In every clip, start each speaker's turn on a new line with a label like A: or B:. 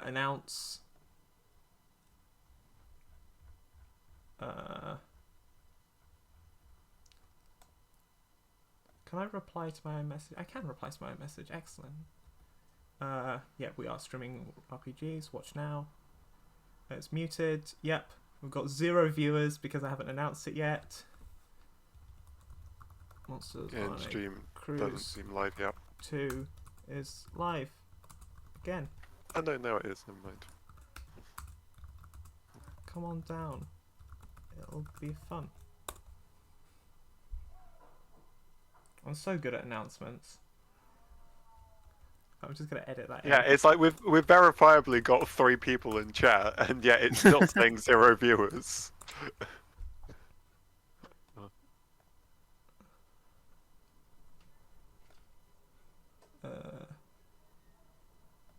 A: announce. Can I reply to my own message? I can reply to my own message. Excellent. Yeah, we are streaming RPGs. Watch now. It's muted. Yep. We've got 0 viewers because I haven't announced it yet. Monsters on
B: stream
A: Cruise
B: doesn't seem live yet.
A: 2 is live. Again.
B: Oh no, now it is. Never mind.
A: Come on down. It'll be fun. I'm so good at announcements. I'm just gonna edit that.
B: Yeah,
A: in.
B: it's like we've verifiably got 3 people in chat, and yet it's still saying 0 viewers.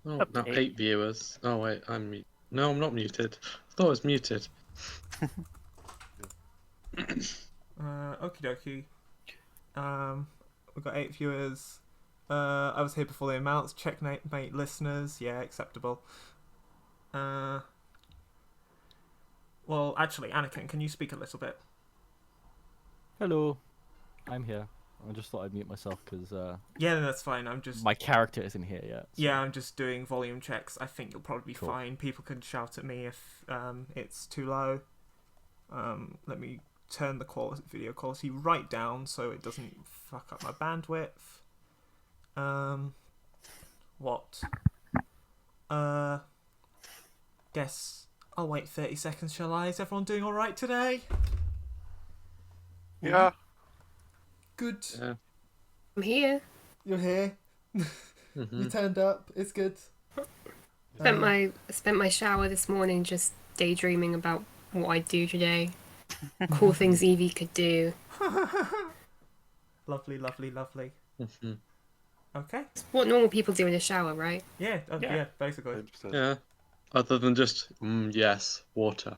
C: Oh, now 8 viewers. Oh wait, I'm muted. No, I'm not muted. I thought I was muted.
A: Okie dokie. We've got 8 viewers. I was here before the amounts. Checkmate listeners. Yeah, acceptable. Well, actually, Anakin, can you speak a little bit?
D: Hello, I'm here. I just thought I'd mute myself because
A: Yeah, that's fine. I'm just...
D: my character isn't here yet. So.
A: Yeah, I'm just doing volume checks. I think you'll probably be
D: Cool.
A: fine. People can shout at me if it's too low. Let me turn the video quality right down so it doesn't fuck up my bandwidth. What? Guess I'll wait 30 seconds, shall I? Is everyone doing alright today?
B: Yeah.
A: Good.
C: Yeah.
E: I'm here.
A: You're here. You turned up. It's good.
E: Spent my shower this morning just daydreaming about what I'd do today. Cool things Evie could do.
A: Lovely, lovely, lovely. Okay.
E: It's what normal people do in a shower, right?
A: Yeah, yeah, basically.
B: 100%.
C: Yeah. Other than just yes, water.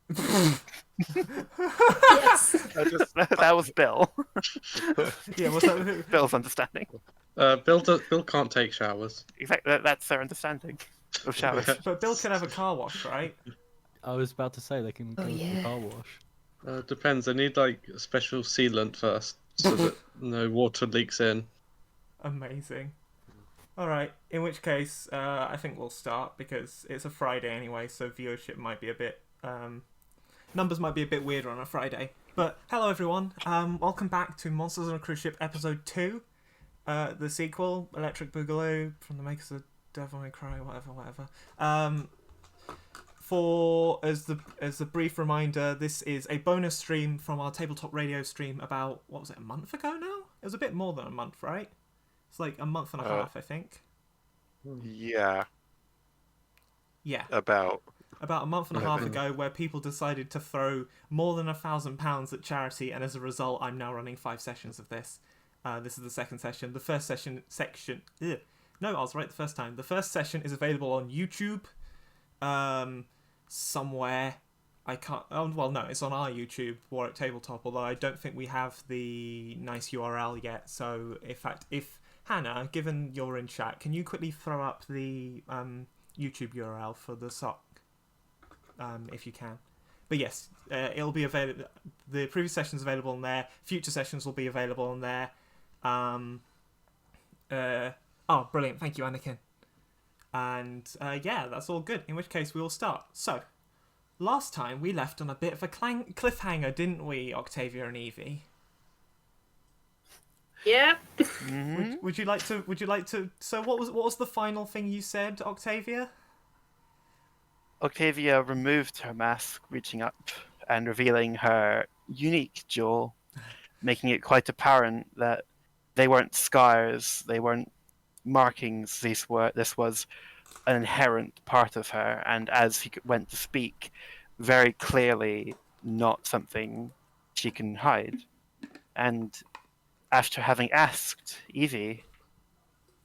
E: Yes.
F: That was Bill.
A: Yeah, what's that?
F: Bill's understanding.
C: Bill can't take showers.
F: Exactly, that's their understanding of showers.
A: But Bill can have a car wash, right?
D: I was about to say they can go to
E: yeah.
D: the car wash.
C: Depends. I need like a special sealant first so that no water leaks in.
A: Amazing. Alright, in which case, I think we'll start because it's a Friday anyway, so viewership might be a bit... numbers might be a bit weirder on a Friday. But hello everyone, welcome back to Monsters on a Cruise Ship Episode 2. The sequel, Electric Boogaloo, from the makers of Devil May Cry, whatever. As the brief reminder, this is a bonus stream from our Tabletop radio stream about, what was it, a month ago now? It was a bit more than a month, right? It's like a month and a half, I think.
B: Yeah.
A: Yeah.
B: About
A: a month and a half ago, where people decided to throw more than £1,000 at charity, and as a result, I'm now running 5 sessions of this. This is the second session. The first section. No, I was right the first time. The first session is available on YouTube, somewhere. I can't. Oh, well, no, it's on our YouTube, War at Tabletop. Although I don't think we have the nice URL yet. So, in fact, if Hannah, given you're in chat, can you quickly throw up the YouTube URL for the sock? If you can. But yes, it'll be available. The previous session's available on there. Future sessions will be available on there. Oh, brilliant. Thank you, Anakin. And yeah, that's all good. In which case, we will start. So, last time we left on a bit of a cliffhanger, didn't we, Octavia and Evie?
E: Yeah.
A: Would you like to? So, what was the final thing you said, Octavia?
F: Octavia removed her mask, reaching up and revealing her unique jewel, making it quite apparent that they weren't scars, they weren't markings. This was an inherent part of her, and as he went to speak, very clearly not something she can hide. And after having asked Evie,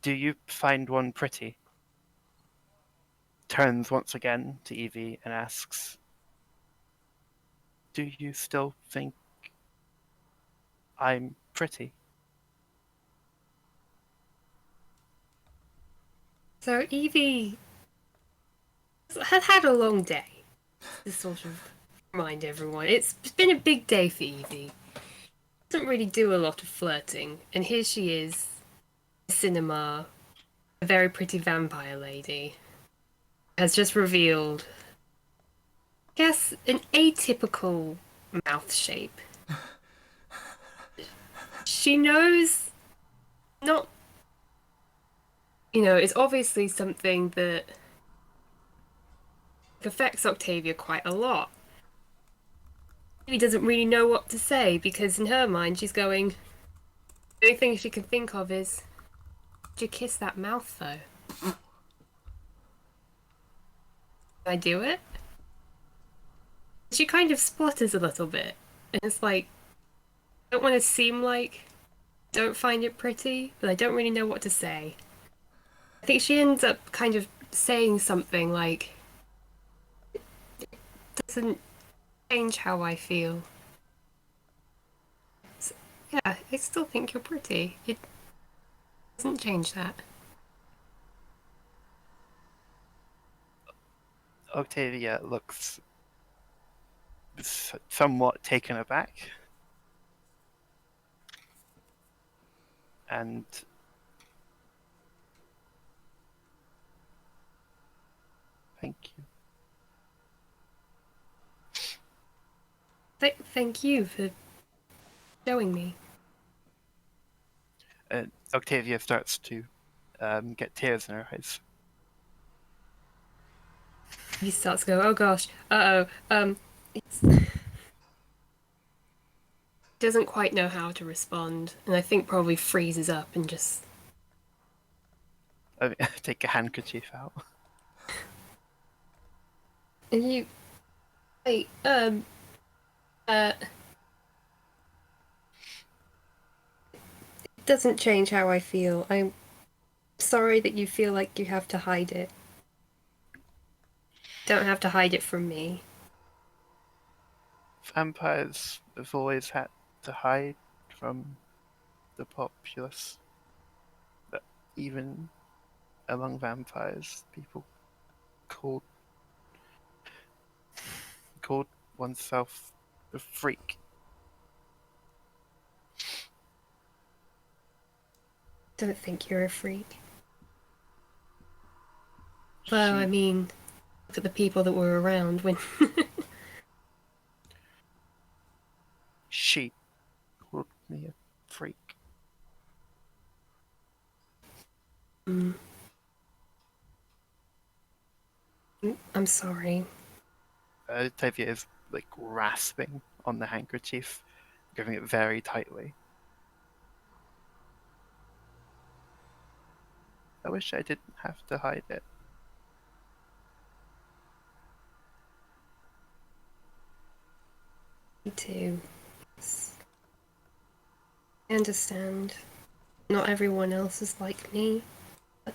F: "Do you find one pretty?" turns once again to Evie and asks, "Do you still think I'm pretty?"
E: So Evie I've had a long day. To sort of remind everyone, it's been a big day for Evie. Doesn't really do a lot of flirting, and here she is, cinema, a very pretty vampire lady, has just revealed, I guess, an atypical mouth shape. She knows not, it's obviously something that affects Octavia quite a lot. She doesn't really know what to say because in her mind she's going, the only thing she can think of is, did you kiss that mouth though? Can I do it? She kind of splutters a little bit. And it's like, I don't want to seem like I don't find it pretty, but I don't really know what to say. I think she ends up kind of saying something like, it doesn't change how I feel. So, yeah, I still think you're pretty. It doesn't change that.
F: Octavia looks somewhat taken aback. And thank you.
E: Thank you for showing me.
F: Octavia starts to get tears in her eyes.
E: He starts to go, oh gosh, doesn't quite know how to respond, and I think probably freezes up and just...
F: Take a handkerchief out.
E: And you... Wait, it doesn't change how I feel. I'm sorry that you feel like you have to hide it. Don't have to hide it from me.
F: Vampires have always had to hide from the populace. But even among vampires, people called oneself a freak.
E: Don't think you're a freak. Well, I mean, look at the people that were around when...
F: She called me a freak.
E: I'm sorry.
F: Octavia is like rasping on the handkerchief, gripping it very tightly. I wish I didn't have to hide it.
E: Me too. I understand. Not everyone else is like me. But...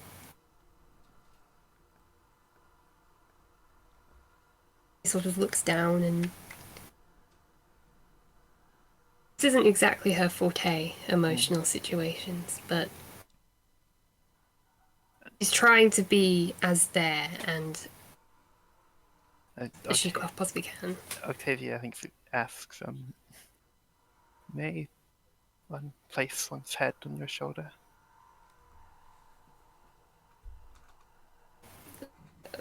E: He sort of looks down and... This isn't exactly her forte, emotional situations, but... She's trying to be as there and as she possibly can.
F: Octavia, I think, asks, may one place one's head on your shoulder?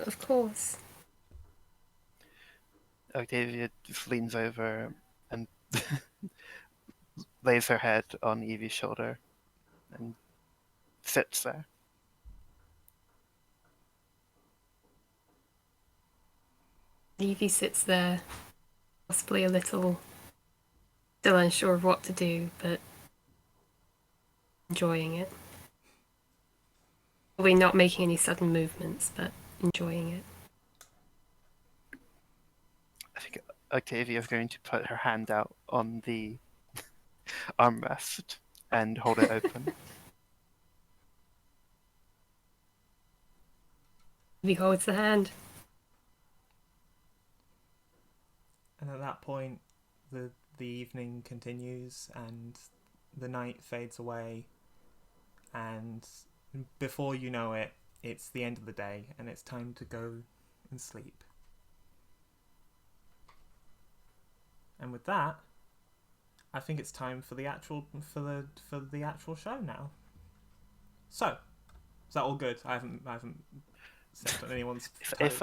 E: Of course.
F: Octavia just leans over and lays her head on Evie's shoulder and sits there.
E: Evie sits there, possibly a little still unsure of what to do, but enjoying it. Probably not making any sudden movements, but enjoying it.
F: I think Octavia is going to put her hand out on the armrest and hold it open.
E: Evie holds the hand.
A: And at that point, the evening continues and the night fades away, and before you know it, it's the end of the day and it's time to go and sleep. And with that, I think it's time for the actual show now. So, is that all good? I haven't stepped on anyone's toes.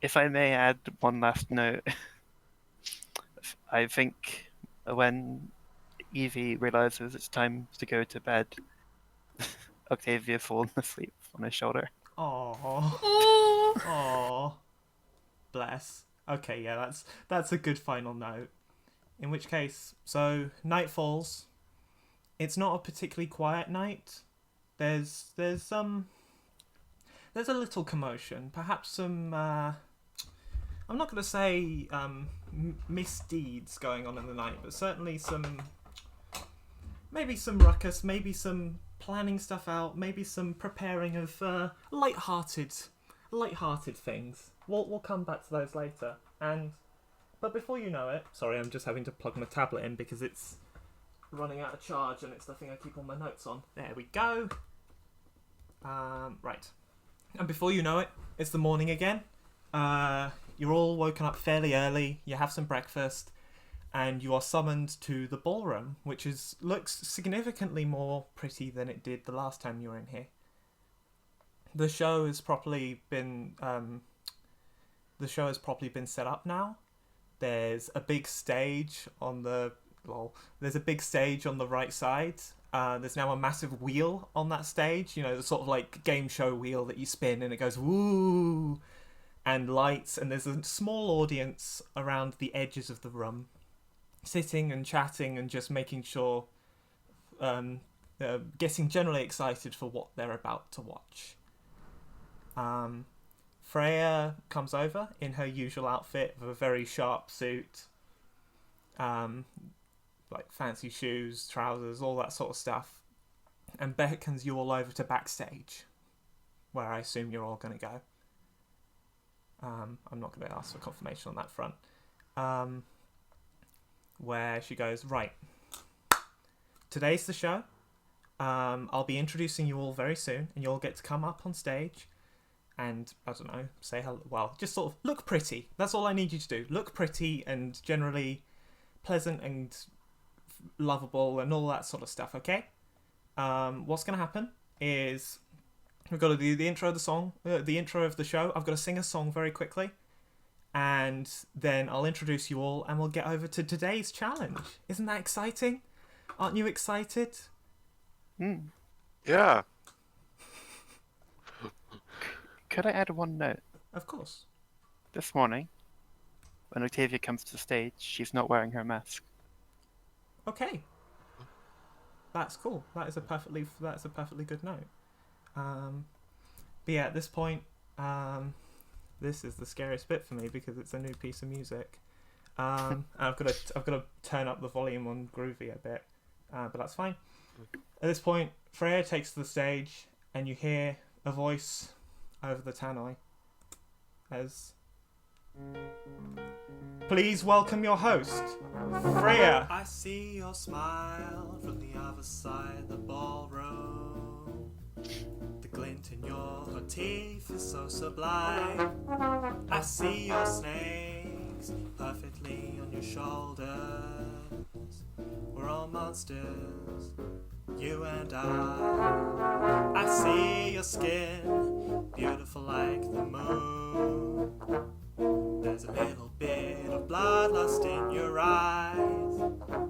F: If I may add one last note, I think when Evie realizes it's time to go to bed, Octavia fallen asleep on his shoulder.
A: Aww.
E: Oh,
A: Aww. Bless. Okay, yeah, that's a good final note. In which case, so night falls. It's not a particularly quiet night. There's a little commotion. Perhaps some I'm not going to say misdeeds going on in the night, but certainly maybe some ruckus, maybe some planning stuff out, maybe some preparing of light-hearted things. We'll come back to those later. But before you know it, sorry, I'm just having to plug my tablet in because it's running out of charge and it's the thing I keep all my notes on. There we go. Right. And before you know it, it's the morning again. You're all woken up fairly early, you have some breakfast, and you are summoned to the ballroom, which looks significantly more pretty than it did the last time you were in here. The show has properly been set up now. There's a big stage on the right side. There's now a massive wheel on that stage, you know, the sort of like game show wheel that you spin and it goes woo, and lights, and there's a small audience around the edges of the room, sitting and chatting and just making sure, getting generally excited for what they're about to watch. Freya comes over in her usual outfit of a very sharp suit, like fancy shoes, trousers, all that sort of stuff, and beckons you all over to backstage, where I assume you're all going to go. I'm not going to ask for confirmation on that front. Where she goes, right, today's the show. I'll be introducing you all very soon, and you'll get to come up on stage and, I don't know, say hello. Well, just sort of look pretty. That's all I need you to do. Look pretty and generally pleasant and lovable and all that sort of stuff, okay? What's going to happen is we've got to do the intro of the song, the intro of the show. I've got to sing a song very quickly, and then I'll introduce you all, and we'll get over to today's challenge. Isn't that exciting? Aren't you excited?
B: Yeah.
F: Could I add one note?
A: Of course.
F: This morning, when Octavia comes to the stage, she's not wearing her mask.
A: Okay. That's cool. That's a perfectly good note. But yeah, at this point, this is the scariest bit for me because it's a new piece of music. And I've got to turn up the volume on Groovy a bit, but that's fine. At this point, Freya takes to the stage, and you hear a voice over the tannoy as, please welcome your host, Freya. I see your smile from the other side of the ballroom. The glint in your teeth is so sublime. I see your snakes perfectly on your shoulders. We're all monsters, you and I see your skin, beautiful like the moon. There's a little bit of bloodlust in your eyes.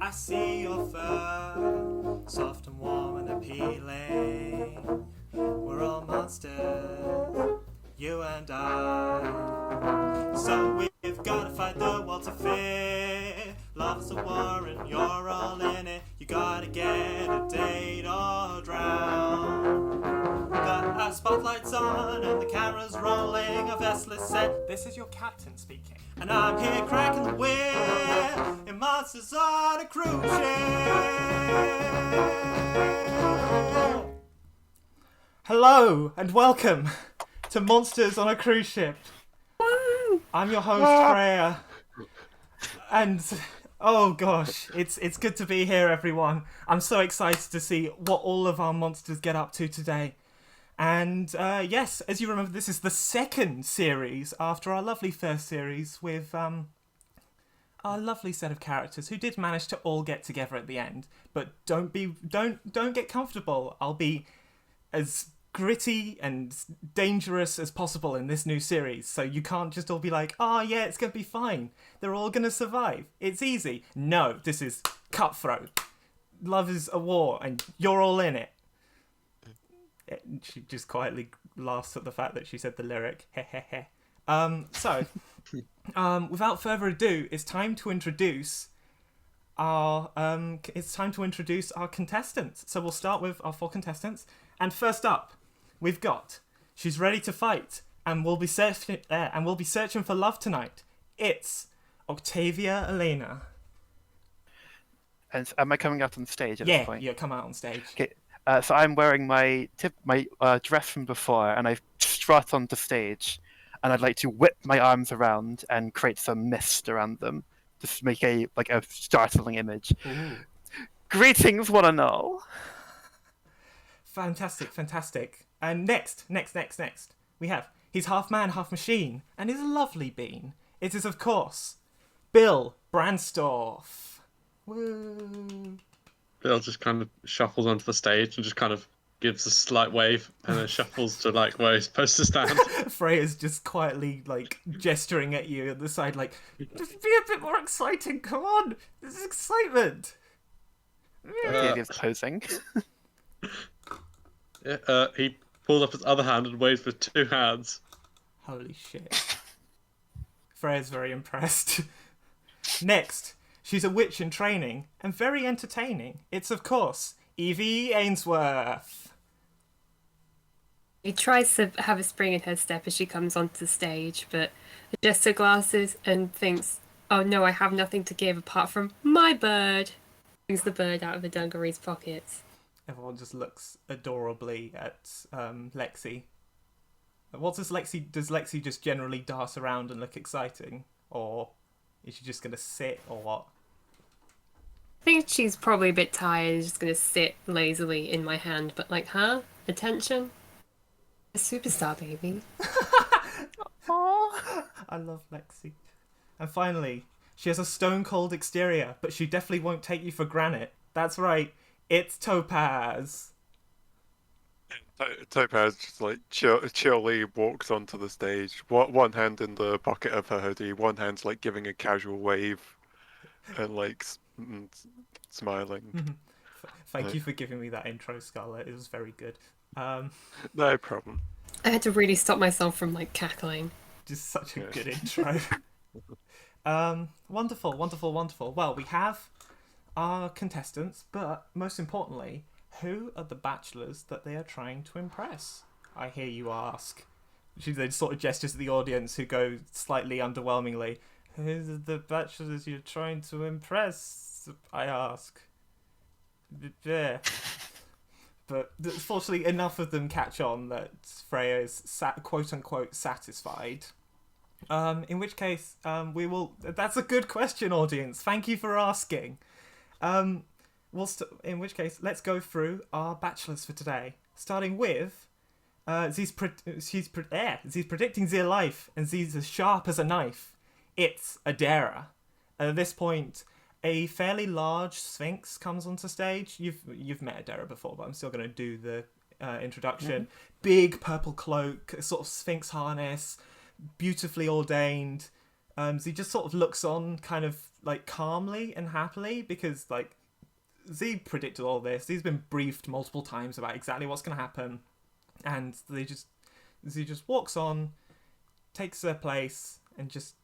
A: I see your fur, soft and warm and appealing. We're all monsters, you and I. So we've got to fight the world to fear. Love's a war and you're all in it. You gotta get a date or drown. The spotlight's on and the camera's rolling. A vessel's set. This is your captain speaking. And I'm here cracking the whip in Monsters on a Cruise Ship. Hello and welcome to Monsters on a Cruise Ship. I'm your host, Freya. And oh gosh, it's good to be here, everyone. I'm so excited to see what all of our monsters get up to today. And yes, as you remember, this is the second series after our lovely first series with our lovely set of characters who did manage to all get together at the end. But don't get comfortable. I'll be as gritty and dangerous as possible in this new series, so you can't just all be like, oh yeah, it's gonna be fine, they're all gonna survive, it's easy. No, this is cutthroat. Love is a war and you're all in it. She just quietly laughs at the fact that she said the lyric. So without further ado, it's time to introduce our contestants. So we'll start with our 4 contestants, and first up we've got, she's ready to fight and we'll be searching for love tonight. It's Octavia Elena.
F: And am I coming out on stage at this point?
A: Yeah, come out on stage.
F: Okay. So I'm wearing my dress from before, and I strut onto stage, and I'd like to whip my arms around and create some mist around them, just to make a startling image.
A: Ooh.
F: Greetings, one and all.
A: Fantastic. And next, we have, he's half man, half machine, and he's a lovely bean. It is, of course, Bill Branstorff. Woo!
C: Bill just kind of shuffles onto the stage and just kind of gives a slight wave and then shuffles to like where he's supposed to stand.
A: Freya's just quietly like gesturing at you at the side, like, just be a bit more exciting. Come on, this is excitement.
F: Octavia's posing.
C: He pulls up his other hand and waves with 2 hands.
A: Holy shit. Freya's very impressed. Next, she's a witch in training and very entertaining. It's, of course, Evie Ainsworth.
E: He tries to have a spring in her step as she comes onto the stage, but adjusts her glasses and thinks, oh no, I have nothing to give apart from my bird. Brings the bird out of the dungaree's pockets.
A: Everyone just looks adorably at Lexi. What does Lexi... Does Lexi just generally dart around and look exciting? Or is she just going to sit, or what?
E: I think she's probably a bit tired and just going to sit lazily in my hand, but like, huh? Attention? A superstar, baby.
A: Aww. I love Lexi. And finally, she has a stone-cold exterior, but she definitely won't take you for granite. That's right, it's Topaz.
B: Topaz just like chillly walks onto the stage, one hand in the pocket of her hoodie, one hand's like giving a casual wave, and like smiling.
A: Thank you for giving me that intro, Scarlett. It was very good.
B: No problem.
E: I had to really stop myself from like cackling.
A: Just such a good intro. Wonderful. Well, we have our contestants, but most importantly, who are the bachelors that they are trying to impress? I hear you ask. She then sort of gestures at the audience, who go slightly underwhelmingly. Who are the bachelors you're trying to impress? I ask. Yeah. But fortunately, enough of them catch on that Freya is quote-unquote satisfied. In which case, we will... That's a good question, audience. Thank you for asking. In which case, let's go through our bachelors for today. Starting with... She's predicting their life, and she's as sharp as a knife. It's Adara. At this point, a fairly large sphinx comes onto stage. You've met Adara before, but I'm still going to do the introduction. Mm-hmm. Big purple cloak, a sort of sphinx harness, beautifully ordained. She just sort of looks on kind of like calmly and happily because like Z predicted all this. He's been briefed multiple times about exactly what's going to happen. And Z just walks on, takes her place, and just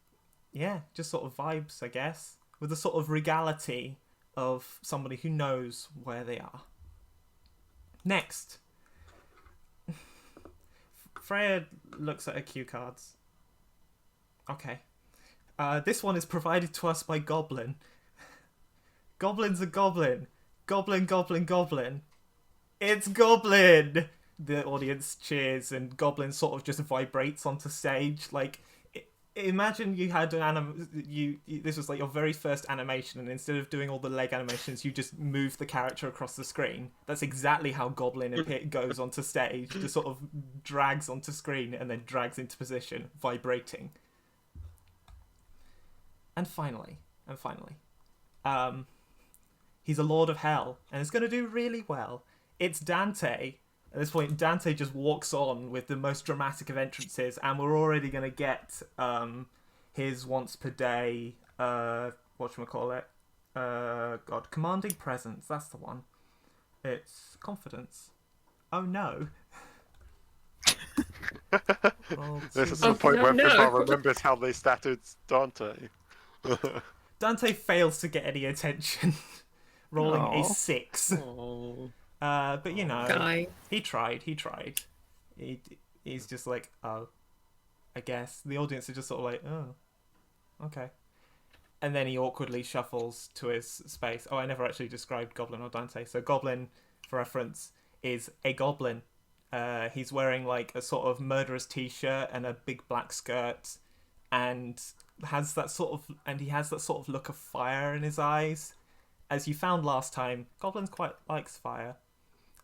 A: sort of vibes, I guess, with the sort of regality of somebody who knows where they are. Next, Freya looks at her cue cards. Okay. This one is provided to us by Goblin. Goblin's a goblin. Goblin. It's Goblin! The audience cheers and Goblin sort of just vibrates onto stage. Like, imagine you had this was like your very first animation, and instead of doing all the leg animations, you just move the character across the screen. That's exactly how Goblin goes onto stage, just sort of drags onto screen and then drags into position, vibrating. And finally, he's a Lord of Hell, and it's going to do really well. It's Dante. At this point, Dante just walks on with the most dramatic of entrances, and we're already going to get his once per day, whatchamacallit, commanding presence, that's the one. It's confidence. Oh no.
B: This is the point where people remembers how they started Dante.
A: Dante fails to get any attention, rolling a 6.
C: Oh.
A: But you know,
E: Guy.
A: he tried. He's just like, oh, I guess. The audience are just sort of like, oh, okay. And then he awkwardly shuffles to his space. Oh, I never actually described Goblin or Dante. So Goblin, for reference, is a goblin. He's wearing like a sort of murderous t-shirt and a big black skirt, and he has that sort of look of fire in his eyes. As you found last time, Goblin quite likes fire.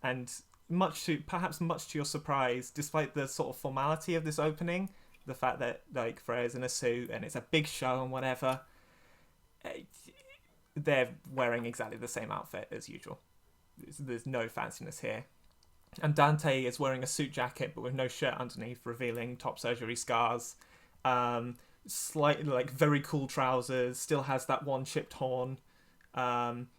A: And much to your surprise, despite the sort of formality of this opening, the fact that like Freya's in a suit and it's a big show and whatever, they're wearing exactly the same outfit as usual. There's no fanciness here. And Dante is wearing a suit jacket but with no shirt underneath, revealing top surgery scars. Slightly like very cool trousers, still has that one chipped horn,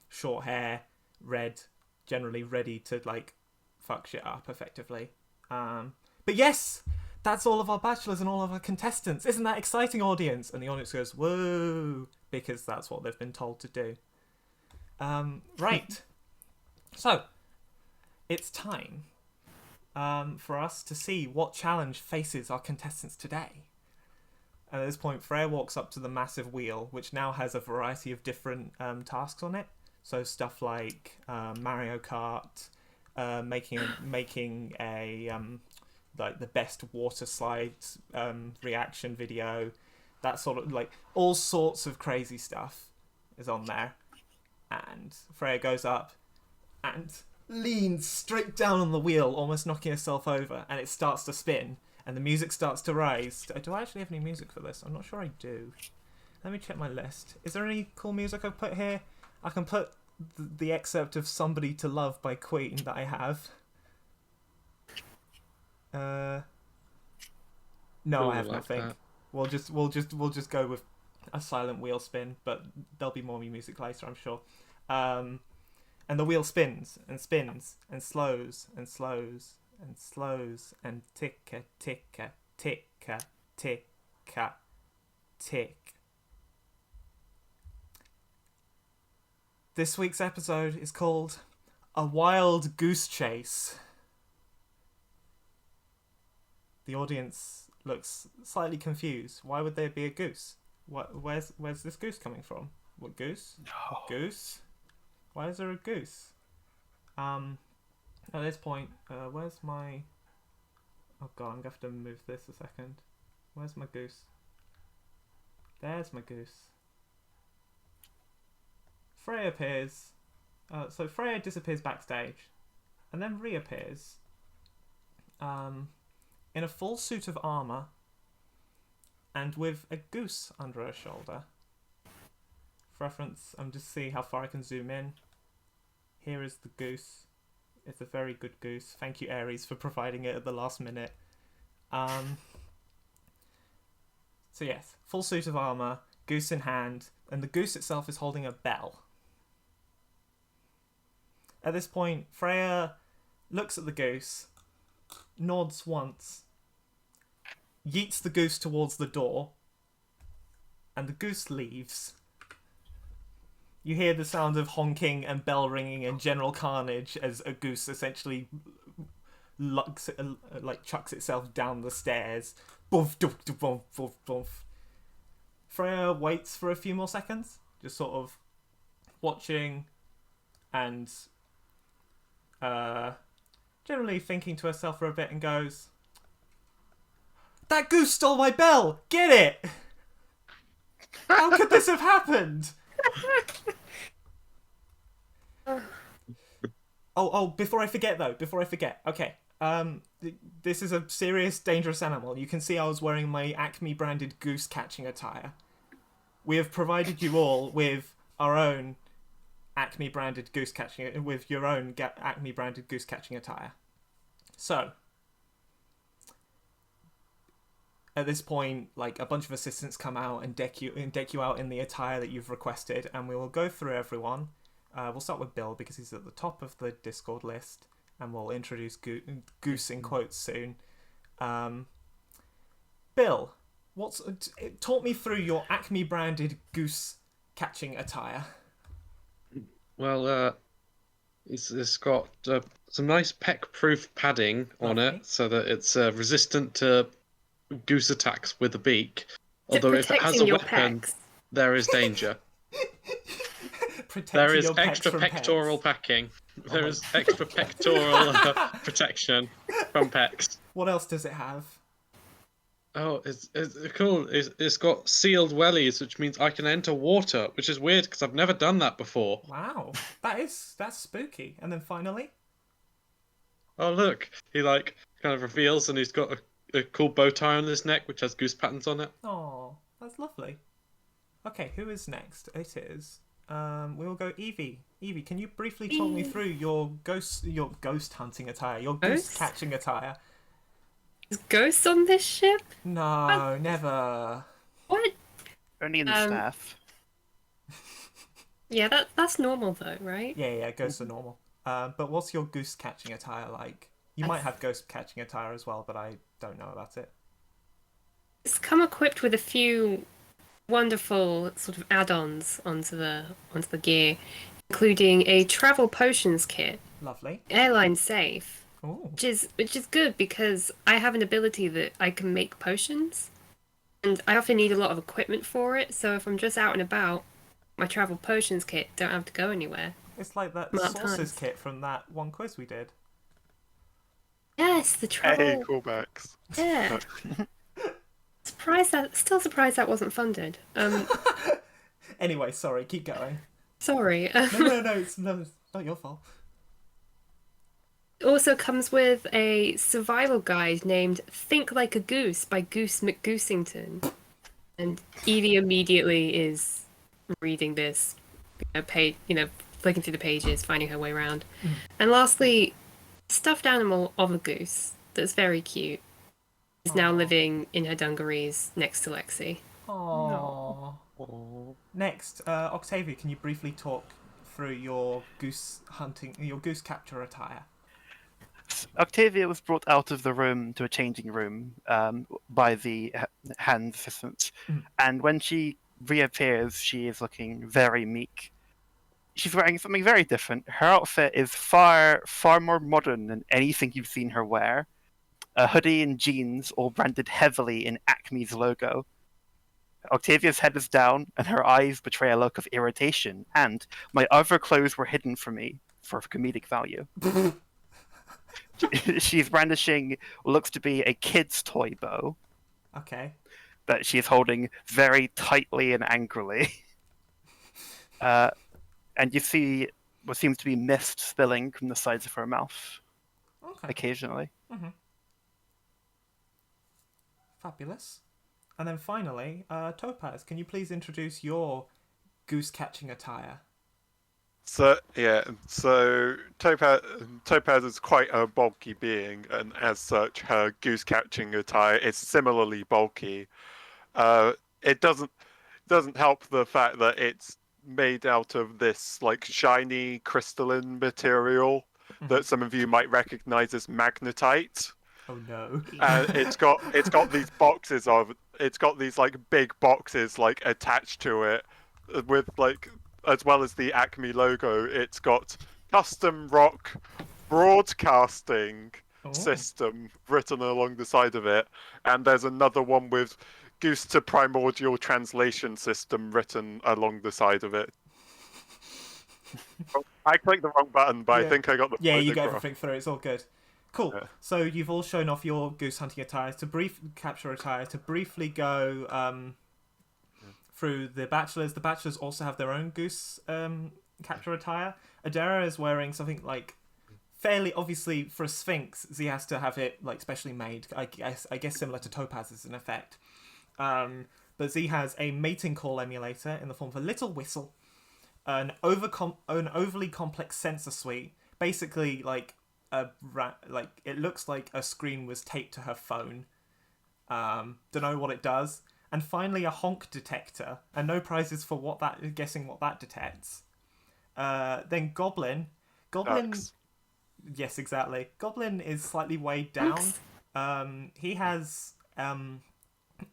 A: short hair, red, generally ready to like fuck shit up effectively. But yes, that's all of our bachelors and all of our contestants. Isn't that exciting, audience? And the audience goes, whoa, because that's what they've been told to do. Right. So, it's time for us to see what challenge faces our contestants today. And at this point, Freya walks up to the massive wheel, which now has a variety of different tasks on it. So stuff like Mario Kart, making a like the best water slide reaction video, that sort of like all sorts of crazy stuff is on there. And Freya goes up and leans straight down on the wheel, almost knocking herself over, and it starts to spin, and the music starts to rise. Do I actually have any music for this? I'm not sure I do. Let me check my list. Is there any cool music I've put here? I can put the excerpt of "Somebody to Love" by Queen that I have. No, I have nothing. That. We'll just go with a silent wheel spin, but there'll be more music later, I'm sure. And the wheel spins and spins and slows and slows and slows and ticka ticka ticka ticka tick. This week's episode is called A Wild Goose Chase. The audience looks slightly confused. Why would there be a goose? Where's this goose coming from? What goose?
F: No.
A: Goose? Why is there a goose? At this point, where's my... Oh god, I'm going to have to move this a second. Where's my goose? There's my goose. Freya appears. So Freya disappears backstage, and then reappears in a full suit of armour and with a goose under her shoulder. For reference, I'm just seeing how far I can zoom in. Here is the goose. It's a very good goose. Thank you, Ares, for providing it at the last minute. So yes, full suit of armour, goose in hand, and the goose itself is holding a bell. At this point, Freya looks at the goose, nods once, yeets the goose towards the door, and the goose leaves. You hear the sound of honking and bell ringing and general carnage as a goose essentially chucks itself down the stairs. Boof, doof, doof, boof, boof, boof. Freya waits for a few more seconds, just sort of watching and generally thinking to herself for a bit, and goes, "That goose stole my bell! Get it!" How could this have happened? Oh, before I forget. Okay. This is a serious, dangerous animal. You can see I was wearing my Acme branded goose catching attire. We have provided you all with our own Acme branded goose catching Acme branded goose catching attire. So, at this point, like, a bunch of assistants come out and deck you out in the attire that you've requested, and we will go through everyone. We'll start with Bill because he's at the top of the Discord list, and we'll introduce Goose in quotes soon. Bill, talk me through your Acme branded goose catching attire.
C: Well, it's got some nice peck-proof padding on
A: Lovely.
C: it, so that it's resistant to goose attacks with a beak. Although if it has
E: protecting
C: a
E: your
C: weapon,
E: pecs.
C: there is danger.
A: Protecting
C: There is
A: your pecs
C: extra
A: from
C: pectoral
A: pecs.
C: packing. There
A: my
C: is extra pectoral protection from pecs.
A: What else does it have?
C: Oh, it's cool. It's got sealed wellies, which means I can enter water, which is weird because I've never done that before.
A: Wow, that's spooky. And then finally,
C: Oh, look. He, like, kind of reveals and he's got a cool bow tie on his neck, which has goose patterns on it.
A: oh, that's lovely. Okay, who is next? It is. We will go Evie. Evie, can you briefly talk me through your ghost hunting attire, your goose
E: Ghost?
A: catching attire?
E: Is Ghost on this ship?
A: No, never.
E: What?
F: Only in the staff.
E: Yeah, that's normal though, right?
A: Yeah, ghosts are normal. But what's your goose catching attire like? You might have ghost catching attire as well, but I don't know about it.
E: It's come equipped with a few wonderful sort of add-ons onto the gear, including a travel potions kit,
A: Lovely.
E: airline safe,
A: Ooh.
E: which is good because I have an ability that I can make potions, and I often need a lot of equipment for it. So if I'm just out and about, my travel potions kit don't have to go anywhere.
A: It's like that
E: Mark
A: sauces
E: times.
A: kit from that one quiz we did.
E: Yes, the travel.
B: Hey, callbacks.
E: Yeah. Still surprised that wasn't funded.
A: Anyway, sorry, keep going.
E: Sorry.
A: No, it's not your fault.
E: It also comes with a survival guide named Think Like a Goose by Goose McGoosington. And Evie immediately is reading this, flicking through the pages, finding her way around. And lastly, stuffed animal of a goose that's very cute is now living in her dungarees next to Lexi.
A: Aww. Next, Octavia, can you briefly talk through your goose capture attire?
F: Octavia was brought out of the room to a changing room by the hand assistant, and when she reappears, she is looking very meek. She's wearing something very different. Her outfit is far more modern than anything you've seen her wear. A hoodie and jeans, all branded heavily in Acme's logo. Octavia's head is down, and her eyes betray a look of irritation, and my other clothes were hidden from me for comedic value. She's brandishing what looks to be a kid's toy bow
A: Okay.
F: that she's holding very tightly and angrily. And you see what seems to be mist spilling from the sides of her mouth
A: Okay.
F: occasionally.
A: Fabulous. And then finally, Topaz, can you please introduce your goose catching attire?
B: So Topaz is quite a bulky being, and as such, her goose catching attire is similarly bulky. It doesn't help the fact that it's made out of this like shiny crystalline material that some of you might recognize as magnetite.
A: Oh no.
B: It's got these boxes it's got these like big boxes like attached to it with like, as well as the Acme logo, it's got custom rock broadcasting system written along the side of it, and there's another one with Goose to primordial translation system written along the side of it. I clicked the wrong button, but I think I got the
A: Yeah,
B: point
A: you got
B: across.
A: everything through. It's all good. Cool.
B: Yeah.
A: So you've all shown off your goose hunting attire. To briefly go through the Bachelors. The Bachelors also have their own Goose capture attire. Adara is wearing something like fairly obviously for a Sphinx. Z has to have it like specially made. I guess similar to Topaz's in effect. But Z has a mating call emulator in the form of a little whistle, an overly complex sensor suite. Basically, like it looks like a screen was taped to her phone. Don't know what it does. And finally, a honk detector, and no prizes for guessing what that detects. Then Goblin,
B: Ducks.
A: yes, exactly. Goblin is slightly weighed down. He has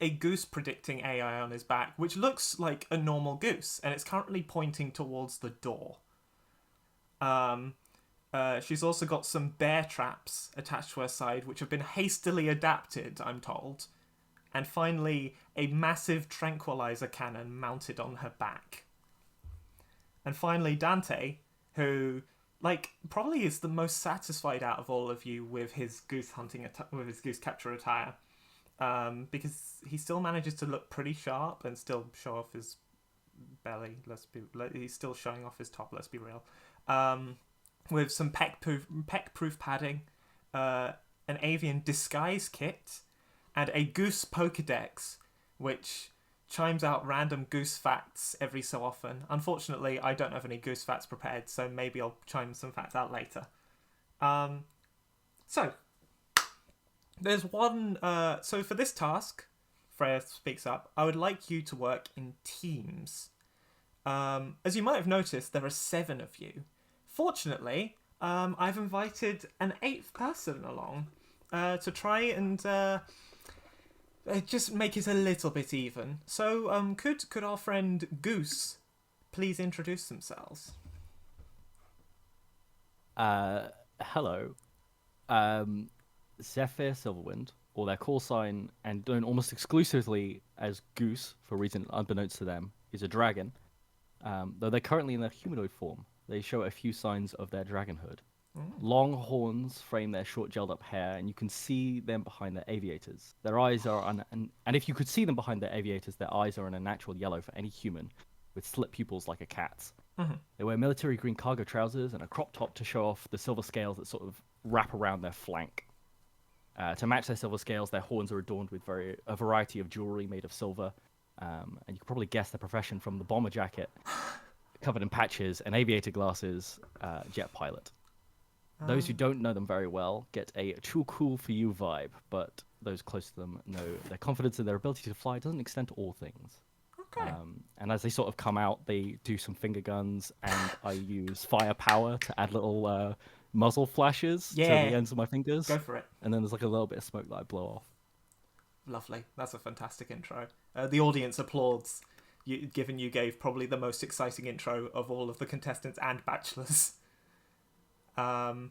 A: a goose predicting AI on his back, which looks like a normal goose, and it's currently pointing towards the door. She's also got some bear traps attached to her side, which have been hastily adapted, I'm told. And finally, a massive tranquilizer cannon mounted on her back. And finally, Dante, who, like, probably is the most satisfied out of all of you with his goose with his goose capture attire, because he still manages to look pretty sharp and still show off his belly. He's still showing off his top. Let's be real. With some peck-proof padding, an avian disguise kit, and a goose Pokedex, which chimes out random goose facts every so often. Unfortunately, I don't have any goose facts prepared, so maybe I'll chime some facts out later. So, there's one... so for this task, Freya speaks up, I would like you to work in teams. As you might have noticed, there are 7 of you. Fortunately, I've invited an 8th person along to try and just make it a little bit even. So, could our friend Goose please introduce themselves?
D: Hello. Zephyr Silverwind, or their call sign, and known almost exclusively as Goose, for a reason unbeknownst to them, is a dragon. Though they're currently in their humanoid form, they show a few signs of their dragonhood. Long horns frame their short gelled-up hair, and you can see them behind their aviators. Their eyes are and if you could see them behind their aviators, their eyes are an unnatural yellow for any human, with slit pupils like a cat's. They wear military green cargo trousers and a crop top to show off the silver scales that sort of wrap around their flank. To match their silver scales, their horns are adorned with a variety of jewelry made of silver, and you can probably guess their profession from the bomber jacket, covered in patches, and aviator glasses, jet pilot. Those who don't know them very well get a too cool for you vibe, but those close to them know their confidence in their ability to fly doesn't extend to all things.
A: Okay.
D: And as they sort of come out, they do some finger guns, and I use firepower to add little muzzle flashes to the ends of my fingers.
A: Go for it.
D: And then there's like a little bit of smoke that I blow off.
A: Lovely. That's a fantastic intro. The audience applauds, given you gave probably the most exciting intro of all of the contestants and bachelors. What I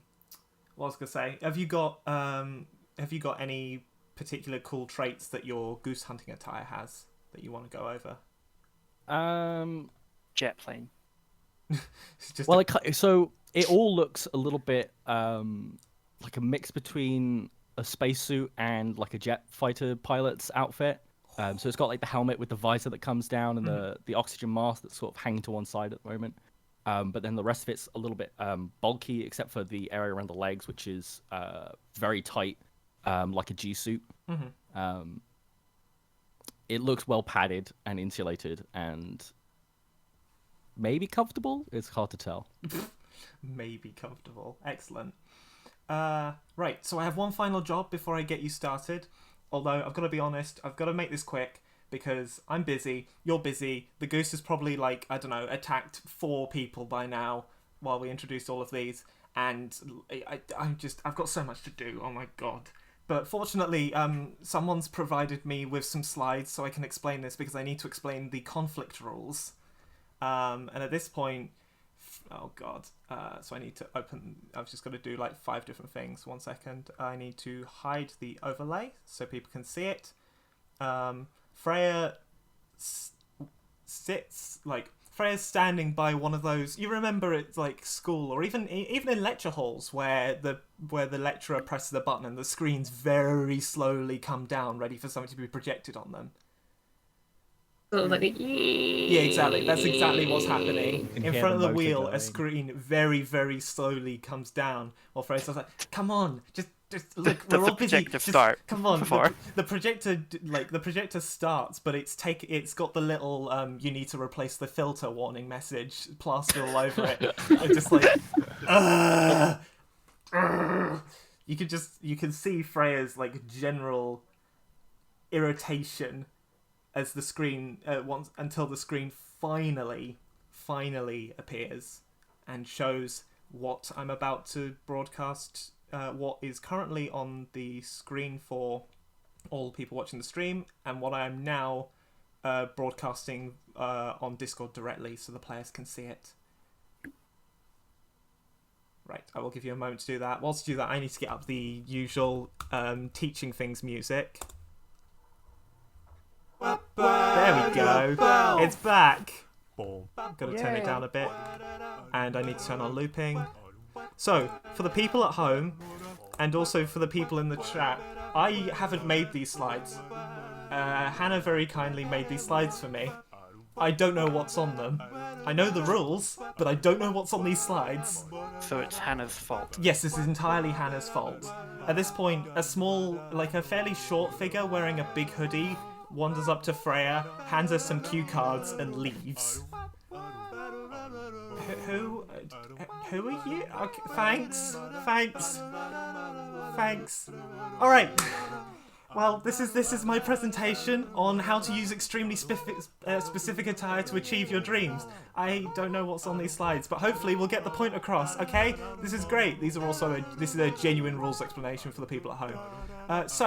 A: was gonna say, have you got any particular cool traits that your goose hunting attire has that you want to go over?
F: Jet plane.
D: So it all looks a little bit like a mix between a spacesuit and like a jet fighter pilot's outfit. So it's got like the helmet with the visor that comes down and the oxygen mask that's sort of hanging to one side at the moment. But then the rest of it's a little bit bulky, except for the area around the legs, which is very tight, like a G-suit. It looks well padded and insulated and maybe comfortable. It's hard to tell.
A: Maybe comfortable. Excellent. Right, so I have one final job before I get you started. Although, I've got to be honest, I've got to make this quick, because I'm busy, you're busy, the goose has probably, like, I don't know, attacked 4 people by now while we introduced all of these, and I've got so much to do, oh my god. But fortunately, someone's provided me with some slides so I can explain this, because I need to explain the conflict rules. And at this point, oh god, so I need to I've just got to do like 5 different things. 1 second. I need to hide the overlay so people can see it. Freya sits, like, Freya's standing by one of those, you remember it's like school, or even in lecture halls where the lecturer presses a button and the screens very slowly come down, ready for something to be projected on them.
E: Sort of like a...
A: Yeah, exactly. That's exactly what's happening.
D: can
A: In
D: hear
A: front of
D: the
A: the
D: motor
A: wheel, a
D: going.
A: screen very, very slowly comes down. While Fraser's like, "Come on, just look,
F: Does
A: we're
F: the
A: all busy.
F: projector
A: Just
F: start
A: come on."
F: before?
A: The projector, the projector starts, but it's got the little you need to replace the filter warning message plastered all over it. And just like, you can see Freya's like general irritation as the screen until the screen finally appears and shows what I'm about to broadcast, what is currently on the screen for all people watching the stream, and what I am now broadcasting on Discord directly so the players can see it. Right, I will give you a moment to do that. Whilst you do that, I need to get up the usual teaching things music. There we go. It's back. Gotta turn it down a bit. And I need to turn on looping. So, for the people at home, and also for the people in the chat, I haven't made these slides. Hannah very kindly made these slides for me. I don't know what's on them. I know the rules, but I don't know what's on these slides.
F: So it's Hannah's fault.
A: Yes, this is entirely Hannah's fault. At this point, a fairly short figure wearing a big hoodie wanders up to Freya, hands her some cue cards, and leaves. Who are you? Okay, thanks. Alright. Well, this is my presentation on how to use extremely specific attire to achieve your dreams. I don't know what's on these slides, but hopefully we'll get the point across, okay? This is great. This is a genuine rules explanation for the people at home. As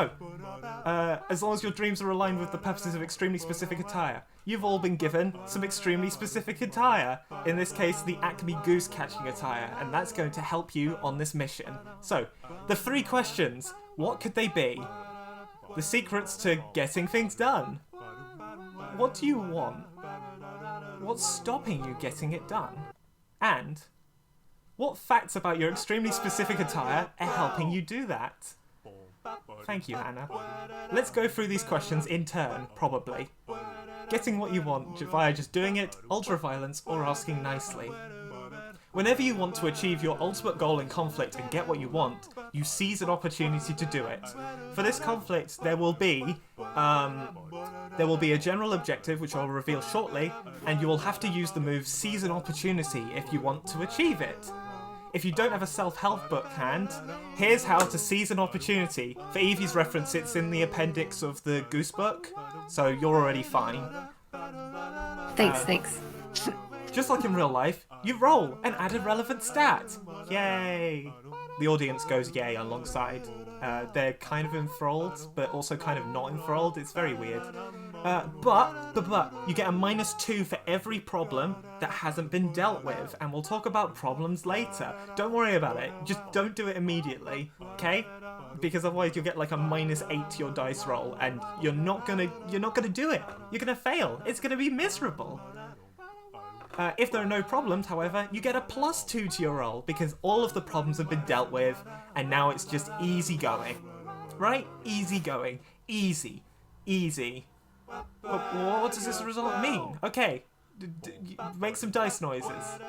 A: long as your dreams are aligned with the purposes of extremely specific attire, you've all been given some extremely specific attire. In this case, the Acme Goose catching attire, and that's going to help you on this mission. So, the 3 questions, what could they be? The secrets to getting things done. What do you want? What's stopping you getting it done? And what facts about your extremely specific attire are helping you do that? Thank you, Hannah. Let's go through these questions in turn, probably. Getting what you want via just doing it, ultra-violence, or asking nicely. Whenever you want to achieve your ultimate goal in conflict and get what you want, you seize an opportunity to do it. For this conflict, there will be a general objective, which I'll reveal shortly, and you will have to use the move Seize an Opportunity if you want to achieve it. If you don't have a self-help book hand, here's how to seize an opportunity. For Evie's reference, it's in the appendix of the Goose book, so you're already fine.
E: Thanks.
A: Just like in real life, you roll and add a relevant stat. Yay! The audience goes yay alongside. They're kind of enthralled, but also kind of not enthralled. It's very weird. But you get a -2 for every problem that hasn't been dealt with, and we'll talk about problems later. Don't worry about it. Just don't do it immediately, okay? Because otherwise you'll get like a -8 to your dice roll, and you're not gonna do it. You're gonna fail. It's gonna be miserable. If there are no problems, however, you get a +2 to your roll, because all of the problems have been dealt with, and now it's just easy going. Right? Easy going. Easy. But what does this result mean? Okay, make some dice noises.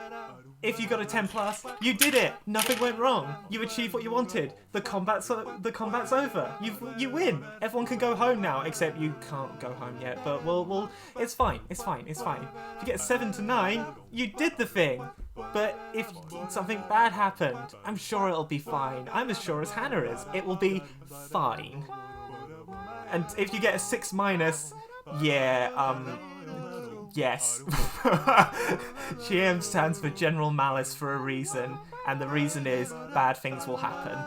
A: If you got a 10+, you did it! Nothing went wrong. You achieved what you wanted. The combat's over. You win. Everyone can go home now, except you can't go home yet. But we'll it's fine. If you get a 7 to 9, you did the thing. But if something bad happened, I'm sure it'll be fine. I'm as sure as Hannah is. It will be fine. And if you get a 6-, yes. GM stands for General Malice for a reason, and the reason is bad things will happen.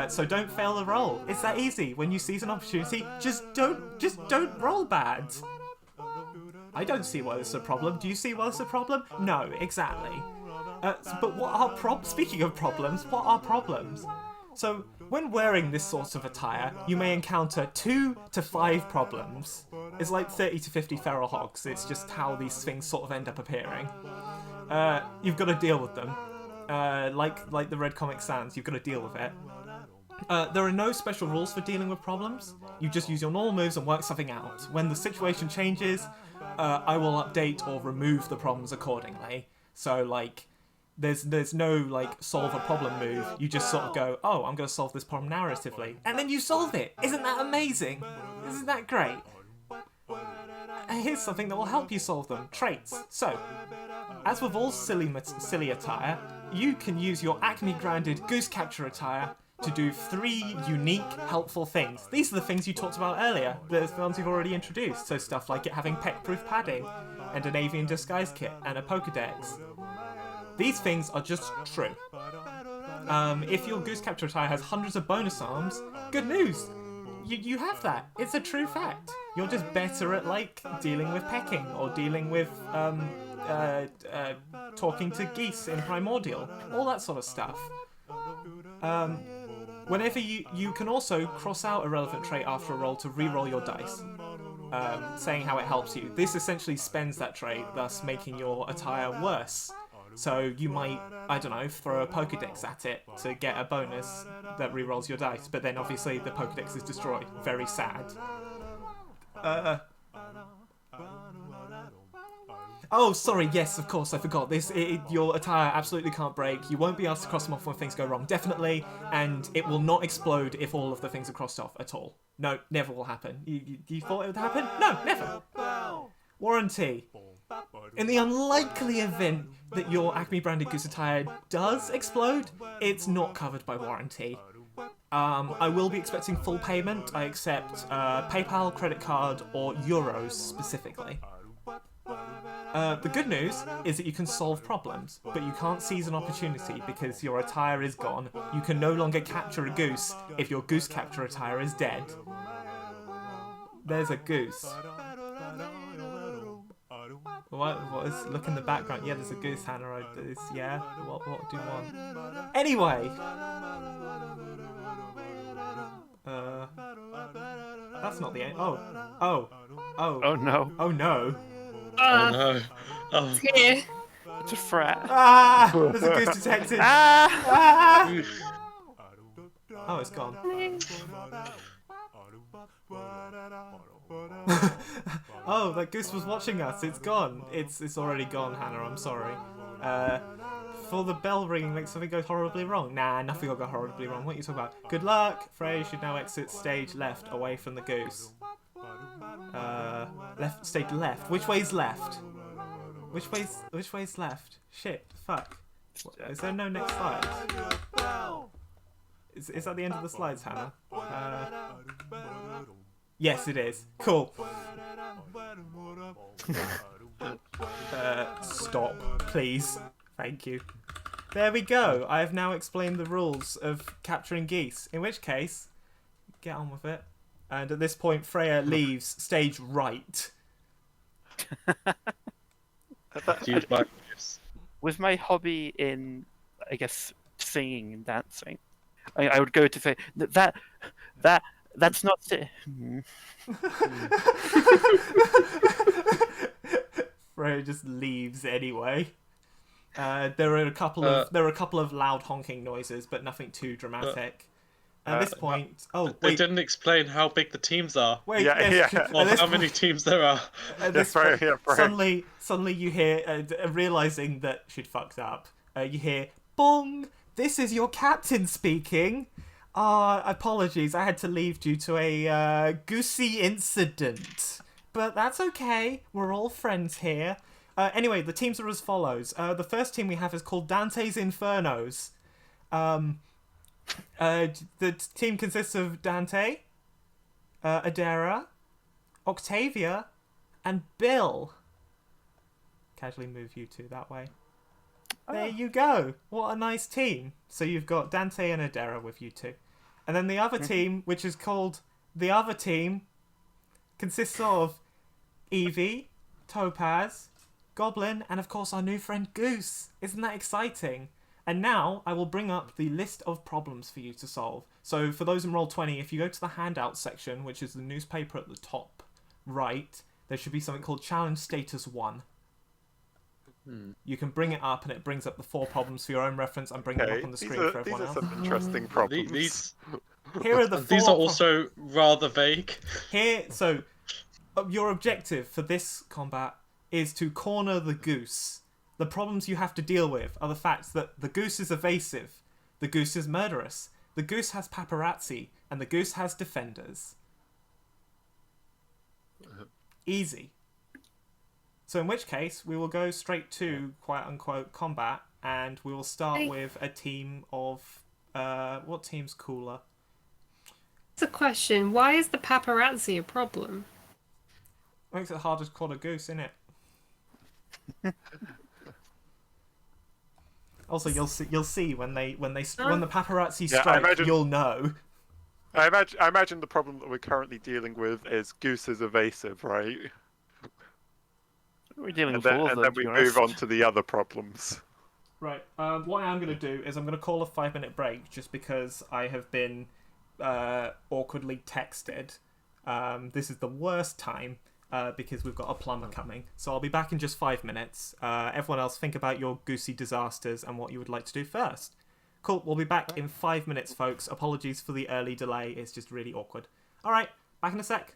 A: So don't fail the roll. It's that easy. When you seize an opportunity, just don't roll bad. I don't see why this is a problem. Do you see why this is a problem? No, exactly. But what are speaking of problems, what are problems? So, when wearing this sort of attire, you may encounter 2 to 5 problems. It's like 30 to 50 feral hogs. It's just how these things sort of end up appearing. You've got to deal with them. Like the Red Comic Sans, you've got to deal with it. There are no special rules for dealing with problems. You just use your normal moves and work something out. When the situation changes, I will update or remove the problems accordingly. So, like, there's no, like, solve a problem move. You just sort of go, oh, I'm going to solve this problem narratively. And then you solve it. Isn't that amazing? Isn't that great? And here's something that will help you solve them. Traits. So, as with all silly attire, you can use your Acme-branded Goose Capture attire to do 3 unique, helpful things. These are the things you talked about earlier, the ones you've already introduced. So stuff like it having pet-proof padding, and an avian disguise kit, and a Pokedex. These things are just true. If your Goose Capture attire has hundreds of bonus arms, good news! You have that. It's a true fact. You're just better at, like, dealing with pecking, or dealing with, talking to geese in Primordial. All that sort of stuff. Whenever you can also cross out a relevant trait after a roll to re-roll your dice, saying how it helps you. This essentially spends that trait, thus making your attire worse. So you might, I don't know, throw a Pokedex at it to get a bonus that re-rolls your dice, but then obviously the Pokedex is destroyed. Very sad. Oh, sorry, yes, of course, I forgot. Your attire absolutely can't break. You won't be asked to cross them off when things go wrong, definitely, and it will not explode if all of the things are crossed off at all. No, never will happen. You thought it would happen? No, never. Warranty. In the unlikely event that your Acme-branded Goose attire does explode, it's not covered by warranty. I will be expecting full payment. I accept PayPal, credit card, or euros specifically. The good news is that you can solve problems, but you can't seize an opportunity because your attire is gone. You can no longer capture a goose if your Goose Capture attire is dead. There's a goose. What is... Look in the background. Yeah, there's a goose, Hannah. Yeah? What do you want? Anyway! That's not the end. Oh
F: no.
A: Oh no.
C: Oh no. Oh.
E: It's here.
F: It's a frat.
A: Ah! There's a goose detected. Ah! Oh, it's gone. Oh, that goose was watching us. It's gone. It's already gone, Hannah. I'm sorry. For the bell ringing makes something go horribly wrong. Nah, nothing will go horribly wrong. What are you talking about? Good luck. Freya should now exit stage left, away from the goose. Stage left. Which way's left? Which way's left? Shit. Fuck. Is there no next slide? Is that the end of the slides, Hannah? Yes, it is. Cool. Stop, please. Thank you. There we go. I have now explained the rules of capturing geese. In which case, get on with it. And at this point, Freya leaves stage right.
F: With my hobby in, I guess, singing and dancing, I would go to say that's not it.
A: Freya just leaves anyway. There are a couple of loud honking noises, but nothing too dramatic. At this point,
C: they didn't explain how big the teams are.
A: Wait,
C: Or how many teams there are.
A: At this point, suddenly you hear, realizing that she'd fucked up. You hear, "Bong! This is your captain speaking. Apologies, I had to leave due to a goosey incident, but that's okay. We're all friends here." Anyway, the teams are as follows. The first team we have is called Dante's Infernos. The team consists of Dante, Adara, Octavia, and Bill. Casually move you two that way. There you go. What a nice team. So you've got Dante and Adara with you two. And then the other team, which is called The Other Team, consists of Evie, Topaz, Goblin, and of course our new friend Goose. Isn't that exciting? And now I will bring up the list of problems for you to solve. So for those in Roll20, if you go to the handout section, which is the newspaper at the top right, there should be something called Challenge Status 1. You can bring it up, and it brings up the 4 problems for your own reference. I'm bringing them up on the screen for
B: these
A: everyone
B: are
A: else.
B: some interesting problems.
A: Here are the 4
C: These are also rather vague.
A: So your objective for this combat is to corner the goose. The problems you have to deal with are the facts that the goose is evasive, the goose is murderous, the goose has paparazzi, and the goose has defenders. Easy. So in which case, we will go straight to quote-unquote combat, and we will start with a team of... what team's cooler?
E: It's a question. Why is the paparazzi a problem?
A: Makes it harder to call a goose, innit? Also, you'll see when the paparazzi strike, you'll know.
B: I imagine the problem that we're currently dealing with is Goose is evasive, right?
F: We're dealing
B: And
F: with
B: then,
F: all of
B: and
F: them,
B: then we
F: to be
B: move
F: honest.
B: on to the other problems.
A: Right. What I am going to do is I'm going to call a 5-minute break just because I have been awkwardly texted. This is the worst time because we've got a plumber coming. So I'll be back in just 5 minutes. Everyone else, think about your goosey disasters and what you would like to do first. Cool. We'll be back in 5 minutes, folks. Apologies for the early delay. It's just really awkward. All right. Back in a sec.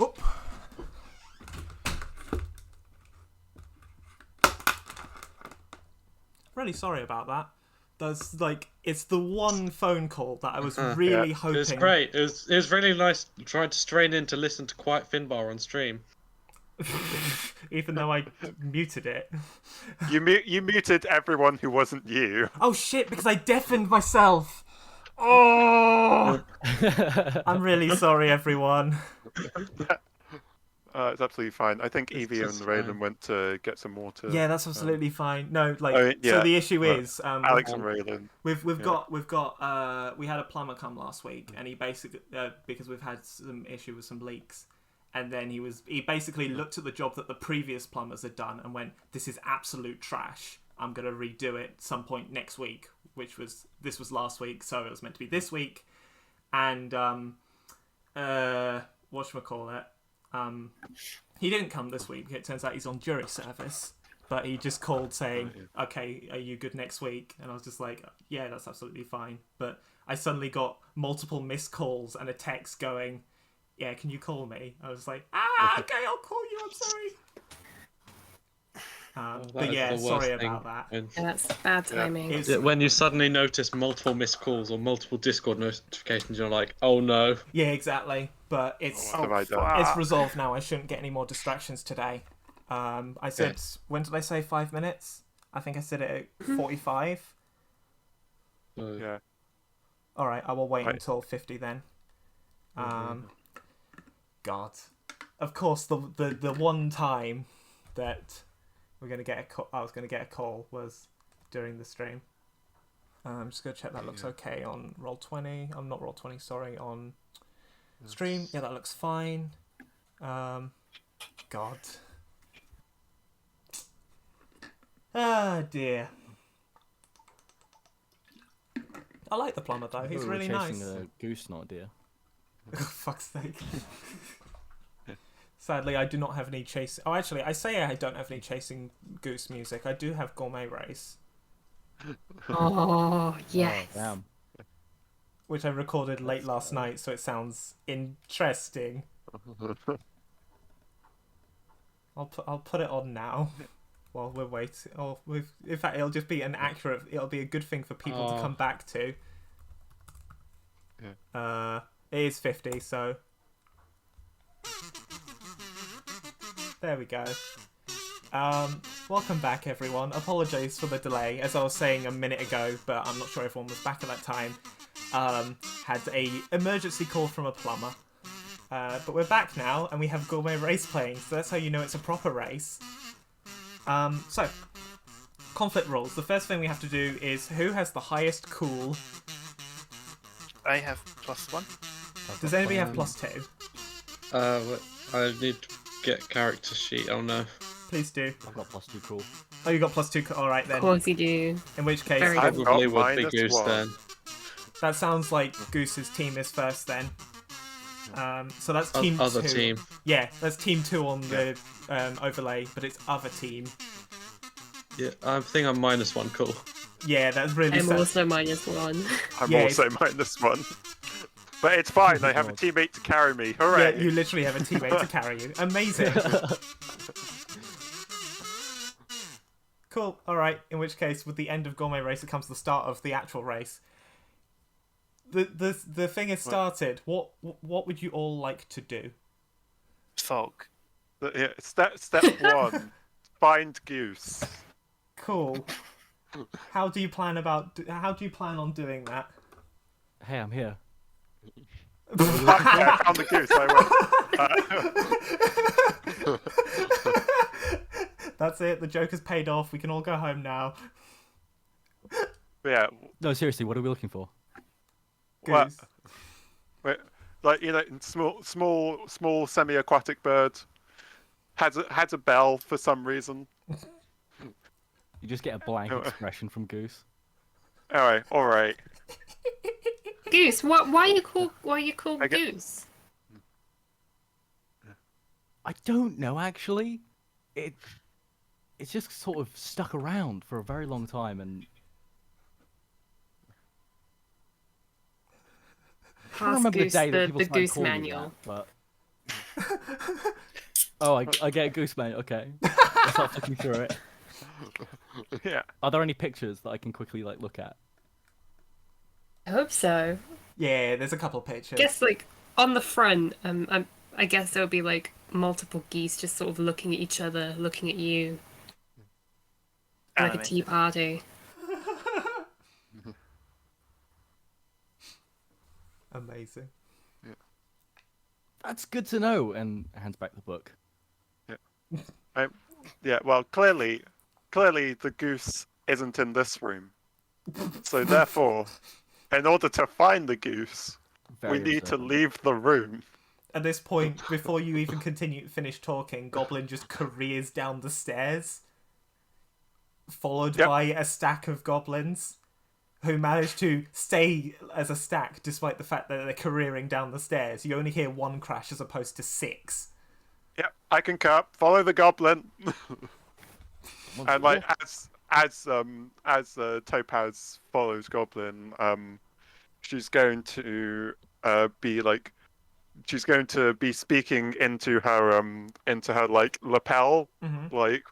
A: Oop. Really sorry about that. It's the one phone call that I was really hoping.
C: It was great. It was really nice trying to strain in to listen to Quiet Finbar on stream.
A: Even though I muted it.
B: You muted everyone who wasn't you.
A: Oh shit, because I deafened myself. Oh! I'm really sorry, everyone.
B: It's absolutely fine. I think Evie and Reylynn went to get some water.
A: Yeah, that's absolutely fine. No,
B: yeah,
A: so the issue is
B: Alex and Reylynn.
A: We had a plumber come last week, and he basically because we've had some issue with some leaks, and then he basically looked at the job that the previous plumbers had done and went, "This is absolute trash. I'm gonna redo it some point next week," this was last week, so it was meant to be this week, and whatchamacallit, he didn't come this week. It turns out he's on jury service, but he just called saying, "Okay, are you good next week?" And I was just like, "Yeah, that's absolutely fine." But I suddenly got multiple missed calls and a text going, "Yeah, can you call me?" I was like, "Okay, I'll call you. I'm sorry." But yeah, sorry about that.
E: Yeah, that's bad timing.
C: When you suddenly notice multiple missed calls or multiple Discord notifications, you're like, "Oh no!"
A: Yeah, exactly. But it's resolved now. I shouldn't get any more distractions today. I said, when did I say 5 minutes? I think I said it at 45.
B: Yeah.
A: All right, I will wait until 50 then. God, of course, the one time that I was gonna get a call was during the stream. I'm just gonna check that looks okay on Roll20. I'm not Roll20, sorry, on stream. Yeah, that looks fine. God. Ah, dear. I like the plumber though. He's
D: We were
A: really
D: chasing
A: nice.
D: a goose, not a deer.
A: Fuck's sake. Sadly, I do not have any chasing. Oh, actually, I say I don't have any chasing goose music. I do have Gourmet Race,
E: Oh, yes.
D: Oh, damn.
A: which I recorded late last night, so it sounds interesting. I'll put it on now while we're waiting. In fact, it'll just be it'll be a good thing for people to come back to.
B: Yeah.
A: It is 50, so there we go. Welcome back, everyone. Apologies for the delay, as I was saying a minute ago, but I'm not sure everyone was back at that time. Had a emergency call from a plumber. But we're back now, and we have Gourmet Race playing, so that's how you know it's a proper race. So, conflict rules. The first thing we have to do is who has the highest cool.
F: I have +1.
A: Does anybody have +2?
C: I need to get character sheet. Oh no.
A: Please do.
D: I've got +2 cool.
A: Oh, you got +2. All right
E: Of
A: then.
E: course you do.
A: In which case,
E: Very
B: I've
E: good.
B: got
C: Probably would be
B: -1.
C: Goose then.
A: that sounds like Goose's team is first then. So that's team
C: Other
A: 2.
C: team.
A: Yeah, that's team 2 on the overlay, but it's other team.
C: Yeah, I think I'm -1 cool.
A: Yeah, that's really
E: I'm
A: sad.
E: also -1.
B: I'm
A: Yeah,
B: also -1. But it's fine, I have a teammate to carry me.
A: Yeah,
B: Hooray!
A: you literally have a teammate to carry you. Amazing. Cool. All right. In which case, with the end of Gourmet Race, it comes the start of the actual race. The thing is started. What would you all like to do?
F: Thog.
B: Yeah, step 1, find Goose.
A: Cool. How do you plan on doing that?
D: Hey, I'm here.
B: Yeah, I found the Goose, I went.
A: That's it. The joke has paid off. We can all go home now.
B: Yeah,
D: No, seriously, what are we looking for?
B: Well,
A: Goose.
B: like, you know, small semi-aquatic bird has a bell for some reason.
D: You just get a blank expression from Goose.
B: Anyway, all right.
E: Goose, why are you called
B: I get-
E: Goose?
D: I don't know, actually. It's just sort of stuck around for a very long time, and I can't
E: Ask
D: remember
E: Goose
D: the day that people
E: the
D: started
E: Goose
D: calling me
E: manual.
D: that, but... Oh, I get a Goose manual. Okay, I'll start looking through it.
B: Yeah.
D: Are there any pictures that I can quickly look at?
E: I hope so.
A: Yeah, there's a couple pictures.
E: Guess on the front, I guess there would be multiple geese just sort of looking at each other, looking at you, like a
F: Anime.
E: tea party.
A: Amazing.
D: That's good to know. And hands back the book.
B: Yeah. Well, clearly, the Goose isn't in this room. So therefore, in order to find the Goose,
D: Very
B: we need to
D: observant.
B: leave the room.
A: At this point, before you even finish talking, Goblin just careers down the stairs, followed
B: Yep.
A: by a stack of goblins who manage to stay as a stack despite the fact that they're careering down the stairs. You only hear one crash as opposed to 6.
B: Yeah, I concur. Follow the goblin.
D: Once
B: And
D: more.
B: as Topaz follows Goblin, she's going to she's going to be speaking into her lapel,
A: Mhm.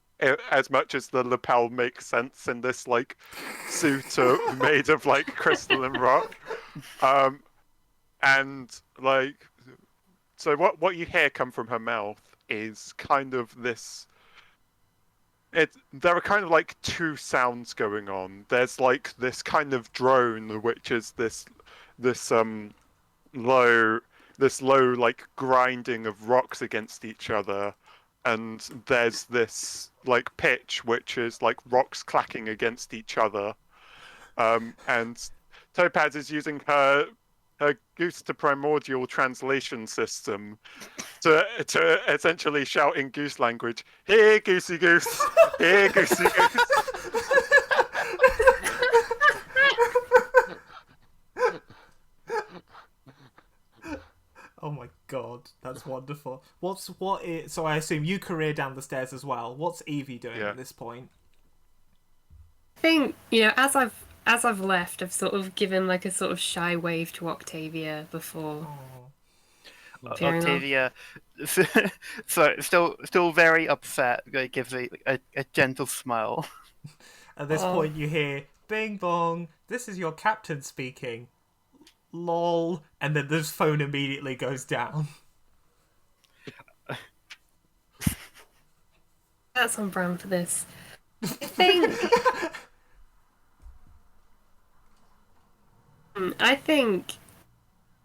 B: as much as the lapel makes sense in this suit made of crystal and rock, and so what you hear come from her mouth is kind of this. There are kind of two sounds going on. There's this kind of drone, which is this low grinding of rocks against each other, and there's this pitch, which is rocks clacking against each other. And Topaz is using her Goose to Primordial translation system to essentially shout in Goose language, "Here, Goosey Goose! Here, Goosey Goose!"
A: Oh my god, that's wonderful. So I assume you career down the stairs as well. What's Evie doing
B: Yeah.
A: at this point?
E: I think, you know, as I've left, I've sort of given like a sort of shy wave to Octavia before
A: Oh.
E: peering off.
F: Octavia, so still very upset. Gives a gentle smile.
A: At this
E: Oh.
A: point you hear, "Bing bong, this is your captain speaking. Lol." And then the phone immediately goes down.
E: That's on brand for this. I think. I think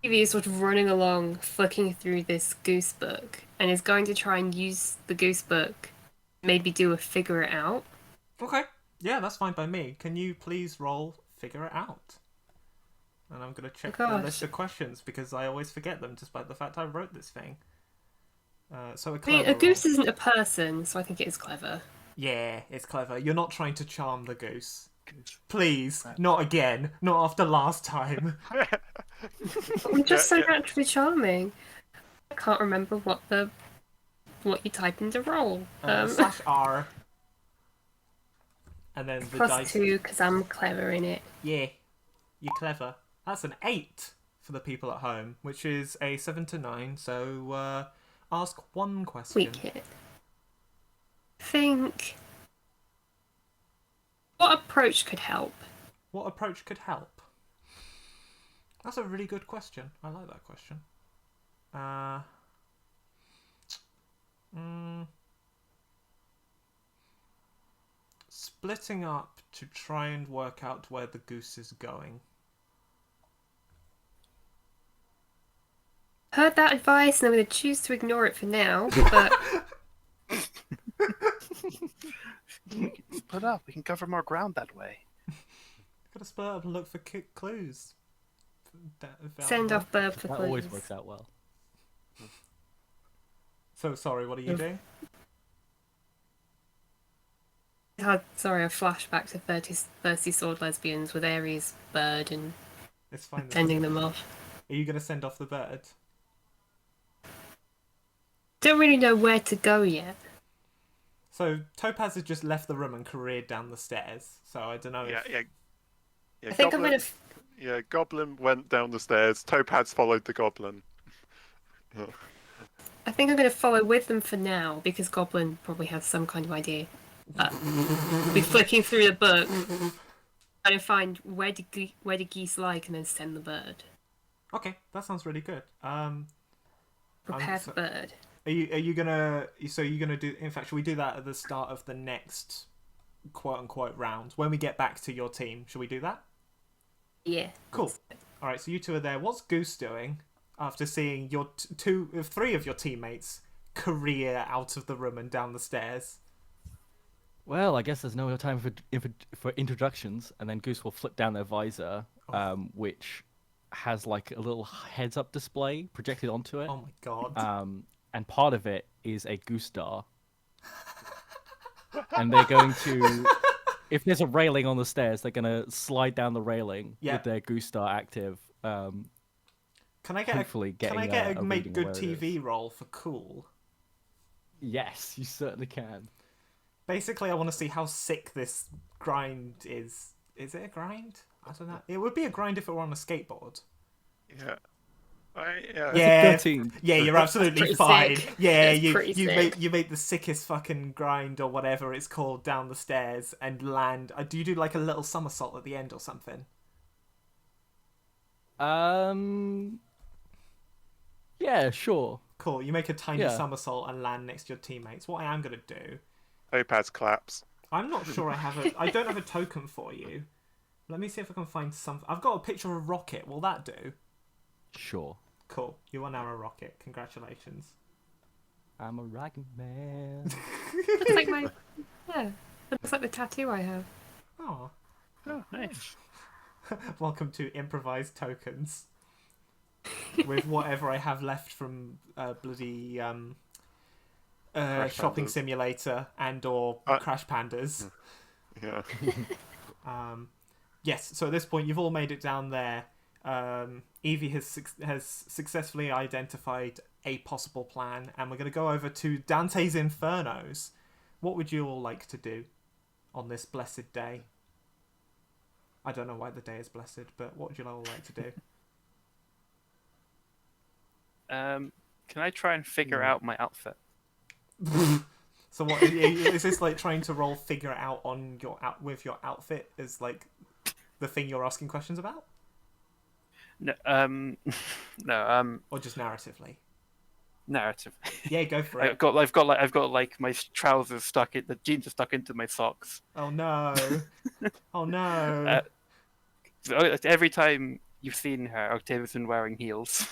E: Evie is sort of running along, flicking through this Goose book, and is going to try and use the Goose book, maybe do a figure it out.
A: Okay. Yeah, that's fine by me. Can you please roll figure it out? And I'm going to check the
E: gosh.
A: list of questions because I always forget them despite the fact I wrote this thing. So a
E: I mean,
A: clever
E: a goose
A: roll.
E: isn't a person, so I think it is clever.
A: Yeah, it's clever. You're not trying to charm the goose. Please, not again. Not after last time.
E: I'm just so
B: Yeah.
E: naturally charming. I can't remember what you type into roll.
A: /R. And then the
E: Plus
A: dice.
E: 2 because I'm clever in it.
A: Yeah, you're clever. That's an 8 for the people at home, which is a 7 to 9. So ask one question.
E: Weak hit. Think. What approach could help?
A: What approach could help? That's a really good question. I like that question. Splitting up to try and work out where the goose is going.
E: Heard that advice, and I'm going to choose to ignore it for now. But
F: Split up. We can cover more ground that way.
A: Gotta split up and look for clues.
E: send off Burb for
D: That
E: clues.
D: always works out well.
A: So sorry, what are you doing?
E: Sorry, a flashback to Thirsty Sword Lesbians with Ares, Bird, and
A: It's fine.
E: sending them off.
A: Are you gonna send off the bird?
E: Don't really know where to go yet.
A: So Topaz has just left the room and careered down the stairs. So I don't know.
B: Yeah,
A: if...
B: yeah. Yeah,
E: I think
B: Goblin,
E: I'm gonna.
B: Yeah, Goblin went down the stairs. Topaz followed the Goblin.
E: I think I'm gonna follow with them for now because Goblin probably has some kind of idea. We'll be flicking through the book, trying to find where do geese like, and then send the bird.
A: Okay, that sounds really good.
E: Prepare for bird.
A: Are you gonna? So you're gonna do? In fact, should we do that at the start of the next quote unquote round when we get back to your team? Should we do that?
E: Yeah.
A: Cool. All right, so you two are there. What's Goose doing after seeing your three of your teammates career out of the room and down the stairs?
D: Well, I guess there's no time for introductions, and then Goose will flip down their visor, which has like a little heads-up display projected onto it.
A: Oh my god.
D: And part of it is a goose star. And they're going to, if there's a railing on the stairs, they're going to slide down the railing with their goose star active.
A: Can I get
D: hopefully
A: can I
D: getting
A: get a
D: a
A: make
D: reading
A: good
D: of where it
A: TV
D: is.
A: roll for cool?
D: Yes, you certainly can.
A: Basically, I want to see how sick this grind is. Is it a grind? I don't know. It would be a grind if it were on a skateboard.
B: Yeah.
A: Yeah,
D: 13.
A: yeah, you're absolutely
E: pretty
A: fine.
E: sick.
A: Yeah,
E: That's pretty sick.
A: you made the sickest fucking grind or whatever it's called down the stairs and land. Do you do like a little somersault at the end or something?
D: Yeah, sure.
A: Cool. You make a tiny
D: Yeah.
A: somersault and land next to your teammates. What I am gonna do,
B: Topaz claps.
A: I'm not sure I don't have a token for you. Let me see if I can find something. I've got a picture of a rocket. Will that do?
D: Sure.
A: Cool. You are now a rocket. Congratulations.
D: I'm a rocket man.
E: Looks like my. Yeah. It looks like the tattoo I have.
A: Oh.
F: Oh, nice.
A: Welcome to improvised tokens. With whatever I have left from bloody
B: Crash
A: shopping
B: Pandas.
A: simulator and or Crash Pandas.
B: Yeah.
A: Yes, so at this point you've all made it down there. Evie has successfully identified a possible plan, and we're going to go over to Dante's Infernos. What would you all like to do on this blessed day? I don't know why the day is blessed, but what would you all like to do?
F: Can I try and figure out my outfit?
A: So what is this like? Trying to roll figure it out on your with your outfit is like the thing you're asking questions about,
F: No, no,
A: or just narratively?
F: narrative.
A: Yeah, go for it.
F: I've got like my trousers stuck in the jeans are stuck into my socks.
A: Oh no! Oh no!
F: So every time you've seen her, Octavia's been wearing heels.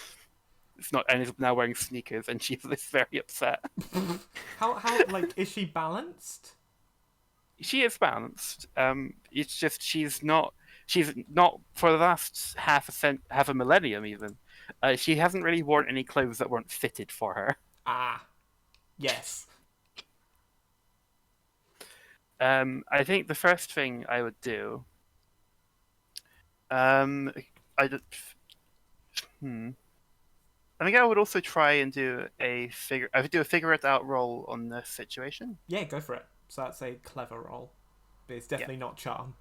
F: It's not, and is now wearing sneakers, and she's very upset.
A: How like is she balanced?
F: She is balanced. It's just she's not for the last half a millennium even. She hasn't really worn any clothes that weren't fitted for her.
A: Ah, yes.
F: I think the first thing I would do. I think I would also try and do I would do a figure it out roll on the situation.
A: Yeah, go for it. So that's a clever roll, but it's definitely not charm.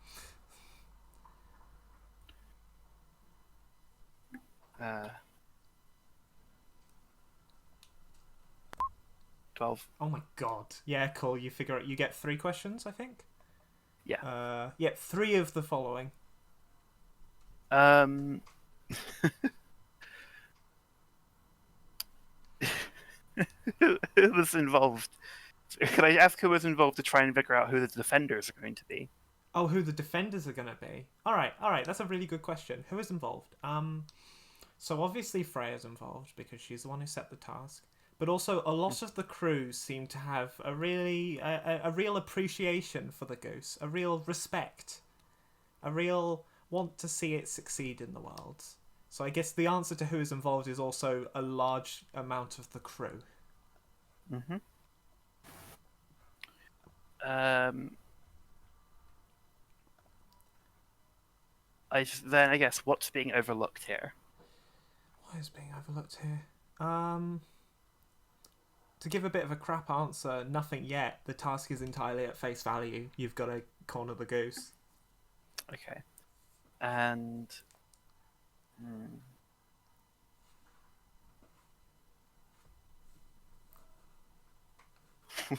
F: 12.
A: Oh my god. Yeah, cool. You figure it. You get 3 questions, I think.
F: Yeah.
A: Yeah, 3 of the following.
F: Who was involved? Could I ask who was involved to try and figure out who the defenders are going to be?
A: Oh, who the defenders are going to be? All right. That's a really good question. Who is involved? So obviously Freya's involved because she's the one who set the task. But also a lot of the crew seem to have a real appreciation for the goose, a real respect, a real want to see it succeed in the world. So I guess the answer to who is involved is also a large amount of the crew.
F: Mm-hmm. I guess what's being overlooked here?
A: What is being overlooked here? To give a bit of a crap answer, nothing yet. The task is entirely at face value. You've got to corner the goose.
F: Okay. And...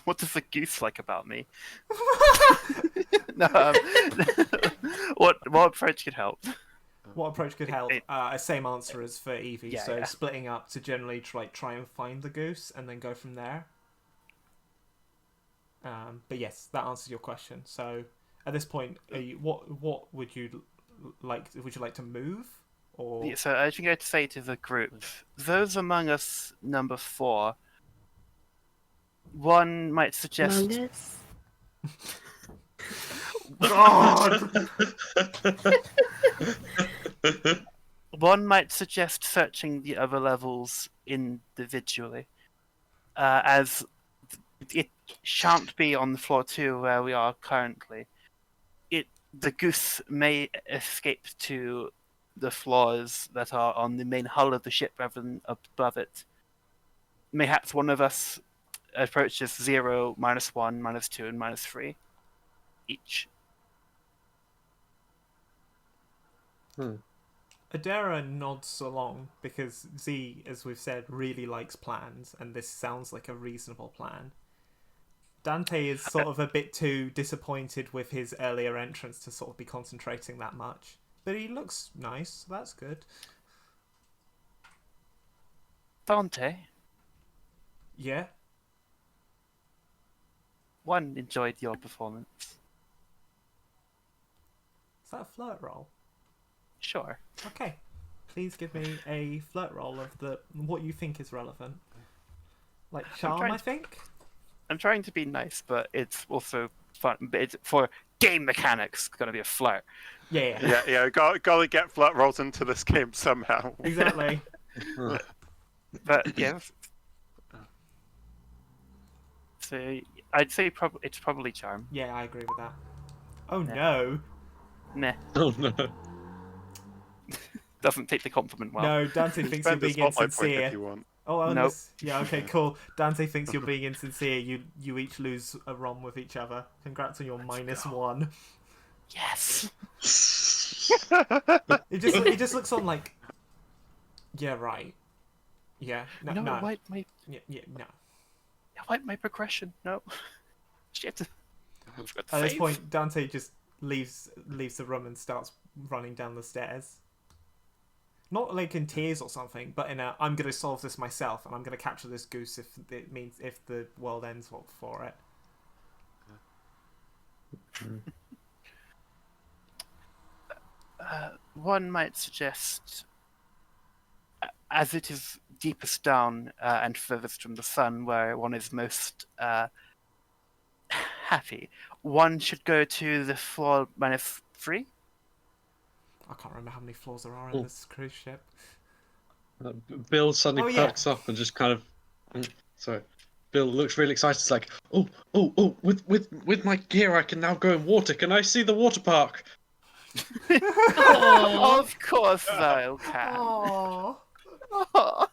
F: What does the goose like about me? No, what approach could help?
A: What approach could help? Same answer as for Evie.
F: Yeah,
A: so
F: yeah.
A: splitting up to generally try and find the goose and then go from there. But yes, that answers your question. So at this point, what would you like? Would you like to move? Or
F: Yeah, so I think I'd say to the group, those among us number 4, one might suggest...
E: Among Us?
A: God!
F: One might suggest searching the other levels individually, as it shan't be on floor 2 where we are currently. The goose may escape to the floors that are on the main hull of the ship rather than above it. Mayhaps one of us approaches 0, -1, -2, and -3 each.
A: Adara nods along because Z, as we've said, really likes plans, and this sounds like a reasonable plan. Dante is sort of a bit too disappointed with his earlier entrance to sort of be concentrating that much. But he looks nice, so that's good.
F: Dante,
A: Yeah?
F: one enjoyed your performance.
A: Is that a flirt roll?
F: Sure.
A: Okay. Please give me a flirt roll of what you think is relevant. Like charm,
F: trying
A: I
F: to-
A: think?
F: I'm trying to be nice, but it's also fun. But it's for game mechanics. It's gonna be a flirt.
A: Yeah.
B: Gotta get flirt rolls into this game somehow.
A: Exactly.
F: But yeah. So I'd say it's probably charm.
A: Yeah, I agree with that. Oh
F: Yeah.
A: no.
F: Meh.
C: Oh no.
F: Doesn't take the compliment well.
A: No, Dante thinks you're
B: Spend a
A: being
B: spotlight point if
A: insincere.
B: you want.
A: Oh,
F: Nope.
A: yeah, okay, cool. Dante thinks you're being insincere. You each lose a ROM with each other. Congrats on your -1.
F: Yes.
A: It just looks on like. Yeah, right. Yeah. No.
F: No,
A: No.
F: why my
A: No.
F: my progression? No. Shit. I forgot to
A: At this
F: save.
A: point, Dante just leaves the room and starts running down the stairs. Not like in tears or something, but in a I'm gonna solve this myself and I'm gonna capture this goose if the world ends for it.
F: One might suggest, as it is deepest down and furthest from the sun, where one is most happy, one should go to the floor -3.
A: I can't remember how many floors there are in
C: Oh.
A: this cruise ship.
C: Bill suddenly
A: Oh, yeah.
C: perks up and just kind of. Sorry. Bill looks really excited. It's like, oh! With my gear, I can now go in water. Can I see the water park?
F: Of course, thou can.
A: Oh,
F: Oh,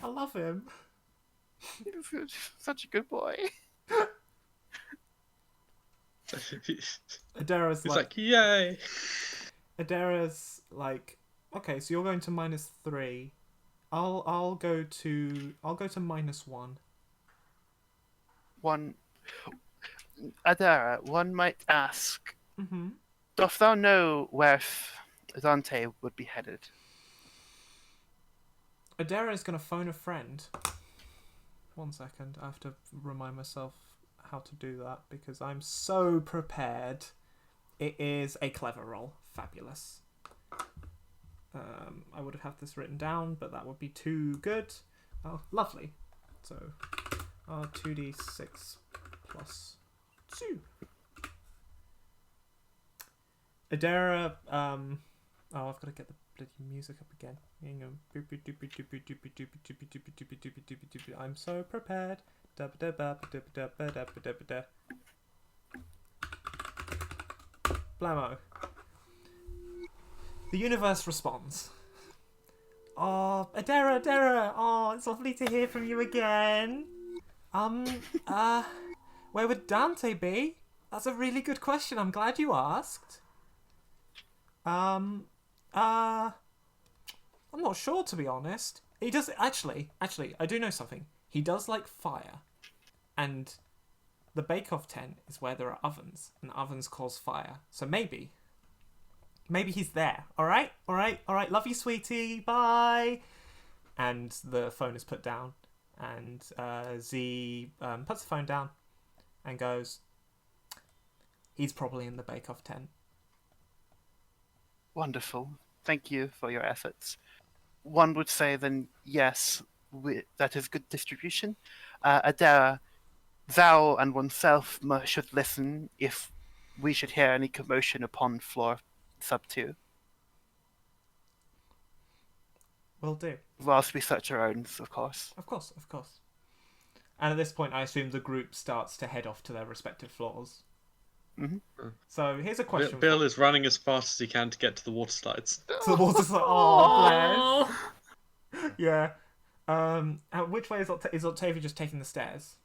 A: I love him.
F: he's such a good boy.
C: He's
A: Adara's
C: like, yay!
A: Adara's like, okay, so you're going to -3. I'll go to -1.
F: One, Adara, one might ask,
A: Mm-hmm.
F: dost thou know where Dante would be headed?
A: Adara is gonna phone a friend. 1 second, I have to remind myself how to do that because I'm so prepared. It is a clever roll. Fabulous. I would have had this written down, but that would be too good. Oh, lovely. So, 2d6 plus 2. Adara, oh, I've got to get the bloody music up again. Hang on. I'm so prepared. Blammo. The universe responds. Oh, Adara, oh, it's lovely to hear from you again. Where would Dante be? That's a really good question. I'm glad you asked. I'm not sure, to be honest. He does actually. I do know something. He does like fire, and the bake-off tent is where there are ovens, and ovens cause fire. So maybe he's there. All right. Love you, sweetie. Bye. And the phone is put down, and Z puts the phone down, and goes. He's probably in the bake-off tent.
F: Wonderful. Thank you for your efforts. One would say then, yes, that is good distribution. Adara, thou and oneself should listen if we should hear any commotion upon floor sub-2.
A: Will do.
F: Whilst we search our own, of course.
A: Of course. And at this point, I assume the group starts to head off to their respective floors.
F: Mm-hmm.
A: So here's a question.
C: Bill is running as fast as he can to get to the water slides.
A: So the water's like, oh, bless. Yeah. Which way is Octavia just taking the stairs?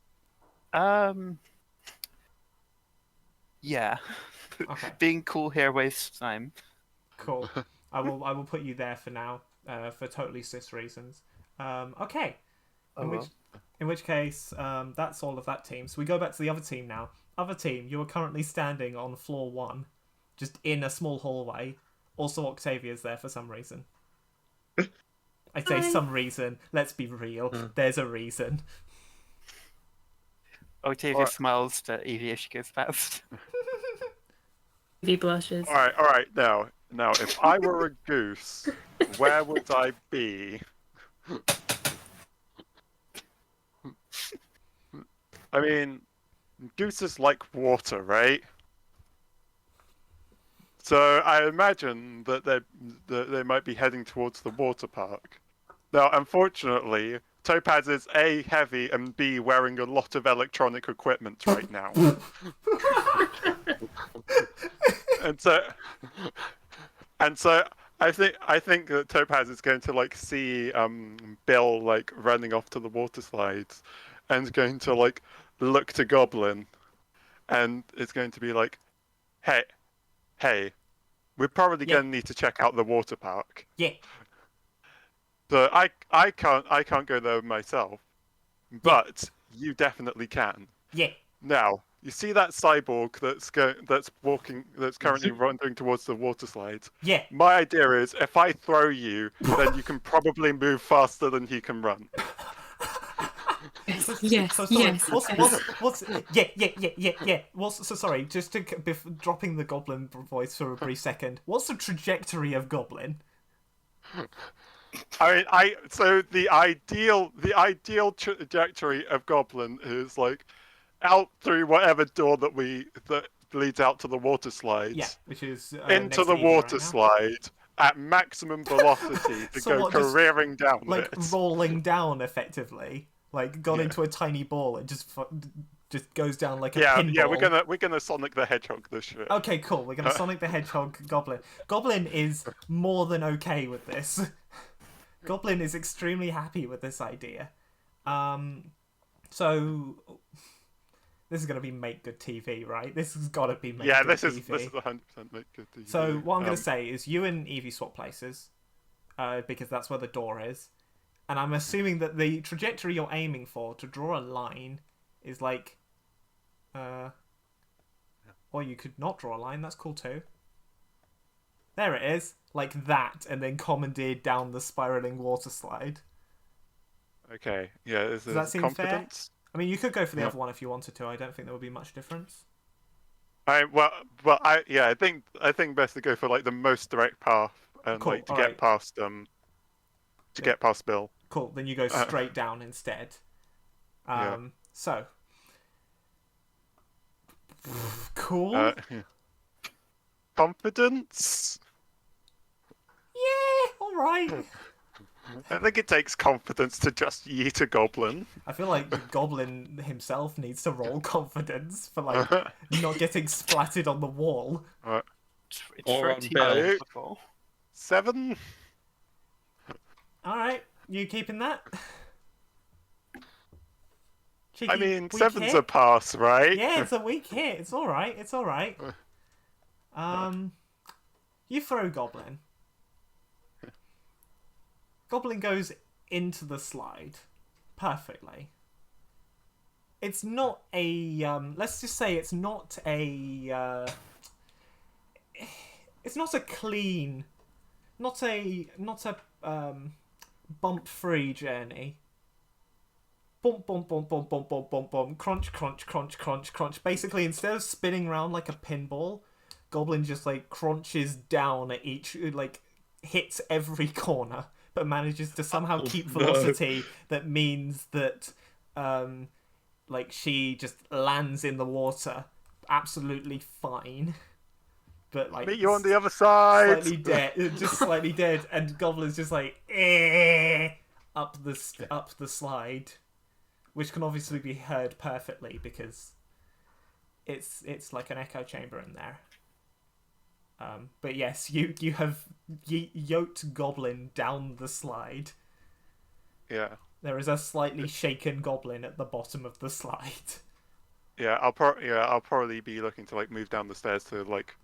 F: Yeah.
A: Okay.
F: Being cool here wastes time.
A: Cool. I will put you there for now, for totally cis reasons. Okay. In which case, that's all of that team. So we go back to the other team now. Other team, you are currently standing on floor 1, just in a small hallway. Also, Octavia's there for some reason. I say some reason. Let's be real. There's a reason.
F: Octavia smiles to Evie as she goes past.
E: Evie blushes.
B: All right. Now, if I were a goose, where would I be? I mean, gooses like water, right? So I imagine that they might be heading towards the water park. Now, unfortunately, Topaz is A, heavy, and B, wearing a lot of electronic equipment right now. and so I think that Topaz is going to like see Bill like running off to the water slides, and going to like look to Goblin, and it's going to be like, hey, we're probably
A: Yeah.
B: going to need to check out the water park.
A: Yeah.
B: So I can't go there myself, but you definitely can.
A: Yeah.
B: Now, you see that cyborg that's currently wandering towards the water slides?
A: Yeah.
B: My idea is if I throw you, then you can probably move faster than he can run.
E: Yes,
A: So sorry.
E: yes.
A: What's yeah. So sorry. Just to dropping the goblin voice for a brief second. What's the trajectory of Goblin?
B: So the ideal trajectory of Goblin is like out through whatever door that leads out to the water slides.
A: Yeah, which is
B: into the water slide at maximum velocity to
A: So
B: go
A: what, just,
B: careering down
A: like
B: it.
A: rolling down effectively, like gone into a tiny ball and just goes down like a pinball.
B: Yeah, we're gonna Sonic the Hedgehog this shit.
A: Okay, cool. We're gonna Sonic the Hedgehog Goblin. Goblin is more than okay with this. Goblin is extremely happy with this idea. So this is gonna be make good TV, right? This has got to be make good TV.
B: This is 100% make good TV.
A: So what I'm gonna say is you and Evie swap places, because that's where the door is, and I'm assuming that the trajectory you're aiming for to draw a line is like, or you could not draw a line. That's cool too. There it is, like that, and then commandeered down the spiraling water slide.
B: Okay, yeah.
A: Does that seem
B: confidence?
A: fair? I mean, you could go for the other one if you wanted to. I don't think there would be much difference.
B: I think best to go for like the most direct path and
A: Cool,
B: like to
A: alright.
B: get past get past Bill.
A: Cool. Then you go straight down instead. So. Cool.
B: Confidence.
A: Yeah. All right.
B: I think it takes confidence to just yeet a goblin.
A: I feel like the goblin himself needs to roll confidence for like not getting splattered on the wall.
F: It's
C: Or on
F: 13
C: Bill.
F: before.
B: 7.
A: All right, you keeping that? Cheeky,
B: I mean,
A: weak
B: 7's
A: hit?
B: a pass, right?
A: Yeah, it's a weak hit. It's all right. It's all right. You throw Goblin. Goblin goes into the slide perfectly. It's not a let's just say it's not a it's not a clean, not a bump free journey. Bump bump bump bump bump bump bump bump, crunch crunch crunch crunch crunch. Basically, instead of spinning around like a pinball, Goblin just like crunches down at each, like hits every corner, but manages to somehow keep velocity that means that like she just lands in the water absolutely fine, but like
B: Meet you on the other side.
A: slightly dead, just slightly dead, and Goblin's just like up the slide, which can obviously be heard perfectly because it's like an echo chamber in there. But yes, you have yoked Goblin down the slide.
B: Yeah.
A: There is a slightly shaken Goblin at the bottom of the slide.
B: Yeah, I'll probably be looking to like move down the stairs to like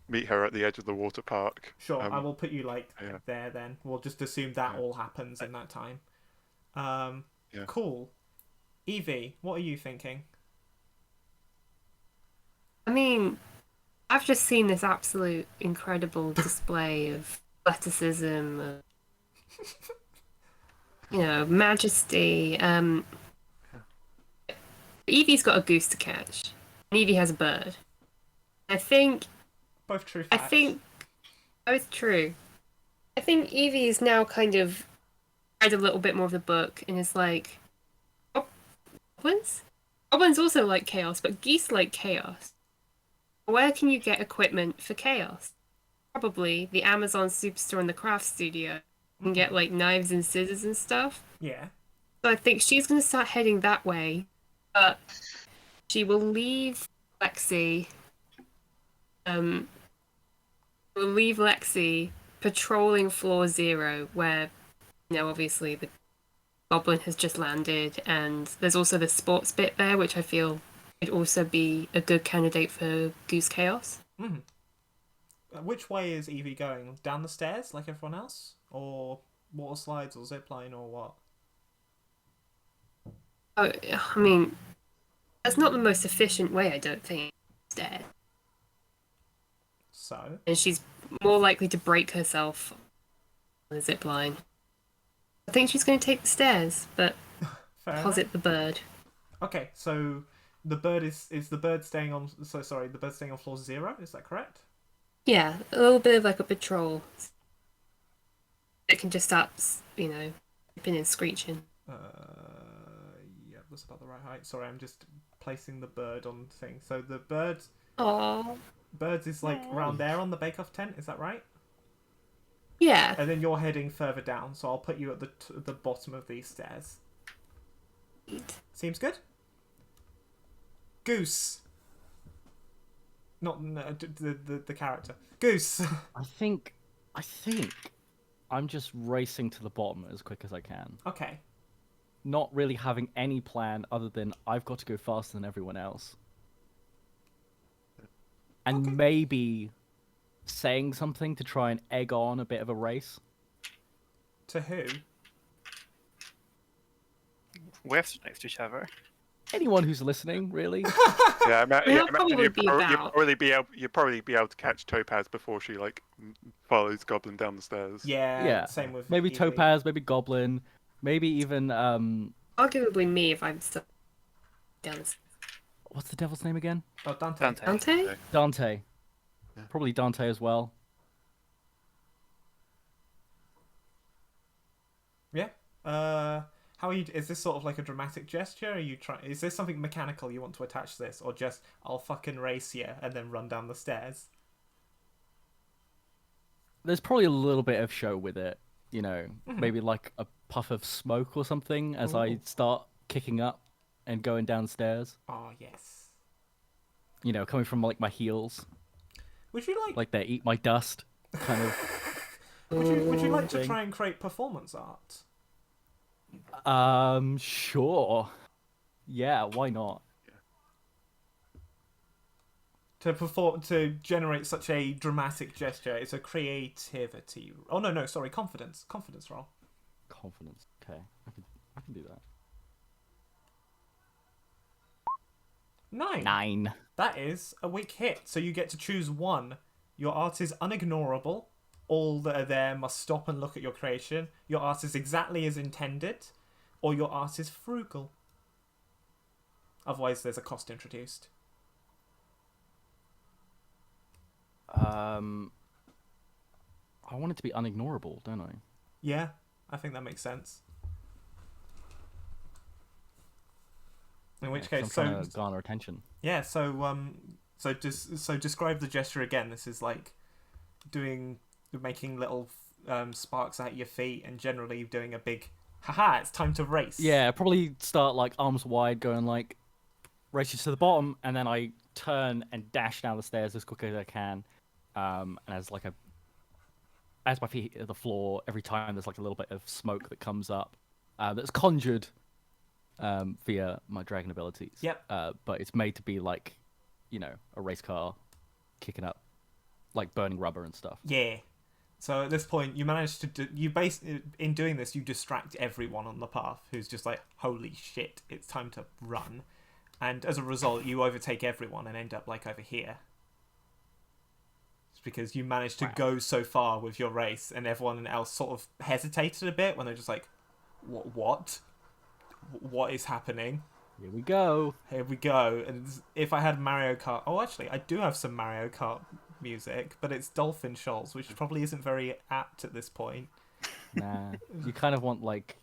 B: meet her at the edge of the water park.
A: Sure, I will put you like
B: yeah.
A: there then. We'll just assume that all happens in that time.
B: Yeah.
A: Cool. Evie, what are you thinking?
E: I mean, I've just seen this absolute incredible display of athleticism, majesty. Evie's got a goose to catch, and Evie has a bird. I think
A: Both true facts.
E: I think both true. I think Evie is now kind of read a little bit more of the book and is like, goblins? Goblins also like chaos, but geese like chaos. Where can you get equipment for chaos? probably the Amazon Superstore and the craft studio and get like knives and scissors and stuff.
A: Yeah.
E: So I think she's going to start heading that way, but she will leave Lexi. Will leave Lexi patrolling floor 0, where obviously the goblin has just landed, and there's also the sports bit there, which I feel would also be a good candidate for Goose Chaos.
A: Which way is Evie going? Down the stairs like everyone else? Or water slides or zipline or what?
E: Oh, I mean, that's not the most efficient way, I don't think. Stairs.
A: So?
E: And she's more likely to break herself on the zipline. I think she's going to take the stairs, but deposit the bird.
A: Okay, so the bird is the bird staying on... So, sorry, the bird's staying on floor 0, is that correct?
E: Yeah, a little bit of like a patrol. It can just start, zipping and screeching.
A: Yeah, that's about the right height. Sorry, I'm just placing the bird on the thing. So the bird...
E: Aww.
A: Birds is like around there on the bake-off tent, is that right?
E: Yeah.
A: And then you're heading further down, so I'll put you at the bottom of these stairs. Seems good? Goose. Not the character. Goose.
D: I think I'm just racing to the bottom as quick as I can.
A: Okay.
D: Not really having any plan other than I've got to go faster than everyone else. And maybe saying something to try and egg on a bit of a race.
A: To who?
F: We're stood next to each other.
D: Anyone who's listening, really.
B: Yeah,
E: They'll probably
B: you'd
E: be about-
B: probably be able to catch Topaz before she like follows Goblin down the stairs.
A: Yeah. Same with
D: Maybe
A: Evie.
D: Topaz, maybe Goblin, maybe even
E: Arguably me if I'm still down the stairs.
D: what's the devil's name again?
A: Oh, Dante.
E: Dante?
D: Dante. Probably Dante as well.
A: Yeah. How are you? Is this sort of like a dramatic gesture? Are you trying? Is this something mechanical you want to attach to this, or just I'll fucking race you and then run down the stairs?
D: There's probably a little bit of show with it, maybe like a puff of smoke or something as I
A: Ooh.
D: start kicking up and going downstairs.
A: Oh yes.
D: Coming from like my heels,
A: Would you like?
D: they eat my dust, kind of.
A: Would you like to
D: thing.
A: try and create performance art?
D: Sure. Yeah, why not?
A: To generate such a dramatic gesture, it's a creativity. Oh no, sorry, confidence roll.
D: Confidence. Okay, I can do that.
A: 9.
D: 9.
A: That is a weak hit, so you get to choose one. Your art is unignorable. All that are there must stop and look at your creation. Your art is exactly as intended, or your art is frugal. Otherwise, there's a cost introduced.
D: I want it to be unignorable, don't I?
A: Yeah, I think that makes sense. In which case,
D: I'm trying to garner attention.
A: yeah, so describe the gesture again. This is like making little sparks out your feet and generally doing a big haha, it's time to race.
D: Yeah, probably start like arms wide, going like races to the bottom, and then I turn and dash down the stairs as quick as I can. And as my feet hit the floor, every time there's like a little bit of smoke that comes up that's conjured via my dragon abilities.
A: Yep.
D: But it's made to be like, a race car kicking up, like burning rubber and stuff.
A: Yeah. So at this point, you manage to in doing this, you distract everyone on the path who's just like, holy shit, it's time to run. And as a result, you overtake everyone and end up like over here. It's because you managed to go so far with your race, and everyone else sort of hesitated a bit when they're just like, what? What is happening?
D: Here we go.
A: Here we go. And if I had Mario Kart... Oh, actually, I do have some Mario Kart music, but it's Dolphin Shoals, which probably isn't very apt at this point.
D: Nah, you kind of want like,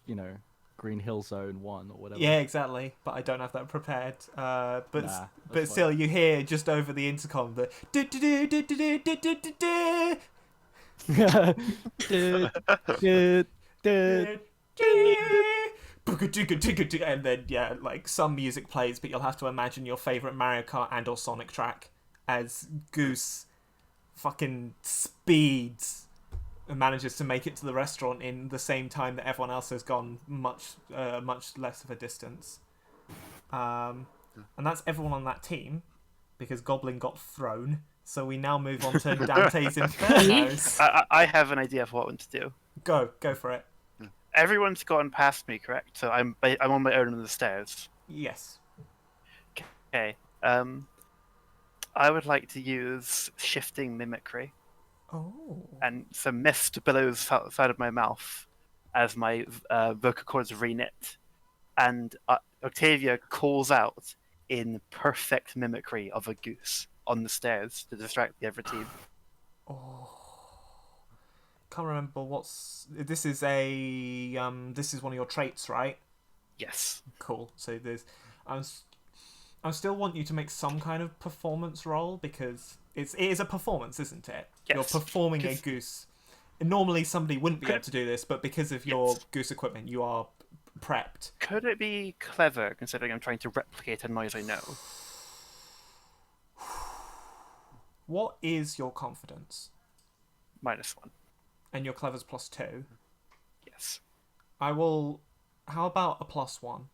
D: Green Hill Zone 1 or whatever.
A: Yeah, exactly. But I don't have that prepared. But
D: Nah,
A: still, you hear just over the intercom the...
D: Did, did, did.
A: And then like some music plays, but you'll have to imagine your favorite Mario Kart and or Sonic track as Goose fucking speeds and manages to make it to the restaurant in the same time that everyone else has gone much less of a distance. And that's everyone on that team because Goblin got thrown. So we now move on to Dante's Infernos.
F: I have an idea of what I want to do.
A: Go for it.
F: Everyone's gone past me, correct? So I'm on my own on the stairs.
A: Yes.
F: Okay. I would like to use shifting mimicry
A: Oh.
F: and some mist billows outside of my mouth as my vocal cords reknit, and Octavia calls out in perfect mimicry of a goose on the stairs to distract the other team.
A: Oh. Can't remember this is this is one of your traits, right?
F: Yes.
A: Cool. So I still want you to make some kind of performance roll because it is a performance, isn't it?
F: Yes.
A: You're performing a goose. Normally somebody wouldn't be able to do this, but because of your goose equipment, you are prepped.
F: Could it be clever, considering I'm trying to replicate a noise I know?
A: What is your confidence?
F: -1.
A: And your clever's +2.
F: Yes.
A: I will. How about a +1?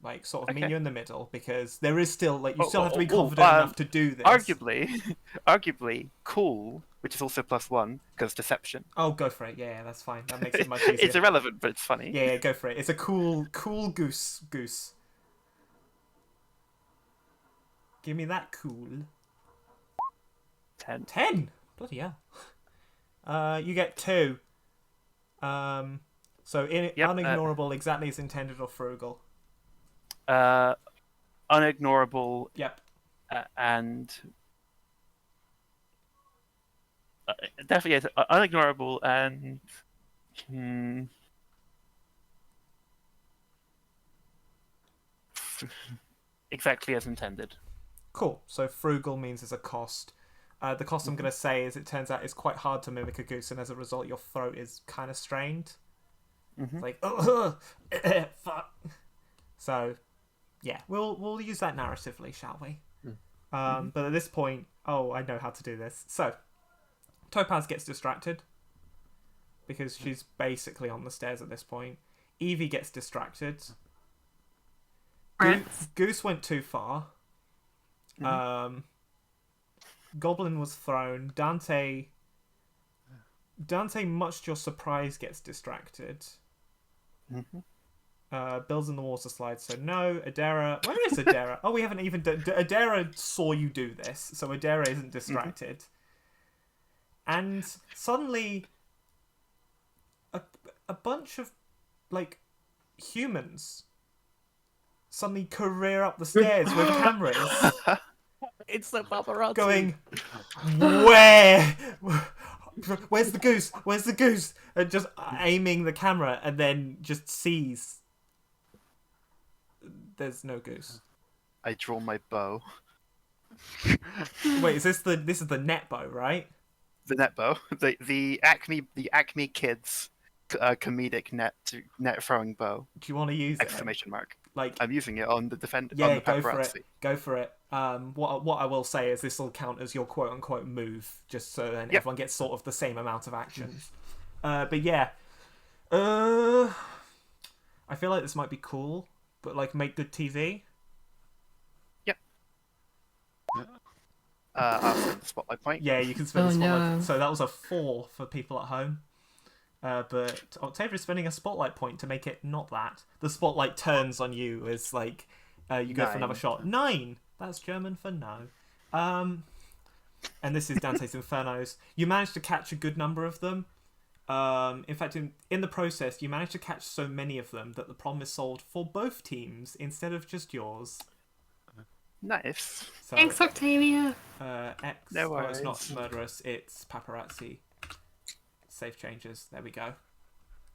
A: Like sort of meet
F: Okay.
A: you in the middle because there is still you still have to be confident enough to do this.
F: Arguably, cool, which is also +1 because deception.
A: Oh, go for it. Yeah, that's fine. That makes it much easier.
F: It's irrelevant, but it's funny.
A: Yeah, go for it. It's a cool goose. Give me that cool.
F: 10.
A: 10. Bloody hell. You get 2. So unignorable, exactly as intended, or frugal.
F: Unignorable.
A: Yep.
F: And definitely yes, unignorable and exactly as intended.
A: Cool. So frugal means there's a cost. The cost I'm going to say is it turns out it's quite hard to mimic a goose, and as a result, your throat is kind of strained. It's like, fuck. So, yeah, we'll use that narratively, shall we? But at this point, I know how to do this. So, Topaz gets distracted because she's basically on the stairs at this point. Evie gets distracted. Goose went too far. Goblin was thrown. Dante, much to your surprise, gets distracted. Bill's in the water slide, so no. Adara, where is Adara? Oh, we haven't even Adara saw you do this, so Adara isn't distracted. And suddenly, a bunch of humans suddenly career up the stairs with cameras.
D: It's the paparazzi.
A: Going, where? Where's the goose? Where's the goose? And just aiming the camera, and then just sees there's no goose.
F: I draw my bow.
A: Wait, is this the net bow, right?
F: The net bow, the Acme Kids comedic net throwing bow.
A: Do you want to use it?
F: Exclamation mark.
A: Like,
F: I'm using it on the defender.
A: yeah,
F: on the
A: go for
F: paparazzi.
A: it. Go for it. What I will say is this will count as your quote unquote move, just so then everyone gets sort of the same amount of actions. But yeah, I feel like this might be cool, but make good TV.
F: Yep. I'll spend the spotlight point.
A: Yeah, you can spend the spotlight.
E: No.
A: So that was a 4 for people at home. But Octavia's spending a spotlight point to make it not that. The spotlight turns on you as you go for another
F: 9.
A: shot. 9. That's German for no. And this is Dante's Infernos. You managed to catch a good number of them. In fact, in the process, you managed to catch so many of them that the problem is solved for both teams instead of just yours.
F: Nice.
A: So,
E: Thanks, Octavia.
A: X.
F: No
A: Oh, it's not
F: worries.
A: murderous. It's paparazzi. Save changes. There we go.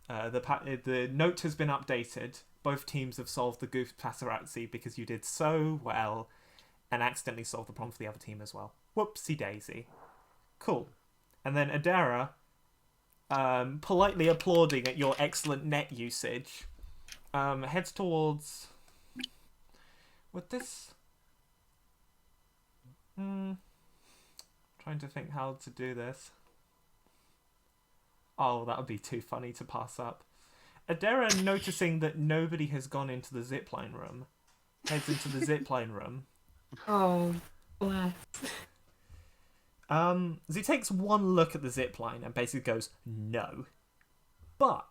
A: The note has been updated. Both teams have solved the Goose paparazzi because you did so well, and accidentally solved the problem for the other team as well. Whoopsie daisy. Cool. And then Adara, politely applauding at your excellent net usage, heads towards... Would this... Trying to think how to do this. Oh, that would be too funny to pass up. Adera, noticing that nobody has gone into the zipline room, heads into the zipline room.
E: Oh, bless.
A: He takes one look at the zipline and basically goes, no. But,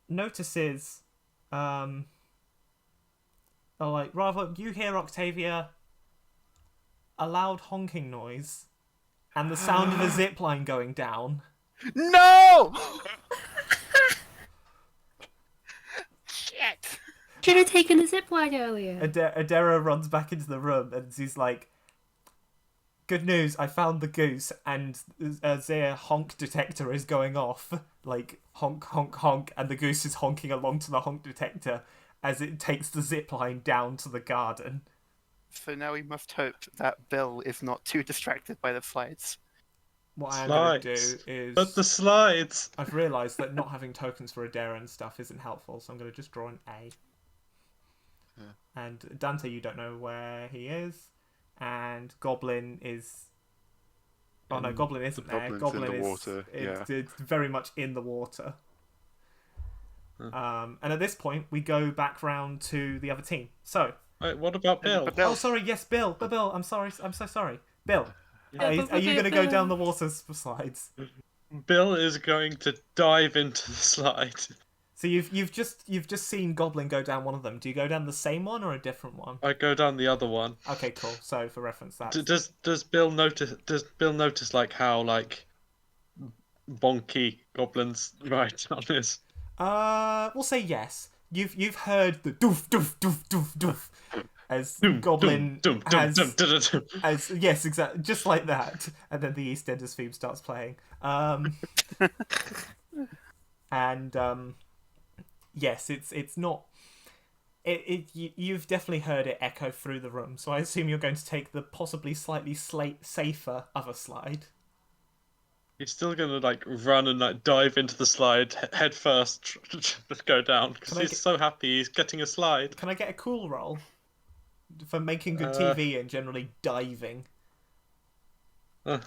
A: notices, you hear, Octavia, a loud honking noise and the sound of a zipline going down.
F: No! Shit!
E: Should have taken the zipline earlier.
A: Adera runs back into the room and he's like, good news, I found the goose and their honk detector is going off. Like, honk, honk, honk, and the goose is honking along to the honk detector as it takes the zipline down to the garden.
F: So now we must hope that Bill is not too distracted by the slides.
A: What I'm going to do is...
C: But the slides!
A: I've realised that not having tokens for Adera and stuff isn't helpful, so I'm going to just draw an A.
B: Yeah.
A: And Dante, you don't know where he is. And Goblin is... Oh no, Goblin isn't there. Goblin
B: in the
A: is
B: water.
A: it's very much in the water. And at this point, we go back round to the other team. So...
C: Wait, what about Bill?
A: Oh, sorry, yes, Bill. But Bill, I'm sorry, I'm so sorry. Bill, are you
E: Bill.
A: going to go down the water slides?
C: Bill is going to dive into the slide.
A: So you've just seen Goblin go down one of them. Do you go down the same one or a different one?
C: I go down the other one.
A: Okay, cool. So for reference, that
C: Does Bill notice like how like bonky Goblin's right on is?
A: we'll say yes. You've heard the doof doof doof doof doof as Goblin as yes, exactly, just like that, and then the EastEnders theme starts playing. Yes, it's not. You've definitely heard it echo through the room, so I assume you're going to take the possibly slightly safer other slide.
C: He's still gonna like run and like dive into the slide head first, just go down because he's so happy he's getting a slide.
A: Can I get a cool roll for making good TV and generally diving?
C: Okay,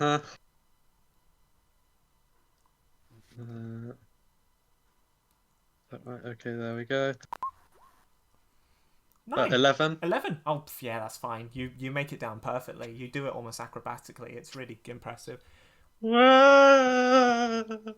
C: there we go.
A: Nice.
C: 11.
A: 11. Oh, yeah, that's fine. You make it down perfectly. You do it almost acrobatically. It's really impressive. Oh, that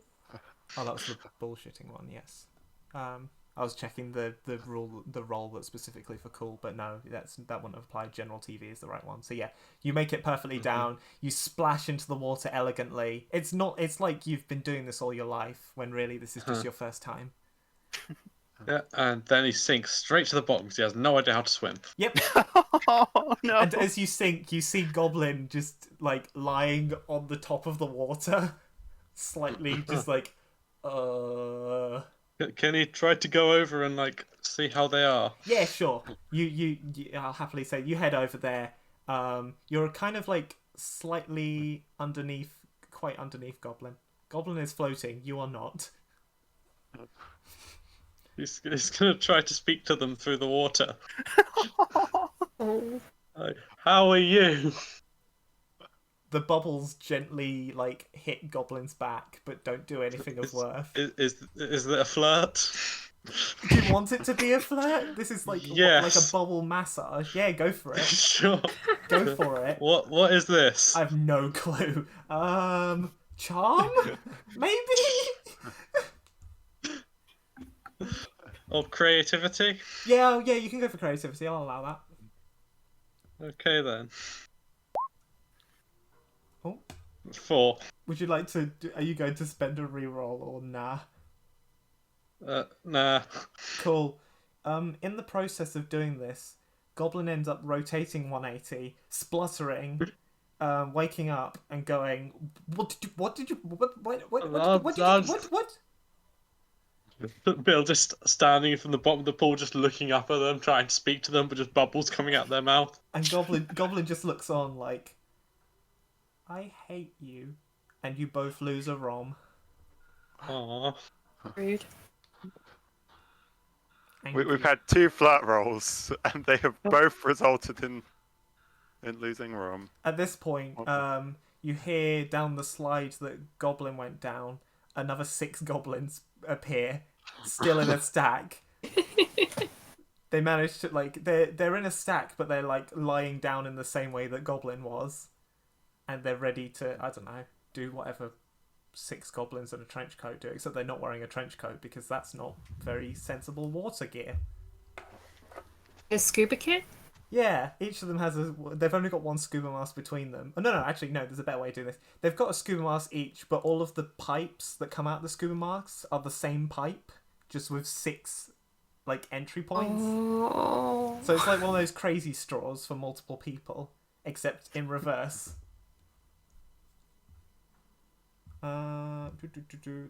A: was the bullshitting one. Yes. I was checking the roll that's specifically for cool, but no, that wouldn't apply. General TV is the right one. So yeah, you make it perfectly down. You splash into the water elegantly. It's like you've been doing this all your life, when really this is just your first time.
C: Yeah, and then he sinks straight to the bottom because he has no idea how to swim.
A: Yep.
F: Oh no!
A: And as you sink, you see Goblin just like lying on the top of the water, slightly just like,
C: Can he try to go over and like see how they are?
A: Yeah, sure. You I'll happily say you head over there. You're kind of like slightly quite underneath Goblin. Goblin is floating. You are not.
C: He's gonna try to speak to them through the water. Like, how are you?
A: The bubbles gently like hit Goblin's back, but don't do anything of worth.
C: Is it a flirt?
A: Do you want it to be a flirt? This is like
C: Yes.
A: like a bubble massage. Yeah, go for it.
C: Sure.
A: Go for it.
C: What is this?
A: I have no clue. Charm? Maybe?
C: Or creativity?
A: Yeah, you can go for creativity. I'll allow that.
C: Okay then.
A: Oh.
C: 4.
A: Would you like to... Are you going to spend a reroll or nah?
C: Nah.
A: Cool. In the process of doing this, Goblin ends up rotating 180, spluttering, waking up and going, what?
C: Bill just standing from the bottom of the pool, just looking up at them, trying to speak to them, but just bubbles coming out their mouth.
A: And Goblin just looks on like, I hate you. and you both lose a rom.
C: Aww.
E: Rude.
B: We've had 2 flirt rolls, and they have both resulted in losing rom.
A: At this point, you hear down the slide that Goblin went down, another 6 goblins appear, still in a stack. They managed to, like, they're in a stack, but they're, like, lying down in the same way that Goblin was. And they're ready to, I don't know, do whatever 6 goblins in a trench coat do, except they're not wearing a trench coat, because that's not very sensible water gear.
E: A scuba kit?
A: Yeah, each of them has they've only got 1 scuba mask between them. Oh, no, actually, no, there's a better way of doing this. They've got a scuba mask each, but all of the pipes that come out of the scuba masks are the same pipe, just with 6, like, entry points.
E: Oh.
A: So it's like one of those crazy straws for multiple people, except in reverse.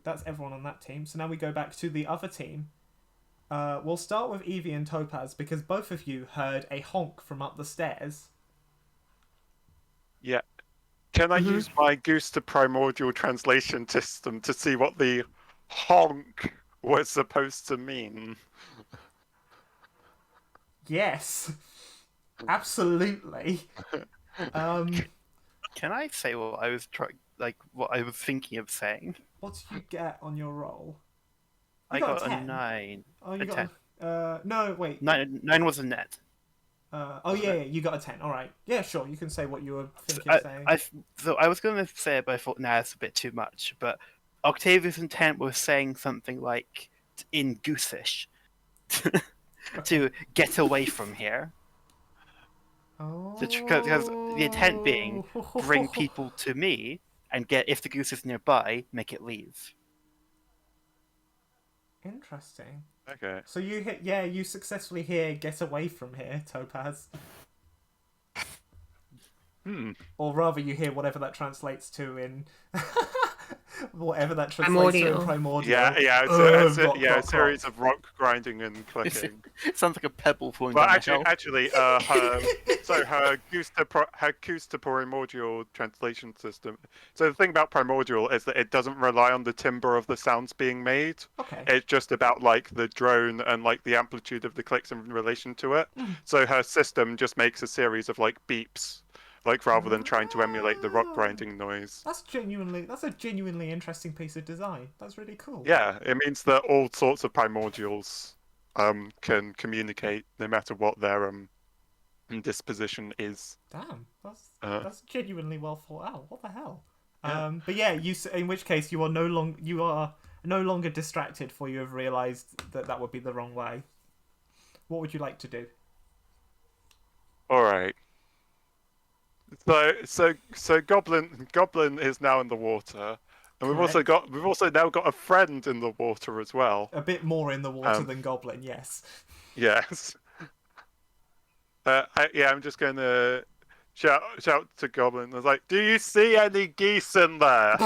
A: That's everyone on that team. So now we go back to the other team. We'll start with Evie and Topaz, because both of you heard a honk from up the stairs.
B: Yeah. Can I use my Goose to primordial translation system to see what the honk was supposed to mean?
A: Yes. Absolutely.
F: Can I say what I was what I was thinking of saying?
A: What did you get on your roll?
F: I
A: got
F: got
A: a
F: a
A: 10.
F: 9.
A: Oh, you
F: A
A: got
F: 10.
A: no, wait.
F: 9 was a net.
A: Yeah, you got a 10. All right. Yeah, sure. You can say what you were thinking of saying.
F: So I was going to say it, but I thought, nah, it's a bit too much. But Octavia's intent was saying something like, in Goosish, to get away from here.
A: Oh.
F: Because the intent being, bring people to me, and if the goose is nearby, make it leave.
A: Interesting.
B: Okay.
A: So you successfully hear "get away from here," Topaz. Or rather, you hear whatever that translates to in whatever that translates to in Primordial.
B: Yeah.
A: Rock,
B: a series of rock grinding and clicking.
F: It sounds like a pebble falling
B: Well,
F: down the hill.
B: actually, her Goose to primordial translation system. So the thing about primordial is that it doesn't rely on the timbre of the sounds being made.
A: Okay.
B: It's just about like the drone and like the amplitude of the clicks in relation to it. So her system just makes a series of like beeps, like rather than trying to emulate the rock grinding noise.
A: That's a genuinely interesting piece of design. That's really cool.
B: Yeah, it means that all sorts of primordials can communicate no matter what their disposition is.
A: Damn, that's genuinely well thought out. What the hell? Yeah. But yeah, in which case you are no longer distracted, for you have realised that would be the wrong way. What would you like to do?
B: All right. So Goblin is now in the water, and we've also now got a friend in the water as well.
A: A bit more in the water than Goblin, yes.
B: Yes. I'm just going to shout to Goblin. I was like, "Do you see any geese in there?"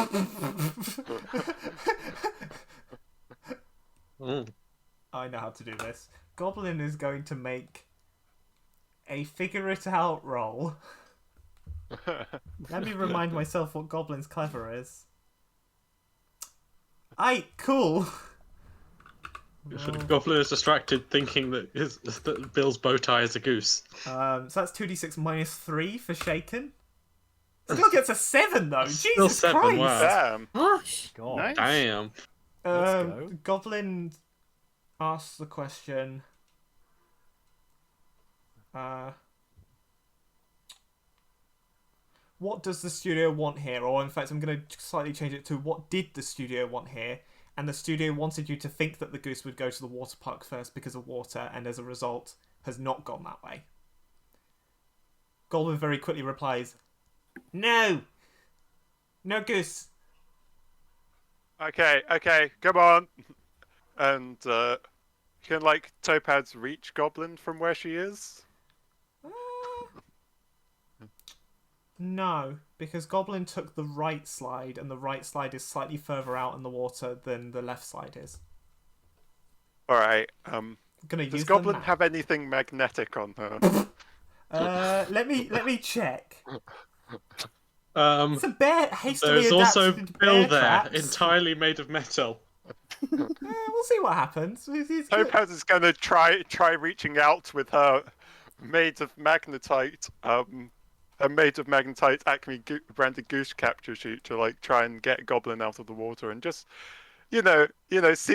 A: I know how to do this. Goblin is going to make a figure it out roll. Let me remind myself what Goblin's clever is. Aye, cool.
C: Goblin is distracted, thinking that Bill's bow tie is a goose.
A: So that's 2d6 minus 3 for shaken. Still gets a 7 though. Jesus
C: Still 7,
A: Christ!
C: wow.
B: Damn.
E: Gosh.
D: God.
F: Nice.
C: Damn.
D: Let's go.
A: Goblin asks the question. What does the studio want here? Or in fact, I'm going to slightly change it to what did the studio want here? And the studio wanted you to think that the goose would go to the water park first because of water, and as a result, has not gone that way. Goblin very quickly replies, "No! No goose."
B: Okay, come on. And can like Topaz reach Goblin from where she is?
A: No, because Goblin took the right slide, and the right slide is slightly further out in the water than the left slide is.
B: All right.
A: Does
B: Goblin have anything magnetic on her?
A: Let me check. It's a bear hastily
C: There's also
A: adapted into
C: Bill
A: bear
C: there,
A: traps.
C: entirely made of metal.
A: We'll see what happens. He's good.
B: Topaz is going to try reaching out with her made of magnetite, her made of magnetite Acme branded goose capture sheet to like try and get Goblin out of the water and just, see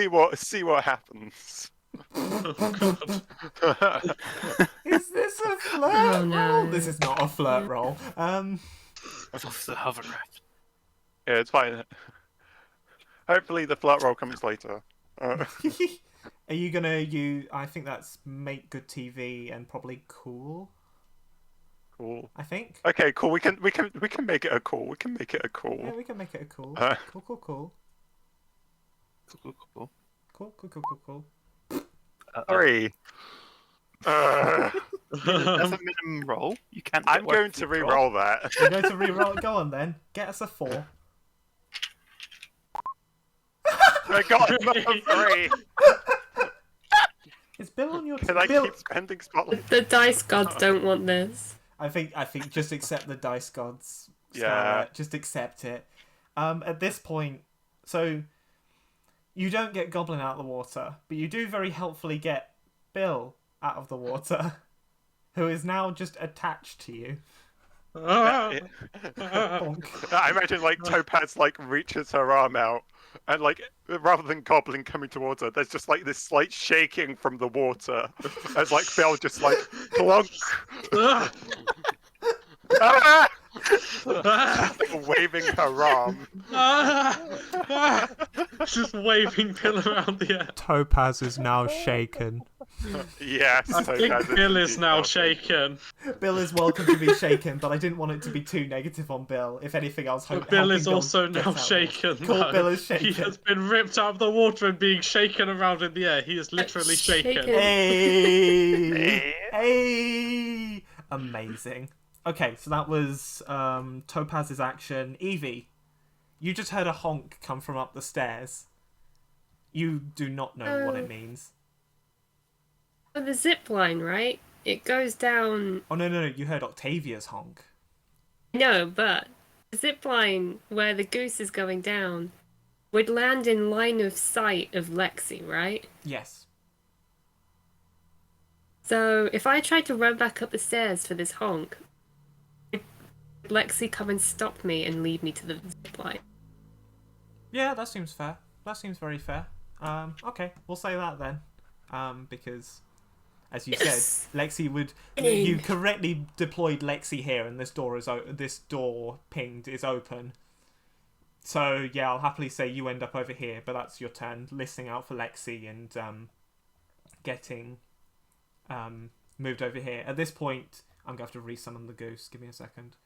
B: what happens.
C: Oh, God.
A: Is this a flirt
E: Oh, no.
A: roll? This is not a flirt roll.
F: Off the hovercraft.
B: Yeah, it's fine. Hopefully the flirt roll comes later.
A: Are you gonna use? I think that's make good TV and probably cool.
B: Cool.
A: I think.
B: Okay, cool. We can make it a cool. We can make it a cool.
A: Yeah, we can make it a cool. Cool.
F: Cool.
A: Cool.
B: Sorry.
F: That's a minimum roll. You can't.
B: I'm going to re-roll that.
A: You're going to re-roll. Go on then. Get us a 4.
B: I got another 3.
A: Is Bill on your?
B: Can I
A: Bill.
B: keep spending spotlight?
E: The dice gods don't want this.
A: I think just accept the dice gods.
B: Yeah.
A: Scarlett. Just accept it. At this point, so you don't get Goblin out of the water, but you do very helpfully get Bill out of the water, who is now just attached to you. Bonk.
B: I imagine like Topaz like reaches her arm out, and like rather than Goblin coming towards her, there's just like this slight shaking from the water as like Bill just like clunk. Ah! Like, waving her arm.
C: Just waving Bill around the air.
A: Topaz is now shaken.
B: Yes,
C: I think
B: Topaz
C: Bill is now
B: indeed
C: shaken.
A: Bill is welcome to be shaken, but I didn't want it to be too negative on Bill. If anything, I was hoping
C: Bill is
A: Bill
C: also
A: gets
C: now
A: out.
C: shaken.
A: Cool,
C: though.
A: Bill is
C: He
A: shaken.
C: has been ripped out of the water and being shaken around in the air. He is literally shaken.
E: Shaken.
A: Hey! Hey! Amazing. Okay, so that was Topaz's action. Evie, you just heard a honk come from up the stairs. You do not know what it means.
E: Oh, the zip line, right? It goes down.
A: Oh, no, you heard Octavia's honk.
E: No, but the zip line where the goose is going down would land in line of sight of Lexi, right?
A: Yes.
E: So if I tried to run back up the stairs for this honk, would Lexi come and stop me and lead me to the zip line?
A: Yeah, that seems fair. That seems very fair. Okay, we'll say that then. Because, as you
E: Yes.
A: said, Lexi would. You correctly deployed Lexi here, and this door pinged is open. So yeah, I'll happily say you end up over here, but that's your turn, listening out for Lexi and getting moved over here. At this point, I'm gonna have to resummon the goose. Give me a second.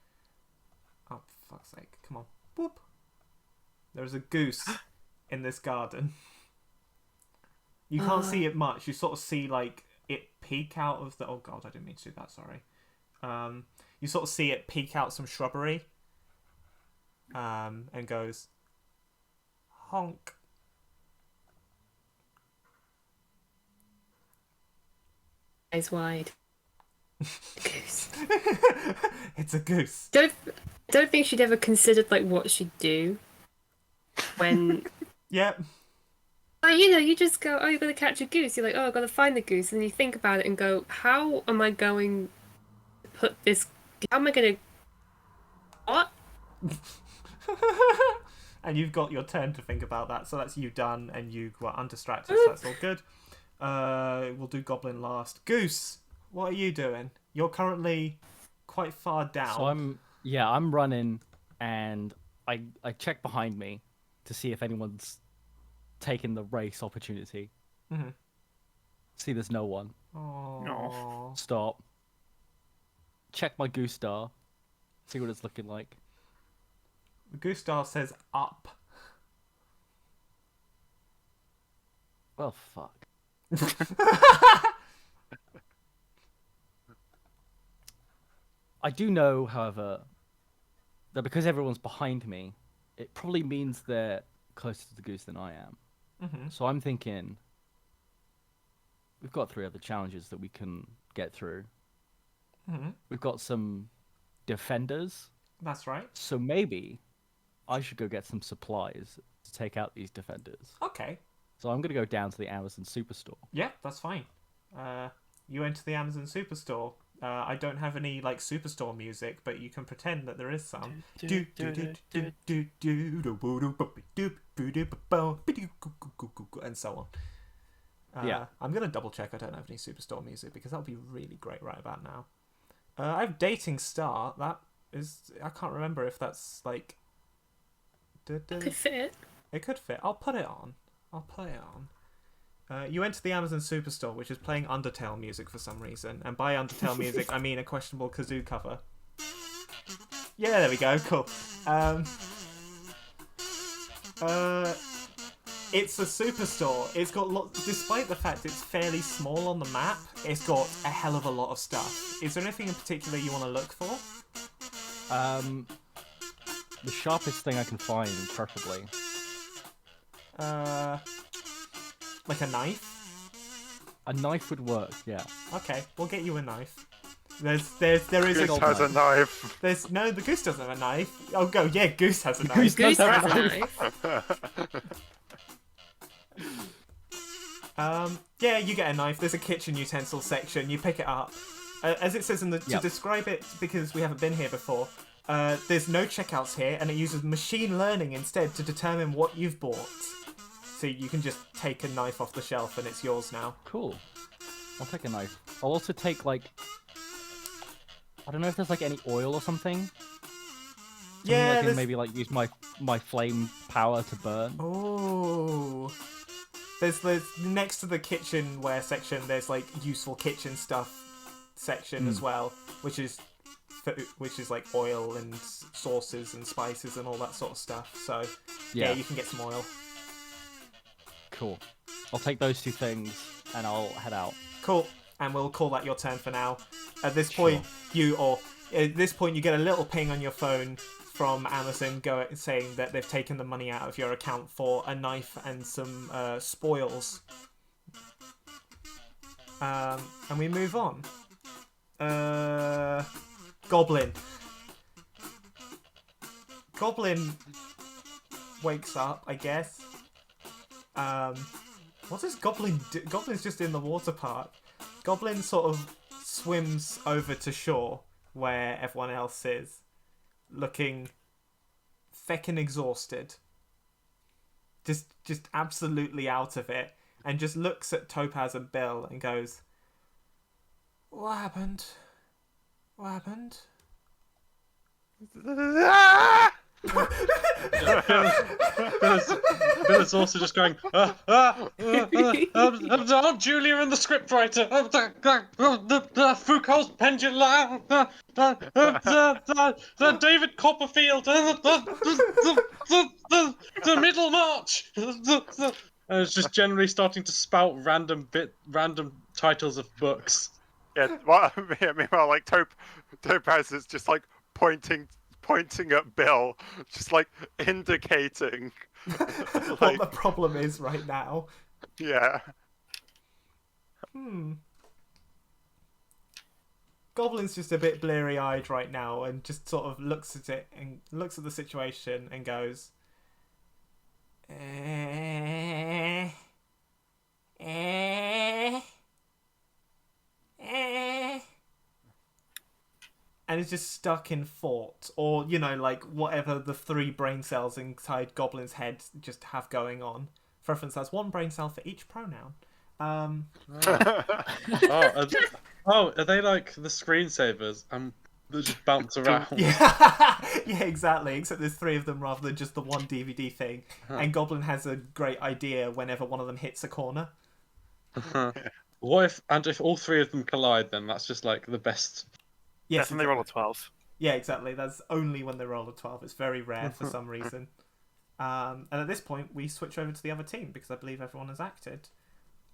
A: Oh, for fuck's sake! Come on, boop. There's a goose in this garden. You can't see it much. You sort of see like it peek out of the. Oh god, I didn't mean to do that. Sorry. You sort of see it peek out some shrubbery. And goes honk.
E: Eyes wide. Goose.
A: It's a goose.
E: Don't think she'd ever considered like what she'd do when.
A: Yep.
E: Like, you just go, oh, you're going to catch a goose. You're like, oh, I've got to find the goose. And then you think about it and go, how am I going to put this... How am I going to... What?
A: And you've got your turn to think about that. So that's you done, and you were undistracted, so that's all good. We'll do Goblin last. Goose, what are you doing? You're currently quite far down.
D: So I'm running, and I check behind me to see if anyone's taken the race opportunity.
A: Mm-hmm.
D: See, there's no one.
A: Aww.
D: Stop. Check my goose star. See what it's looking like.
A: The goose star says up.
D: Well, fuck. I do know, however, that because everyone's behind me, it probably means they're closer to the goose than I am.
A: Mm-hmm.
D: So I'm thinking we've got 3 other challenges that we can get through.
A: Mm-hmm.
D: We've got some defenders
A: That's right.
D: So maybe I should go get some supplies to take out these defenders.
A: Okay.
D: So I'm gonna go down to the Amazon Superstore.
A: Yeah, that's fine. You enter the Amazon Superstore. I don't have any like Superstore music, but you can pretend that there is some. And so on.
D: Yeah.
A: I'm gonna double check I don't have any Superstore music because that would be really great right about now. I have Dating Star. That is, I can't remember if that's like.
E: Could fit.
A: It could fit. I'll put it on. You enter the Amazon Superstore, which is playing Undertale music for some reason. And by Undertale music, I mean a questionable kazoo cover. Yeah, there we go. Cool. It's a superstore. It's got despite the fact it's fairly small on the map, it's got a hell of a lot of stuff. Is there anything in particular you want to look for?
D: The sharpest thing I can find, preferably.
A: Like a knife?
D: A knife would work, yeah.
A: Okay, we'll get you a knife. There is
B: Goose
A: a
B: has a knife.
A: no, the Goose doesn't have a knife. Oh, go, yeah, Goose has a knife.
D: Goose
E: Goose
D: does have
E: has
D: a
E: a
A: knife.
E: knife.
A: Yeah, you get a knife. There's a kitchen utensil section. You pick it up. As it says to describe it, because we haven't been here before, there's no checkouts here, and it uses machine learning instead to determine what you've bought. So you can just take a knife off the shelf, and it's yours now.
D: Cool. I'll take a knife. I'll also take, like... I don't know if there's, like, any oil or something.
A: Yeah,
D: I can maybe, like, use my flame power to burn.
A: Oh. There's next to the kitchenware section, there's, like, useful kitchen stuff section as well, which is like oil and sauces and spices and all that sort of stuff. So yeah, you can get some oil.
D: Cool. I'll take those two things and I'll head out.
A: Cool. And we'll call that your turn for now. At this point, you get a little ping on your phone from Amazon saying that they've taken the money out of your account for a knife and some spoils. And we move on. Goblin wakes up, I guess. What does Goblin do? Goblin's just in the water park. Goblin sort of swims over to shore where everyone else is, looking feckin' exhausted. Just absolutely out of it, and just looks at Topaz and Bill and goes, What happened?
C: Bill is also just going, Aunt Julia and the scriptwriter, Foucault's pendulum, David Copperfield, the Middle March. And it's just generally starting to spout random titles of books.
B: Yeah, well, meanwhile, like Topaz is just like pointing at Bill, just like indicating
A: what the problem is right now.
B: Yeah.
A: Goblin's just a bit bleary-eyed right now and just sort of looks at it and looks at the situation and goes, and is just stuck in thought, or like whatever the 3 brain cells inside Goblin's head just have going on. For reference, that's 1 brain cell for each pronoun.
C: Are they like the screensavers? They just bounce around.
A: Yeah, exactly. Except there's 3 of them rather than just the 1 DVD thing. And Goblin has a great idea whenever one of them hits a corner.
C: What if all 3 of them collide? Then that's just like the best.
A: Yes,
F: Definitely roll a 12.
A: Yeah, exactly. That's only when they roll a 12. It's very rare for some reason. And at this point, we switch over to the other team because I believe everyone has acted.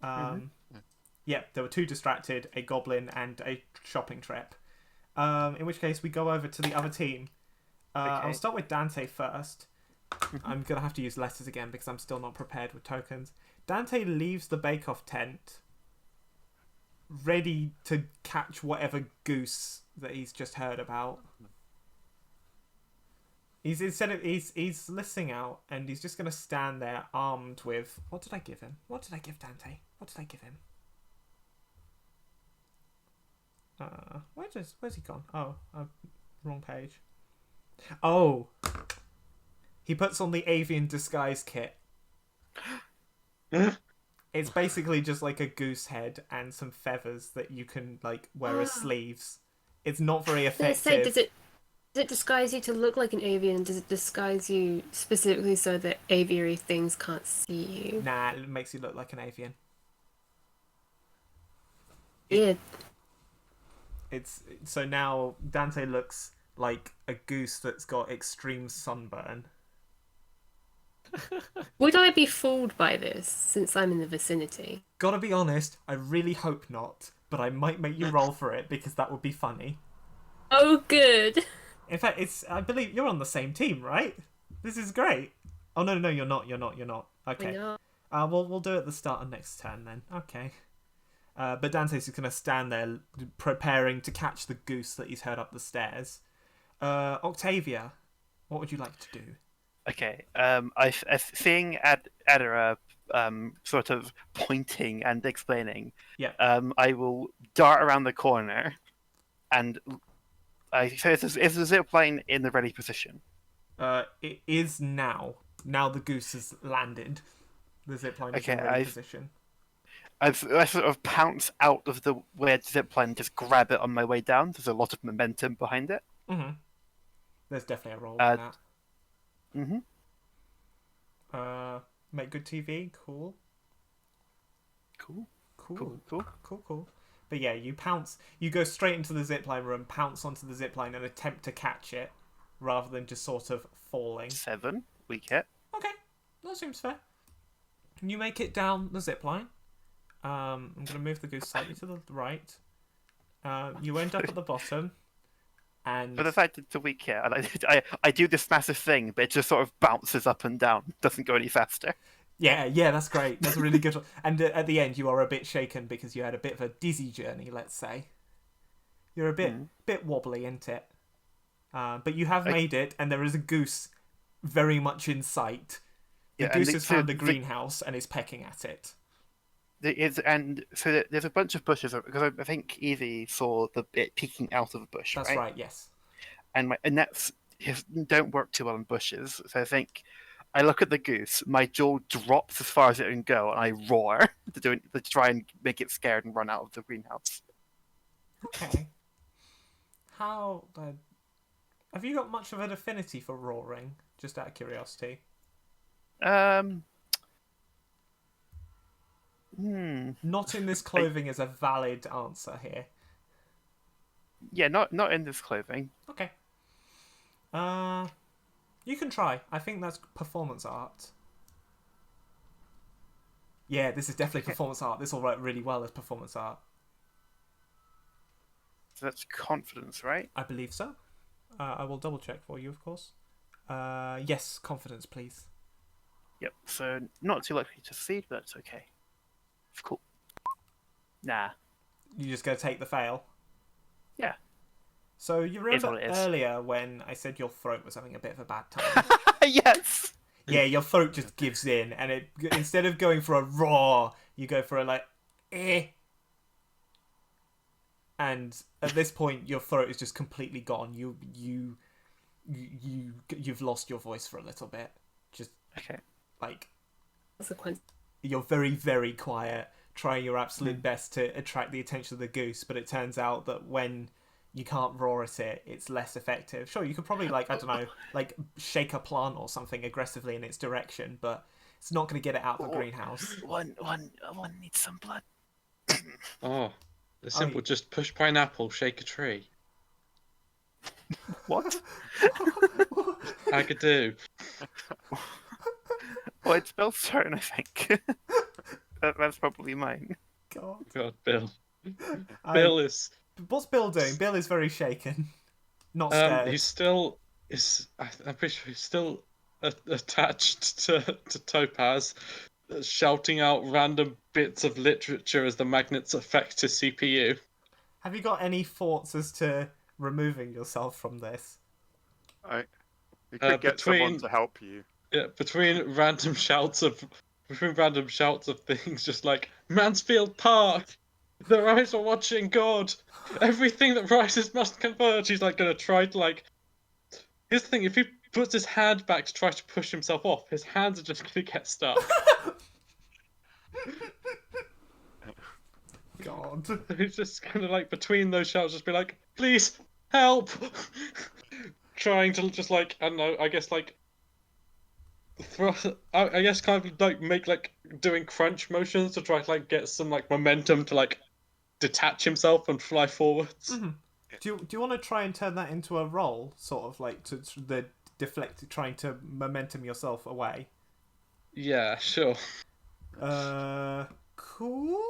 A: Yeah, there were 2 distracted, a goblin, and a shopping trip. In which case, we go over to the other team.
F: Okay.
A: I'll start with Dante first. I'm going to have to use letters again because I'm still not prepared with tokens. Dante leaves the bake-off tent, ready to catch whatever goose that he's just heard about. He's listening out, and he's just gonna stand there armed with. What did I give him? What did I give Dante? What did I give him? Where's he gone? Oh, wrong page. Oh, he puts on the avian disguise kit. It's basically just like a goose head and some feathers that you can like wear as sleeves. It's not very effective.
E: Say, does it disguise you to look like an avian? Does it disguise you specifically so that aviary things can't see you?
A: Nah, it makes you look like an avian.
E: Yeah.
A: It's so now Dante looks like a goose that's got extreme sunburn.
E: Would I be fooled by this since I'm in the vicinity?
A: Gotta be honest, I really hope not, but I might make you roll for it because that would be funny.
E: Oh, good.
A: In fact, I believe you're on the same team, right? This is great. Oh no, you're not. Okay.
E: No.
A: We'll do it at the start of next turn then. Okay. But Dante's just gonna stand there preparing to catch the goose that he's heard up the stairs. Octavia, what would you like to do?
F: Okay. Seeing Adara sort of pointing and explaining.
A: Yeah.
F: I will dart around the corner, and is the zip line in the ready position?
A: It is now. Now the goose has landed. The zipline is in ready position.
F: I sort of pounce out of the weird zipline and just grab it on my way down. There's a lot of momentum behind it.
A: Mm-hmm. There's definitely a roll in that.
F: Mm-hmm.
A: Make good TV. Cool. But yeah, you pounce. You go straight into the zipline room, pounce onto the zipline, and attempt to catch it, rather than just sort of falling.
F: 7 weak hit.
A: Okay, that seems fair. You make it down the zipline. I'm going to move the goose slightly to the right. You end up at the bottom. And
F: But the fact it's a weak hit, and I do this massive thing, but it just sort of bounces up and down. Doesn't go any faster.
A: yeah, that's great. That's a really good one. And at the end, you are a bit shaken because you had a bit of a dizzy journey, let's say. You're a bit wobbly, isn't it? But you have made it, and there is a goose very much in sight. The goose has found a greenhouse and is pecking at it.
F: There's a bunch of bushes because I think Evie saw it peeking out of a bush.
A: That's right. Yes.
F: And nets don't work too well in bushes, so I think I look at the goose. My jaw drops as far as it can go, and I roar to try and make it scared and run out of the greenhouse.
A: Okay. How have you got much of an affinity for roaring? Just out of curiosity. Not in this clothing is a valid answer here.
F: Yeah, not in this clothing.
A: Okay. You can try. I think that's performance art. Yeah, this is definitely performance art. This will work really well as performance art.
F: So that's confidence, right?
A: I believe so. I will double check for you, of course. Yes, confidence, please.
F: Yep. So not too likely to succeed, but that's okay. Cool. Nah.
A: You just gonna take the fail?
F: Yeah.
A: So you remember earlier when I said your throat was having a bit of a bad time?
F: Yes.
A: Yeah, your throat just gives in, and it instead of going for a roar, you go for a like, eh. And at this point, your throat is just completely gone. You've lost your voice for a little bit. Just
F: okay.
A: Like,
E: Consequence.
A: You're very, very quiet, trying your absolute best to attract the attention of the goose, but it turns out that when you can't roar at it, it's less effective. Sure, you could probably, like, I don't know, like, shake a plant or something aggressively in its direction, but it's not going to get it out of the greenhouse.
F: One needs some blood.
C: Oh, the simple just push pineapple, shake a tree.
F: What?
C: I could do.
F: Well, it's Bill's turn, I think. That's probably mine.
A: God,
C: Bill. Bill is.
A: What's Bill doing? Bill is very shaken. Not scared.
C: He's still I'm pretty sure he's still attached to Topaz, shouting out random bits of literature as the magnets affect his CPU.
A: Have you got any thoughts as to removing yourself from this?
B: You could get someone
C: between
B: to help you.
C: between random shouts of things, just like Mansfield Park, their eyes are watching God. Everything that rises must converge. He's like gonna try to like. Here's the thing: if he puts his hand back to try to push himself off, his hands are just gonna get stuck.
A: God.
C: He's just gonna like between those shouts, just be like, "Please help!" Trying to just like I don't know. I guess like. I guess kind of like make like doing crunch motions to try to like get some like momentum to like detach himself and fly forwards.
A: Mm-hmm. Do you want to try and turn that into a roll, sort of like to the deflect, trying to momentum yourself away?
C: Yeah, sure.
A: Cool.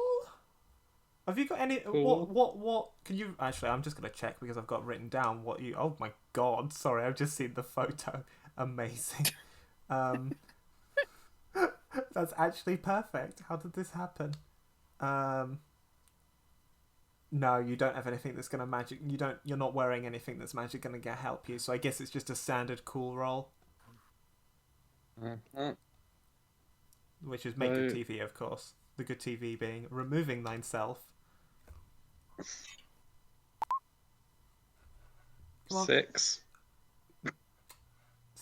A: Have you got any?
C: Cool.
A: What? Can you actually? I'm just gonna check because I've got written down what you. Oh my God! Sorry, I've just seen the photo. Amazing. That's actually perfect. How did this happen? No, you don't have anything that's gonna magic. You're not wearing anything that's magic gonna help you. So I guess it's just a standard cool roll, which is make good TV, of course. The good TV being removing thyself.
C: 6.
A: So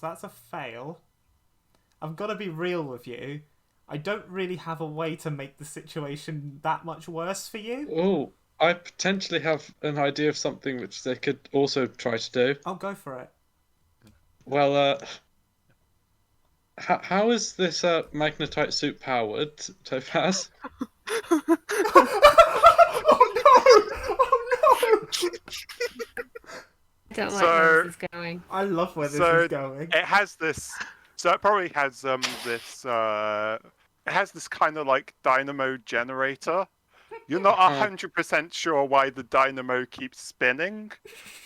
A: that's a fail. I've got to be real with you. I don't really have a way to make the situation that much worse for you.
C: Oh, I potentially have an idea of something which they could also try to do.
A: I'll go for it.
C: Well, how is this magnetite suit powered, Topaz?
A: Oh no! Oh no!
E: I don't like where this is going.
A: I love where this is going.
B: It has this. So it probably has this. It has this kind of like dynamo generator. You're not 100% sure why the dynamo keeps spinning,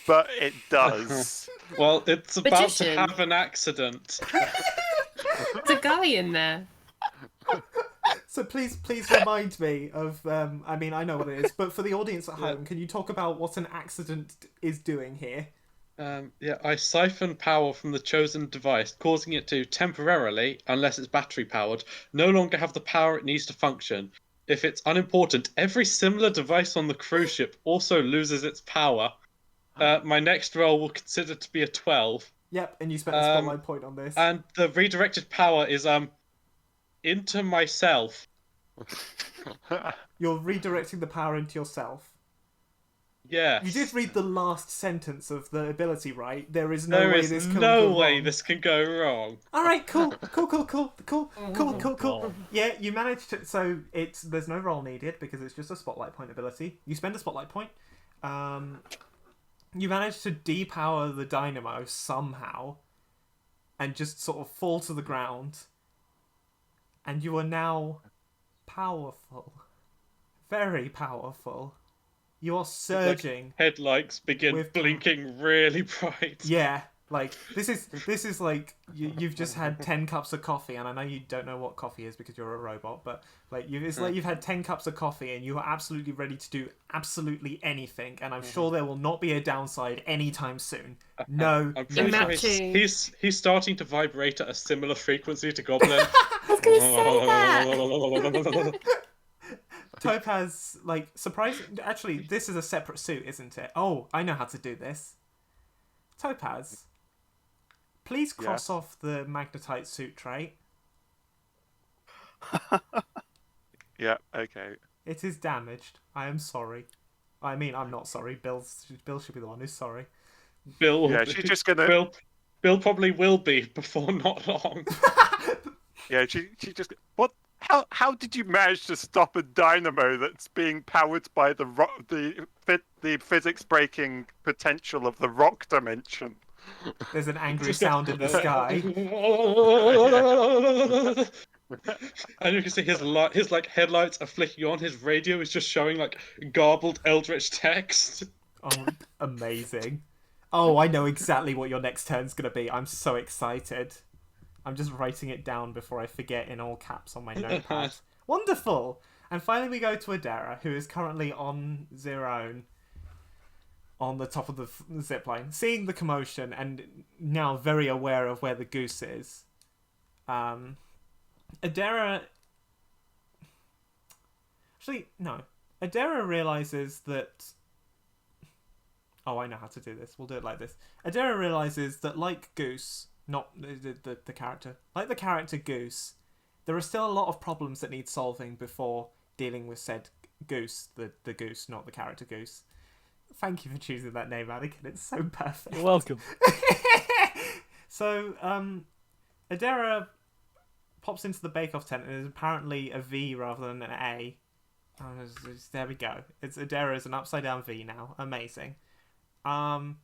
B: but it does.
C: Well, it's about
E: Magician.
C: to have an accident.
E: There's a guy in there.
A: So please remind me of. I mean, I know what it is, but for the audience at home, can you talk about what an accident is doing here?
C: Yeah, I siphon power from the chosen device, causing it to temporarily, unless it's battery powered, no longer have the power it needs to function. If it's unimportant, every similar device on the cruise ship also loses its power. My next roll will consider to be a 12.
A: Yep, and you spent a spotlight point on this.
C: And the redirected power is into myself.
A: You're redirecting the power into yourself.
C: Yes.
A: You did read the last sentence of the ability, right? There is no way this can go wrong.
C: this can go wrong.
A: All right, cool. Yeah, you managed to. So there's no roll needed because it's just a spotlight point ability. You spend a spotlight point. You managed to depower the dynamo somehow, and just sort of fall to the ground. And you are now powerful, very powerful. You are surging.
C: Like headlights begin blinking really bright.
A: Yeah, like this is like you've just had 10 cups of coffee, and I know you don't know what coffee is because you're a robot, but like it's like you've had 10 cups of coffee and you are absolutely ready to do absolutely anything, and I'm sure there will not be a downside anytime soon. No,
C: I'm pretty sure he's starting to vibrate at a similar frequency to Goblin.
E: I was gonna say that.
A: Topaz, like, surprising. Actually, this is a separate suit, isn't it? Oh, I know how to do this. Topaz, please cross off the magnetite suit trait.
B: Yeah, okay.
A: It is damaged. I am sorry. I mean, I'm not sorry. Bill should be the one who's sorry.
C: Yeah,
B: she's just gonna.
C: Bill probably will be before not long.
B: Yeah, she just. What? How did you manage to stop a dynamo that's being powered by the physics breaking potential of the rock dimension?
A: There's an angry sound in the sky.
C: And you can see his headlights are flicking on. His radio is just showing like garbled eldritch text.
A: Oh, amazing. Oh, I know exactly what your next turn's gonna be. I'm so excited. I'm just writing it down before I forget in all caps on my notepad. Wonderful! And finally we go to Adara, who is currently on their own. on the top of the zip line, seeing the commotion and now very aware of where the goose is. Adara... Actually, no. Adara realizes that... Oh, I know how to do this. We'll do it like this. Adara realizes that, like Goose, not the character, like the character Goose, there are still a lot of problems that need solving before dealing with said Goose, the Goose, not the character Goose. Thank you for choosing that name, Anakin. It's so perfect.
D: You're welcome.
A: So, Adara pops into the bake-off tent and is apparently a V rather than an A. Oh, there we go. Adara is an upside-down V now. Amazing. And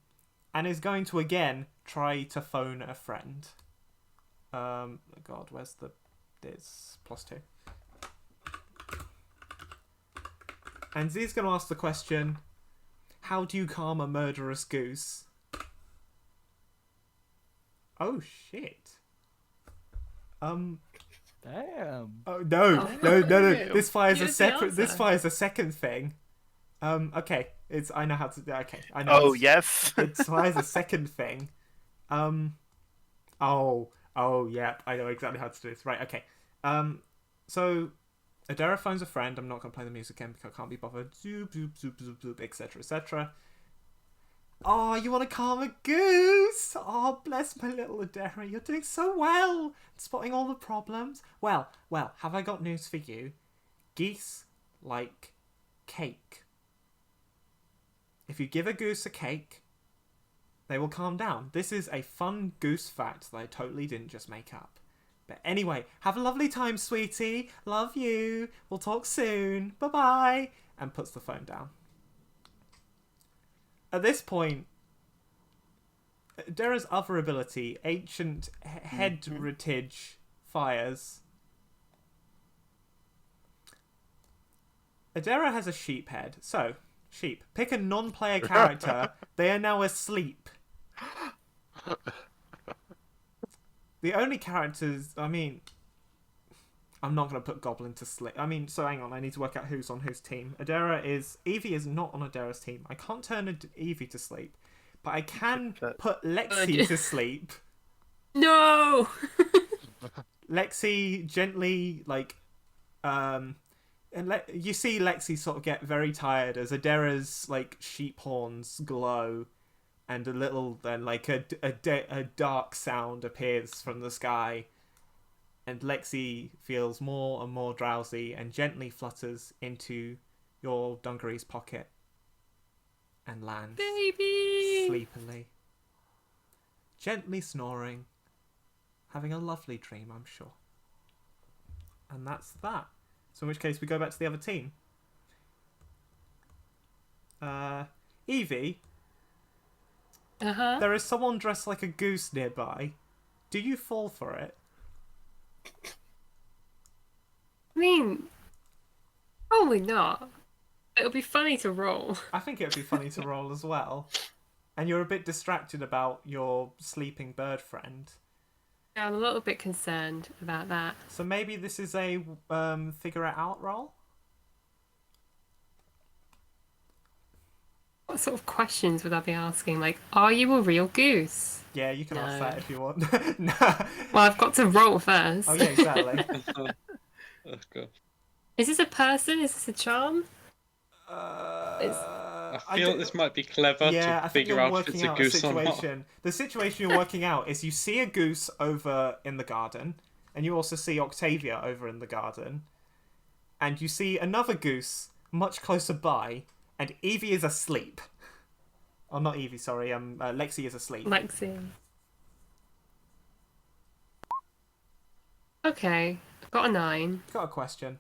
A: is going to again try to phone a friend. God, where's the... It's +2. And Z's going to ask the question, how do you calm a murderous goose? Oh, shit.
D: Damn.
A: Oh, no. This fires a
E: Here's the
A: separate... This
E: answer.
A: fires a second thing. Okay. I know how to... Okay. I know.
F: Oh, yes.
A: It fires a second thing. Oh, yeah. I know exactly how to do this. Right, okay. So... Adara phones a friend. I'm not going to play the music again because I can't be bothered. Zoop, zoop, zoop, zoop, zoop, etc., etc. Oh, you want to calm a goose? Oh, bless my little Adara. You're doing so well. Spotting all the problems. Well, have I got news for you? Geese like cake. If you give a goose a cake, they will calm down. This is a fun goose fact that I totally didn't just make up. But anyway, have a lovely time, sweetie. Love you. We'll talk soon. Bye-bye. And puts the phone down. At this point, Dara's other ability, Ancient Headritage, fires. Adara has a sheep head. So, sheep. Pick a non-player character. They are now asleep. The only characters, I mean, I'm not going to put Goblin to sleep. I mean, so hang on, I need to work out who's on whose team. Evie is not on Adara's team. I can't turn Evie to sleep, but I can put Lexi to sleep.
E: No!
A: Lexi gently, you see Lexi sort of get very tired as Adara's, sheep horns glow. And a dark sound appears from the sky. And Lexi feels more and more drowsy and gently flutters into your dungaree's pocket. And lands
E: Baby!
A: sleepily. Gently snoring. Having a lovely dream, I'm sure. And that's that. So in which case we go back to the other team. Evie...
E: Uh-huh.
A: There is someone dressed like a goose nearby. Do you fall for it?
E: I mean, probably not. It'll be funny to roll.
A: I think it would be funny to roll as well. And you're a bit distracted about your sleeping bird friend.
E: Yeah, I'm a little bit concerned about that.
A: So maybe this is a figure it out roll?
E: What sort of questions would I be asking? Like, are you a real goose?
A: Yeah, you can ask
E: No.
A: that if you want. No.
E: Well, I've got to roll first.
A: Oh yeah, exactly.
C: Oh, God.
E: Is this a person? Is this a charm?
C: I feel like this might be clever
A: Yeah, I
C: to
A: think
C: figure
A: you're
C: out if it's
A: working
C: a
A: out a
C: goose or not.
A: situation. The situation you're working out is you see a goose over in the garden, and you also see Octavia over in the garden, and you see another goose much closer by, and Evie is asleep. Oh, not Evie, sorry. Lexi is asleep.
E: Lexi. Okay, I've got a 9.
A: Got a question.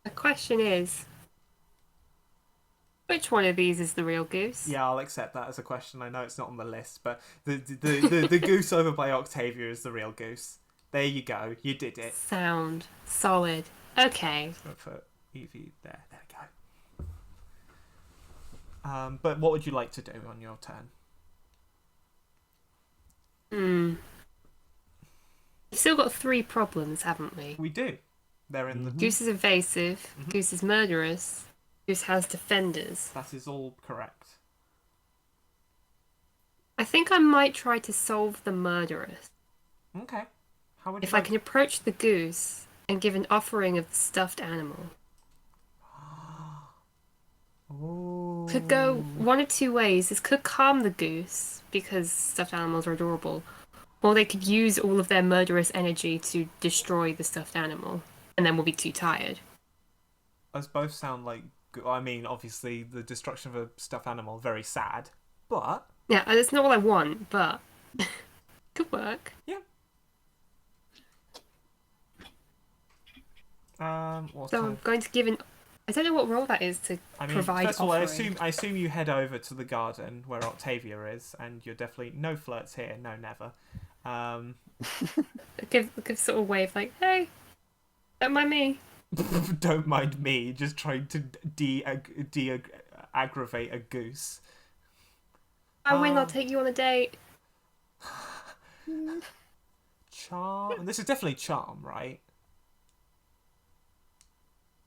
E: The question is, which one of these is the real goose?
A: Yeah, I'll accept that as a question. I know it's not on the list, but the goose over by Octavia is the real goose. There you go. You did it.
E: Sound. Solid. Okay.
A: I'll put Evie there. There we go. But what would you like to do on your turn?
E: We've still got 3 problems, haven't we?
A: We do. They're in the...
E: Goose is evasive. Goose is murderous. Goose has defenders.
A: That is all correct.
E: I think I might try to solve the murderess.
A: Okay. How would you
E: If I
A: like...
E: can approach the goose and give an offering of the stuffed animal.
A: Ooh.
E: Could go one of two ways. This could calm the goose, because stuffed animals are adorable. Or they could use all of their murderous energy to destroy the stuffed animal, and then we'll be too tired.
A: Those both sound like... I mean, obviously, the destruction of a stuffed animal, very sad. But...
E: Yeah, that's not what I want, but... could work.
A: Yeah. What's
E: So I'm going to give an... I don't know what role that is to provide
A: first of all,
E: offering.
A: I assume you head over to the garden where Octavia is, and you're definitely... No flirts here, no never.
E: Give sort of wave like, hey, don't mind me.
A: Don't mind me, just trying to aggravate a goose.
E: I win, I'll take you on a date.
A: Charm? This is definitely charm, right?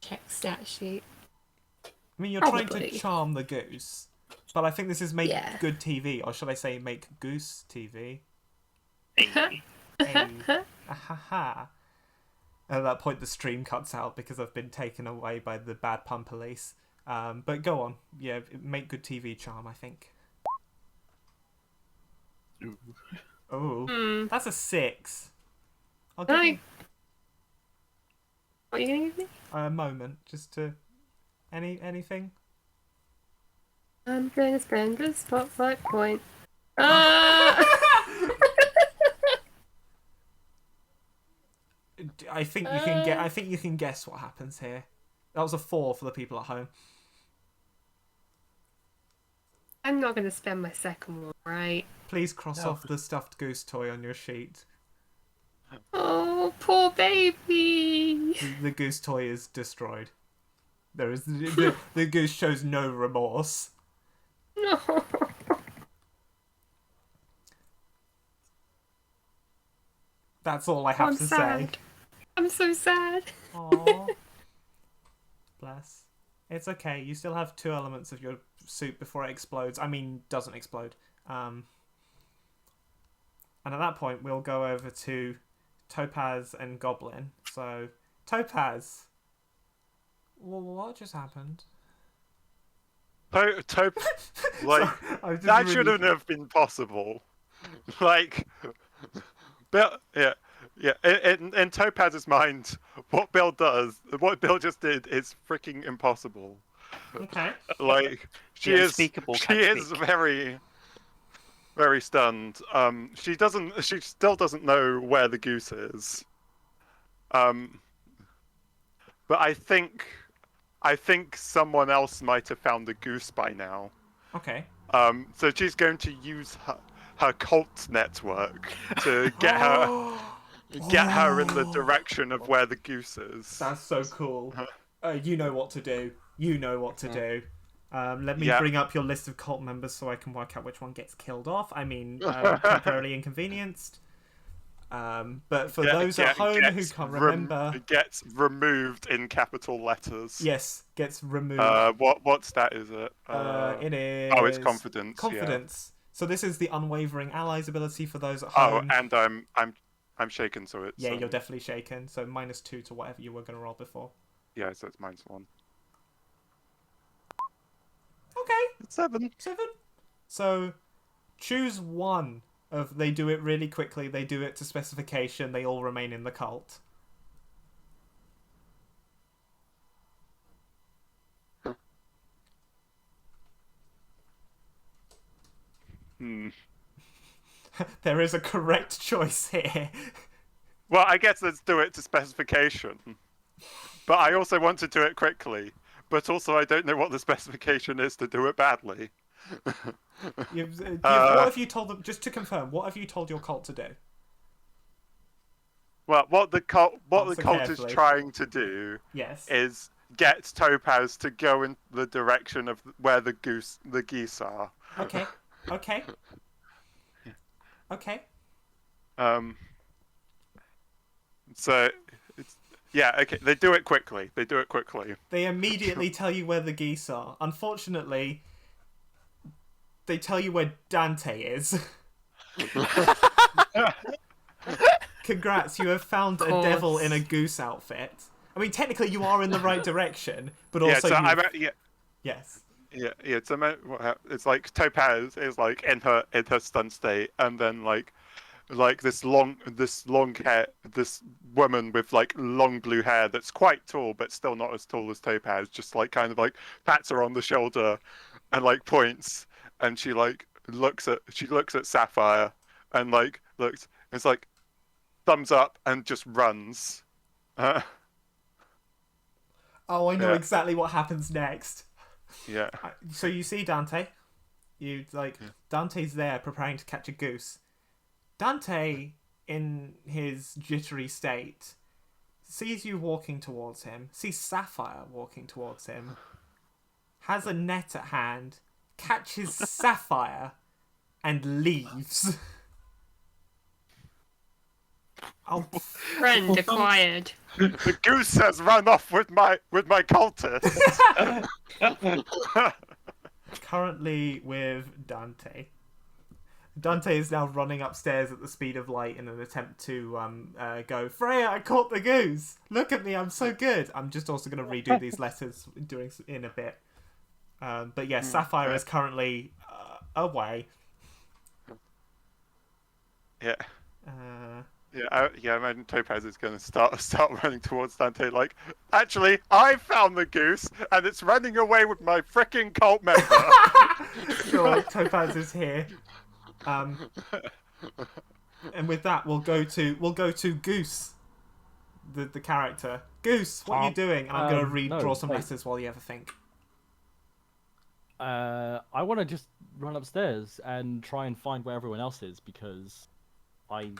E: Check stat sheet.
A: I mean, you're trying
E: Probably.
A: to charm the goose, but I think this is make
E: Yeah.
A: good TV, or should I say make goose TV?
F: Hey.
A: Ahaha. At that point, the stream cuts out because I've been taken away by the bad pun police. But go on. Yeah, make good TV charm, I think. Oh, that's a 6. I'll give you
E: What are you gonna give me?
A: a moment, just to... Anything?
E: I'm gonna spend a spotlight point.
A: I think you can get. I think you can guess what happens here. That was a 4 for the people at home.
E: I'm not gonna spend my second one, right?
A: Please cross off the stuffed goose toy on your sheet.
E: Oh, poor baby.
A: The goose toy is destroyed. There is the goose shows no remorse.
E: No.
A: That's all I have
E: I'm
A: to
E: sad.
A: say.
E: I'm so sad.
A: Aww. Bless. It's okay. You still have 2 elements of your suit before it explodes. I mean, doesn't explode. And at that point, we'll go over to Topaz and Goblin. So, Topaz. Well, what just happened?
B: Like
A: Sorry, I was just
B: that
A: really-
B: shouldn't have been possible. Like, Bill, yeah. In Topaz's mind, what Bill just did is freaking impossible.
A: Okay.
B: Like, she
F: The
B: is
F: unspeakable can't speak.
B: very, very stunned. She still doesn't know where the goose is. But I think someone else might have found the goose by now.
A: Okay.
B: So she's going to use her cult network to get her in the direction of where the goose is.
A: That's so cool. You know what to do. You know what to do. Let me
B: Yeah.
A: bring up your list of cult members so I can work out which one gets killed off. I mean, temporarily inconvenienced. But for those at home who can't remember...
B: It gets removed in capital letters.
A: Yes, gets removed.
B: What stat is it?
A: It is...
B: Oh, it's confidence.
A: Confidence. So this is the unwavering allies ability for those at
B: Yeah. Oh,
A: home.
B: and I'm shaken, so it's...
A: Yeah, you're definitely shaken. So -2 to whatever you were going to roll before.
B: Yeah, so it's -1.
A: Okay.
B: It's 7.
A: 7. So choose one of... They do it really quickly. They do it to specification. They all remain in the cult. There is a correct choice here.
B: Well, I guess let's do it to specification. But I also want to do it quickly. But also I don't know what the specification is to do it badly.
A: What have you told them? Just to confirm, what have you told your cult to do?
B: Well, what the cult
A: Answer
B: is
A: carefully.
B: trying to do
A: Yes.
B: is get Topaz to go in the direction of where the geese are.
A: Okay. Okay. Okay.
B: So, Yeah, okay. They do it quickly.
A: They immediately tell you where the geese are. Unfortunately, they tell you where Dante is. Congrats, you have found a devil in a goose outfit. I mean, technically you are in the right direction, but also yes.
B: Yeah. So it's like Topaz is like in her stun state, and then like this long hair, this woman with like long blue hair that's quite tall but still not as tall as Topaz, just like kind of like pats her on the shoulder and like points, and she like looks at Sapphire and like looks. It's like thumbs up and just runs.
A: Oh, I know exactly what happens next.
B: Yeah.
A: So you see Dante. Dante's there preparing to catch a goose. Dante, in his jittery state, sees you walking towards him, sees Sapphire walking towards him, has a net at hand, catches Sapphire, and leaves. Oh,
E: Friend acquired.
B: The goose has run off with my cultists.
A: Currently with Dante. Dante is now running upstairs at the speed of light in an attempt to go, Freya, I caught the goose! Look at me, I'm so good! I'm just also going to redo these letters in a bit. But yeah, Sapphire is currently away.
B: Yeah. I imagine Topaz is going to start running towards Dante like, actually, I found the goose, and it's running away with my frickin' cult member.
A: Sure, Topaz is here. And with that, we'll go to Goose, the character. Goose, what are you doing? And I'm going to draw some letters while you ever think.
D: I want to just run upstairs and try and find where everyone else is, because I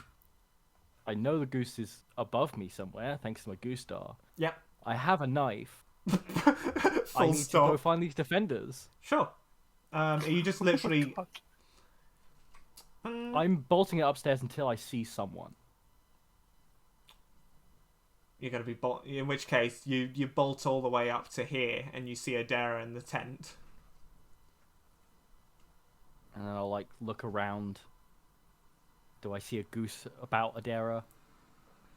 D: know the goose is above me somewhere, thanks to my goose star.
A: Yep.
D: I have a knife.
A: Full
D: I need
A: stop.
D: to go find these defenders.
A: Sure. Are you just literally...
D: I'm bolting it upstairs until I see someone.
A: You're going to be... In which case, you bolt all the way up to here, and you see Adara in the tent.
D: And then I'll, look around. Do I see a goose about Adara?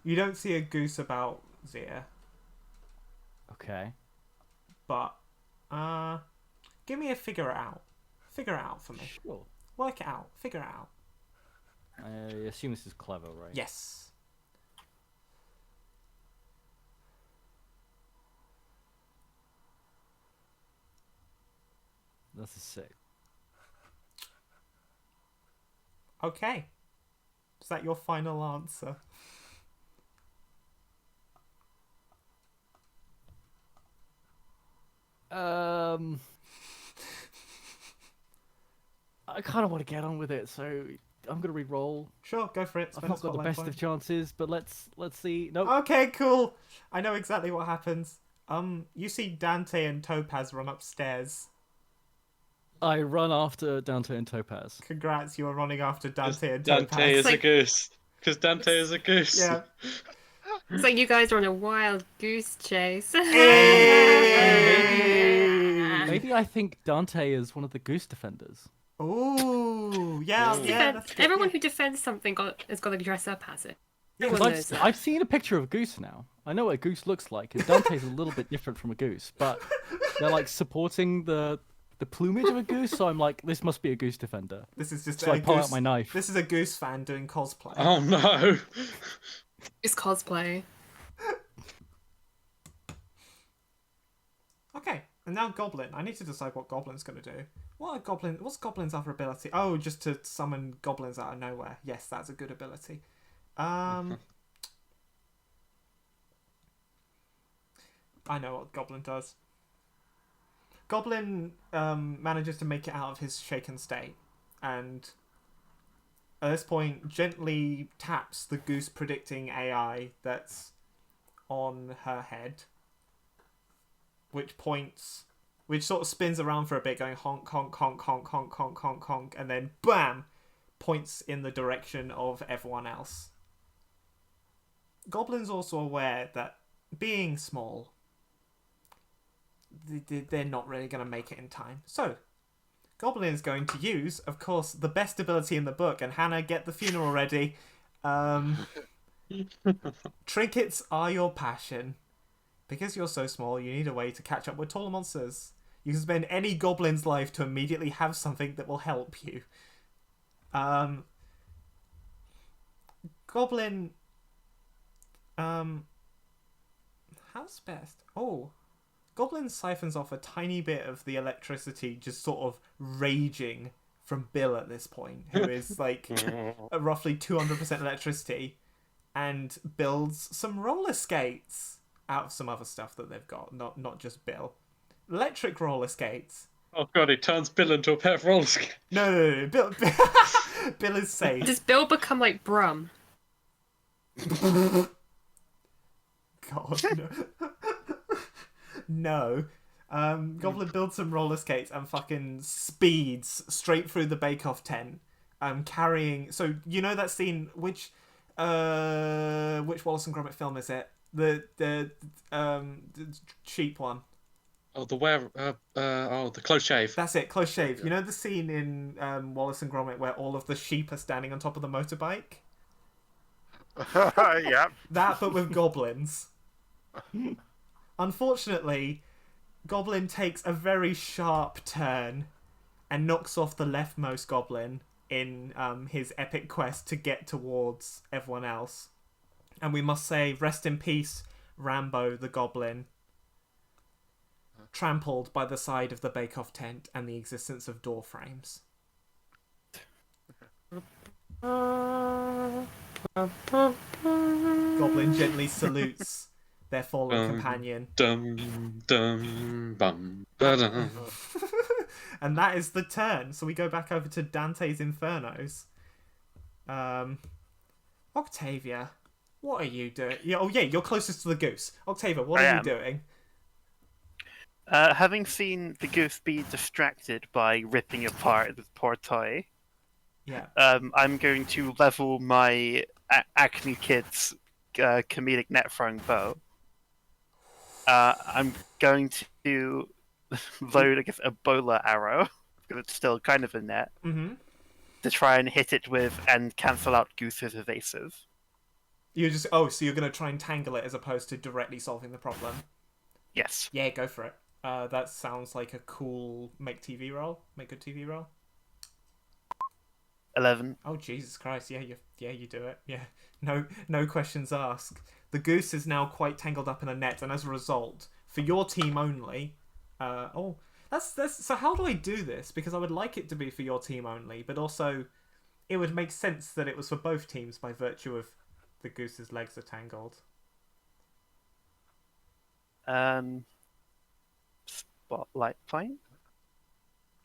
A: You don't see a goose about Zia.
D: Okay.
A: But, give me a figure it out. Figure it out for me.
D: Sure.
A: Work it out. Figure it out.
D: I assume this is clever, right?
A: Yes.
D: That's a 6.
A: Okay. Is that your final answer?
D: I kind of want to get on with it, so I'm gonna re-roll.
A: Sure, go for it.
D: I've not got the best of chances, but let's see. Nope.
A: Okay, cool. I know exactly what happens. You see Dante and Topaz run upstairs.
D: I run after Dante and Topaz.
A: Congrats, you are running after Dante and Topaz.
C: Dante is a goose. Because Dante is a goose.
A: Yeah.
E: It's like you guys are on a wild goose chase.
D: Maybe I think Dante is one of the goose defenders.
A: Ooh, yeah, yeah. That's good.
E: Everyone who defends something has got to dress up as it.
A: Yeah,
D: I've seen a picture of a goose now. I know what a goose looks like, and Dante's a little bit different from a goose, but they're supporting the plumage of a goose, so I'm like, this must be a goose defender.
A: This is just
D: so I pull out my knife.
A: This is a goose fan doing cosplay.
C: Oh no!
E: It's cosplay.
A: Okay, and now Goblin. I need to decide what Goblin's going to do. What's Goblin's other ability? Oh, just to summon goblins out of nowhere. Yes, that's a good ability. I know what Goblin does. Goblin manages to make it out of his shaken state, and at this point gently taps the goose predicting AI that's on her head, which sort of spins around for a bit, going honk, honk, honk, honk, honk, honk, honk, honk, and then BAM! Points in the direction of everyone else. Goblin's also aware that being small, they're not really going to make it in time. So, Goblin is going to use, of course, the best ability in the book. And Hannah, get the funeral ready. Trinkets are your passion. Because you're so small, you need a way to catch up with taller monsters. You can spend any goblin's life to immediately have something that will help you. Goblin... how's best? Oh, Goblin siphons off a tiny bit of the electricity, just sort of raging from Bill at this point, who is like roughly 200% electricity, and builds some roller skates out of some other stuff that they've got, not just Bill. Electric roller skates.
C: Oh god, he turns Bill into a pair of roller skates.
A: No. Bill Bill is safe.
E: Does Bill become like Brum?
A: God, no. Goblin builds some roller skates and fucking speeds straight through the bake-off tent. Carrying... So, you know that scene... Which Wallace and Gromit film is it? The sheep one.
C: Oh, the close shave.
A: That's it, close shave. Yeah. You know the scene in Wallace and Gromit where all of the sheep are standing on top of the motorbike?
B: Yeah.
A: That, but with goblins. Unfortunately, Goblin takes a very sharp turn and knocks off the leftmost goblin in his epic quest to get towards everyone else. And we must say, rest in peace, Rambo the Goblin, trampled by the side of the bake-off tent and the existence of door frames. Goblin gently salutes their fallen companion. And that is the turn. So we go back over to Dante's Infernos. Octavia, what are you doing? You're closest to the goose. Octavia, what are you doing?
F: Having seen the goose be distracted by ripping apart the poor toy, I'm going to level my Acme Kids comedic net throwing bow. I'm going to load, I guess, a bowler arrow, because it's still kind of a net, to try and hit it with and cancel out Goose's evasive.
A: So you're going to try and tangle it as opposed to directly solving the problem?
F: Yes.
A: Yeah, go for it. That sounds like a cool make good TV roll.
F: 11.
A: Oh Jesus Christ! Yeah, you do it. Yeah, no questions asked. The goose is now quite tangled up in a net, and as a result, for your team only. That's so. How do I do this? Because I would like it to be for your team only, but also, it would make sense that it was for both teams by virtue of the goose's legs are tangled.
F: Spotlight point.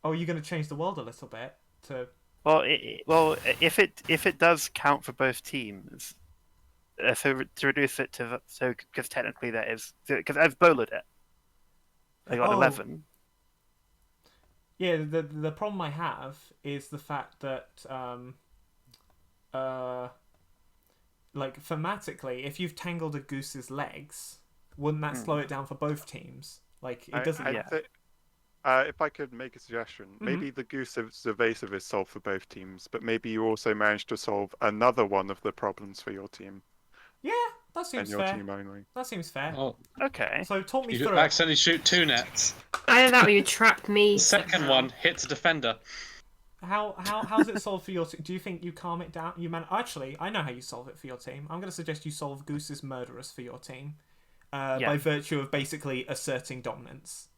A: Oh, you're going to change the world a little bit to.
F: Well, if it does count for both teams, so to reduce it to because technically that is because I've bowled it. I got 11.
A: Yeah, the problem I have is the fact that like thematically, if you've tangled a goose's legs, wouldn't that slow it down for both teams? Like it doesn't.
B: If I could make a suggestion, maybe the goose's evasive is solved for both teams, but maybe you also managed to solve another one of the problems for your team.
A: Yeah, that seems fair.
B: And your team only.
A: That seems fair.
F: Oh, okay.
A: So talk me
C: You
A: through it.
C: accidentally shoot 2 nets.
E: Either that or you trap me.
C: The second
E: somehow.
C: one hits a defender.
A: How's it solved for your team? Do you think you calm it down? Actually, I know how you solve it for your team. I'm going to suggest you solve Goose's murderous for your team, by virtue of basically asserting dominance.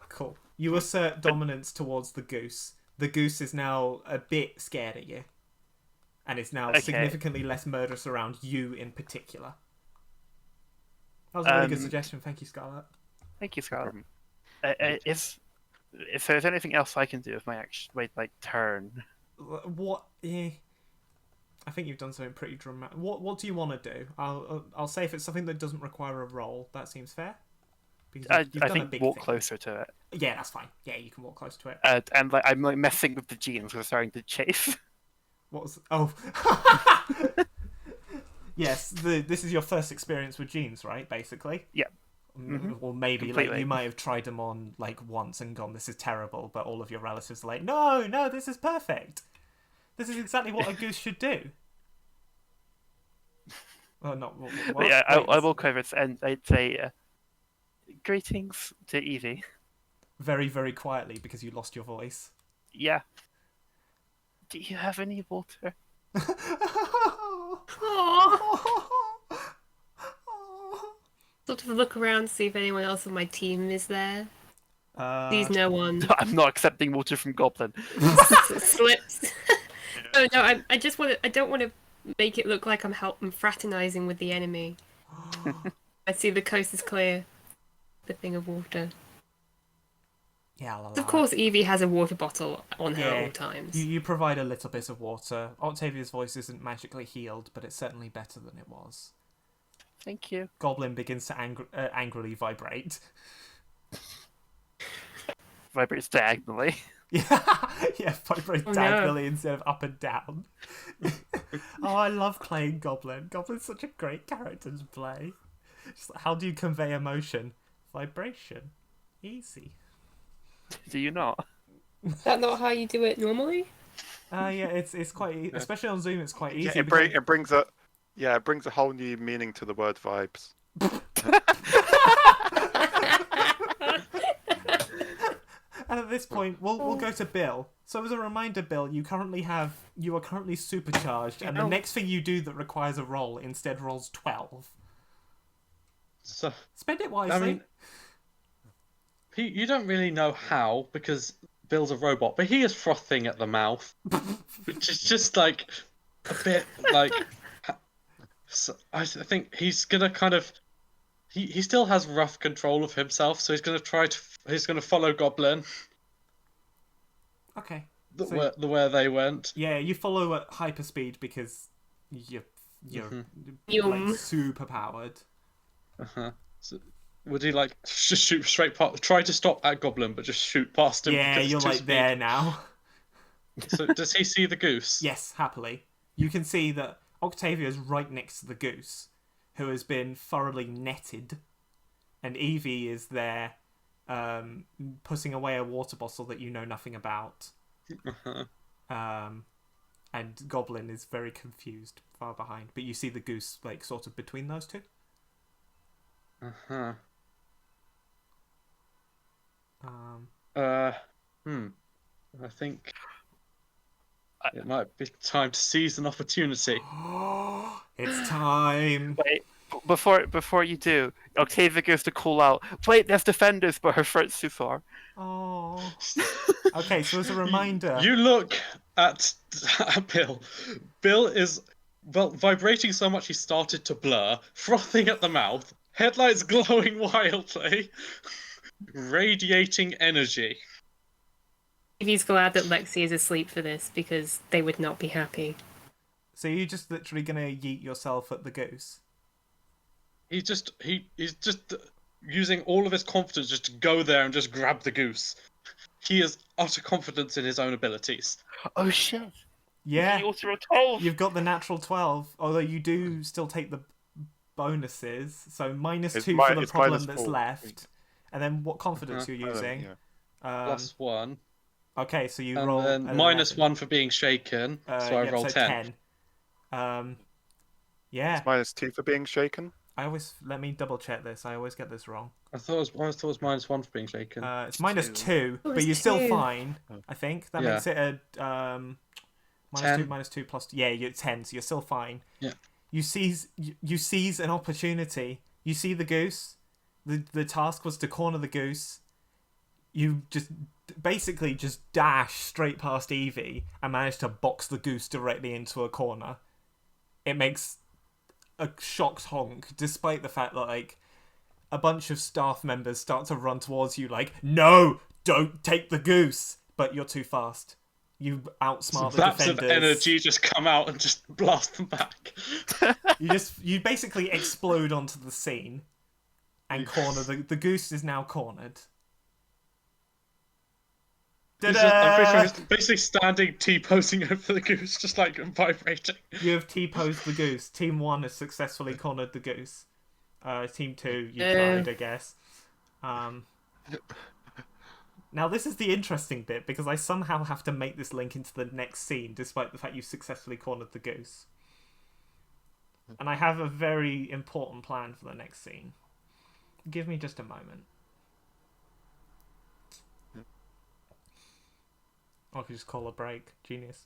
A: Cool. You assert dominance towards the goose. The goose is now a bit scared at you, and is now significantly less murderous around you in particular. That was a really good suggestion. Thank you, Scarlett.
F: Thank you, Scarlett. If there's anything else I can do with my turn.
A: What? Yeah. I think you've done something pretty dramatic. What do you want to do? I'll say if it's something that doesn't require a roll, that seems fair.
F: I think walk closer to it.
A: Yeah, that's fine. Yeah, you can walk close to it.
F: And I'm messing with the genes. We're starting to chase.
A: What was? Oh. Yes, this is your first experience with jeans, right? Basically.
F: Yeah.
A: Or maybe like
F: Completely.
A: you might have tried them on like once and gone, "This is terrible," but all of your relatives are like, "No, no, this is perfect. This is exactly what a goose should do." Well, not what?
F: But yeah, I
A: Wait,
F: will cover it, and I'd say greetings to Evie.
A: very, very quietly because you lost your voice.
F: Yeah. Do you have any water?
E: Sort of look around, see if anyone else on my team is there. Sees no one.
F: I'm not accepting water from Goblin.
E: Slips. No, I just want to. I don't want to make it look like I'm fraternizing with the enemy. I see the coast is clear. The thing of water.
A: Yeah, la,
E: Of
A: la.
E: course, Evie has a water bottle on her
A: Yeah,
E: at all times.
A: You provide a little bit of water. Octavia's voice isn't magically healed, but it's certainly better than it was.
F: Thank you.
A: Goblin begins to angrily vibrate.
F: Vibrates diagonally.
A: Yeah, vibrate
E: Oh, no.
A: diagonally instead of up and down. Oh, I love playing Goblin. Goblin's such a great character to play. Just like, how do you convey emotion? Vibration. Easy.
F: Do you not?
E: Is that not how you do it normally?
A: Yeah, it's quite especially on Zoom. It's quite easy.
B: Yeah, it brings a whole new meaning to the word vibes.
A: And at this point, we'll go to Bill. So as a reminder, Bill, you are currently supercharged, and the next thing you do that requires a roll instead rolls 12.
C: So,
A: Spend it wisely.
C: I mean, you don't really know how because Bill's a robot, but he is frothing at the mouth, which is just like a bit like. So I think he's gonna kind of. He still has rough control of himself, so he's gonna he's gonna follow Goblin.
A: Okay.
C: Where they went.
A: Yeah, you follow at hyperspeed because you're
E: Yum.
A: super powered.
C: So, would he like just shoot straight past? Try to stop at Goblin, but just shoot past him.
A: Yeah,
C: because
A: you're
C: it's too
A: like
C: speed.
A: there now.
C: So does he see the goose?
A: Yes, happily. You can see that Octavia is right next to the goose, who has been thoroughly netted, and Evie is there, putting away a water bottle that you know nothing about. And Goblin is very confused, far behind. But you see the goose, like, sort of between those two.
C: I think it might be time to seize an opportunity.
A: It's time.
F: Wait, before you do, Octavia goes to call out, "Wait, there's defenders," but her throat's too far.
A: Oh. Okay, so as a reminder,
C: You look at Bill. Bill is vibrating so much he started to blur, frothing at the mouth, headlights glowing wildly, radiating energy.
E: Evie's glad that Lexi is asleep for this because they would not be happy.
A: so you're just literally gonna yeet yourself at the goose.
C: He's just using all of his confidence just to go there and just grab the goose. He has utter confidence in his own abilities.
F: Oh shit!
A: Yeah,
F: You also rolled 12.
A: you've got the natural 12, although you do still take the bonuses. So
B: It's
A: -2
B: mi-
A: for the
B: it's
A: problem
B: -4.
A: that's left. And then what confidence you're using.
B: Yeah.
C: +1.
A: Okay, so you
C: And
A: roll
C: then
A: an
C: -1
A: 11.
C: for being shaken, so I
A: Yep,
C: roll
A: so
C: 10.
A: Yeah,
B: -2 for being shaken.
A: let me double check this. I always get this wrong.
C: I always thought it was -1 for being shaken.
A: It's -2,
E: Oh,
A: but
E: it's
A: you're still
E: 2.
A: fine. I think that
C: Yeah.
A: makes it a -2,
C: 10.
A: -2 plus. Yeah, you're 10, so you're still fine.
C: Yeah.
A: You seize an opportunity. You see the goose. The task was to corner the goose. You just basically just dash straight past Evie and manage to box the goose directly into a corner. It makes a shocked honk, despite the fact that like a bunch of staff members start to run towards you like, "No, don't take the goose!" But you're too fast. You outsmart the
C: Flaps of
A: defenders.
C: energy just come out and just blast them back.
A: You basically explode onto the scene and corner the goose is now cornered.
C: I'm pretty sure he's basically standing T-posing over the goose, just like vibrating.
A: You have T-posed the goose. Team 1 has successfully cornered the goose. Team 2, you tried, I guess. Now, this is the interesting bit, because I somehow have to make this link into the next scene, despite the fact you successfully cornered the goose. And I have a very important plan for the next scene. Give me just a moment. I could just call a break. Genius.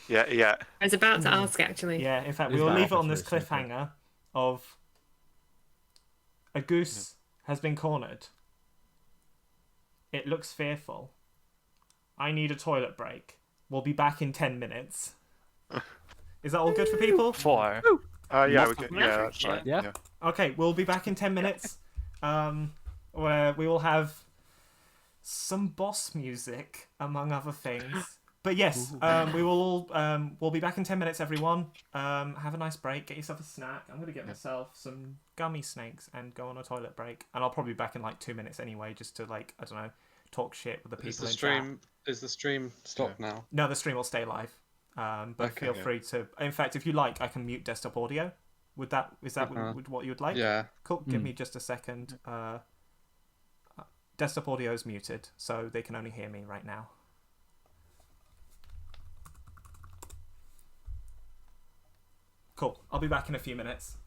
B: Yeah.
E: I was about to ask, actually.
A: Yeah, in fact,
D: Is
A: we will
D: that
A: leave it on this
D: officer, is it?
A: cliffhanger of a goose has been cornered. It looks fearful. I need a toilet break. We'll be back in 10 minutes. Is that all good for people?
F: 4.
B: Yeah, we could, yeah, that's
F: Yeah.
B: right.
D: Yeah.
A: Okay, we'll be back in 10 minutes. Where we will have some boss music, among other things. But yes, we will all we'll be back in 10 minutes, everyone. Have a nice break, get yourself a snack. I'm gonna get myself some gummy snakes and go on a toilet break. And I'll probably be back in like 2 minutes anyway, just to like, I don't know, talk shit with the people
C: Is the stream stopped now?
A: No, the stream will stay live. But
C: Okay.
A: feel free to. In fact, if you like, I can mute desktop audio. Is that what you'd like?
C: Yeah.
A: Cool. Give me just a second. Desktop audio is muted, so they can only hear me right now. Cool. I'll be back in a few minutes.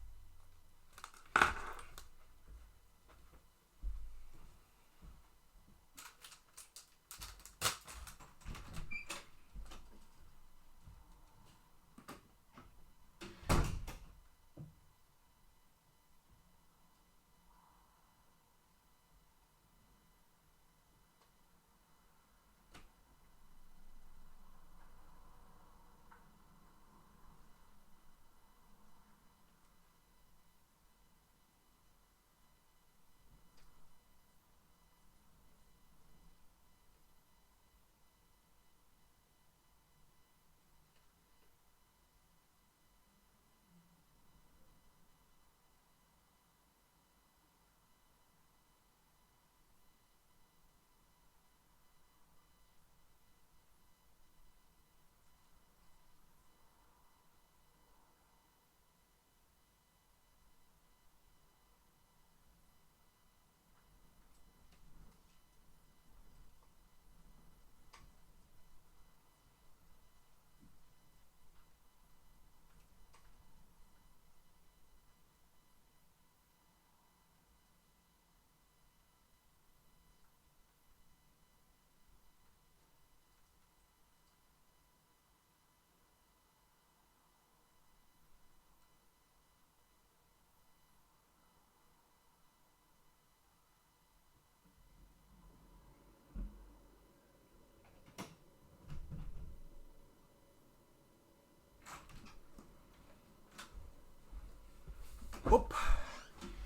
A: Whoop.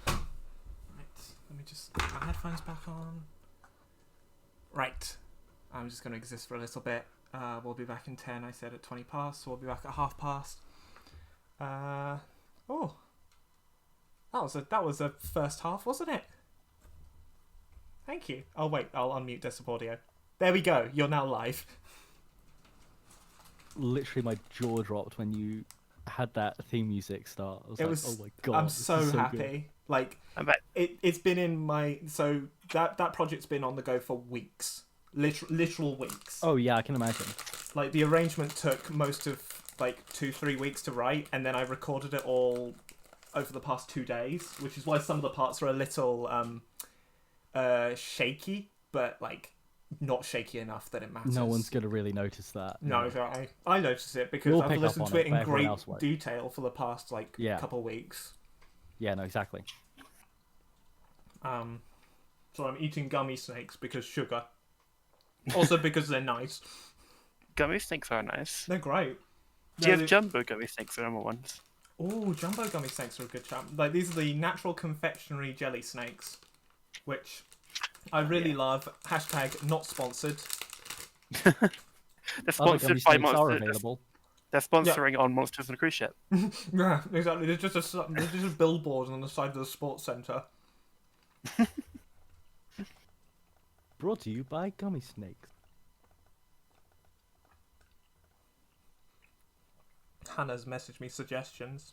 A: Right, let me just get my headphones back on. Right, I'm just going to exist for a little bit. We'll be back in 10, I said at 20 past, so we'll be back at half past. Oh, that was a first half, wasn't it? Thank you. Oh wait, I'll unmute desktop audio. There we go, you're now live.
D: Literally, my jaw dropped when you had that theme music start. I was oh my god!
A: I'm
D: this
A: so
D: is
A: happy.
D: good.
A: Like, it's been in my that project's been on the go for weeks, literal weeks.
D: Oh yeah, I can imagine.
A: Like, the arrangement took most of like 2-3 weeks to write, and then I recorded it all over the past 2 days, which is why some of the parts are a little shaky, but like not shaky enough that it matters.
D: No one's gonna really notice that.
A: No, I noticed it because
D: We'll
A: I've
D: pick up
A: listened
D: on
A: to
D: it,
A: it
D: but
A: in
D: everyone
A: great
D: else won't.
A: detail for the past like couple weeks.
D: Yeah, no, exactly.
A: So I'm eating gummy snakes because sugar. Also because they're nice.
F: Gummy snakes are nice.
A: They're great.
F: Do you have jumbo gummy snakes or normal ones?
A: Oh, jumbo gummy snakes are a good champ. Like, these are the natural confectionery jelly snakes, which I really love. Hashtag not sponsored.
F: They're
D: Other
F: sponsored
D: gummy
F: by
D: snakes are
F: Monsters.
D: available.
F: They're sponsoring on Monsters on a Cruise Ship.
A: Yeah, exactly. There's just a billboard on the side of the sports centre.
D: Brought to you by Gummy Snakes.
A: Hannah's messaged me suggestions,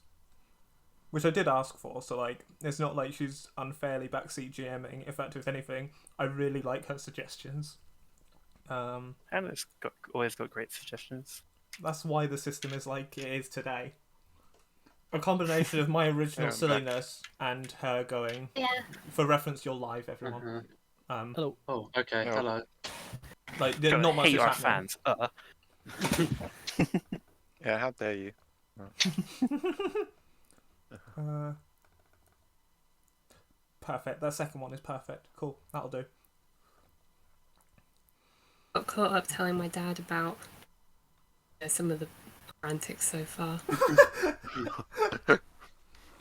A: which I did ask for. So like, it's not like she's unfairly backseat GMing. In fact, if anything, I really like her suggestions.
F: Hannah's always got great suggestions.
A: That's why the system is like it is today. A combination of my original silliness and her going.
E: Yeah.
A: For reference, you're live, everyone.
D: Hello.
C: Oh, okay.
B: Oh.
C: Hello.
A: Like, not much
F: hate
A: is
F: our
A: happening.
F: fans.
B: Yeah, how dare you?
A: Perfect. That second one is perfect. Cool. That'll do.
E: Got caught up telling my dad about some of the antics so far.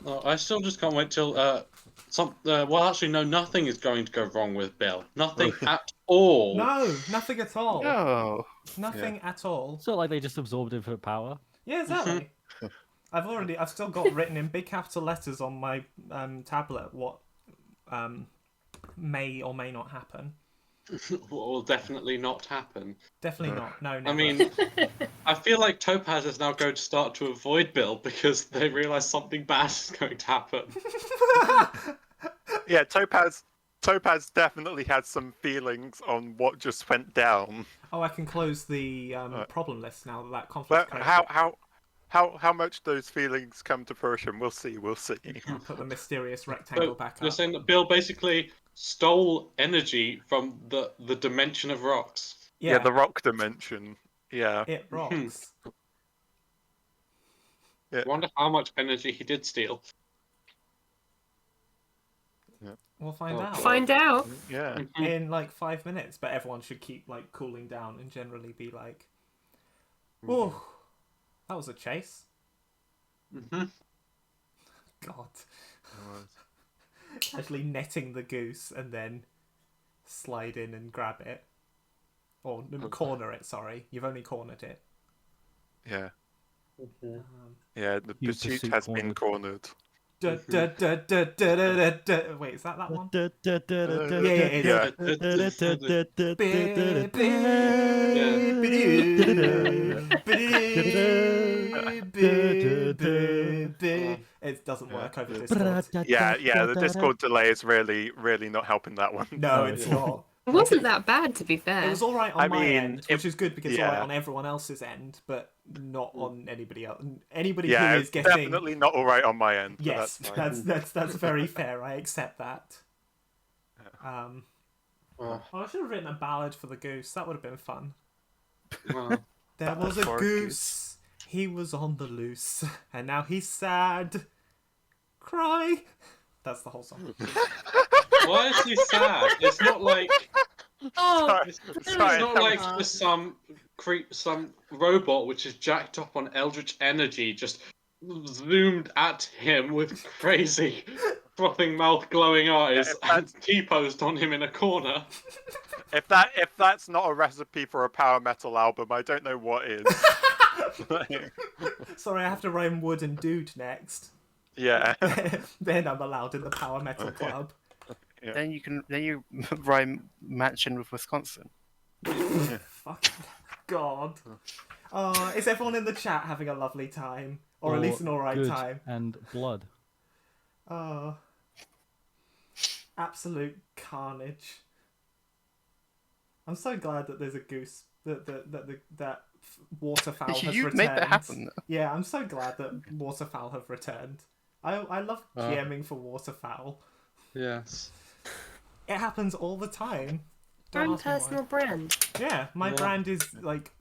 C: Oh, I still just can't wait till well, actually, no, nothing is going to go wrong with Bill. Nothing at all.
A: No, nothing at all.
F: No.
A: Nothing at all.
D: So like they just absorbed it for power.
A: Yeah, exactly. I've still got written in big capital letters on my tablet what may or may not happen.
C: What will definitely not happen.
A: Definitely not. No, never.
C: I mean, I feel like Topaz is now going to start to avoid Bill because they realise something bad is going to happen.
B: Yeah, Topaz definitely had some feelings on what just went down.
A: Oh, I can close the problem list now that
B: But
A: conflict.
B: how much those feelings come to fruition? We'll see.
A: I'll put the mysterious rectangle
C: So
A: back
C: you're
A: up.
C: saying that Bill basically stole energy from the dimension of rocks.
B: Yeah, the rock dimension. Yeah.
A: It rocks.
C: I wonder how much energy he did steal.
A: We'll find out.
E: Find out.
B: Yeah.
A: In like 5 minutes, but everyone should keep like cooling down and generally be like, "Oh, that was a chase."
C: Mm-hmm.
A: God. Actually netting the goose and then slide in and grab it. Or corner it, sorry. You've only cornered it.
B: Yeah.
C: Mm-hmm.
B: Yeah, the
D: You
B: pursuit
D: pursuit
B: has been cornered.
A: Wait, is that one? It doesn't work over Discord.
B: Yeah, the Discord delay is really not helping that one.
A: No, it's not.
E: It wasn't that bad, to be fair.
A: It was all right on
B: I
A: my
B: mean,
A: end, which is good because it's all right on everyone else's end, but not on anybody else. Anybody who
B: Yeah,
A: is
B: it's
A: getting
B: definitely not all right on my end. But
A: yes,
B: that's fine.
A: that's very fair. I accept that.
C: Well,
A: Oh, I should have written a ballad for the goose. That would have been fun.
C: well,
A: There was a
F: for a
A: goose. He was on the loose, and now he's sad. Cry. That's the whole song.
C: why is he sad? It's not like
E: Oh,
B: Sorry,
C: it's
B: sorry,
C: not
B: that
C: like
B: was-
C: there's some robot which is jacked up on eldrich energy just zoomed at him with crazy frothing mouth, glowing eyes, and T-posed on him in a corner.
B: If that's not a recipe for a power metal album, I don't know what is.
A: Sorry, I have to rhyme wood and dude next.
B: Yeah.
A: Then I'm allowed in the power metal club.
B: Yeah.
F: Then you rhyme mansion with Wisconsin.
A: Fuck. God. Oh, is everyone in the chat having a lovely time? Or at least an alright
D: good
A: time?
D: and blood.
A: Oh. Absolute carnage. I'm so glad that there's a goose that waterfowl has
F: You
A: returned.
F: made that happen.
A: Yeah, I'm so glad that waterfowl have returned. I love GMing for waterfowl.
C: Yes.
A: It happens all the time.
E: your
A: Don't
E: own
A: ask me why.
E: personal brand.
A: Yeah, my
C: Yeah.
A: brand is like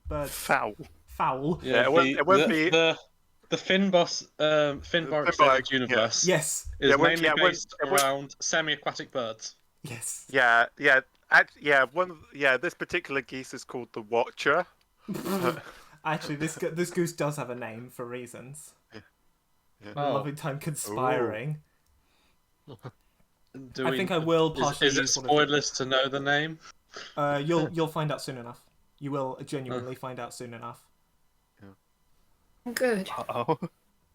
A: birds.
F: Foul.
A: Foul.
B: Yeah, it won't be-
C: the Finbar
B: Finbar,
C: Extended Universe
A: Yes.
C: is
B: it won't-
C: mainly
B: yeah, it won't-
C: based
B: it won't-
C: around semi-aquatic birds.
A: Yes.
B: This particular geese is called the Watcher.
A: Actually, this goose does have a name for reasons.
B: Yeah.
A: A lovely time conspiring.
C: Do
A: I
C: we-
A: think I will partially
C: Is it
A: use one of
C: spoilers to know the name?
A: You'll find out soon enough. You will genuinely find out soon enough.
E: Good.
F: Oh,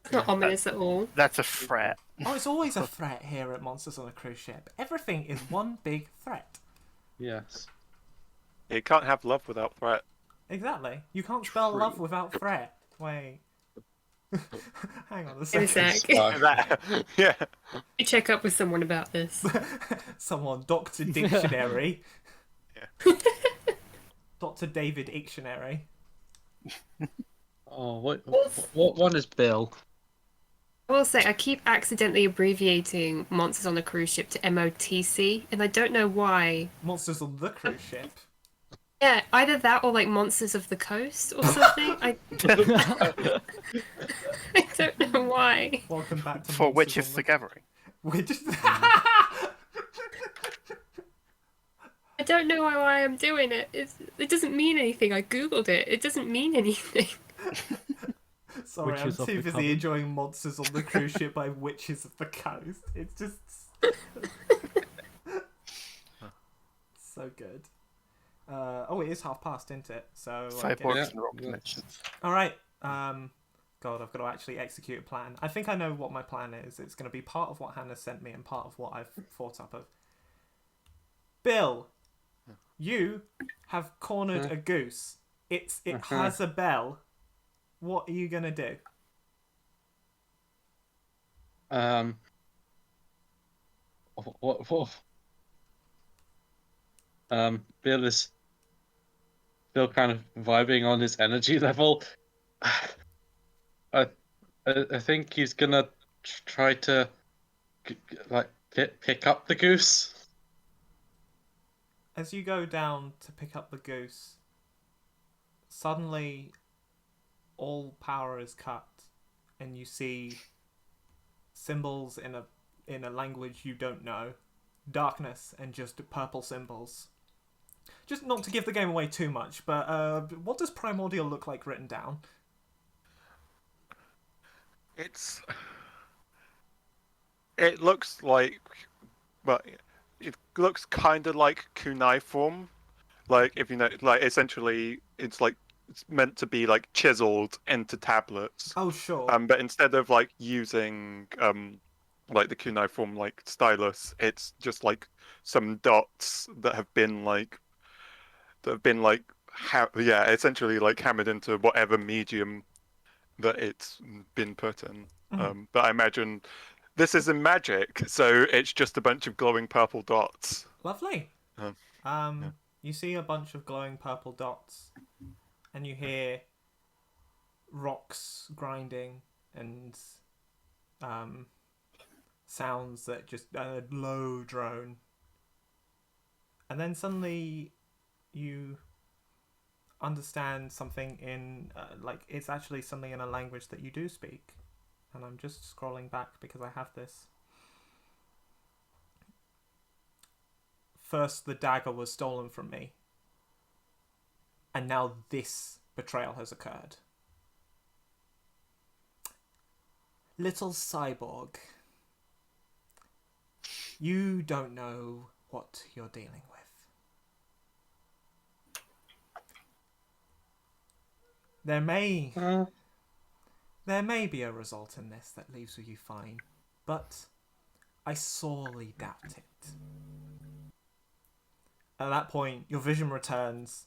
E: It's not ominous at all.
F: that's a threat.
A: Oh, it's always a threat here at Monsters on a Cruise Ship. Everything is one big threat.
C: Yes.
B: You can't have love without threat.
A: Exactly. You can't spell love without threat. Wait. Hang on a
E: In a
A: second.
E: sec.
B: That, yeah.
E: You check up with someone about this.
A: Someone, Dr. Dictionary.
B: Yeah.
A: Dr. David Dictionary.
C: Oh, what one is Bill?
E: I will say I keep accidentally abbreviating Monsters on a Cruise Ship to MOTC, and I don't know why.
A: Monsters on the cruise ship.
E: Yeah, either that or like Monsters of the Coast or something. I don't know why.
A: Welcome back to
F: For
A: Monsters
F: Witches
A: on
F: the Gathering.
A: Witches.
E: I don't know why I'm doing it. It doesn't mean anything. I googled it. It doesn't mean anything.
A: Sorry,
D: Witches
A: I'm
D: of
A: too
D: the
A: busy
D: Coven.
A: enjoying Monsters on the Cruise Ship by Witches of the Coast. It's just so good. Oh, it is 5:30, isn't it? So I guess-
F: Cyborgs
C: Yeah,
F: and rock
C: yeah.
F: dimensions.
A: all right. God, I've got to actually execute a plan. I think I know what my plan is. It's going to be part of what Hannah sent me and part of what I've thought up of. Bill, you have cornered a goose. It has a bell. What are you going to do?
C: What? Bill is still kind of vibing on his energy level. I think he's gonna try to like pick up the goose.
A: As you go down to pick up the goose, suddenly all power is cut, and you see symbols in a language you don't know, darkness and just purple symbols. Just not to give the game away too much, but what does primordial look like written down?
B: It looks like, but it looks kind of like cuneiform. Like if you know, like essentially, it's like it's meant to be like chiseled into tablets.
A: Oh, sure.
B: But instead of like using like the cuneiform like stylus, it's just like some dots that have been like essentially like hammered into whatever medium that it's been put in.
A: Mhm.
B: But I imagine this is in magic, so it's just a bunch of glowing purple dots.
A: Lovely.
B: Yeah.
A: You see a bunch of glowing purple dots, and you hear rocks grinding and sounds that just low drone. And then suddenly you understand something in like it's actually something in a language that you do speak. And I'm just scrolling back because I have this. First, the dagger was stolen from me. And now this betrayal has occurred. Little cyborg. You don't know what you're dealing with. There may be a result in this that leaves you fine, but I sorely doubt it. At that point, your vision returns,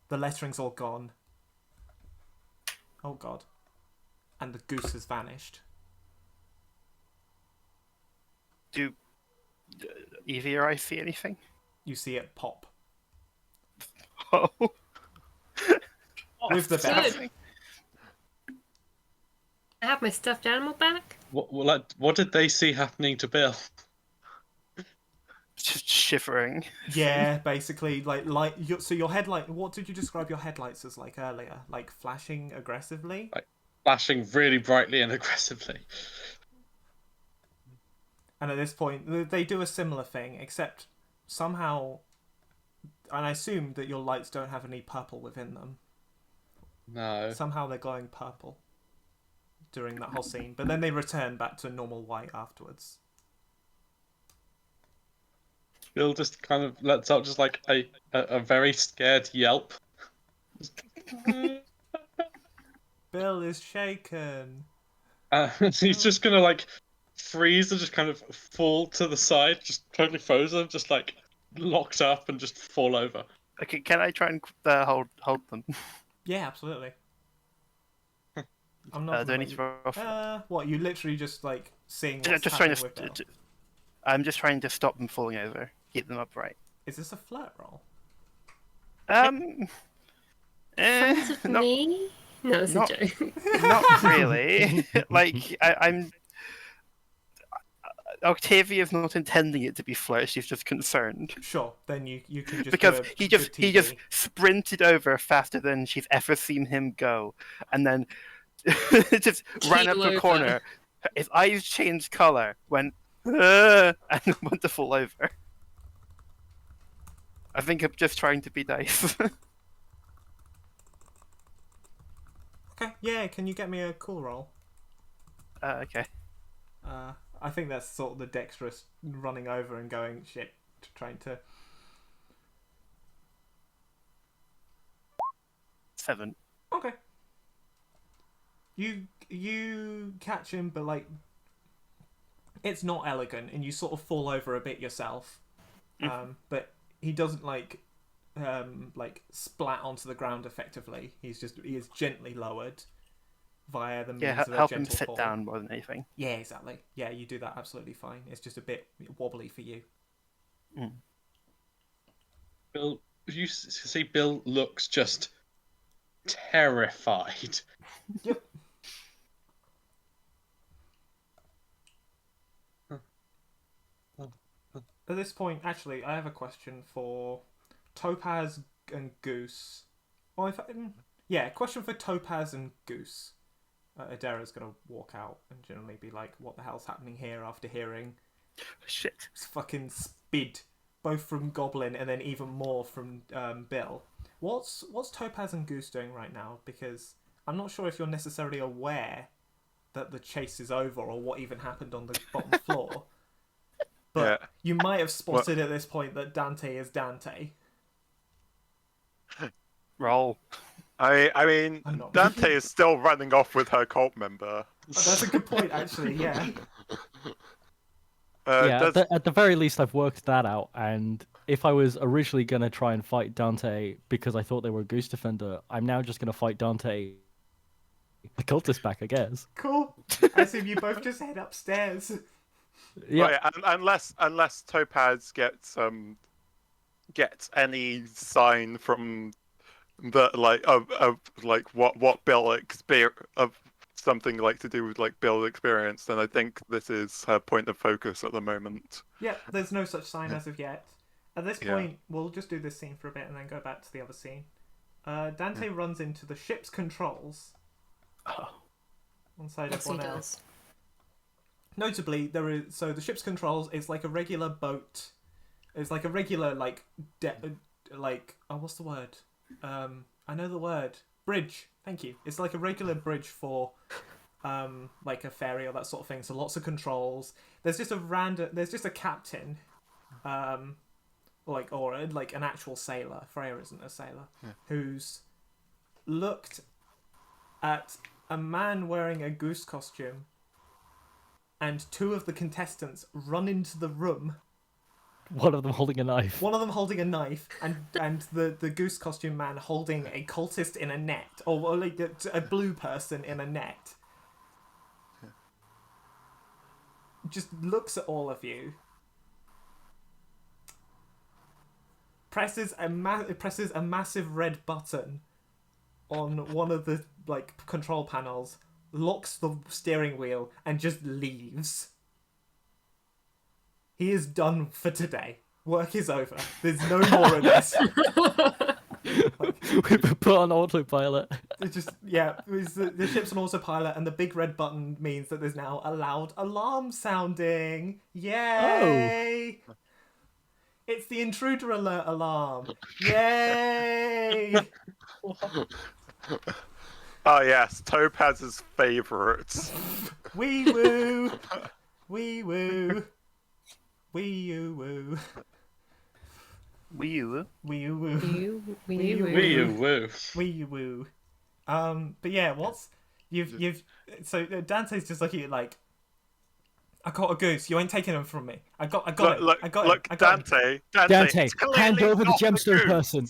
A: the lettering's all gone. Oh god. And the goose has vanished.
F: Do Evie or I see anything?
A: You see it pop.
F: Oh,
A: With the bell.
E: Good. I have my stuffed animal back.
C: What did they see happening to Bill?
F: just shivering.
A: Yeah, basically, so your headlight. What did you describe your headlights as like earlier? Like flashing aggressively.
C: Flashing really brightly and aggressively.
A: And at this point, they do a similar thing, except somehow, and I assume that your lights don't have any purple within them.
C: No.
A: Somehow they're glowing purple during that whole scene, but then they return back to normal white afterwards.
C: Bill just kind of lets out just like a very scared yelp.
A: Bill is shaken.
C: He's just gonna like freeze and just kind of fall to the side, just totally frozen, just like locked up and just fall over.
F: Okay, can I try and hold them?
A: Yeah, absolutely. I'm not.
F: Do I need to roll for
A: What? You literally just like seeing what's
F: just trying
A: happening
F: to.
A: with Bill.
F: I'm just trying to stop them falling over, keep them upright.
A: Is this a flirt roll?
E: Front of
F: Not,
E: me? No, it's a
F: not-
E: joke.
F: not really. Like I'm. Octavia's not intending it to be flirt. She's just concerned
A: Sure. Then you can just
F: because
A: do a
F: he
A: good
F: just
A: TP.
F: sprinted over faster than she's ever seen him go, and then just ran up
E: Keel
F: the
E: over.
F: corner. His eyes changed color, went and went to fall over. I think I'm just trying to be nice.
A: Okay. Yeah. Can you get me a cool roll?
F: Okay.
A: I think that's sort of the dexterous running over and going shit, trying to.
F: 7.
A: Okay. You catch him, but like, it's not elegant, and you sort of fall over a bit yourself. But he doesn't like splat onto the ground effectively. He is gently lowered via the means
F: Yeah,
A: of a
F: help him
A: gentle
F: sit
A: fall.
F: down more than anything.
A: Yeah, exactly. Yeah, you do that absolutely fine. It's just a bit wobbly for you.
C: Bill, you see, Bill looks just terrified.
A: Yep. At this point, actually, I have a question for Topaz and Goose. Well, question for Topaz and Goose. Adara's gonna walk out and generally be like, "What the hell's happening here?" After hearing
F: Shit.
A: fucking spid, both from Goblin and then even more from Bill. What's Topaz and Goose doing right now? Because I'm not sure if you're necessarily aware that the chase is over or what even happened on the bottom floor. But
B: Yeah.
A: you might have spotted at this point that Dante is Dante.
F: Roll.
B: I mean,
A: I'm not-
B: Dante is still running off with her cult member.
A: That's a good point, actually. Yeah.
B: Does-
D: At the very least, I've worked that out. And if I was originally going to try and fight Dante because I thought they were a Goose Defender, I'm now just going to fight Dante, the cultist back, I guess.
A: Cool. I assume you both just head upstairs.
D: Yeah.
B: Right, unless Topaz gets any sign from the of what Bill of something like to do with like Bill experience, then I think this is her point of focus at the moment.
A: Yeah, there's no such sign as of yet. At this
B: Yeah.
A: point, we'll just do this scene for a bit and then go back to the other scene. Dante runs into the ship's controls. On side
E: Yes,
A: of
E: he
A: one
E: does.
A: else. Notably, the ship's controls is like a regular boat. It's like a regular what's the word? I know the word. Bridge. Thank you. It's like a regular bridge for like a ferry or that sort of thing. So lots of controls. There's just a captain, or an actual sailor. Freya isn't a sailor. Who's looked at a man wearing a goose costume and two of the contestants run into the room.
D: One of them holding a knife.
A: One of them holding a knife, and the goose costume man holding a cultist in a net, or like a blue person in a net. Just looks at all of you. Presses a massive red button on one of the control panels, locks the steering wheel, and just leaves. He is done for today. Work is over. There's no more of this.
D: We've been put on autopilot.
A: It's just, the ship's on autopilot, and the big red button means that there's now a loud alarm sounding. Yay! Oh. It's the intruder alert alarm. Yay!
B: Oh yes, Topaz's favourites.
A: Wee woo! Wee woo! Wee woo!
F: Wee woo.
A: Wee woo!
E: Wee
C: Woo.
A: Wee woo! But yeah, so Dante's just looking at like, I got a goose. You ain't taking him from me. I got it. I got
B: look,
A: it. I got
B: Dante,
D: Dante,
B: it's clearly
D: hand over the
B: not
D: gemstone
B: goose.
D: person.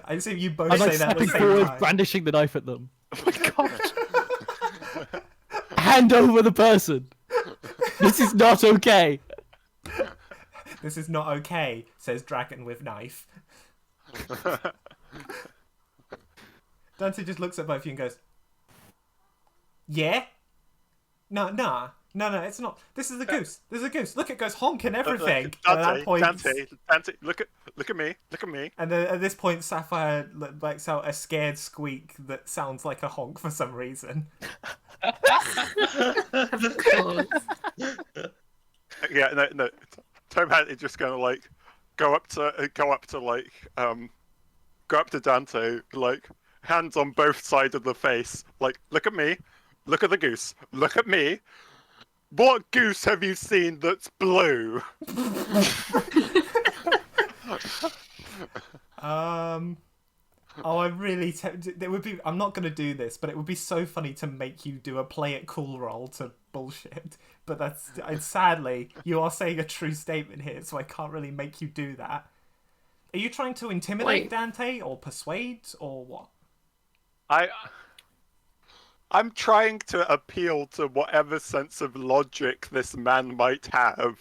A: I assume you both
D: I'm
A: say
D: like
A: that at the
D: stepping
A: same
D: forward,
A: time.
D: brandishing the knife at them.
F: Oh my god.
D: hand over the person. This is not okay.
A: This is not okay, says Dragon with knife. Dante just looks at both of you and goes, yeah? No, it's not. This is a goose. This is a goose. Look, it goes honk and everything. And at that point,
B: Dante, look at me.
A: And then at this point, Sapphire lets out a scared squeak that sounds like a honk for some reason.
E: Of course.
B: Yeah, no. Topaz is just gonna like go up to Dante, like hands on both sides of the face, like look at me, look at the goose, look at me. What goose have you seen that's blue?
A: Oh, I'm really tempted. It would be. I'm not gonna do this, but it would be so funny to make you do a play it cool roll to bullshit. But that's sadly, you are saying a true statement here, so I can't really make you do that. Are you trying to intimidate
E: Wait.
A: Dante or persuade or what?
B: I'm trying to appeal to whatever sense of logic this man might have.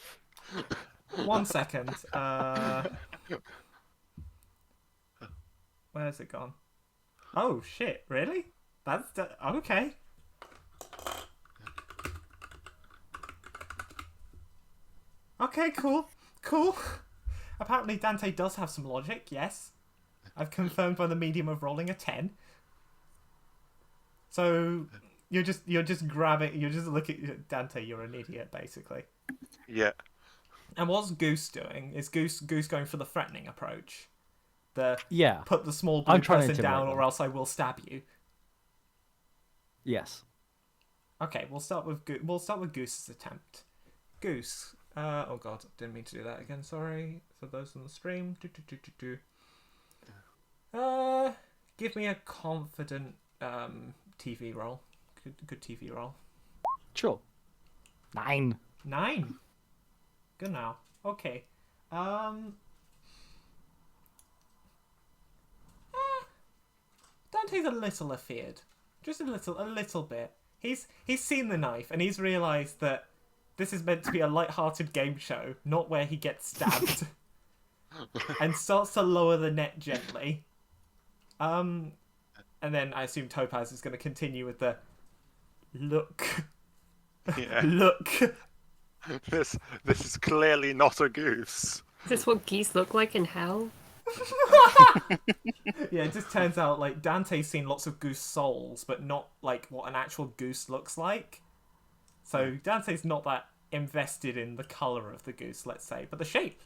A: 1 second. Where's it gone? Oh shit! Really? That's okay. Okay, cool. Apparently Dante does have some logic, yes. I've confirmed by the medium of rolling a 10. So you're just looking at Dante, you're an idiot, basically.
B: Yeah.
A: And what's Goose doing? Is Goose going for the threatening approach?
D: Yeah.
A: Put the small blue
D: I'm trying to
A: person down
D: intimidate
A: or
D: them.
A: else I will stab you.
D: Yes.
A: Okay, we'll start with Goose's attempt. Goose. Oh god, didn't mean to do that again. Sorry for those on the stream. Give me a confident TV roll. Good TV roll.
D: Sure. 9.
A: 9. Good now. Okay. Dante's a little afeared. Just a little bit. He's seen the knife and he's realised that this is meant to be a light-hearted game show, not where he gets stabbed. And starts to lower the net gently. And then I assume Topaz is going to continue with the look.
B: Yeah.
A: Look.
B: This is clearly not a goose.
E: Is this what geese look like in hell?
A: Yeah, it just turns out like Dante's seen lots of goose souls, but not like what an actual goose looks like. So Dante's not that invested in the color of the goose, let's say, but the shape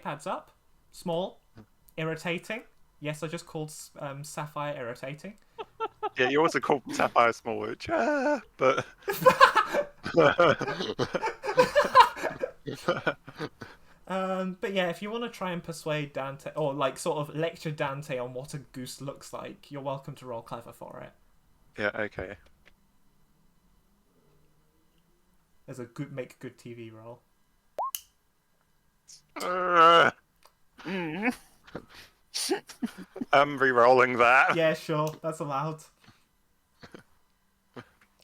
A: adds up. Small, irritating. Yes, I just called Sapphire irritating.
B: Yeah, you also called Sapphire small, which, but.
A: But yeah, if you want to try and persuade Dante, or like sort of lecture Dante on what a goose looks like, you're welcome to roll clever for it.
B: Yeah, okay.
A: As a make good TV roll.
B: I'm re-rolling that.
A: Yeah, sure, that's allowed.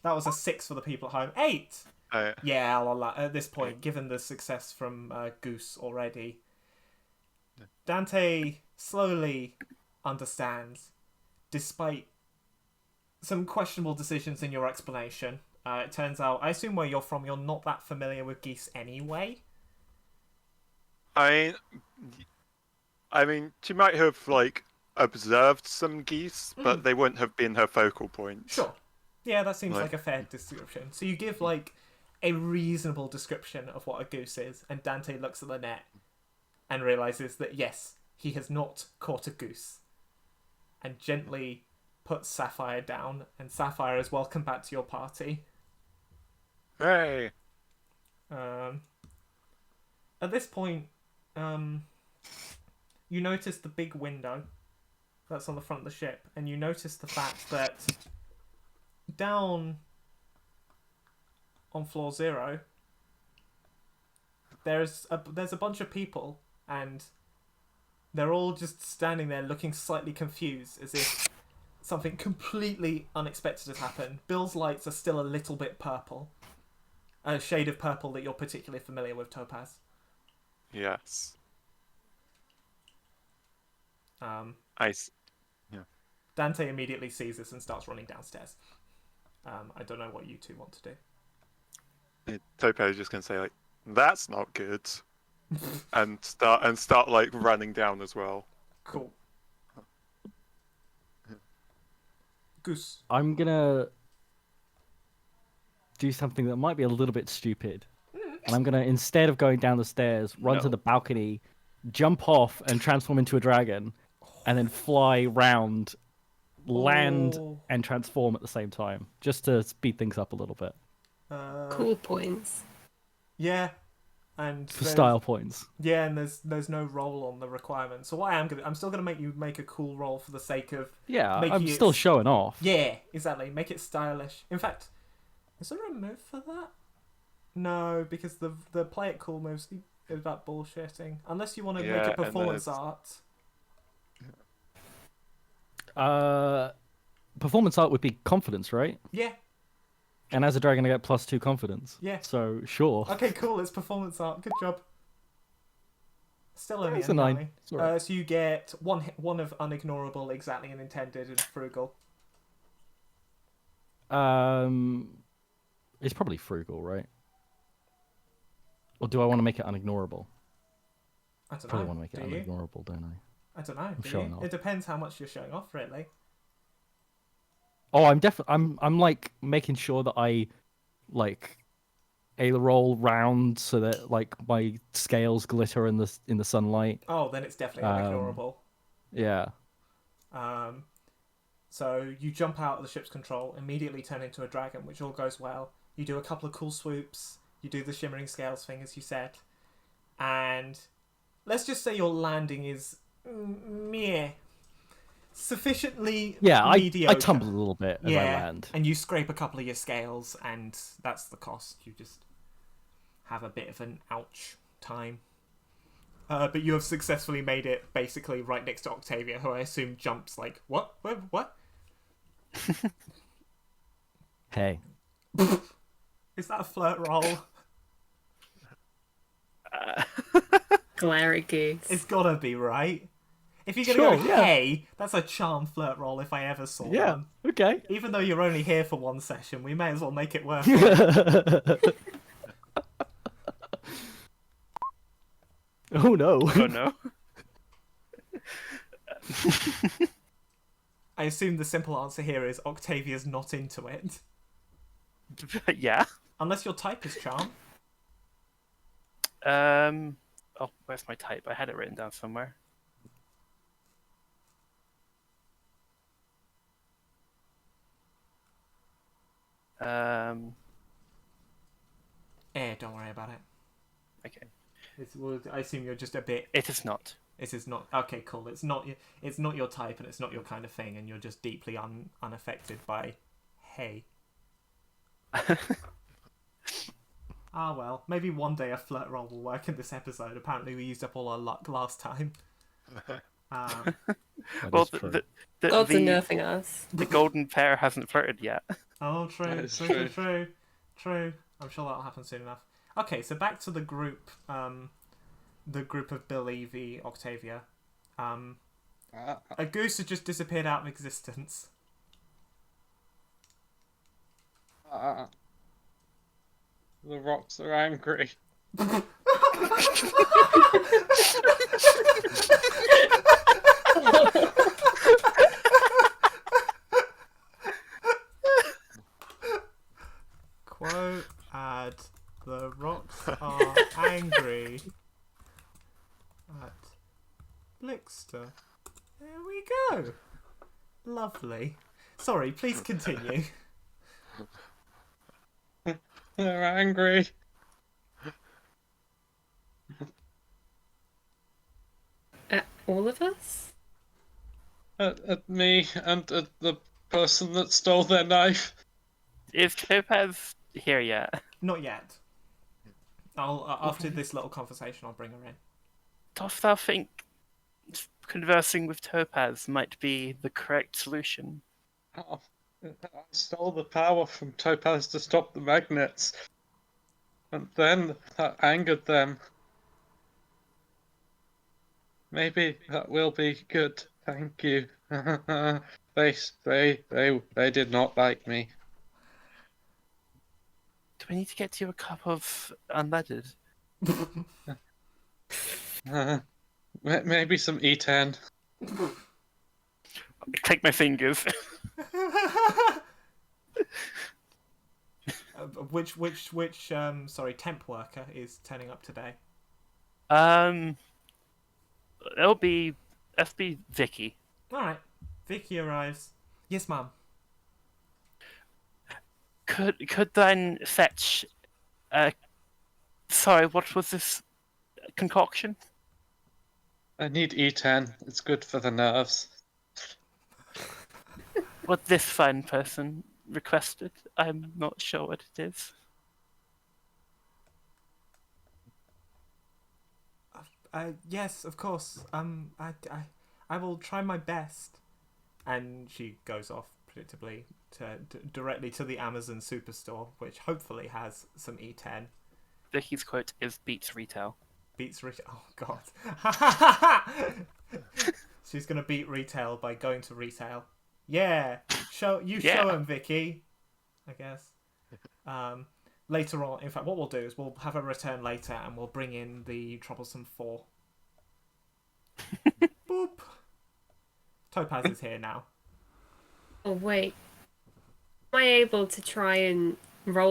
A: That was a 6 for the people at home. 8. Yeah, I'll allow at this point, given the success from Goose already. Dante slowly understands, despite some questionable decisions in your explanation. It turns out, I assume where you're from, you're not that familiar with geese anyway.
B: I mean, she might have like observed some geese, but they wouldn't have been her focal point.
A: Sure. Yeah, that seems like a fair description. So you give like a reasonable description of what a goose is, and Dante looks at the net and realizes that yes, he has not caught a goose, and gently puts Sapphire down, and Sapphire is welcome back to your party.
B: Hey.
A: At this point, you notice the big window that's on the front of the ship, and you notice the fact that down on floor 0, there's a bunch of people, and they're all just standing there looking slightly confused, as if something completely unexpected has happened. Bill's lights are still a little bit purple. A shade of purple that you're particularly familiar with, Topaz.
B: Yes.
A: Um, Dante immediately sees this and starts running downstairs. I don't know what you two want to do.
B: Topaz is just gonna say like, "That's not good," and start like running down as well.
A: Cool. Goose.
D: I'm gonna do something that might be a little bit stupid. And I'm gonna, instead of going down the stairs, run to the balcony, jump off and transform into a dragon, and then fly round, land, and transform at the same time, just to speed things up a little bit.
E: Cool points.
A: Yeah. And
D: For style points.
A: Yeah, and there's no roll on the requirement. So what I'm still gonna make you make a cool roll for the sake of
D: I'm still showing off.
A: Yeah, exactly. Make it stylish. In fact, is there a move for that? No, because the play it cool moves is about bullshitting. Unless you want to make it performance art.
D: Performance art would be confidence, right?
A: Yeah.
D: And as a dragon, I get +2 confidence.
A: Yeah.
D: So sure.
A: Okay, cool. It's performance art. Good job. Still only
D: It's a 9.
A: So you get one of unignorable, exactly, and intended, and frugal.
D: It's probably frugal, right? Or do I want to make it unignorable?
A: I don't know.
D: Probably want to make it
A: Do you?
D: unignorable, don't I?
A: I don't know.
D: I'm
A: Do
D: showing
A: you?
D: off.
A: It depends how much you're showing off, really.
D: Oh, I'm like making sure that I like a roll round so that like my scales glitter in the sunlight.
A: Oh, then it's definitely unignorable.
D: Yeah.
A: So you jump out of the ship's control, immediately turn into a dragon, which all goes well. You do a couple of cool swoops. You do the shimmering scales thing, as you said. And let's just say your landing is meh. Sufficiently mediocre.
D: I tumble a little bit as I land.
A: And you scrape a couple of your scales, and that's the cost. You just have a bit of an ouch time. But you have successfully made it basically right next to Octavia, who I assume jumps like, what? What?
D: Hey.
A: Is that a flirt roll?
E: Glare at Goose.
A: It's gotta be, right? If you're gonna go,
D: yeah.
A: hey, that's a charm flirt roll if I ever saw one.
D: Okay.
A: Even though you're only here for one session, we may as well make it worth
D: it. Oh no.
F: Oh no.
A: I assume the simple answer here is Octavia's not into it.
F: Yeah.
A: Unless your type is charm.
F: Oh, where's my type? I had it written down somewhere.
A: Don't worry about it.
F: Okay.
A: I assume you're just a bit.
F: It is not.
A: It is not. Okay, cool. It's not your type, and it's not your kind of thing, and you're just deeply unaffected by, hey. Ah well, maybe one day a flirt roll will work in this episode. Apparently, we used up all our luck last time.
F: Well,
E: Gods are nerfing us.
F: The golden pair hasn't flirted yet.
A: Oh, true. I'm sure that'll happen soon enough. Okay, so back to the group. The group of Bill, Evie, Octavia. A goose had just disappeared out of existence.
C: The rocks are angry.
A: Quote, add, the rocks are angry at Blixter. There we go. Lovely. Sorry, please continue.
C: They're angry.
E: At all of us?
C: At me and at the person that stole their knife.
F: Is Topaz here yet?
A: Not yet. After this little conversation, I'll bring her in.
F: Dost thou think conversing with Topaz might be the correct solution?
C: Oh, I stole the power from Topaz to stop the magnets, and then that angered them. Maybe that will be good. Thank you. They did not like me.
F: Do we need to get you a cup of unleaded?
C: Maybe some E10.
F: Click my fingers.
A: Which sorry, temp worker is turning up today?
F: It'll be Vicky.
A: All right, Vicky arrives. Yes, ma'am.
F: Could then fetch. Sorry, what was this concoction?
C: I need E10. It's good for the nerves.
F: What this fine person requested. I'm not sure what it is.
A: Yes, of course. I will try my best. And she goes off predictably directly to the Amazon Superstore, which hopefully has some E10.
F: Vicky's quote is beats retail.
A: Beats retail. Oh God. She's gonna beat retail by going to retail. Yeah. Show him, Vicky. I guess. Later on, in fact, what we'll do is we'll have a return later, and we'll bring in the troublesome 4. Boop. Topaz is here now.
E: Oh wait, am I able to try and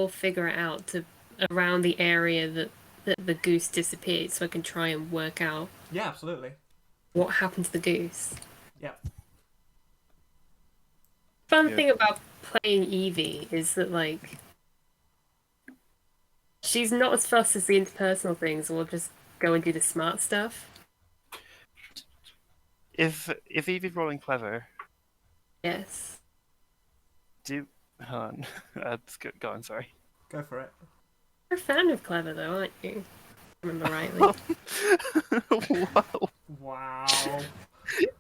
E: figure it out to around the area that the goose disappeared, so I can try and work out
A: Yeah, absolutely.
E: what happened to the goose?
A: Yeah.
E: Fun thing about playing Evie is that like she's not as fussed as the interpersonal things. We'll just go and do the smart stuff.
F: If Evie rolling clever,
E: Yes.
F: hold on. Go on, sorry.
A: Go for it.
E: You're a fan of Clever though, aren't you? If I remember rightly.
F: Wow.
A: Wow.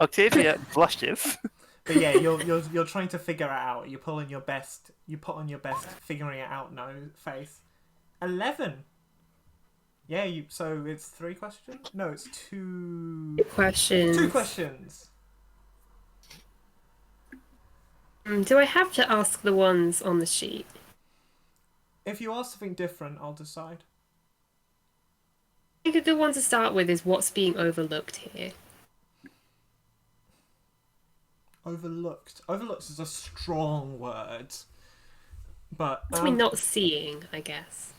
F: Octavia blushes.
A: But yeah, you're trying to figure it out. You put on your best figuring it out face. 11. Yeah, so it's 3 questions? No, it's 2
E: Questions.
A: 2 questions.
E: Do I have to ask the ones on the sheet?
A: If you ask something different, I'll decide.
E: I think the one to start with is what's being overlooked here.
A: Overlooked. Overlooked is a strong word. But
E: What's we not seeing, I guess.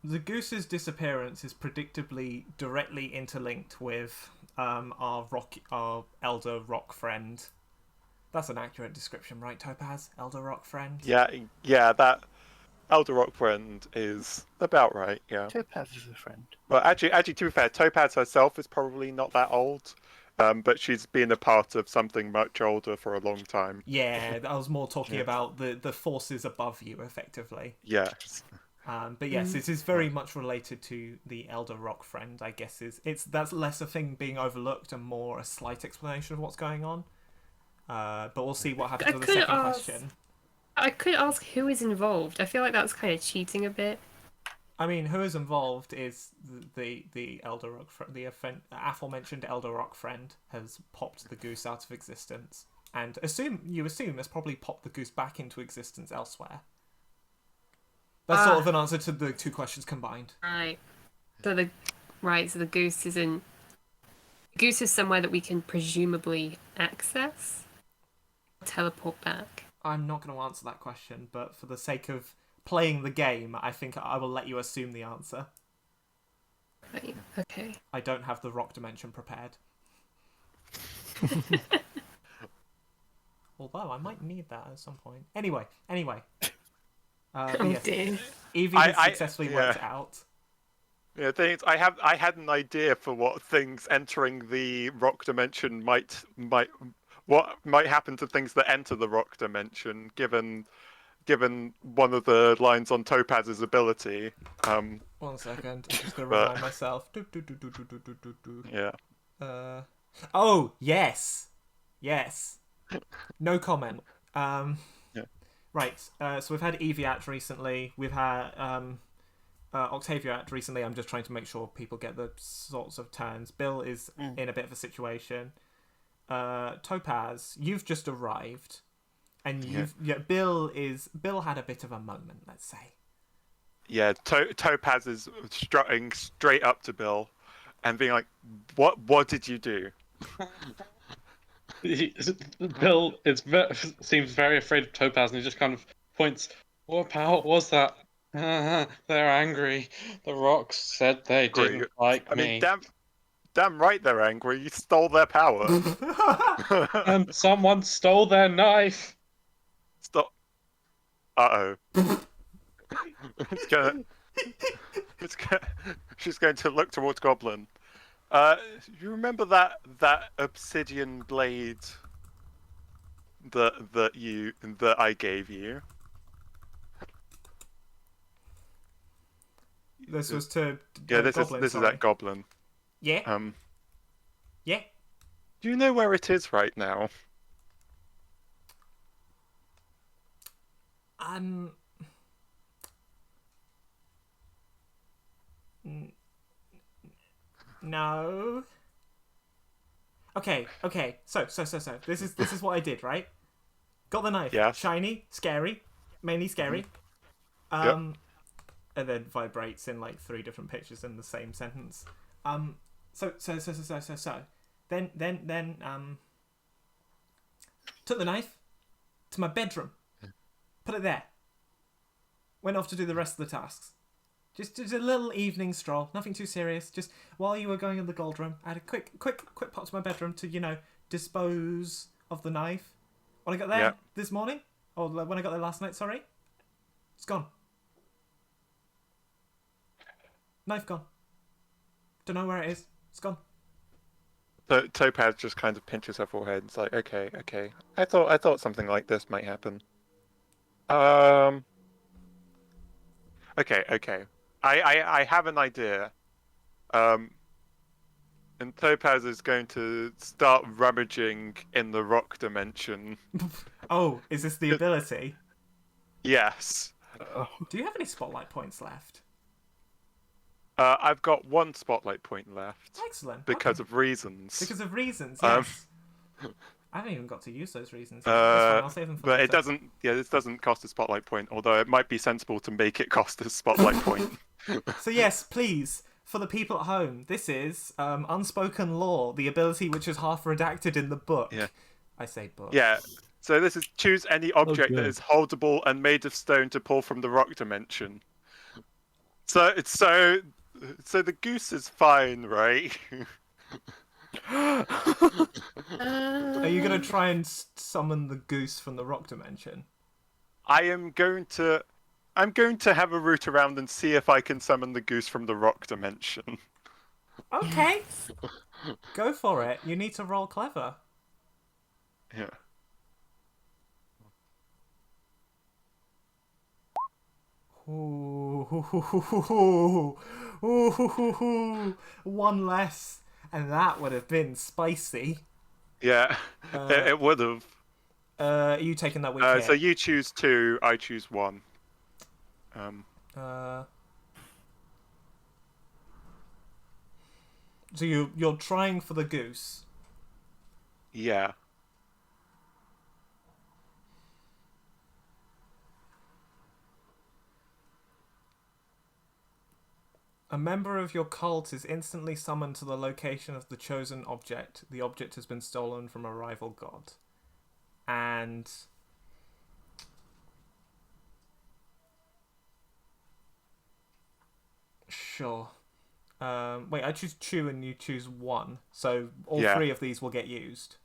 A: The goose's disappearance is predictably directly interlinked with our elder rock friend. That's an accurate description, right, Topaz? Elder rock friend?
B: Yeah, that Elder Rock friend is about right, yeah.
F: Topaz is a friend.
B: Well, actually, to be fair, Topaz herself is probably not that old, but she's been a part of something much older for a long time.
A: Yeah, I was more talking about the forces above you, effectively.
B: Yes.
A: But yes, it is very much related to the Elder Rock friend, I guess. That's less a thing being overlooked and more a slight explanation of what's going on. But we'll see what happens with the second question.
E: I could ask who is involved. I feel like that's kind of cheating a bit.
A: I mean, who is involved is the Elder Rock the aforementioned Elder Rock friend has popped the goose out of existence, and you assume has probably popped the goose back into existence elsewhere. That's sort of an answer to the 2 questions combined.
E: Right. So the goose is in. Goose is somewhere that we can presumably access. Teleport back.
A: I'm not going to answer that question, but for the sake of playing the game, I think I will let you assume the answer.
E: Right. Okay.
A: I don't have the rock dimension prepared. Although I might need that at some point. Anyway. Yes,
E: Dear.
A: Evie has successfully worked it out.
B: Yeah, things I had an idea for what things entering the rock dimension what might happen to things that enter the rock dimension, given one of the lines on Topaz's ability.
A: 1 second, I'm just going to remind myself.
B: Yeah.
A: Oh, yes! Yes. No comment.
B: Yeah.
A: Right. So we've had Evie act recently. We've had Octavia act recently. I'm just trying to make sure people get the sorts of turns. Bill is in a bit of a situation. Topaz, you've just arrived, and Bill had a bit of a moment. Let's say.
B: Yeah, Topaz is strutting straight up to Bill, and being like, "What did you do?"
C: Bill seems very afraid of Topaz, and he just kind of points. What power was that? They're angry. The rocks said they didn't like
B: I mean,
C: me.
B: damn right they're angry. You stole their power.
C: And someone stole their knife.
B: Stop. Uh oh. It's gonna. She's going to look towards Goblin. You remember that obsidian blade that I gave you?
A: This was to
B: This
A: Goblin,
B: is that Goblin.
A: Yeah. Yeah.
B: Do you know where it is right now?
A: No. Okay. So this is what I did, right? Got the knife.
B: Yeah.
A: Shiny, scary, mainly scary.
B: Yep.
A: And then vibrates in like 3 different pitches in the same sentence. So. Then took the knife to my bedroom, put it there. Went off to do the rest of the tasks. Just a little evening stroll, nothing too serious. Just while you were going in the gold room, I had a quick pop to my bedroom to dispose of the knife. When I got there this morning, or when I got there last night, sorry, it's gone. Knife gone. Don't know where it is. It's gone.
B: Topaz just kind of pinches her forehead. It's like, okay. I thought something like this might happen. Okay. I have an idea. And Topaz is going to start rummaging in the rock dimension.
A: Oh, is this the ability?
B: Yes.
A: Do you have any spotlight points left?
B: I've got 1 spotlight point left.
A: Excellent.
B: Because of reasons.
A: Because of reasons, yes. I haven't even got to use those reasons. That's fine. I'll save them for
B: but
A: later.
B: it doesn't. Yeah, this doesn't cost a spotlight point. Although it might be sensible to make it cost a spotlight point.
A: So yes, please, for the people at home, this is unspoken law, the ability which is half redacted in the book.
B: Yeah.
A: I say book.
B: Yeah. So this is choose any object that
D: good.
B: is holdable and made of stone to pull from the rock dimension. So the goose is fine, right?
A: Are you going to try and summon the goose from the rock dimension?
B: I'm going to have a route around and see if I can summon the goose from the rock dimension.
A: Okay. Go for it. You need to roll clever.
B: Yeah.
A: Ooh. 1 less, and that would have been spicy.
B: Yeah, it would have.
A: Are you taking that weak hit?
B: So you choose 2, I choose 1.
A: So you're trying for the goose.
B: Yeah.
A: A member of your cult is instantly summoned to the location of the chosen object. The object has been stolen from a rival god. And sure. Wait, I choose 2 and you choose 1. So all 3 of these will get used.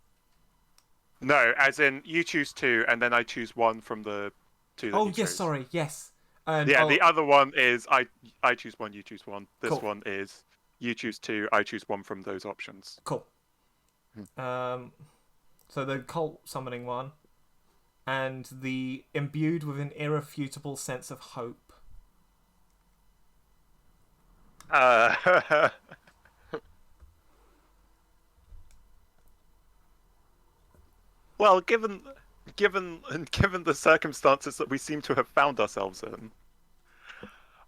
B: No, as in you choose 2 and then I choose 1 from the 2 that you chose.
A: Sorry, yes. And
B: the other one is I choose 1, you choose 1. This
A: Cool.
B: one is you choose 2, I choose 1 from those options.
A: Cool. So the cult summoning one, and the imbued with an irrefutable sense of hope.
B: Well, given the circumstances that we seem to have found ourselves in,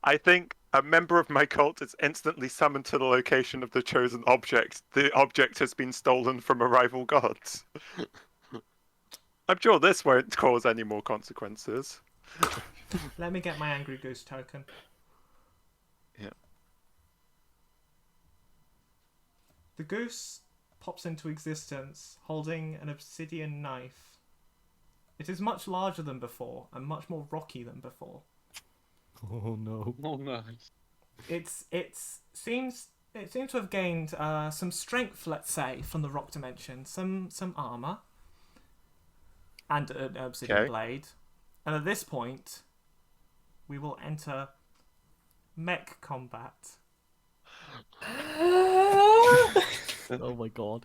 B: I think a member of my cult is instantly summoned to the location of the chosen object. The object has been stolen from a rival god. I'm sure this won't cause any more consequences.
A: Let me get my Angry Goose token.
B: Yeah.
A: The goose pops into existence holding an obsidian knife. It is much larger than before and much more rocky than before.
D: Oh no.
C: Oh, nice.
A: It seems to have gained some strength, let's say, from the rock dimension, some armor, and an obsidian blade. And at this point, we will enter mech combat.
D: Oh my god.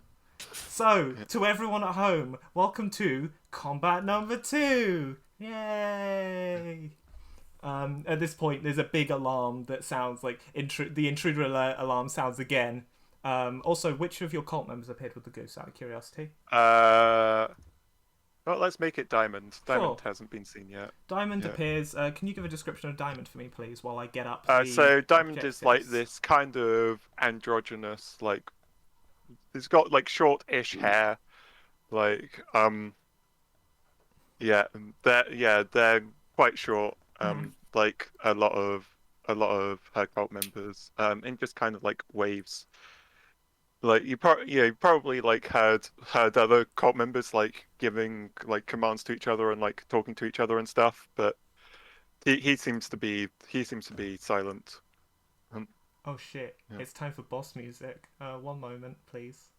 A: So, to everyone at home, welcome to combat number 2. Yay! At this point, there's a big alarm that sounds like the intruder alert alarm sounds again. Also, which of your cult members appeared with the goose, out of curiosity?
B: Well, let's make it Diamond. Diamond
A: Sure.
B: hasn't been seen yet.
A: Diamond
B: Yeah.
A: appears. Can you give a description of Diamond for me, please, while I get up?
B: So Diamond is like
A: objectives?
B: this kind of androgynous, like he's got like short-ish hair, like they're quite short. Like a lot of her cult members, in just kind of like waves. Like you probably like heard other cult members like giving like commands to each other and like talking to each other and stuff, but he seems to be silent.
A: Oh shit!
B: Yeah.
A: It's time for boss music. One moment, please.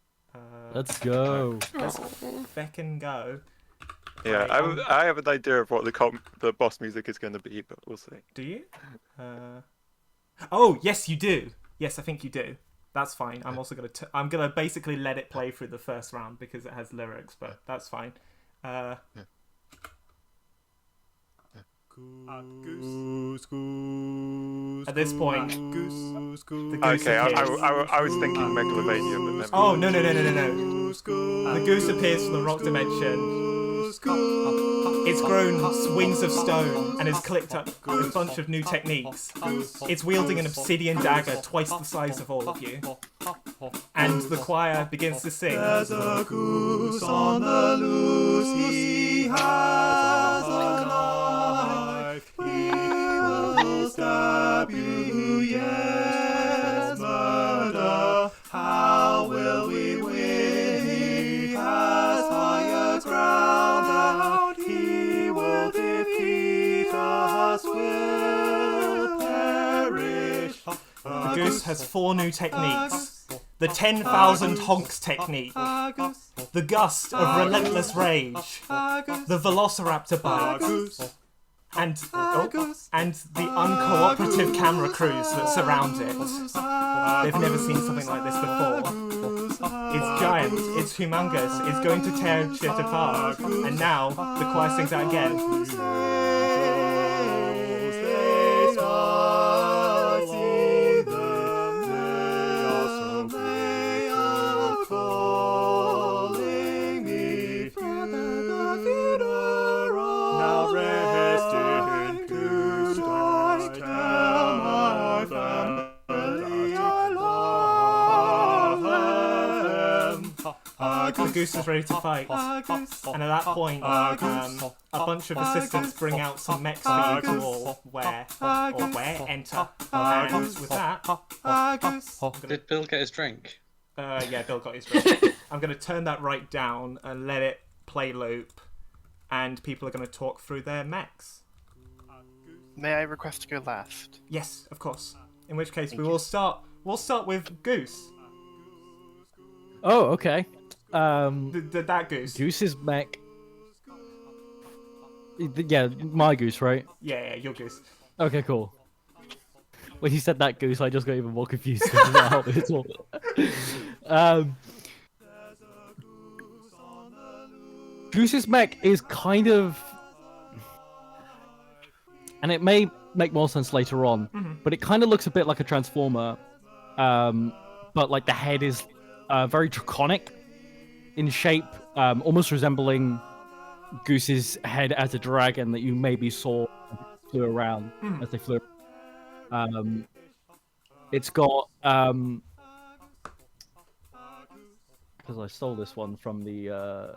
D: Let's go.
A: Let's feckin' go.
B: Yeah,
A: Right,
B: I have an idea of what the boss music is going to be, but we'll see.
A: Do you? Oh, yes, you do. Yes, I think you do. That's fine. I'm also I'm gonna basically let it play through the first round because it has lyrics, but that's fine.
G: Goose, goose.
A: At this point,
G: goose,
A: the goose
B: Okay,
A: appears.
B: I was thinking Megalovania, but never.
A: Oh, no.
G: Goose, goose.
A: The goose appears from the rock dimension. It's grown wings of stone and has clicked up a bunch of new techniques. It's wielding an obsidian dagger twice the size of all of you. And the choir begins to sing.
G: There's a goose on the loose. He has a knife. He will stab you. Yes, murder. How will we win? He has higher ground out. He will defeat us. Will perish.
A: The goose has 4 new techniques. The 10,000 honks technique. The gust of relentless rage. The velociraptor bite. And the uncooperative camera crews that surround it. They've never seen something like this before. It's giant, it's humongous, it's going to tear shit apart. And now, the choir sings out again. The goose is ready to fight, and at that point, a bunch of assistants bring out some mechs for you to all enter. And with that,
C: Did Bill get his drink?
A: yeah, Bill got his drink. I'm going to turn that right down and let it play loop, and people are going to talk through their mechs.
F: May I request to go last?
A: Yes, of course. In which case, we will start. We'll start with Goose.
D: Oh, okay.
A: That Goose.
D: Goose's mech. Yeah, my goose, right?
A: Yeah, your Goose.
D: Okay, cool. When you said that goose, I just got even more confused. Now it's all... Goose's mech is kind of, and it may make more sense later on, but it kind of looks a bit like a transformer, but like the head is very draconic in shape almost resembling Goose's head as a dragon that you maybe saw as it flew around as they flew. It's got because I stole this one from the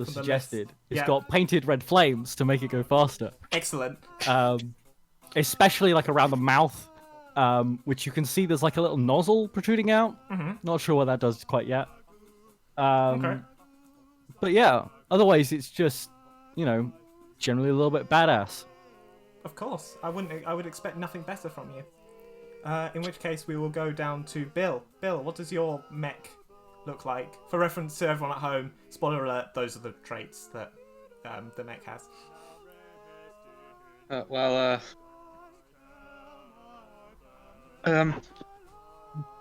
D: suggested. It's got painted red flames to make it go faster.
A: Excellent.
D: Especially like around the mouth, which you can see there's like a little nozzle protruding out. Not sure what that does quite yet.
A: Okay.
D: But yeah, otherwise it's just, generally a little bit badass.
A: Of course. I would expect nothing better from you. In which case we will go down to Bill. Bill, what does your mech look like? For reference to everyone at home, spoiler alert, those are the traits that the mech has.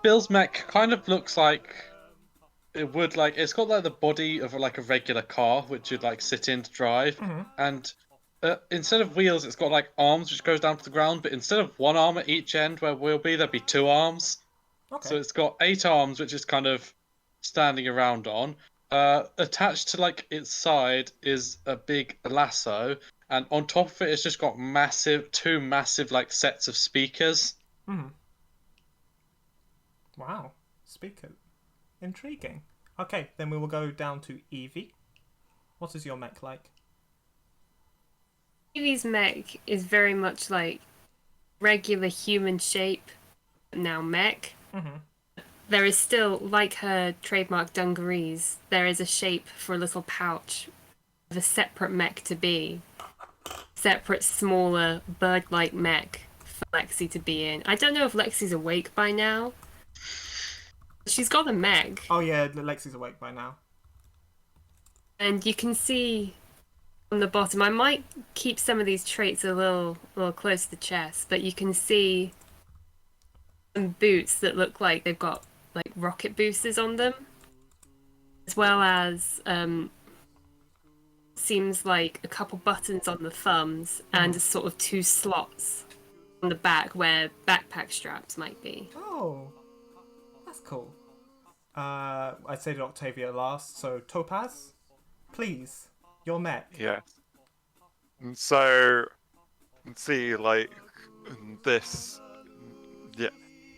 C: Bill's mech kind of looks like it would it's got like the body of like a regular car, which you'd like sit in to drive, and instead of wheels, it's got like arms which goes down to the ground, but instead of one arm at each end where we'll be, there'd be 2 arms.
A: Okay.
C: So it's got 8 arms, which is kind of standing around on. Attached to like its side is a big lasso, and on top of it, it's just got 2 massive like sets of speakers.
A: Wow. Speaker. Intriguing. Okay, then we will go down to Evie. What is your mech like?
E: Evie's mech is very much like regular human shape, now mech. There is still, like her trademark dungarees, there is a shape for a little pouch of a separate mech to be. Separate, smaller, bird-like mech for Lexi to be in. I don't know if Lexi's awake by now. She's got a mech.
A: Oh yeah, Lexi's awake by now.
E: And you can see on the bottom, I might keep some of these traits a little close to the chest, but you can see some boots that look like they've got like rocket boosters on them, as well as seems like a couple buttons on the thumbs and a sort of 2 slots on the back where backpack straps might be.
A: Oh, that's cool. I said Octavia last, so Topaz, please, your mech.
B: Yes. And so, see, like, this... Yeah.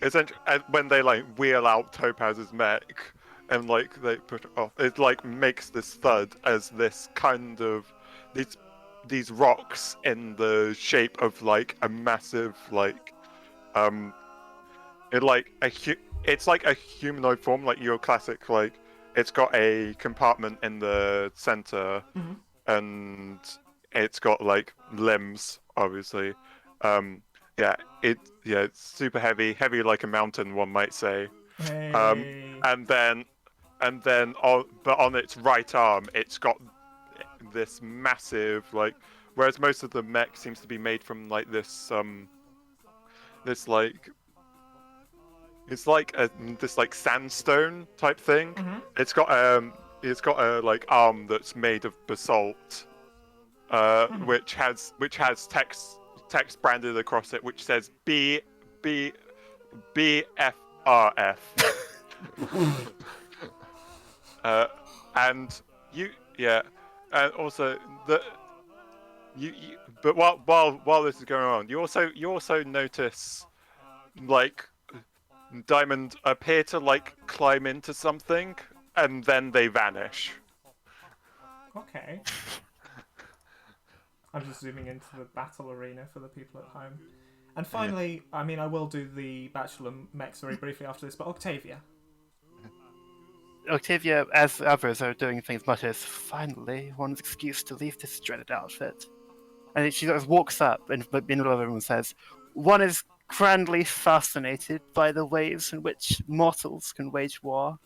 B: Essentially, when they, like, wheel out Topaz's mech, and, like, they put it off, it, like, makes this thud as this kind of... These rocks in the shape of, like, a massive, like... It's like a humanoid form, like your classic, like, it's got a compartment in the center, and it's got, like, limbs, obviously. It's super heavy like a mountain, one might say.
A: Hey.
B: But on its right arm, it's got this massive, like, whereas most of the mech seems to be made from, like, this like... It's like this like sandstone type thing. It's got a like arm that's made of basalt, which has text branded across it, which says BFRF. And also but while this is going on, you also notice like Diamond appear to like climb into something and then they vanish.
A: Okay. I'm just zooming into the battle arena for the people at home. And finally, I mean, I will do the Bachelor mechs very briefly after this, but Octavia.
F: Octavia, as others are doing things, mutters, "Finally, one's excuse to leave this dreaded outfit." And she sort of walks up and in the middle of everyone says, "One is grandly fascinated by the ways in which mortals can wage war.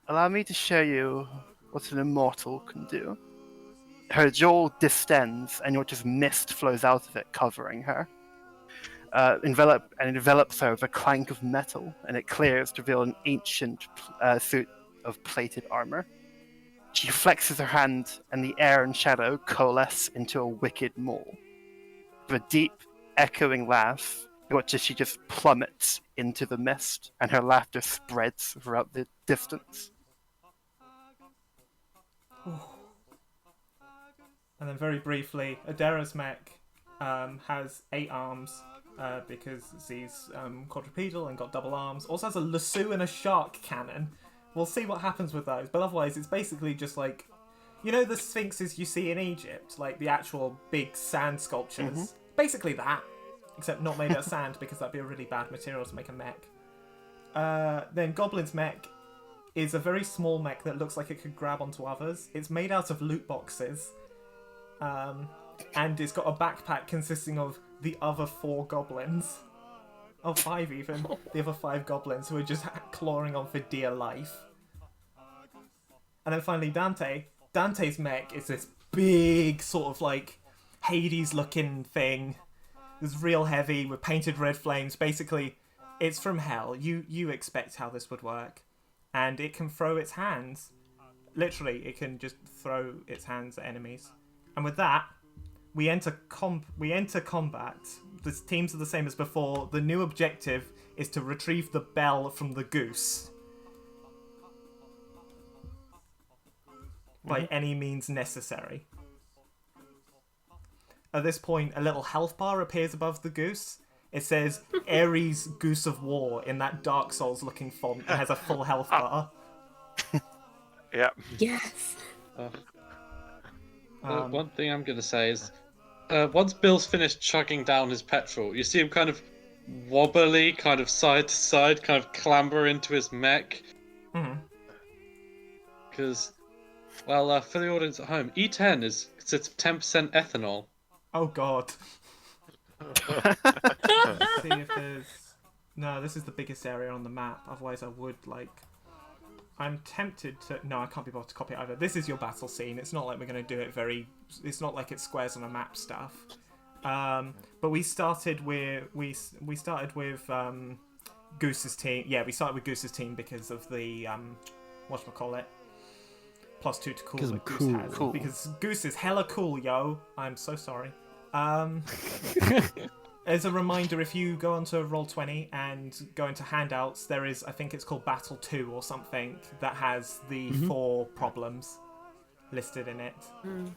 F: Allow me to show you what an immortal can do." Her jaw distends, and just mist flows out of it, covering her. Envelops her with a clank of metal, and it clears to reveal an ancient suit of plated armor. She flexes her hand, and the air and shadow coalesce into a wicked maul. With a deep, echoing laugh, you watch as she just plummets into the mist, and her laughter spreads throughout the distance.
A: And then very briefly, Adara's mech has 8 arms because he's quadrupedal and got double arms. Also has a lasso and a shark cannon. We'll see what happens with those, but otherwise it's basically just like, you know, the sphinxes you see in Egypt, like the actual big sand sculptures. Basically that, except not made out of sand because that'd be a really bad material to make a mech. Then Goblin's mech is a very small mech that looks like it could grab onto others. It's made out of loot boxes. And it's got a backpack consisting of the other 4 goblins. Oh, 5 even. The other 5 goblins who are just clawing on for dear life. And then finally Dante. Dante's mech is this big sort of like Hades looking thing. It's real heavy with painted red flames. Basically, it's from hell. You expect how this would work. And it can throw its hands. Literally, it can just throw its hands at enemies. And with that, we enter combat. The teams are the same as before. The new objective is to retrieve the bell from the goose. By any means necessary. At this point, a little health bar appears above the goose. It says Ares Goose of War in that Dark Souls looking font and has a full health bar.
B: Yeah.
E: Yes.
C: One thing I'm going to say is, once Bill's finished chugging down his petrol, you see him kind of wobbly, kind of side to side, kind of clamber into his mech. Because, well, for the audience at home, E10 consists of 10% ethanol.
A: Oh god. See if there's... No, this is the biggest area on the map. Otherwise I would, like... I'm tempted to... No, I can't be bothered to copy it either. This is your battle scene. It's not like we're going to do it very... It's not like it's squares on a map stuff. But we started with... We started with Goose's team. Yeah, we started with Goose's team because of the... whatchamacallit? +2 to cool that Goose has.
F: Cool.
A: Because Goose is hella cool, yo. I'm so sorry. As a reminder, if you go onto Roll20 and go into handouts, there is, I think it's called Battle 2 or something, that has the 4 problems listed in it.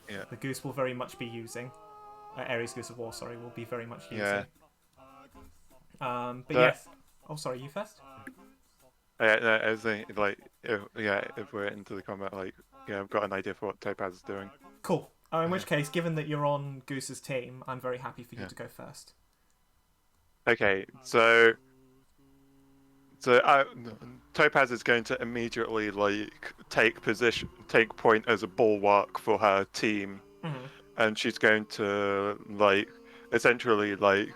B: Yeah.
A: The Goose will very much be using. Ares Goose of War, sorry, will be very much using.
B: Yeah.
A: But yes. Oh, sorry, you first?
B: I was thinking, like, if we're into the combat, like, yeah, I've got an idea for what Topaz is doing.
A: Cool. In which case, given that you're on Goose's team, I'm very happy for you to go first.
B: Okay, so Topaz is going to immediately like take point as a bulwark for her team, and she's going to like essentially like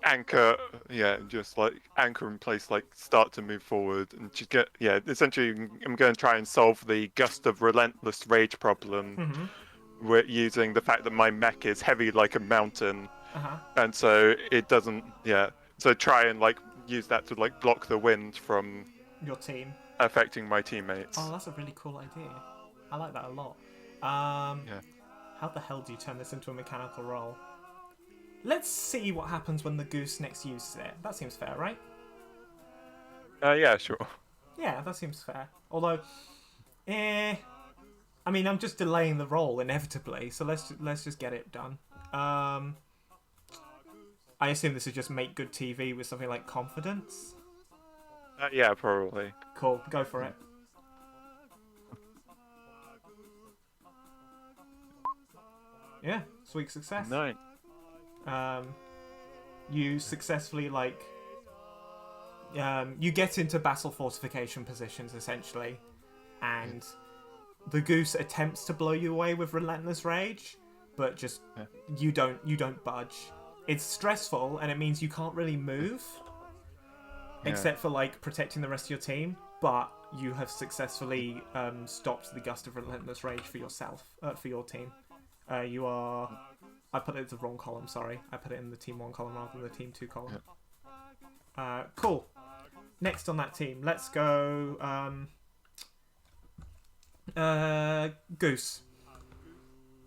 B: anchor in place, like start to move forward, and she's essentially I'm going to try and solve the gust of relentless rage problem. We're using the fact that my mech is heavy like a mountain, and so it doesn't. So try and like use that to like block the wind from
A: your team
B: affecting my teammates.
A: Oh, that's a really cool idea. I like that a lot. How the hell do you turn this into a mechanical roll? Let's see what happens when the goose next uses it. That seems fair, right?
B: Yeah, sure.
A: Yeah, that seems fair. Although, I mean, I'm just delaying the roll inevitably, so let's just get it done. I assume this is just make good TV with something like confidence.
B: Yeah, probably.
A: Cool, go for it. Yeah, sweet success.
B: 9.
A: You successfully you get into battle fortification positions essentially, and the goose attempts to blow you away with relentless rage, but just you don't budge. It's stressful, and it means you can't really move, except for like protecting the rest of your team. But you have successfully stopped the gust of relentless rage for yourself, for your team. You are. I put it in the wrong column. Sorry, I put it in the team 1 column rather than the team 2 column. Cool. Next on that team, let's go. Goose.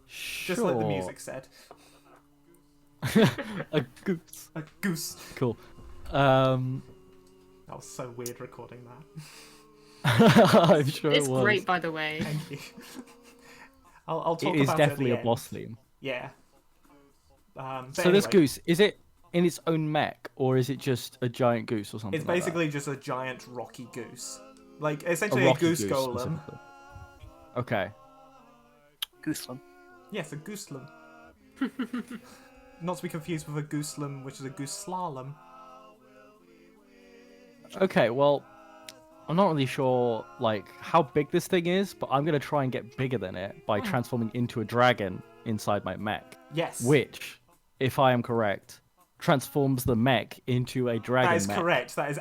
D: Sure.
A: Just like the music said.
D: A goose.
A: A goose.
D: Cool.
A: That was so weird recording that.
D: I'm sure
E: It's
D: it was.
E: great, by the way.
A: Thank you. I'll talk
D: It is
A: about
D: definitely
A: it
D: a
A: at the
D: boss
A: end.
D: theme.
A: Yeah. But
D: So this
A: anyway,
D: goose, is it in its own mech, or is it just a giant goose or something
A: it's
D: like
A: basically just a giant rocky goose. Like,
D: that?
A: essentially a
D: rocky
A: goose golem.
D: specifically. Okay.
F: Gooseland.
A: Yes, a gooselem. Not to be confused with a gooselem, which is a goose slalom.
D: Okay, well, I'm not really sure like how big this thing is, but I'm gonna try and get bigger than it by transforming into a dragon inside my mech.
A: Yes.
D: Which, if I am correct, transforms the mech into a dragon
A: That is
D: mech.
A: correct. That has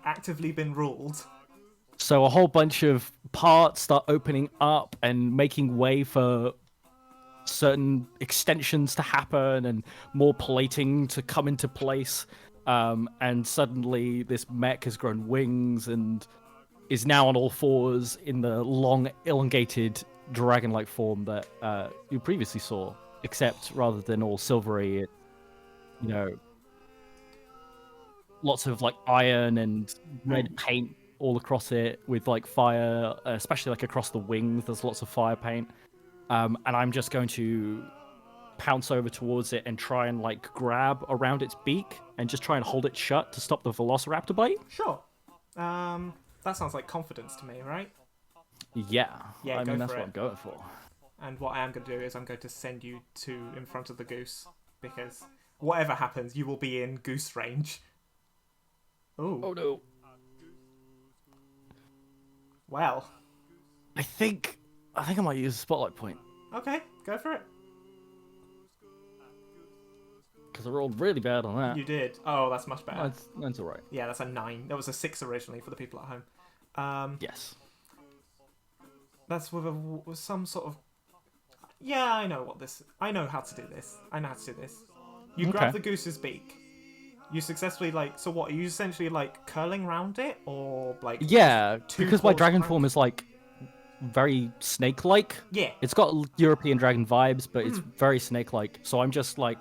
A: actively been ruled.
D: So a whole bunch of parts start opening up and making way for certain extensions to happen and more plating to come into place. And suddenly this mech has grown wings and is now on all fours in the long, elongated dragon-like form that you previously saw, except rather than all silvery, you know, lots of like iron and red paint all across it with like fire, especially like across the wings. There's lots of fire paint. And I'm just going to pounce over towards it and try and like grab around its beak and just try and hold it shut to stop the velociraptor bite.
A: Sure. That sounds like confidence to me, right?
D: Yeah,
A: Yeah,
D: I
A: go
D: mean that's
A: for
D: what
A: it.
D: I'm going for.
A: And what I am going to do is I'm going to send you in front of the goose, because whatever happens, you will be in goose range. Ooh.
D: Oh no!
A: Well.
D: I think I might use a spotlight point
A: Okay, go for it.
D: because I rolled really bad on that.
A: You did. Oh, that's much better.
D: That's all right.
A: Yeah, that's a 9. That was a 6 originally for the people at home.
D: Yes.
A: That's with some sort of... Yeah, I know how to do this. You grab
D: Okay.
A: the goose's beak. You successfully, like... So what, are you essentially, like, curling around it? Or, like...
D: Yeah,
A: two
D: because my
A: claws
D: dragon
A: around?
D: form is like very snake-like.
A: Yeah.
D: It's got European dragon vibes, but it's very snake-like. So I'm just like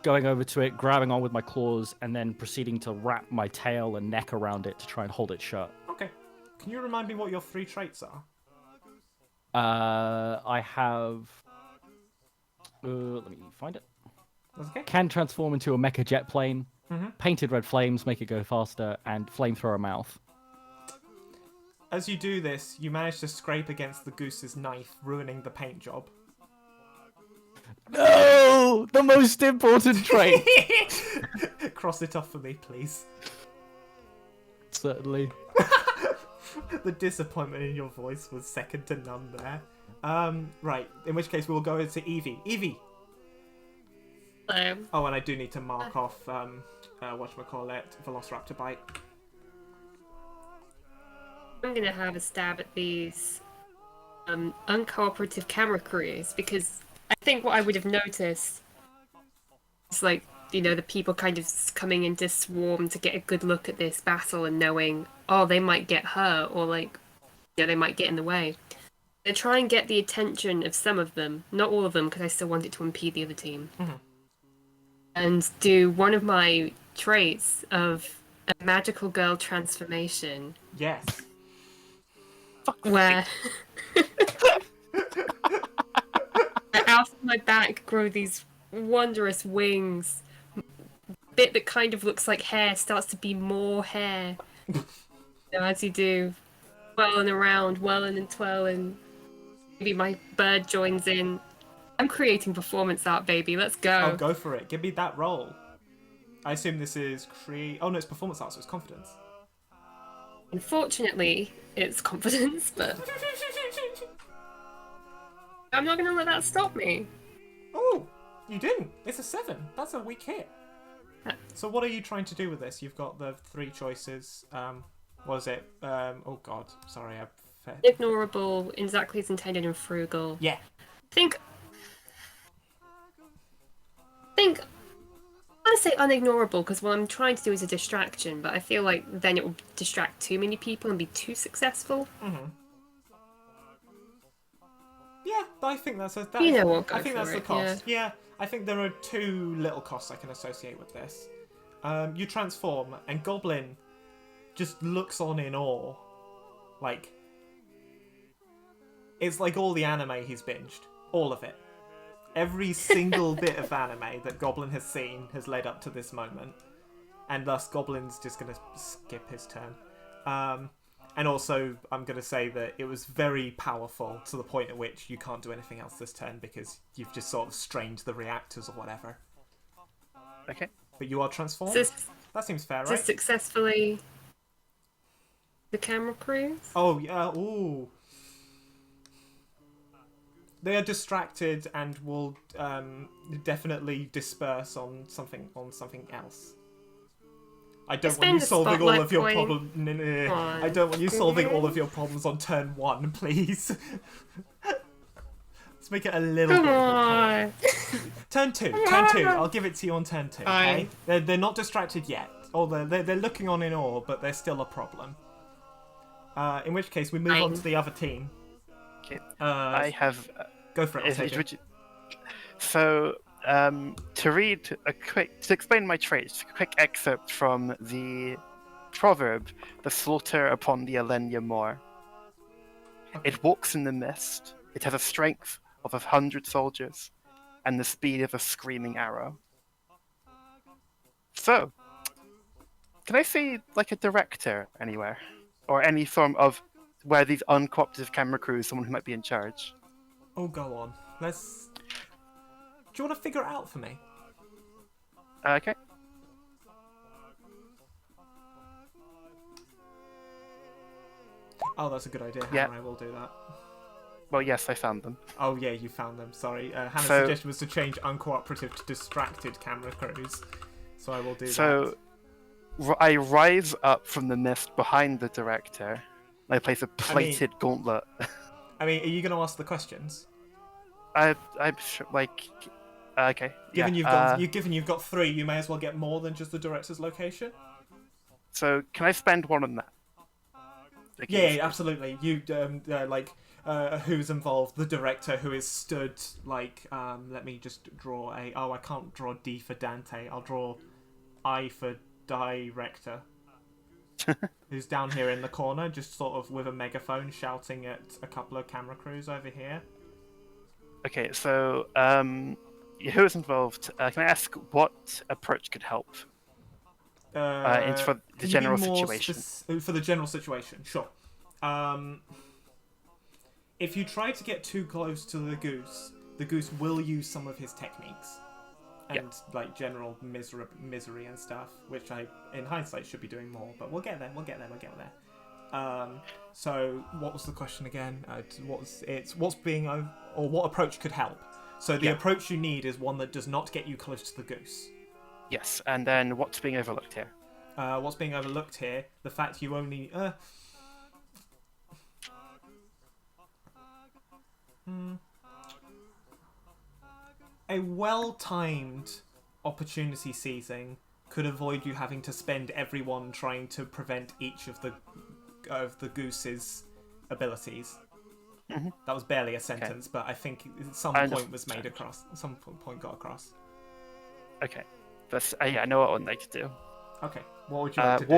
D: going over to it, grabbing on with my claws, and then proceeding to wrap my tail and neck around it to try and hold it shut.
A: Okay. Can you remind me what your 3 traits are?
D: I have. Let me find it.
A: That's okay.
D: Can transform into a mecha jet plane.
A: Mhm.
D: Painted red flames make it go faster, and flamethrower mouth.
A: As you do this, you manage to scrape against the goose's knife, ruining the paint job.
D: No, the most important trait.
A: Cross it off for me, please.
D: Certainly.
A: The disappointment in your voice was second to none there. Right, in which case we'll go into Evie. Evie!
E: So,
A: Oh, and I do need to mark off, whatchamacallit, Velociraptor bite.
E: I'm gonna have a stab at these uncooperative camera crews, because I think what I would have noticed is, like, you know, the people kind of coming into swarm to get a good look at this battle and knowing, oh, they might get hurt, or like, you know, they might get in the way. I try and get the attention of some of them, not all of them, because I still want it to impede the other team. And do one of my traits of a magical girl transformation,
A: Yes.
E: where out of my back grow these wondrous wings. Bit that kind of looks like hair starts to be more hair. So as you do, whirling around, whirling and twirling. Maybe my bird joins in. I'm creating performance art, baby. Let's go.
A: Oh, go for it. Give me that roll. I assume this is Oh, no, it's performance art, so it's confidence.
E: Unfortunately, it's confidence, but I'm not gonna let that stop me.
A: Oh, you didn't. It's a 7. That's a weak hit. So what are you trying to do with this? You've got the 3 choices. What is it? Oh god, sorry.
E: Ignorable, exactly as intended, and frugal.
A: Yeah.
E: I think I say unignorable because what I'm trying to do is a distraction, but I feel like then it will distract too many people and be too successful.
A: Yeah, I think that's a...
E: You know what, go
A: I think
E: for
A: that's the
E: it,
A: cost. Yeah, I think there are 2 little costs I can associate with this. You transform, and Goblin just looks on in awe Like, it's like all the anime he's binged. All of it. Every single bit of anime that Goblin has seen has led up to this moment. And thus, Goblin's just going to skip his turn. And also, I'm going to say that it was very powerful to the point at which you can't do anything else this turn because you've just sort of strained the reactors or whatever.
F: Okay.
A: But you are transformed? That seems fair,
E: So
A: right?
E: successfully the camera crews?
A: Oh, yeah, ooh. They are distracted and will definitely disperse on something else. I don't want you
E: Spend a
A: solving all of your
E: spotlight
A: problems. No. I don't want you solving all of your problems on turn 1, please. Let's make it a little
E: Come
A: bit more
E: on!
A: Turn 2. Turn 2. I'll give it to you on turn 2. Okay?
E: Fine.
A: They're not distracted yet. Or they're looking on in awe, but they're still a problem. In which case, we move on to the other team.
F: Okay.
A: I
F: have.
A: Go for it.
F: So, to explain my traits, a quick excerpt from the proverb, "The slaughter upon the Alenia Moor."
A: Okay.
F: It walks in the mist. It has a strength of 100 soldiers, and the speed of a screaming arrow. So, can I see like a director anywhere, or any form of where these uncooperative camera crews, someone who might be in charge?
A: Oh, go on. Let's. Do you want to figure it out for me?
F: Okay.
A: Oh, that's a good idea,
F: Yeah.
A: Hannah. I will do that.
F: Well, yes, I found them.
A: Oh, yeah, you found them. Sorry. Hannah's
F: So-
A: suggestion was to change uncooperative to distracted camera crews. So I will do that.
F: So, I rise up from the mist behind the director. I place a plated gauntlet.
A: I mean, are you going to ask the questions?
F: I'm sure, like, okay.
A: Given
F: yeah,
A: you've got 3, you may as well get more than just the director's location.
F: So, can I spend one on that?
A: Yeah, absolutely. You who's involved? The director who is stood like. Let me just draw a. Oh, I can't draw D for Dante. I'll draw I for director. Who's down here in the corner, just sort of with a megaphone shouting at a couple of camera crews over here.
F: Okay, so who is involved? Can I ask what approach could help? For the general situation.
A: For the general situation, sure. If you try to get too close to the goose will use some of his techniques. And like general misery and stuff, which I, in hindsight, should be doing more. But we'll get there. So what was the question again? What approach could help? So the approach you need is one that does not get you close to the goose.
F: Yes, and then what's being overlooked here?
A: What's being overlooked here? The fact you only. A well-timed opportunity seizing could avoid you having to spend everyone trying to prevent each of the goose's abilities.
F: Mm-hmm.
A: That was barely a sentence, but I think some point was made across. Some point got across.
F: Okay, that's I know what I would like to do.
A: Okay, what would you like to do?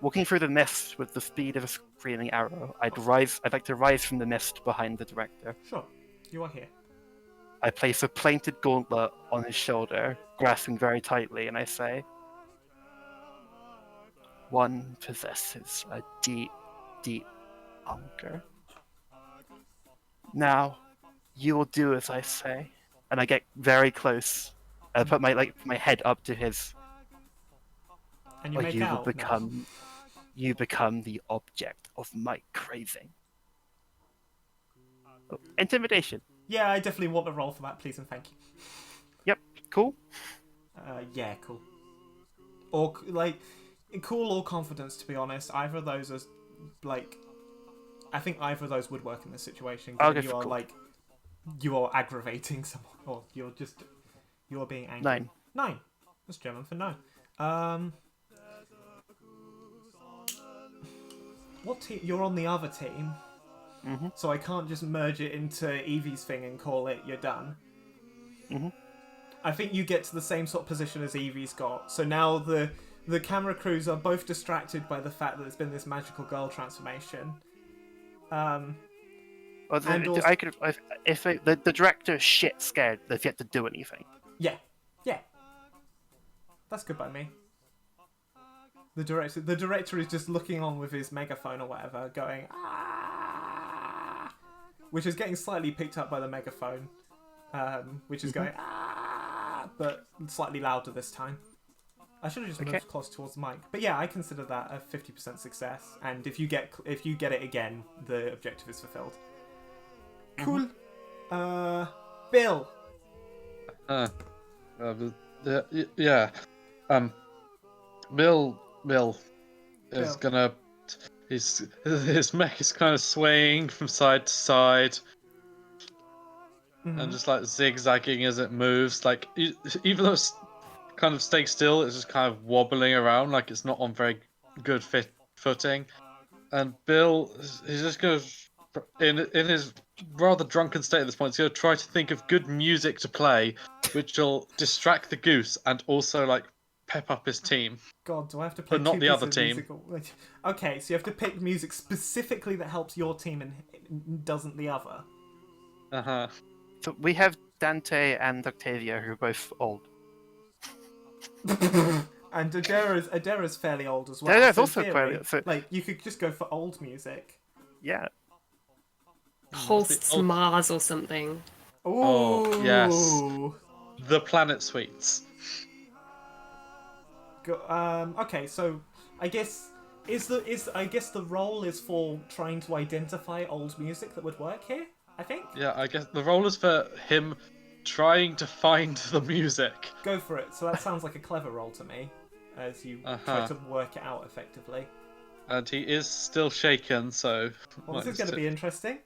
F: Walking through the mist with the speed of a screaming arrow. I'd like to rise from the mist behind the director.
A: Sure, you are here.
F: I place a plated gauntlet on his shoulder, grasping very tightly, and I say, "One possesses a deep, deep hunger. Now, you will do as I say." And I get very close. I put my head up to his.
A: And you
F: You become the object of my craving. Oh, intimidation.
A: Yeah, I definitely want a roll for that, please and thank you.
F: Yep, cool.
A: Yeah, cool. Or cool or confidence, to be honest. Either of those is I think either of those would work in this situation.
F: I'll go
A: you
F: for
A: are
F: cool.
A: You are aggravating someone, or you are being angry. 9. That's German for no. What team? You're on the other team.
F: Mm-hmm.
A: So I can't just merge it into Evie's thing and call it you're done.
F: Mm-hmm.
A: I think you get to the same sort of position as Evie's got. So now the camera crews are both distracted by the fact that there's been this magical girl transformation.
F: Well,
A: And also-
F: I could if the director is shit scared they've yet to do anything.
A: Yeah. That's good by me. The director is just looking on with his megaphone or whatever, going ah, which is getting slightly picked up by the megaphone, which is going ah, but slightly louder this time. I should have just moved close towards the mic, but yeah, I consider that a 50% success. And if you get it again, the objective is fulfilled. Cool. Bill.
C: Yeah. Bill is gonna. His mech is kind of swaying from side to side, and just like zigzagging as it moves. Like even though it's kind of staying still, it's just kind of wobbling around, like it's not on very good footing. And Bill, he's just gonna, in his rather drunken state at this point, he's gonna try to think of good music to play, which will distract the goose and also like pep up his team.
A: God, do I have to play?
C: But not
A: two
C: the
A: pieces
C: other
A: of
C: team.
A: music? Okay, so you have to pick music specifically that helps your team and doesn't the other.
F: So we have Dante and Octavia who are both old.
A: And Adara's fairly old as well.
F: Adara's
A: so
F: also
A: in theory,
F: fairly- so-
A: like you could just go for old music.
F: Yeah.
E: Hosts Mars or something.
A: Ooh.
C: Oh, yes. The Planet Suites.
A: Okay, so I guess the role is for trying to identify old music that would work here. I think.
C: Yeah, I guess the role is for him trying to find the music.
A: Go for it. So that sounds like a clever role to me, as you try to work it out effectively.
C: And he is still shaken, so.
A: Well, this is going to be interesting.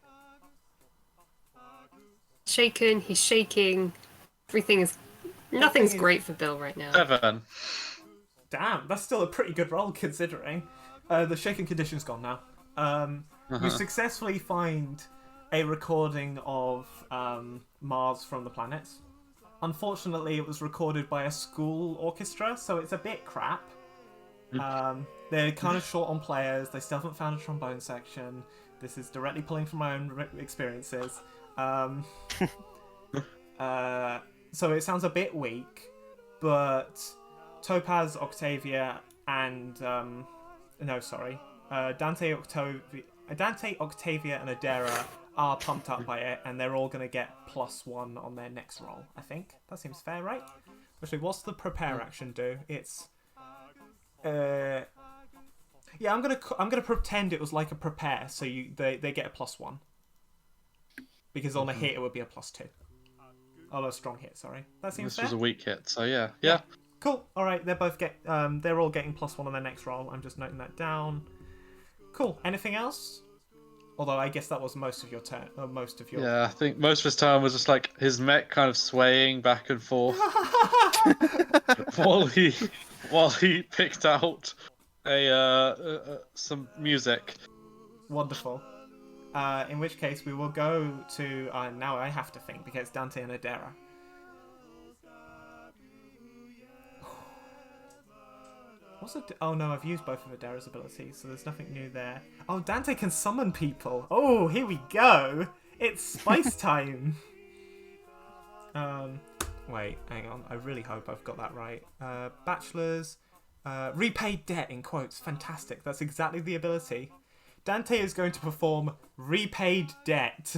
E: Shaken, he's shaking. Nothing's great for Bill right now.
C: 7.
A: Damn, that's still a pretty good roll considering. The shaking condition's gone now. You successfully find a recording of Mars from the Planets. Unfortunately, it was recorded by a school orchestra, so it's a bit crap. They're kind of short on players. They still haven't found a trombone section. This is directly pulling from my own experiences. So it sounds a bit weak, but Topaz, Octavia, and Dante, Octavia, and Adara are pumped up by it, and they're all going to get +1 on their next roll. I think that seems fair, right? Actually, what's the prepare action do? It's yeah, I'm gonna pretend it was like a prepare, so they get a +1 because on a hit it would be a +2. Oh, a strong hit. Sorry, that seems fair.
C: This was a weak hit, so yeah.
A: Cool. All right, they're all getting +1 on their next roll. I'm just noting that down. Cool. Anything else? Although I guess that was most of your turn.
C: Yeah, I think most of his time was just like his mech kind of swaying back and forth while he picked out some music.
A: Wonderful. In which case we will go to now I have to think because it's Dante and Adara. Oh no, I've used both of Adara's abilities, so there's nothing new there. Oh, Dante can summon people. Oh, here we go. It's spice time. Wait, hang on. I really hope I've got that right. Bachelors, repaid debt in quotes. Fantastic. That's exactly the ability. Dante is going to perform repaid debt.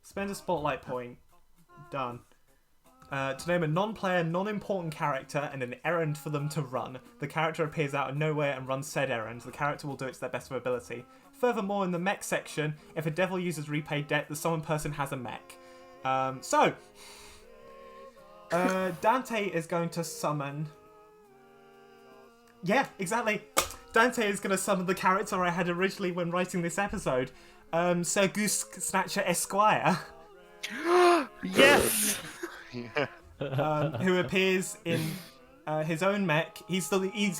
A: Spend a spotlight point. Done. To name a non-player, non-important character and an errand for them to run. The character appears out of nowhere and runs said errand. The character will do it to their best of ability. Furthermore, in the mech section, if a devil uses repaid debt, the summoned person has a mech. Dante is going to summon... Yeah, exactly. Dante is going to summon the character I had originally when writing this episode. Sir Goose Snatcher Esquire.
F: Yes!
A: Who appears in his own mech. He's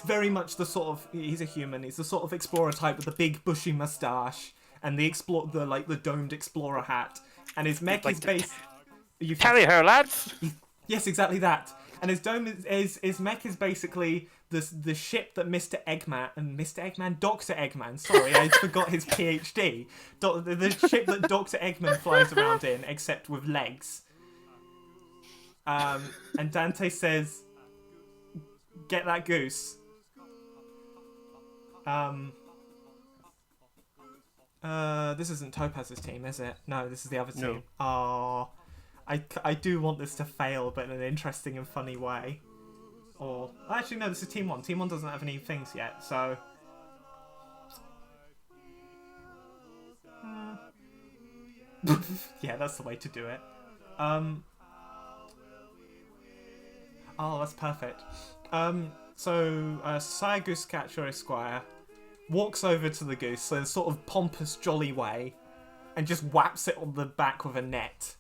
A: very much the sort of... He's a human. He's the sort of explorer type with the big bushy moustache and the domed explorer hat. And his mech is based...
F: Carry her, lads!
A: Yes, exactly that. And his dome his mech is basically the ship that Dr. Eggman, sorry, I forgot his PhD. The ship that Dr. Eggman flies around in, except with legs. And Dante says, "Get that goose." This isn't Topaz's team, is it? No, this is the other team.
F: No.
A: Oh, I do want this to fail, but in an interesting and funny way. Or actually, no, this is Team 1. Team 1 doesn't have any things yet, so. Yeah, that's the way to do it. Oh, that's perfect. So Sire Goose Catcher Esquire walks over to the goose in a sort of pompous, jolly way, and just whaps it on the back with a net.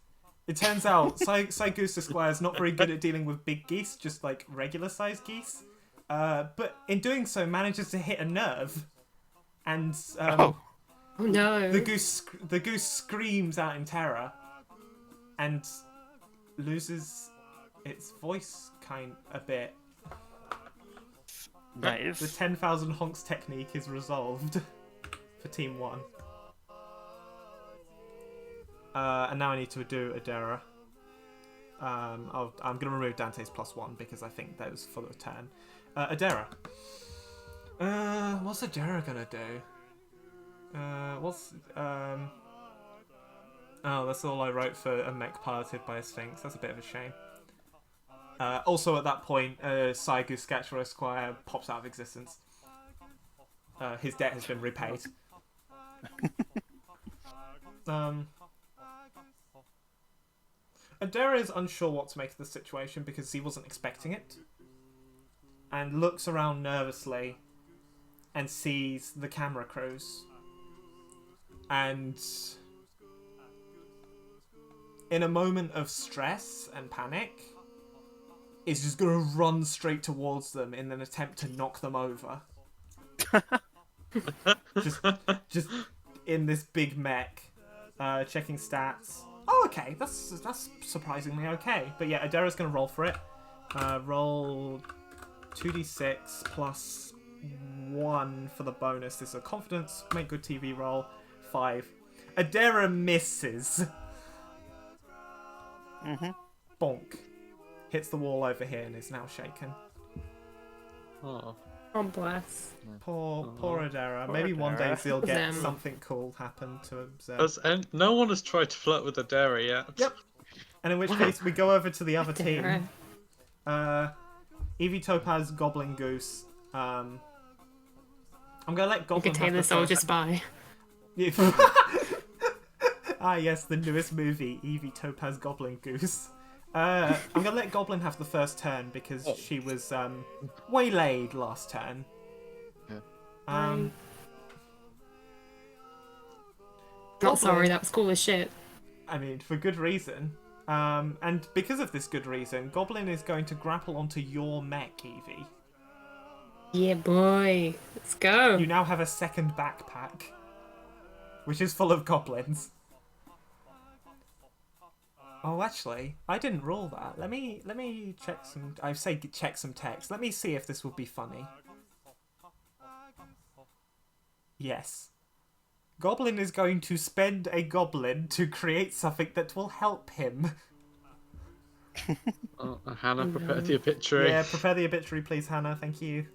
A: It turns out Sire Goose Esquire is not very good at dealing with big geese, just like regular-sized geese. But in doing so, manages to hit a nerve, and
E: Oh no!
A: the goose screams out in terror, and loses its voice a bit.
F: Nice.
A: The 10,000 honks technique is resolved for Team 1. And now I need to do Adera. I'm going to remove Dante's +1 because I think that was for the turn. Adera. What's Adera going to do? Oh, that's all I wrote for a mech piloted by a Sphinx. That's a bit of a shame. Also, at that point, Sire Goose Catcher Esquire pops out of existence. His debt has been repaid. Adera is unsure what to make of the situation because he wasn't expecting it, and looks around nervously and sees the camera crews. And in a moment of stress and panic, is just going to run straight towards them in an attempt to knock them over. just in this big mech, checking stats. Oh, okay, that's surprisingly okay. But yeah, Adera's going to roll for it. Roll 2d6 plus 1 for the bonus. This is a confidence, make good TV roll. 5. Adera misses. Bonk. Hits the wall over here and is now shaken.
C: Oh.
E: Oh, bless.
A: Poor Adera. Maybe one day he'll get something cool happen to observe.
C: And no one has tried to flirt with Adera yet.
A: Yep. And in which case we go over to the other team. Evie, Topaz, Goblin, Goose. I'm gonna let Goblin.
E: Taylor Soldier Spy.
A: Ah, yes, the newest movie, Evie, Topaz, Goblin, Goose. I'm gonna let Goblin have the first turn because she was waylaid last turn.
E: Not sorry, that was cool as shit.
A: I mean, for good reason. And because of this good reason, Goblin is going to grapple onto your mech, Evie.
E: Yeah, boy. Let's go.
A: You now have a second backpack, which is full of goblins. Oh, actually, I didn't roll that. Let me check some. I say check some text. Let me see if this will be funny. Yes. Goblin is going to spend a goblin to create something that will help him.
C: Hannah, prepare the obituary.
A: Yeah, prepare the obituary, please, Hannah. Thank you.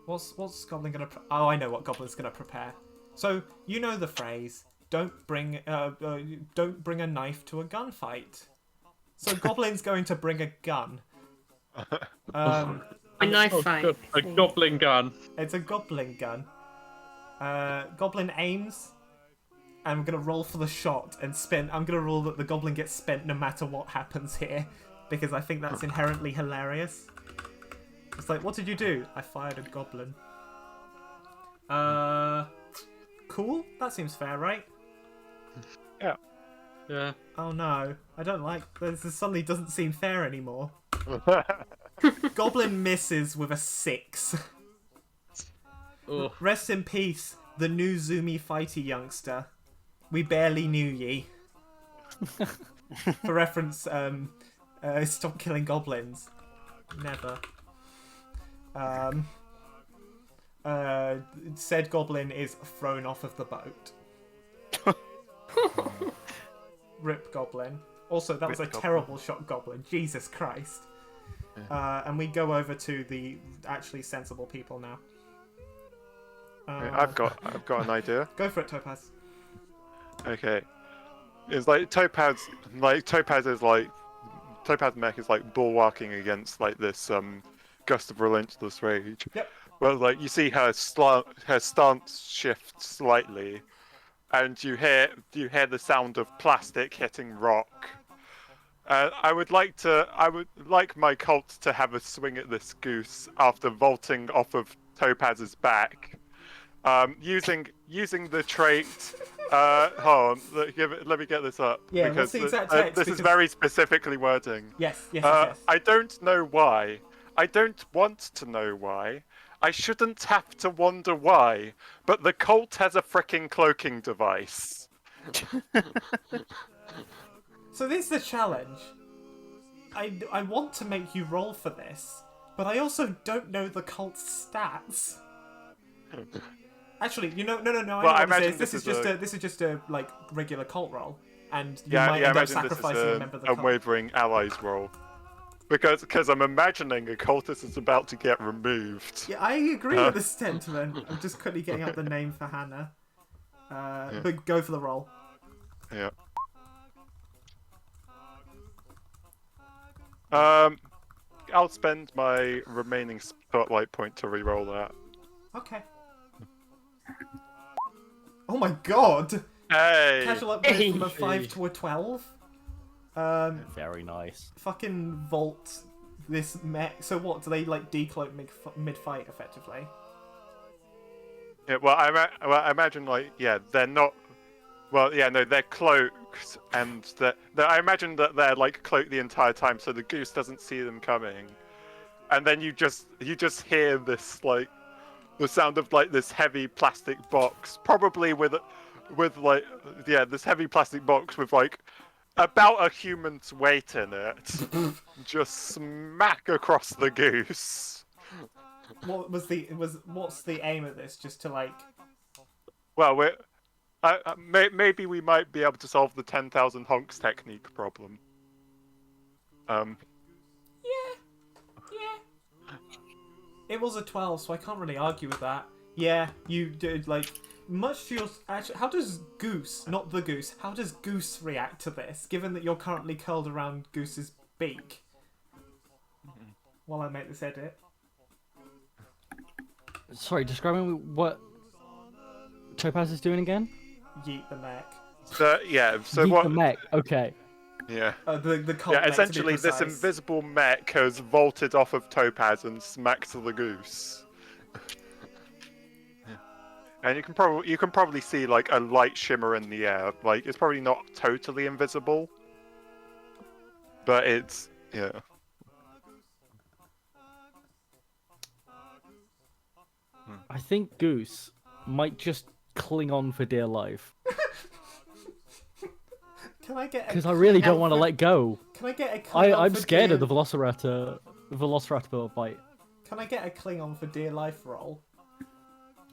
A: What's Goblin gonna? Oh, I know what Goblin's gonna prepare. So you know the phrase. Don't bring a knife to a gunfight. So Goblin's going to bring a gun.
E: A knife fight.
C: Good. A goblin gun.
A: It's a goblin gun. Goblin aims. I'm gonna roll for the shot and spin. I'm gonna roll that the goblin gets spent no matter what happens here, because I think that's inherently hilarious. It's like, what did you do? I fired a goblin. Cool. That seems fair, right?
F: Yeah.
C: Yeah.
A: Oh no, I don't like this. Suddenly doesn't seem fair anymore. Goblin misses with a 6.
C: Ugh.
A: Rest in peace, the new Zoomy fighty youngster. We barely knew ye. For reference, Stop killing goblins. Never. Said goblin is thrown off of the boat. Rip goblin. Also, that was a terrible shot, goblin. Jesus Christ. And we go over to the actually sensible people now.
B: I've got an idea.
A: Go for it, Topaz.
B: Okay. It's like Topaz mech is like bulwarking against like this gust of relentless rage.
A: Yep.
B: Well, like you see her stance shift slightly, and you hear the sound of plastic hitting rock. I would like my cult to have a swing at this goose after vaulting off of Topaz's back, using the trait. Hold on, let me get this up.
A: Yeah,
B: because
A: what's the exact text?
B: This is very specifically wording.
A: Yes.
B: I don't know why. I don't want to know why. I shouldn't have to wonder why. But the cult has a fricking cloaking device.
A: So this is the challenge. I want to make you roll for this, but I also don't know the cult's stats. Actually, no. I know this is just a like regular cult roll, and you might end up sacrificing a member of the cult.
B: Unwavering allies roll. Because I'm imagining a cultist is about to get removed.
A: Yeah, I agree with this sentiment. I'm just quickly getting up the name for Hannah. But go for the roll.
B: Yeah. I'll spend my remaining spotlight point to re-roll that.
A: Okay. Oh my god!
B: Hey!
A: Casual upgrade from a 5 to a 12.
D: Very nice.
A: Fucking vault this mech. So what, do they like decloak mid-fight effectively?
B: Yeah, well, I imagine like, they're not. Well, no, they're cloaked, and I imagine that they're like cloaked the entire time, so the goose doesn't see them coming, and then you just hear this like the sound of like this heavy plastic box, probably with like this heavy plastic box with like about a human's weight in it, just smack across the goose.
A: What's the aim of this? Just to like.
B: Well, maybe we might be able to solve the 10,000 honks technique problem.
A: Yeah. It was a 12, so I can't really argue with that. Yeah, you did like much to your. Actually, how does Goose, not the goose, how does Goose react to this? Given that you're currently curled around Goose's beak. While I make this edit.
D: Sorry, describe me what Topaz is doing again.
A: Yeet the mech.
B: So
D: Yeet
B: what?
D: the mech. Okay.
B: Yeah.
A: The cult mech,
B: essentially,
A: to be
B: this
A: precise.
B: invisible mech has vaulted off of Topaz and smacked the goose. And you can probably see like a light shimmer in the air. Like it's probably not totally invisible, but it's
D: I think Goose might just cling on for dear life.
A: Can I get?
D: Because I really don't want to let go.
A: Can I get a Klingon
D: I'm
A: for
D: scared
A: dear...
D: of the Velociraptor bite.
A: Can I get a Klingon for dear life roll?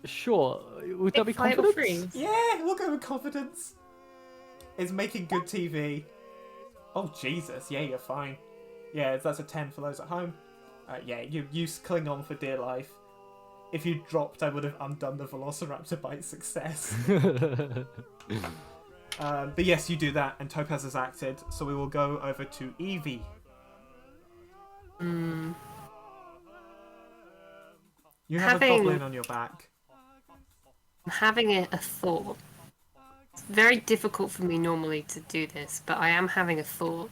D: Sure. Would that be
E: Fight or
D: confidence?
E: freeze?
A: Yeah, we'll go with confidence. It's making good TV. Oh Jesus, yeah, you're fine. Yeah, that's a 10 for those at home. Yeah, you use Klingon for dear life. If you dropped, I would have undone the Velociraptor bite success. But yes, you do that, and Topaz has acted, so we will go over to Evie. You have a goblin on your back.
E: I'm having a thought. It's very difficult for me normally to do this, but I am having a thought.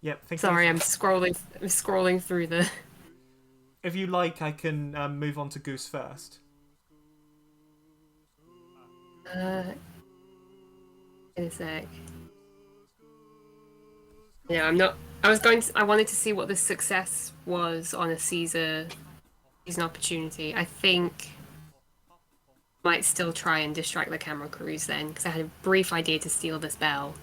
A: Yep.
E: Sorry, I'm scrolling through the.
A: If you like, I can move on to Goose first.
E: Wait a sec. Yeah, I'm not. I wanted to see what the success was on a season opportunity. I think. might still try and distract the camera crews then, because I had a brief idea to steal this bell.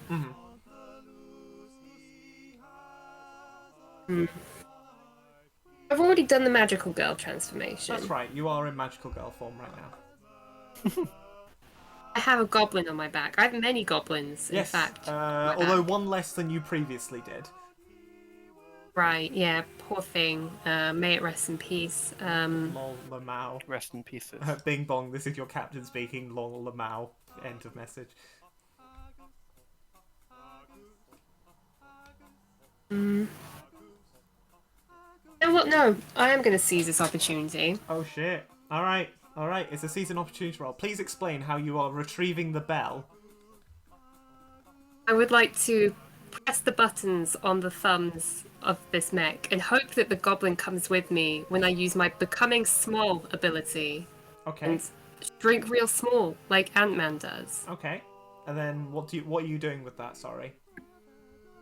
E: I've already done the magical girl transformation.
A: That's right, you are in magical girl form right now.
E: I have a goblin on my back. I have many goblins, in
A: Yes,
E: fact. on my
A: although
E: back.
A: one less than you previously did.
E: Right, yeah, poor thing. May it rest in peace.
A: Lol Lamau.
F: Rest in pieces.
A: Bing bong, this is your captain speaking. Lol Lamau. End of message.
E: You know what? No, I am going to seize this opportunity.
A: Oh shit. Alright, it's a season opportunity roll. Please explain how you are retrieving the bell.
E: I would like to press the buttons on the thumbs of this mech and hope that the goblin comes with me when I use my becoming small ability
A: Okay.
E: and shrink real small like Ant-Man does.
A: Okay. And then what are you doing with that, sorry?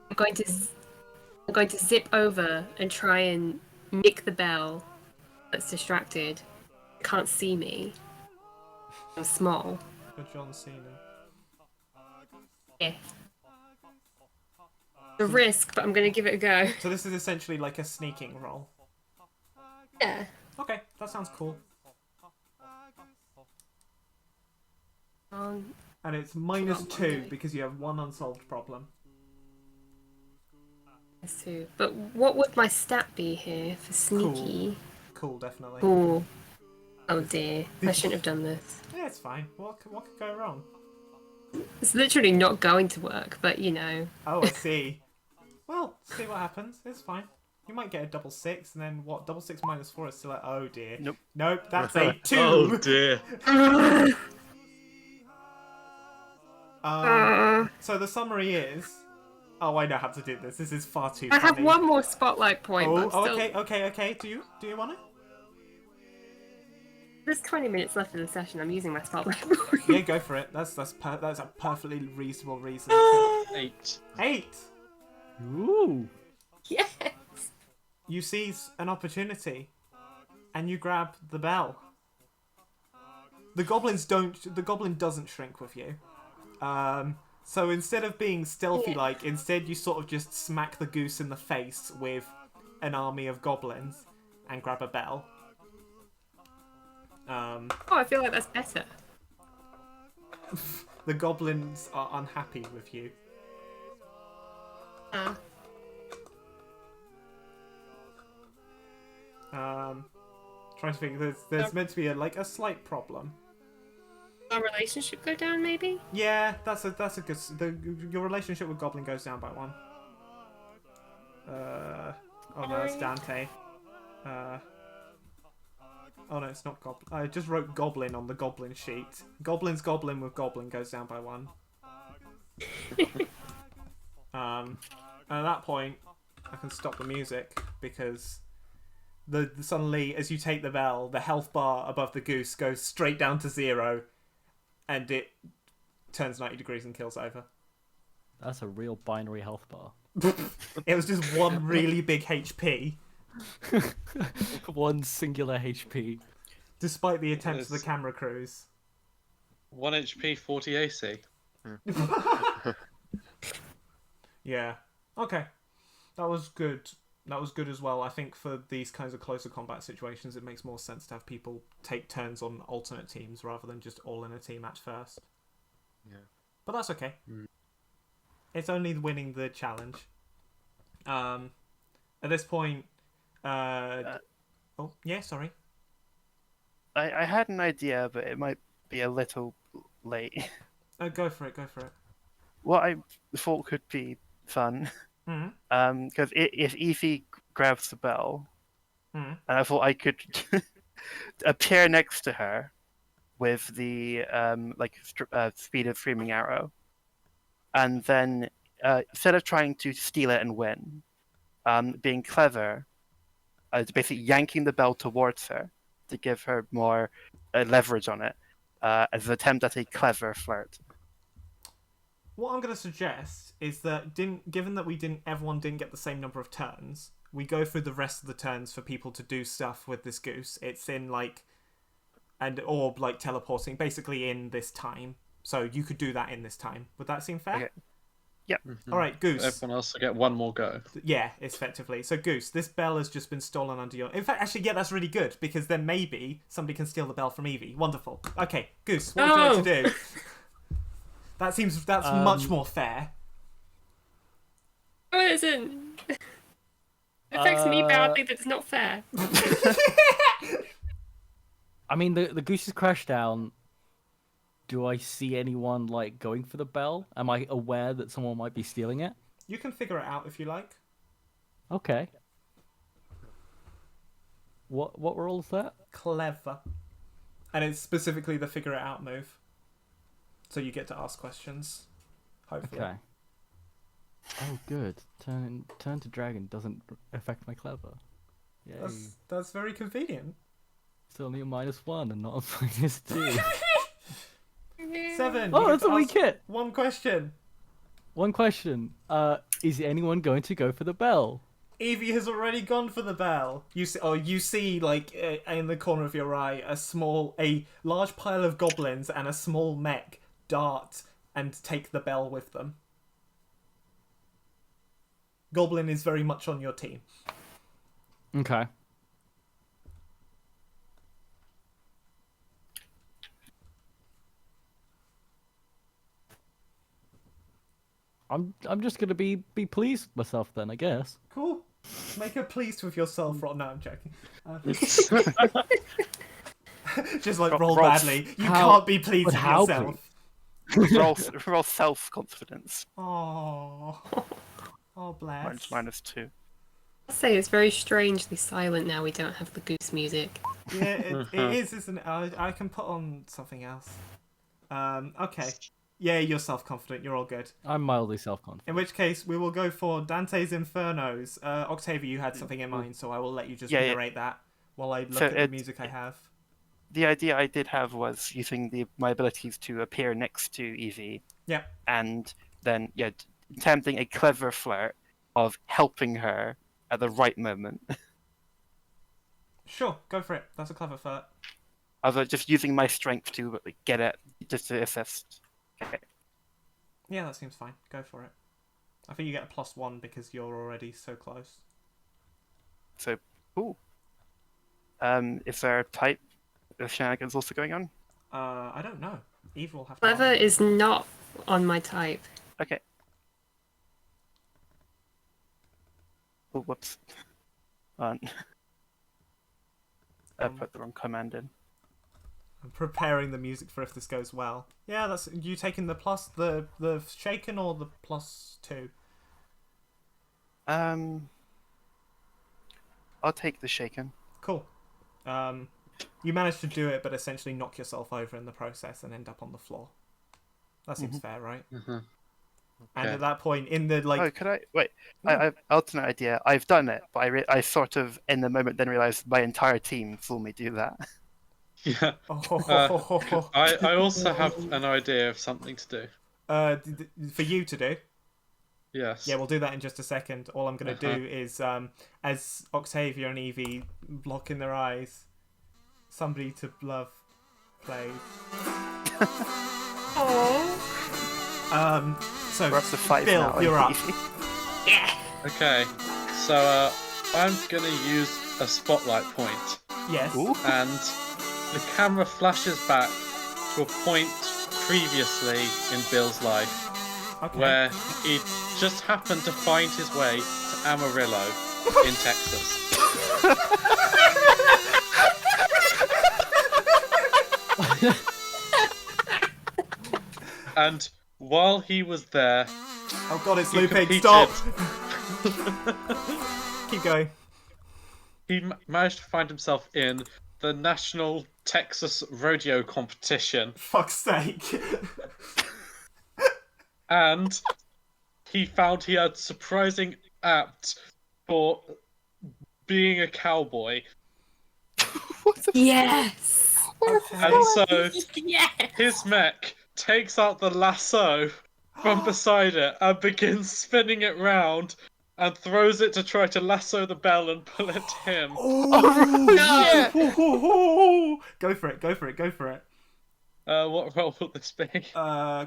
E: I'm going to zip over and try and nick the bell that's distracted. Can't see me. I'm small.
A: For John Cena.
E: Yeah. The risk, but I'm going to give it a go.
A: So this is essentially like a sneaking roll.
E: Yeah.
A: Okay, that sounds cool. And it's -2 because you have one unsolved problem.
E: That's two. But what would my stat be here for sneaky?
A: Cool, definitely.
E: Cool. Oh dear, I shouldn't have done this.
A: Yeah, it's fine. What could go wrong?
E: It's literally not going to work, but you know.
A: Oh, I see. Well, see what happens. It's fine. You might get a double 6, and then what? Double 6 minus 4 is still like, oh dear. Nope, that's a 2.
C: Oh dear.
A: So the summary is... Oh, I know how to do this. This is far too
E: I
A: funny.
E: have one more spotlight point.
A: Oh,
E: but I'm still...
A: okay. Do you want it?
E: There's 20 minutes left in the session. I'm using my spotlight point.
A: Yeah, go for it. That's a perfectly reasonable reason.
C: 8.
A: 8.
D: Ooh.
E: Yes.
A: You seize an opportunity, and you grab the bell. The goblin doesn't shrink with you. So instead of being stealthy-like, instead you sort of just smack the goose in the face with an army of goblins and grab a bell.
E: Oh, I feel like that's better.
A: The goblins are unhappy with you. Trying to think. There's meant to be a slight problem.
E: Our relationship go down, maybe?
A: Yeah, that's a good. Your relationship with Goblin goes down by 1. Oh no, it's Dante. Oh no, it's not Goblin. I just wrote Goblin on the Goblin sheet. Goblin's Goblin with Goblin goes down by 1. And at that point, I can stop the music because suddenly, as you take the bell, the health bar above the goose goes straight down to 0. And it turns 90 degrees and kills over.
D: That's a real binary health bar.
A: It was just one really big HP.
D: One singular HP.
A: Despite the attempts of the camera crews.
C: 1 HP, 40 AC.
A: Yeah. Okay. That was good. That was good as well. I think for these kinds of closer combat situations, it makes more sense to have people take turns on alternate teams rather than just all in a team at first.
B: Yeah.
A: But that's okay. It's only winning the challenge. At this point... oh, yeah, sorry.
F: I had an idea, but it might be a little late.
A: Go for it.
F: What I thought could be fun, because if Evie grabs the bell, and I thought I could appear next to her with the speed of streaming arrow, and then instead of trying to steal it and win, being clever, basically yanking the bell towards her to give her more leverage on it, as an attempt at a clever flirt.
A: What I'm going to suggest is that, given that everyone didn't get the same number of turns, we go through the rest of the turns for people to do stuff with this goose. It's in or like teleporting, basically in this time. So you could do that in this time. Would that seem fair?
F: Okay. Yep.
A: All right, Goose.
C: Everyone else will get one more go.
A: Yeah, it's effectively. So Goose, this bell has just been stolen under your. In fact, actually, yeah, that's really good because then maybe somebody can steal the bell from Evie. Wonderful. Okay, Goose, what would you like to do? That's much more fair.
E: Oh, it isn't. It affects me badly, but it's not fair.
D: I mean, the goose has crashed down. Do I see anyone like going for the bell? Am I aware that someone might be stealing it?
A: You can figure it out if you like.
D: Okay. What role is that?
A: Clever. And it's specifically the figure it out move. So you get to ask questions. Hopefully.
D: Okay. Oh, good. Turn to dragon doesn't affect my clever. Yay.
A: That's very convenient.
D: It's only a -1 and not a -2.
A: 7.
D: Oh,
A: you
D: that's
A: get
D: a
A: to
D: wee
A: ask
D: kit.
A: One question.
D: One question. Is anyone going to go for the bell?
A: Evie has already gone for the bell. You see, like in the corner of your eye, a large pile of goblins and a small mech dart and take the bell with them. Goblin is very much on your team.
D: Okay. I'm just gonna be pleased with myself then, I guess.
A: Cool. Make her pleased with yourself, Rob. No, I'm joking. Just like roll badly. You can't be pleased with yourself.
F: roll self-confidence.
A: Oh, bless.
F: -2.
E: I'll say it's very strangely silent now we don't have the goose music.
A: Yeah, it is, isn't it? I can put on something else. Okay. Yeah, you're self-confident. You're all good.
D: I'm mildly self-confident.
A: In which case, we will go for Dante's Infernos. Octavia, you had something in mind, so I will let you just narrate that while I look at the music I have.
F: The idea I did have was using my abilities to appear next to Evie.
A: Yeah.
F: And then, attempting a clever flirt of helping her at the right moment.
A: Sure, go for it. That's a clever flirt.
F: Of just using my strength to get it, just to assist. Okay.
A: Yeah, that seems fine. Go for it. I think you get a +1 because you're already so close.
F: So, cool. Is there a type of shenanigans also going on?
A: I don't know. Eve will have to.
E: Clever is not on my type.
F: Okay. Oh, whoops. I put the wrong command in.
A: I'm preparing the music for if this goes well. Yeah, that's you taking the shaken or the +2?
F: I'll take the shaken.
A: Cool. You managed to do it, but essentially knock yourself over in the process and end up on the floor. That seems fair, right?
C: Mm-hmm.
A: And
C: Okay.
A: at that point, in the
F: Oh, could I wait? I have alternate idea. I've done it, but I sort of in the moment then realized my entire team saw me do that.
C: Yeah.
A: Oh.
C: I also have an idea of something to do.
A: For you to do.
C: Yes.
A: Yeah, we'll do that in just a second. All I'm going to do is, as Octavia and Evie lock in their eyes, Somebody to Love plays. So
F: We're up to 5
A: Bill,
F: now.
A: you're up.
E: Yeah.
C: Okay. So I'm gonna use a spotlight point,
A: Yes.
F: Ooh.
C: and the camera flashes back to a point previously in Bill's life
A: Okay.
C: where he just happened to find his way to Amarillo in Texas. And while he was there,
A: Oh god, it's
C: he
A: looping.
C: competed-
A: Stop. Keep going.
C: he managed to find himself in the National Texas Rodeo Competition,
A: Fuck's sake.
C: and he found he had surprising apt for being a cowboy.
E: Yes.
C: And so
E: Yeah.
C: his mech takes out the lasso from beside it and begins spinning it round and throws it to try to lasso the bell and pull it to him.
A: Oh,
E: No!
A: Go for it, go for it, go for it.
C: What role will this be?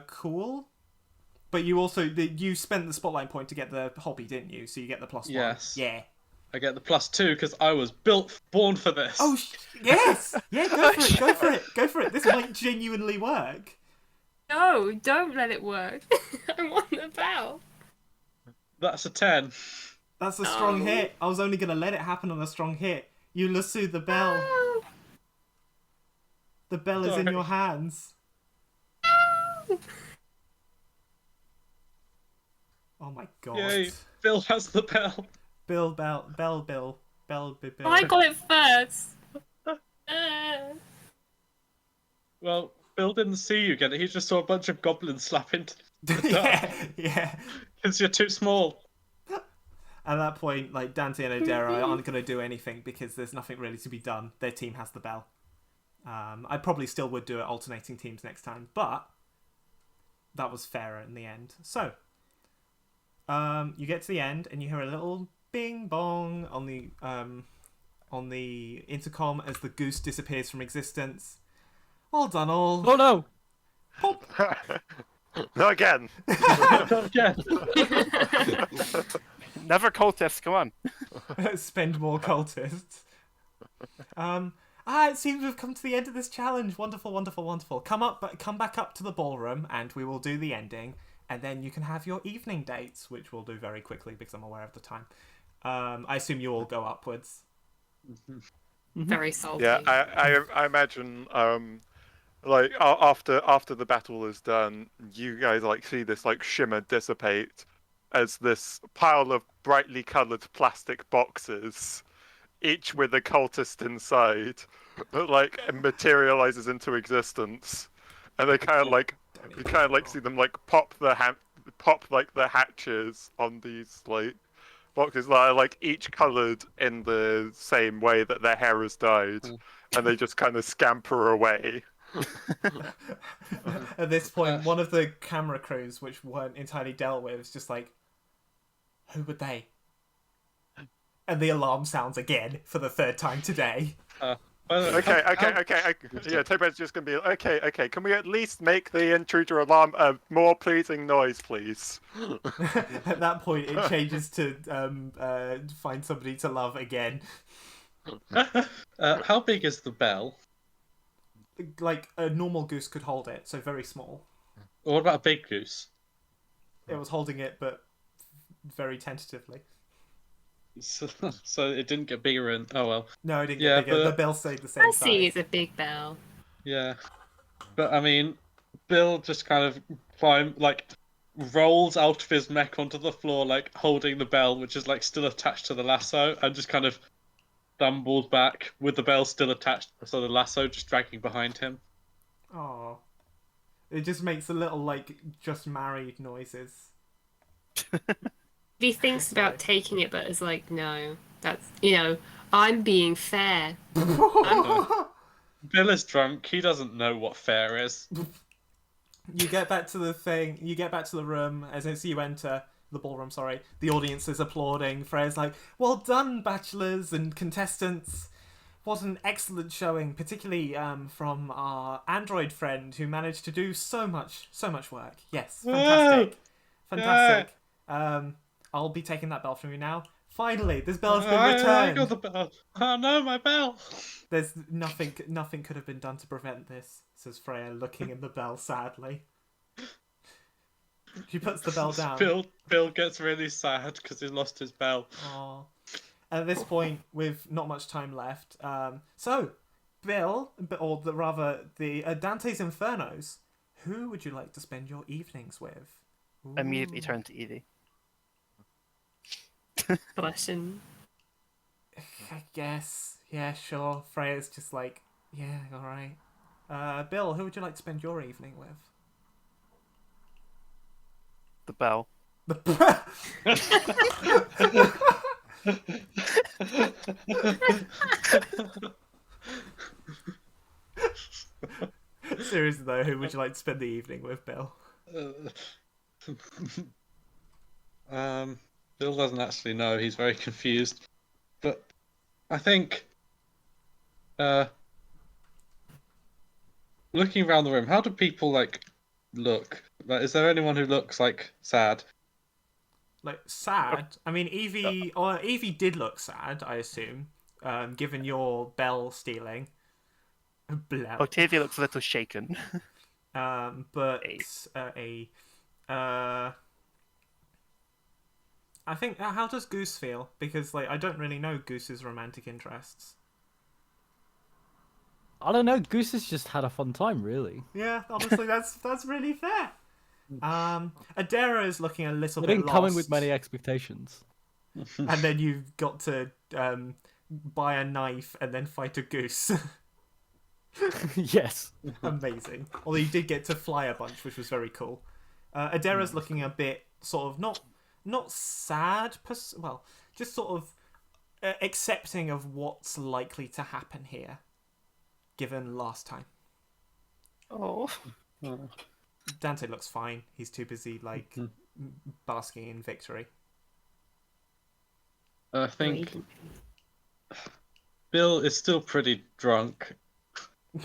A: Cool. But you also you spent the spotlight point to get the hobby, didn't you? So you get the +1.
C: Yes.
A: Yeah.
C: I get the +2 because I was born for this.
A: Oh yes. Yeah. Go for it. Go for it. Go for it. This might genuinely work.
E: No, don't let it work. I want the bell.
C: That's a 10.
A: That's a strong
E: No.
A: hit. I was only gonna let it happen on a strong hit. You lasso the bell.
E: No.
A: The bell is in
C: Sorry.
A: your hands. Oh my god.
C: Yay! Bill has the bell.
A: Bill.
E: Oh, I got it first.
C: Well, Bill didn't see you get it. He just saw a bunch of goblins slap into
A: yeah.
C: because you're too small.
A: At that point, like Dante and Adera aren't going to do anything because there's nothing really to be done. Their team has the bell. I probably still would do it alternating teams next time, but that was fairer in the end. So, you get to the end and you hear a little bing bong on the intercom as the goose disappears from existence. Well done, all.
D: Oh no!
A: Pop.
B: Not again.
C: Yeah.
F: Never cultists, come on.
A: Spend more cultists. It seems we've come to the end of this challenge. Wonderful, wonderful, wonderful. Come back up to the ballroom, and we will do the ending, and then you can have your evening dates, which we'll do very quickly because I'm aware of the time. I assume you all go upwards.
E: Very salty.
B: Yeah, I imagine like after the battle is done, you guys like see this like shimmer dissipate as this pile of brightly coloured plastic boxes, each with a cultist inside, like materializes into existence, and they kind of like you kind of like see them like pop the hatches on these like boxes that are like each coloured in the same way that their hair is dyed, and they just kind of scamper away.
A: At this point, one of the camera crews, which weren't entirely dealt with, is just like, who would they? And the alarm sounds again for the third time today.
B: Okay. Yeah, Topaz just gonna be okay. Can we at least make the intruder alarm a more pleasing noise, please?
A: At that point, it changes to find somebody to love again.
C: How big is the bell?
A: Like a normal goose could hold it, so very small.
C: Or what about a big goose?
A: It was holding it, but very tentatively.
C: So it didn't get bigger and oh well.
A: No, it didn't
C: Yeah,
A: get bigger.
C: but-
A: The bell stayed the same
E: I
A: size.
E: see it's a big bell.
C: Yeah. But I mean, Bill just kind of rolls out of his mech onto the floor, like holding the bell, which is like still attached to the lasso, and just kind of stumbles back with the bell still attached, so the lasso just dragging behind him.
A: Oh, it just makes a little like just married noises.
E: He thinks about taking it, but is like, no, that's I'm being fair.
C: Bill is drunk. He doesn't know what fair is.
A: You get back to the thing. You get back to the room as you enter the ballroom. Sorry, the audience is applauding. Freya's like, "Well done, bachelors and contestants! What an excellent showing, particularly from our android friend who managed to do so much work. Yes, fantastic, fantastic. I'll be taking that bell from you now. Finally, this bell has been
C: I
A: returned.
C: got the bell. Oh no, my bell!
A: There's nothing could have been done to prevent this," says Freya, looking in the bell sadly. She puts the bell down.
C: Bill gets really sad because he lost his bell.
A: Aww. At this point, with not much time left, so Bill, or the Dante's Infernos, who would you like to spend your evenings with?
F: Immediately
A: Ooh.
F: turn to Evie.
E: Blushing.
A: I guess. Yeah, sure. Freya's just like, yeah, alright. Bill, who would you like to spend your evening with?
F: The bell.
A: Seriously though, who would you like to spend the evening with, Bill?
C: Bill doesn't actually know. He's very confused. But I think, looking around the room, how do people look? Like, is there anyone who looks sad?
A: Like sad. I mean, Evie did look sad, I assume, given your bell stealing. Blah.
F: Octavia looks a little shaken.
A: But I think how does Goose feel? Because I don't really know Goose's romantic interests.
D: I don't know. Goose has just had a fun time, really.
A: Yeah, honestly, that's really fair. Adara is looking a little
D: I
A: bit
D: didn't
A: lost.
D: come in with many expectations.
A: And then you've got to buy a knife and then fight a goose.
D: Yes.
A: Amazing. Although you did get to fly a bunch, which was very cool. Adara's looking a bit sort of not sad, well, just sort of accepting of what's likely to happen here, given last time.
F: Oh.
A: Dante looks fine. He's too busy basking in victory.
C: I think Bill is still pretty drunk. I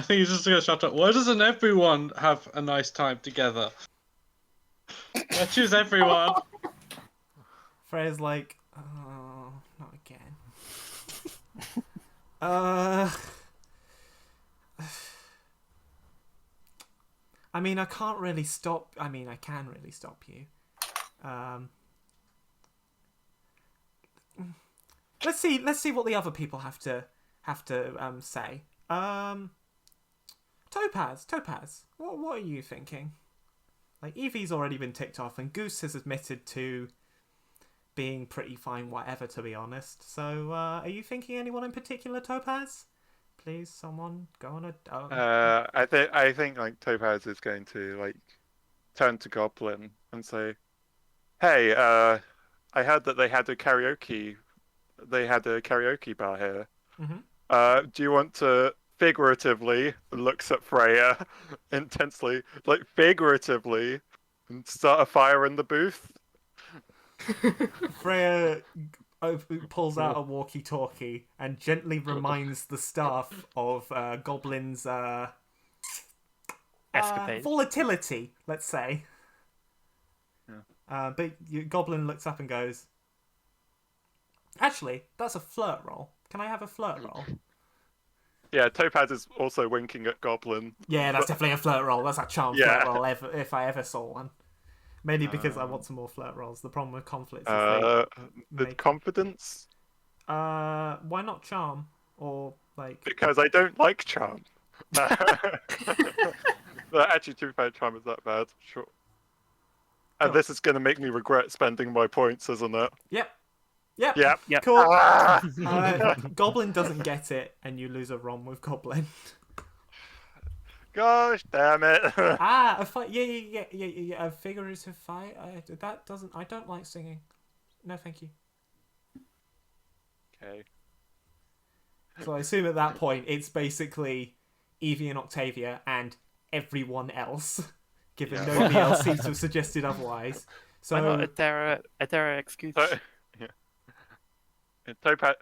C: think he's just gonna shout out, why doesn't everyone have a nice time together? I choose everyone.
A: Freya's like, oh, not again. I mean, I can't really stop. I mean, I can really stop you. Let's see what the other people have to say. Topaz, what are you thinking? Like, Evie's already been ticked off, and Goose has admitted to being pretty fine, whatever, to be honest. So, are you thinking anyone in particular, Topaz? Please, someone go on a. Oh.
B: I think Topaz is going to turn to Goblin and say, "Hey, I heard that they had a karaoke bar here.
A: Mm-hmm.
B: Do you want to figuratively," looks at Freya intensely, figuratively, and start a fire in the booth?
A: Freya pulls out a walkie-talkie and gently reminds the staff of Goblin's
F: Escapade.
A: volatility, let's say.
B: Yeah.
A: But Goblin looks up and goes, "Actually, that's a flirt roll. Can I have a flirt roll?"
B: Yeah, Topaz is also winking at Goblin.
A: Yeah, that's definitely a flirt roll. That's a charm flirt roll if I ever saw one. Mainly because I want some more flirt rolls. The problem with conflicts is
B: the confidence?
A: why not charm? Or
B: Because I don't like charm. But actually, to be fair, charm is that bad. Sure. And this is going to make me regret spending my points, isn't it?
A: Yep.
F: Cool.
A: Goblin doesn't get it, and you lose a ROM with Goblin.
B: Gosh damn it!
A: A fight. Yeah. A figurative fight. I don't like singing. No, thank you.
B: Okay.
A: So I assume at that point it's basically Evie and Octavia and everyone else, given nobody else seems to have suggested otherwise. So
F: Why not Adara excuse?
B: Yeah. And Topaz,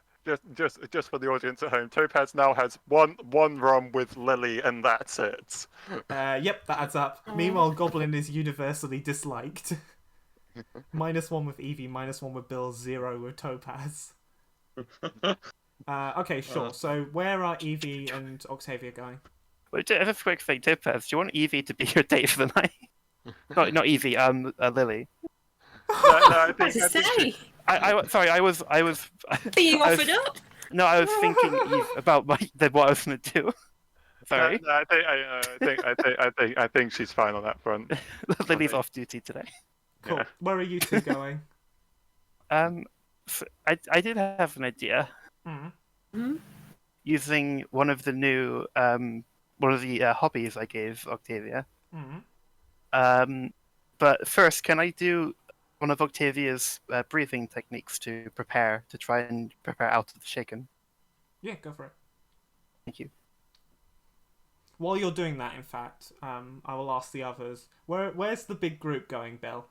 B: just for the audience at home, Topaz now has one rum with Lily, and that's it.
A: Yep, that adds up. Meanwhile, Goblin is universally disliked. -1 with Evie, -1 with Bill, 0 with Topaz. Okay, sure. So where are Evie and Octavia going?
F: Wait, just a quick thing, Topaz. Do you want Evie to be your date for the night? not Evie. Lily.
B: I
E: What to say?
F: I was
E: Being
F: I was-
E: offered up?
F: No, I was thinking about what I was going to do. Sorry,
B: No, I think she's fine on that front.
F: Lily's off duty today.
A: Cool.
B: Yeah.
A: Where are you two going?
F: So I did have an idea using one of the new hobbies I gave Octavia. But first, can I do one of Octavia's breathing techniques to try and prepare out of the shaken?
A: Yeah, go for it.
F: Thank you.
A: While you're doing that, in fact, I will ask the others. Where's the big group going, Bill?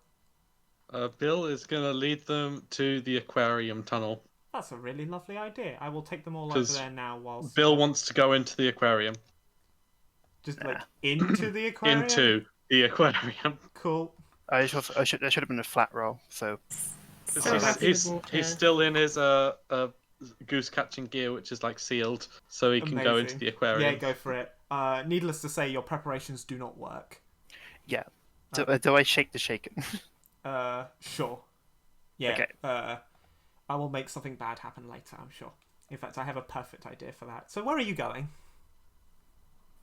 C: Bill is gonna lead them to the aquarium tunnel.
A: That's a really lovely idea. I will take them all over
C: 'Cause
A: there now whilst...
C: Bill wants to go into the aquarium.
A: Just, like, into the aquarium?
C: Into the aquarium.
A: Cool.
F: I should have been a flat roll. So
E: So happy with water.
C: He's still in his goose catching gear, which is like sealed, so he can go into
A: Amazing.
C: the aquarium.
A: Yeah, go for it. Needless to say, your preparations do not work.
F: yeah. Do I shake the shaken?
A: Sure. Yeah.
F: Okay.
A: I will make something bad happen later, I'm sure. In fact, I have a perfect idea for that. So where are you going?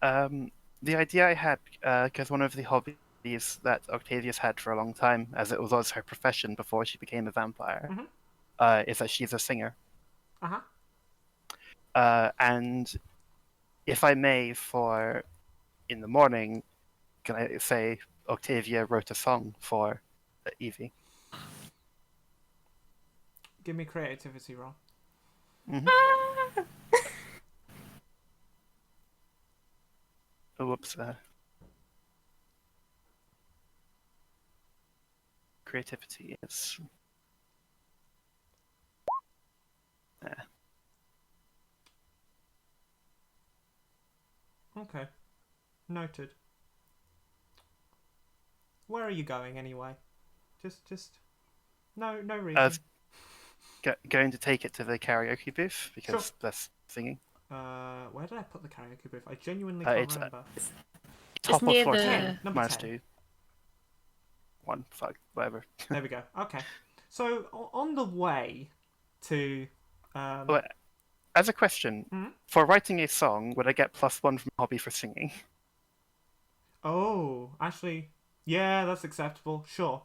F: The idea I had, because one of the hobbies that Octavia's had for a long time, as it was her profession before she became a vampire, is that she's a singer. And if I may, for in the morning, can I say Octavia wrote a song for Evie?
A: Give me creativity roll.
F: Oh, whoops. Creativity is...
A: Okay. Noted. Where are you going anyway? Just no reason.
F: Going to take it to the karaoke booth because
A: Sure.
F: that's singing.
A: Where did I put the karaoke booth? I genuinely can't
F: It's,
A: remember.
F: Top of
E: near
F: floor
E: the-
F: 10,
A: Number
F: minus
A: 10.
F: 2. 1, fuck, whatever.
A: There we go. Okay. So on the way to
F: Well, as a question, for writing a song, would I get +1 from hobby for singing?
A: oh, actually, yeah, that's acceptable. Sure.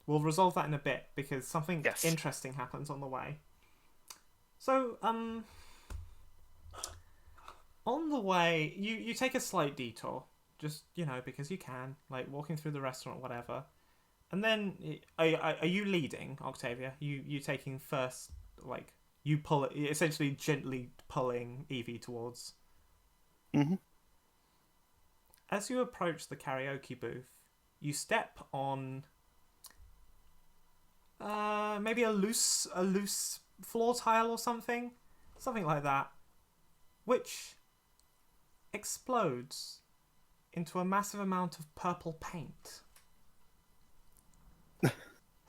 A: We'll resolve that in a bit because something
F: Yes.
A: interesting happens on the way. So, on the way, you take a slight detour, just, because you can, like walking through the restaurant, whatever. And then, are you leading, Octavia? You taking first, like, you pull it, essentially gently pulling Evie towards.
F: Mhm.
A: As you approach the karaoke booth, you step on maybe a loose floor tile or something like that, which explodes into a massive amount of purple paint.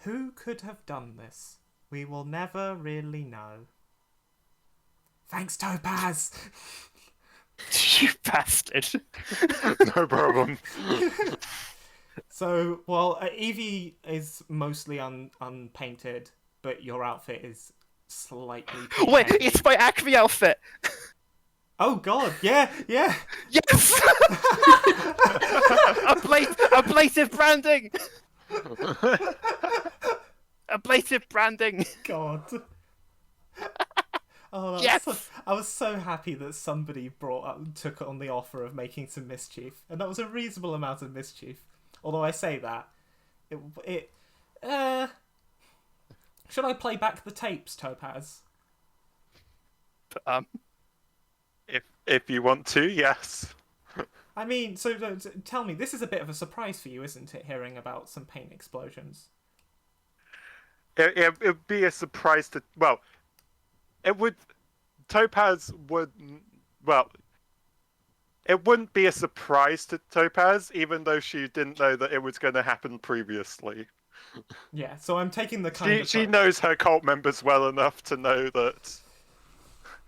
A: Who could have done this? We will never really know. Thanks, Topaz!
F: You bastard.
B: No problem.
A: So, well, Evie is mostly unpainted, but your outfit is slightly
F: Wait,
A: painted.
F: it's my Acme outfit!
A: Oh god, yeah!
F: Yes! Ablative branding! Ablative branding!
A: God. Oh,
F: Yes!
A: I was so happy that somebody took on the offer of making some mischief, and that was a reasonable amount of mischief. Although I say that, should I play back the tapes, Topaz?
B: If you want to, yes.
A: I mean, so tell me, this is a bit of a surprise for you, isn't it? Hearing about some paint explosions.
B: It would be a surprise to... Well, it would... Topaz would... Well, it wouldn't be a surprise to Topaz, even though she didn't know that it was going to happen previously.
A: Yeah, so I'm taking the kind
B: She knows her cult members well enough to know that...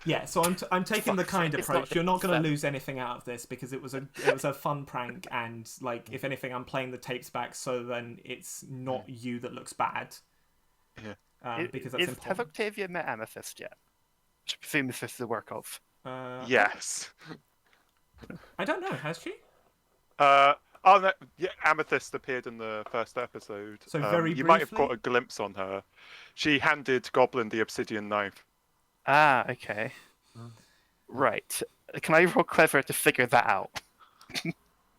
A: Yeah, so I'm taking the
F: Fuck's
A: kind
F: sake, it's
A: approach.
F: not
A: You're not going to
F: them.
A: lose anything out of this because it was a fun prank, and like if anything, I'm playing the tapes back so then it's not you that looks bad.
B: Yeah.
A: Because that's
F: Has
A: important.
F: Octavia met Amethyst yet? I presume this is the work of.
B: Yes.
A: I don't know. Has she?
B: Oh, no, yeah, Amethyst appeared in the first episode.
A: So very
B: you might have
A: briefly?
B: caught a glimpse on her. She handed Goblin the obsidian knife.
F: Ah, okay. Right. Can I roll clever to figure that out?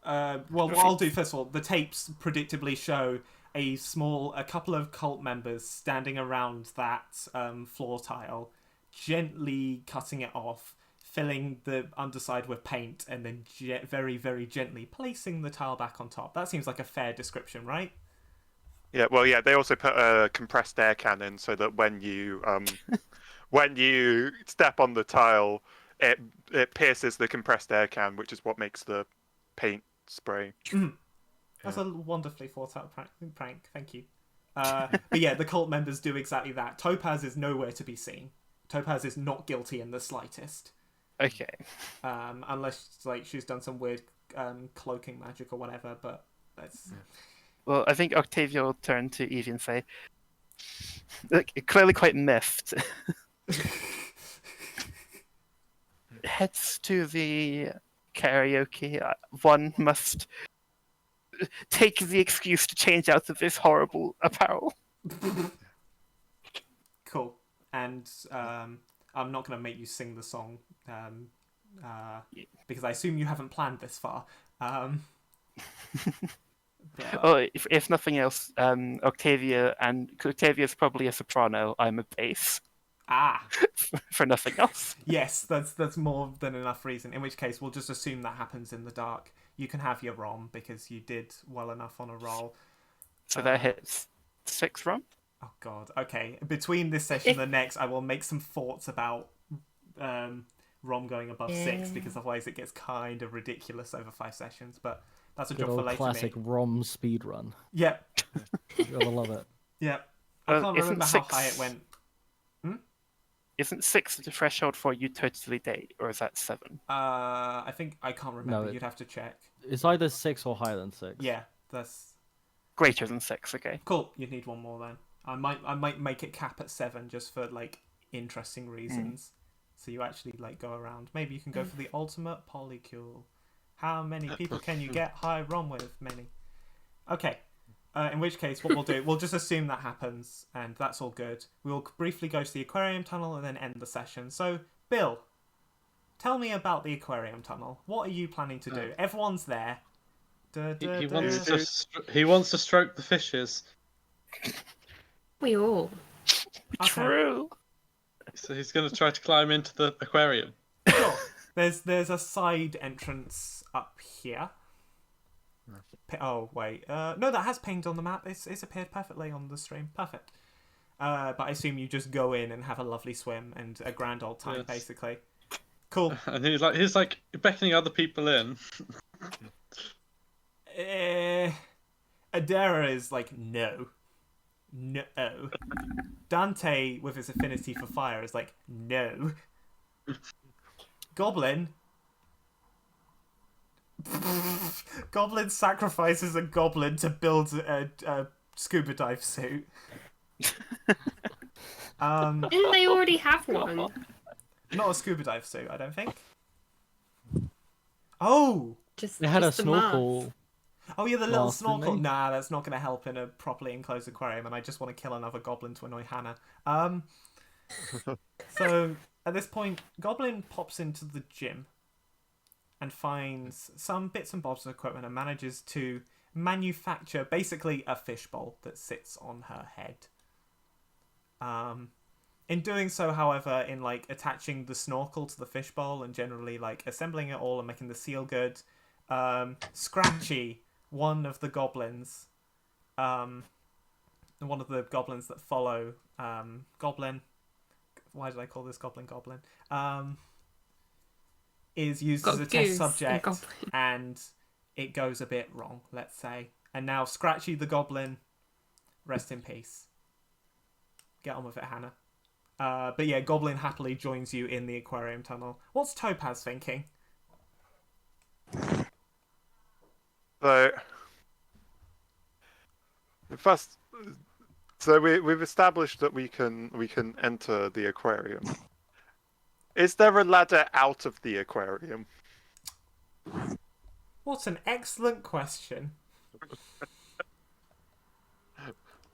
A: Well, what I'll do first of all, the tapes predictably show a couple of cult members standing around that floor tile, gently cutting it off, filling the underside with paint, and then very, very gently placing the tile back on top. That seems like a fair description, right?
B: Yeah, well, yeah. They also put a compressed air cannon so that when you step on the tile, it pierces the compressed air can, which is what makes the paint spray.
A: That's a wonderfully thought out prank. Thank you. But yeah, the cult members do exactly that. Topaz is nowhere to be seen. Topaz is not guilty in the slightest.
F: Okay.
A: Unless like she's done some weird cloaking magic or whatever. But that's
F: Well, I think Octavia will turn to Evie and say, "Look, clearly quite miffed." Heads to the karaoke. One must take the excuse to change out of this horrible apparel.
A: cool. And I'm not going to make you sing the song because I assume you haven't planned this far.
F: Oh, if nothing else, Octavia's probably a soprano. I'm a bass. For nothing else.
A: Yes, that's more than enough reason. In which case, we'll just assume that happens in the dark. You can have your ROM because you did well enough on a roll.
F: So that hits 6 ROM?
A: Oh god. Okay. Between this session and the next, I will make some thoughts about ROM going above 6 because otherwise it gets kind of ridiculous over 5 sessions. But that's a
D: Good
A: job for
D: old
A: later.
D: classic ROM speedrun.
A: Yep.
D: You're gonna love it.
A: Yep. I can't remember how
F: 6...
A: high it went.
F: Isn't 6 the threshold for you totally date, or is that 7?
A: I think I can't remember.
D: No,
A: You'd have to check.
D: It's either 6 or higher than 6.
A: Yeah, that's
F: Greater than 6, okay.
A: cool. You'd need one more then. I might make it cap at 7 just for like interesting reasons. So you actually like go around. Maybe you can go for the ultimate polycule. How many people can you get high ROM with? Many. Okay. In which case, what we'll do, we'll just assume that happens, and that's all good. We'll briefly go to the aquarium tunnel and then end the session. So, Bill, tell me about the aquarium tunnel. What are you planning to do? Everyone's there.
C: He wants to stroke the fishes.
E: We all.
A: Okay.
F: True.
C: So he's going to try to climb into the aquarium.
A: Sure. There's a side entrance up here. Oh wait, no, that has pinged on the map. It's appeared perfectly on the stream. Perfect. But I assume you just go in and have a lovely swim and a grand old time, basically. Cool.
C: And he's like beckoning other people in.
A: Adara is like no. Dante, with his affinity for fire, is like no. Goblin sacrifices a goblin to build a scuba dive suit.
E: Didn't they already have one?
A: Not a scuba dive suit, I don't think. Oh!
D: They had a
E: just the mask.
D: snorkel.
A: Oh yeah, the little
D: Mask, didn't
A: snorkel.
D: they?
A: Nah, that's not going to help in a properly enclosed aquarium, and I just want to kill another goblin to annoy Hannah. So, at this point, Goblin pops into the gym and finds some bits and bobs of equipment and manages to manufacture basically a fishbowl that sits on her head. In doing so, however, in like attaching the snorkel to the fishbowl and generally like assembling it all and making the seal good, Scratchy, one of the goblins, that follow Goblin. Why did I call this Goblin? Is used as a test subject, and it goes a bit wrong, let's say. And now Scratchy the Goblin, rest in peace. Get on with it, Hannah. But yeah, Goblin happily joins you in the aquarium tunnel. What's Topaz thinking?
B: So, first, we've established that we can enter the aquarium. Is there a ladder out of the aquarium?
A: What an excellent question.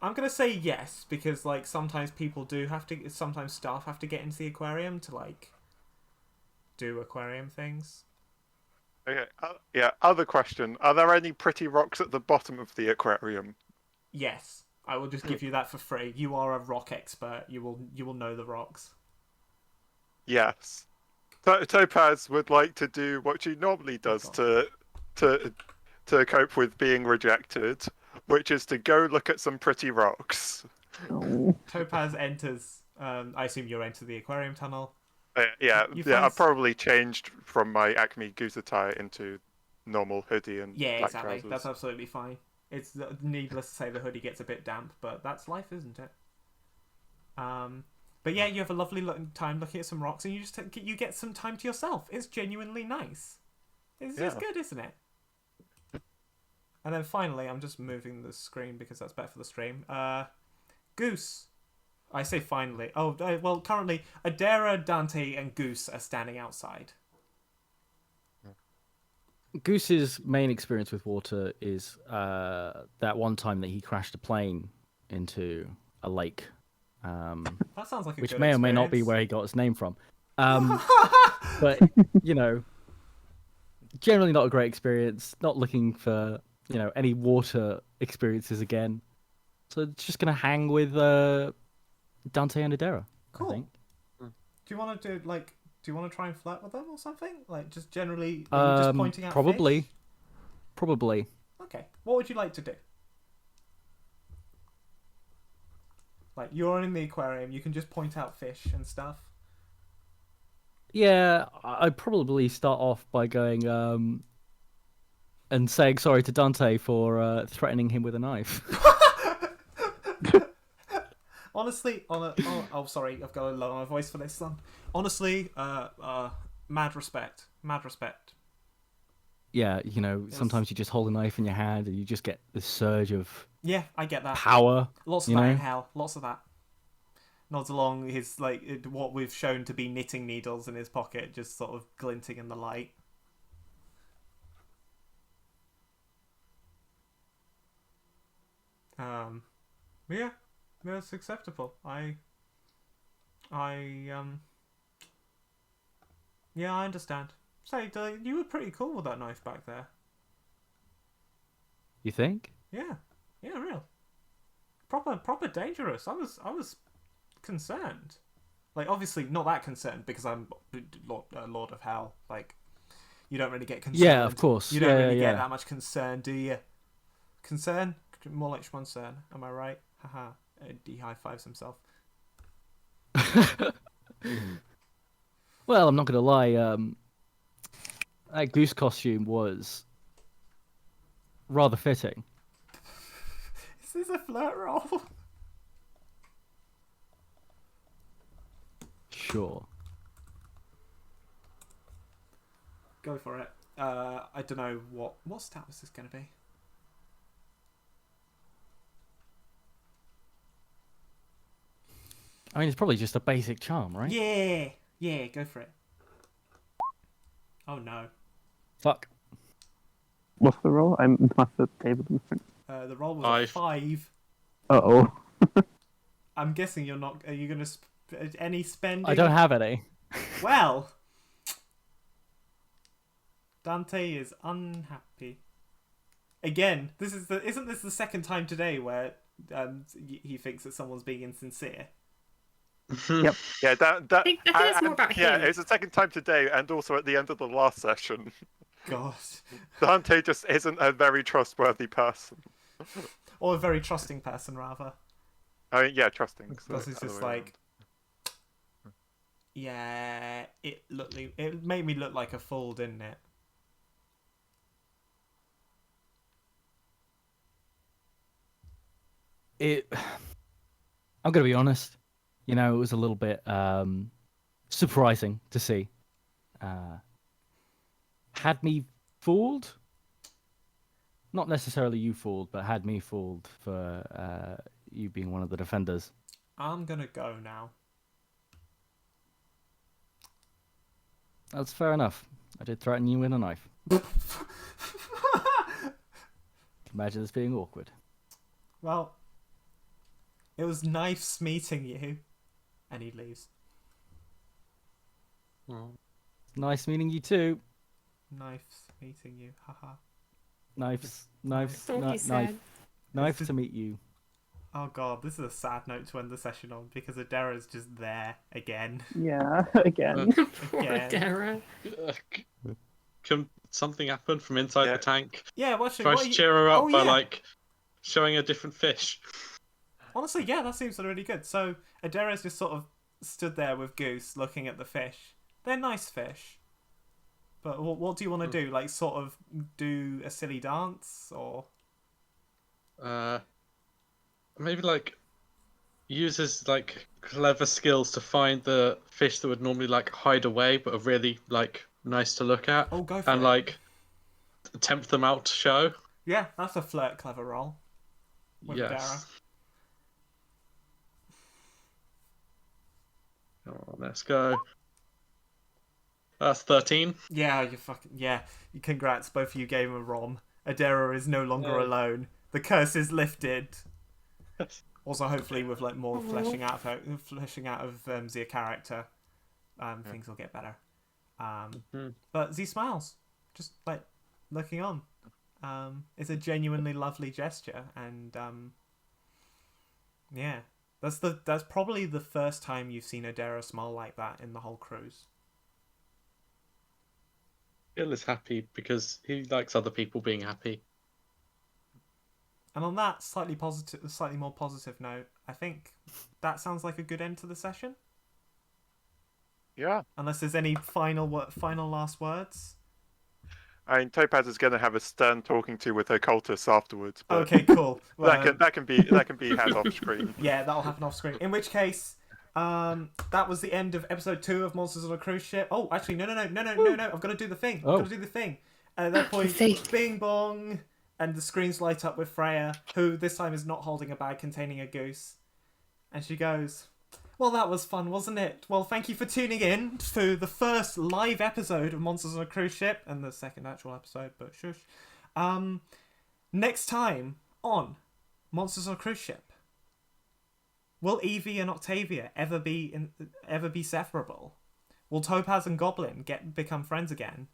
A: I'm gonna say yes, because like sometimes sometimes staff have to get into the aquarium to like do aquarium things.
B: Okay. Yeah. Other question: are there any pretty rocks at the bottom of the aquarium?
A: Yes, I will just give you that for free. You are a rock expert. You will know the rocks.
B: Yes. Topaz would like to do what she normally does to cope with being rejected. which is to go look at some pretty rocks.
F: Oh.
A: Topaz enters. I assume you're into the aquarium tunnel.
B: Yeah,
A: You
B: yeah.
A: find
B: I've probably changed from my Acme Goose attire into normal hoodie and
A: Yeah,
B: black
A: exactly.
B: trousers.
A: That's absolutely fine. It's needless to say the hoodie gets a bit damp, but that's life, isn't it? But yeah, you have a lovely time looking at some rocks, and you just you get some time to yourself. It's genuinely nice. It's good, isn't it? And then finally, I'm just moving the screen because that's better for the stream. Goose. I say finally. Oh, well, currently, Adara, Dante, and Goose are standing outside.
D: Goose's main experience with water is that one time that he crashed a plane into a lake,
A: That sounds like a
D: which
A: good
D: may or may not be
A: experience.
D: where he got his name from. But, you know, generally not a great experience. Not looking for, you know, any water experiences again. So it's just going to hang with Dante and Adara,
A: Cool.
D: I think.
A: Do you want to do you want to try and flirt with them or something? Like, just generally, are you just pointing out
D: Probably.
A: fish?
D: Probably.
A: Okay. What would you like to do? Like, you're in the aquarium, you can just point out fish and stuff.
D: Yeah, I'd probably start off by going and saying sorry to Dante for threatening him with a knife.
A: Honestly, oh, sorry, I've got to lower my voice for this one. Honestly, mad respect. Mad respect.
D: Yeah, you know, sometimes you just hold a knife in your hand and you just get this surge of
A: Yeah, I get that.
D: power.
A: Lots of
D: you
A: that
D: know?
A: in hell. Lots of that. Nods along his, what we've shown to be knitting needles in his pocket, just sort of glinting in the light. Yeah, that's acceptable. Yeah, I understand. Say, you were pretty cool with that knife back there.
D: You think?
A: Yeah, real. Proper dangerous. I was concerned. Like, obviously not that concerned because I'm Lord of Hell. Like, you don't really get concerned.
D: Yeah, of course.
A: You don't
D: Yeah,
A: really
D: yeah.
A: get that much concern, do you? Concern? More like Schmunzern. Am I right? Haha. He high fives himself.
D: Well, I'm not going to lie. That goose costume was rather fitting.
A: Is this a flirt roll?
D: Sure.
A: Go for it. I don't know what stat was this going to be.
D: I mean, it's probably just a basic charm, right?
A: Yeah, go for it. Oh no.
D: Fuck.
F: What's the roll? I'm not at the table.
A: The roll was a 5.
F: Uh-oh.
A: I'm guessing you're not. Are you going to any spending?
D: I don't have any.
A: Well, Dante is unhappy. Again, isn't this the second time today where he thinks that someone's being insincere?
F: Yep.
B: Yeah,
E: I think it's more about
B: yeah,
E: him.
B: it's the second time today, and also at the end of the last session.
A: God.
B: Dante just isn't a very trustworthy person.
A: Or a very trusting person, rather.
B: I mean, yeah, trusting.
A: Because it's just like, yeah, it made me look like a fool, didn't it?
D: I'm gonna be honest. You know, it was a little bit surprising to see. Had me fooled. Not necessarily you fooled, but had me fooled for you being one of the defenders.
A: I'm gonna go now.
D: That's fair enough. I did threaten you with a knife. Imagine this being awkward.
A: Well, it was nice meeting you. And he leaves.
D: Nice meeting you too.
A: Nice meeting you. Haha.
D: Knives,
E: That's all he
D: knife,
E: said.
D: knife to meet you.
A: Oh god, this is a sad note to end the session on because Adara's just there again.
F: Yeah, again.
E: Poor
A: Again.
E: Dara.
C: Can something happen from inside
B: Yeah.
C: the tank?
A: Yeah, watching.
C: Tries to cheer her up by
A: yeah.
C: like showing a different fish.
A: Honestly, yeah, that seems really good. So Adara's just sort of stood there with Goose looking at the fish. They're nice fish. But what do you want to do? Like, sort of do a silly dance? Or...
C: Maybe, like, uses, like, clever skills to find the fish that would normally, like, hide away but are really, like, nice to look at.
A: Oh, go for
C: and,
A: it.
C: like, tempt them out to show.
A: Yeah, that's a flirt clever roll. With Adara.
C: Yes. Come on, let's go. That's 13.
A: Yeah, you fucking... Yeah, congrats, both of you gave him a rom. Adara is no longer
C: Yeah.
A: alone. The curse is lifted. Also, hopefully, with like more fleshing out of Z's character, things will get better. But Z smiles, just like looking on. It's a genuinely lovely gesture, and yeah, that's probably the first time you've seen Adara smile like that in the whole cruise.
C: Bill is happy because he likes other people being happy.
A: And on that slightly more positive note, I think that sounds like a good end to the session.
B: Yeah.
A: Unless there's any final last words.
B: I mean, Topaz is going to have a stern talking to with her cultists afterwards. But
A: Okay, cool. Well,
B: that can be had off screen.
A: yeah, that'll happen off screen. In which case, that was the end of episode 2 of Monsters on a Cruise Ship. Oh, actually, no. I've got to do the thing.
D: Oh.
A: I've got to do the thing. And at that point, bing bong, and the screens light up with Freya, who this time is not holding a bag containing a goose. And she goes, well, that was fun, wasn't it? Well, thank you for tuning in to the first live episode of Monsters on a Cruise Ship, and the second actual episode, but shush. Next time on Monsters on a Cruise Ship, will Evie and Octavia ever be separable? Will Topaz and Goblin become friends again?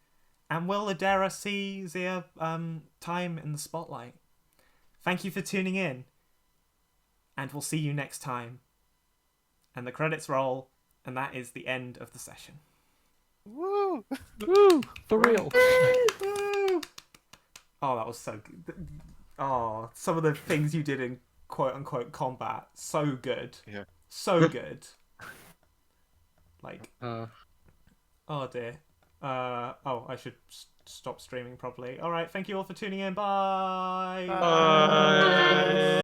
A: And will Adara see their time in the spotlight? Thank you for tuning in, and we'll see you next time. And the credits roll, and that is the end of the session.
F: Woo!
D: Woo! For real.
A: Woo! Oh, that was so good. Oh, some of the things you did in quote-unquote combat, so good.
B: Yeah.
A: So good. Like,
C: Uh,
A: oh dear. I should stop streaming properly. Alright, thank you all for tuning in. Bye!
C: Bye.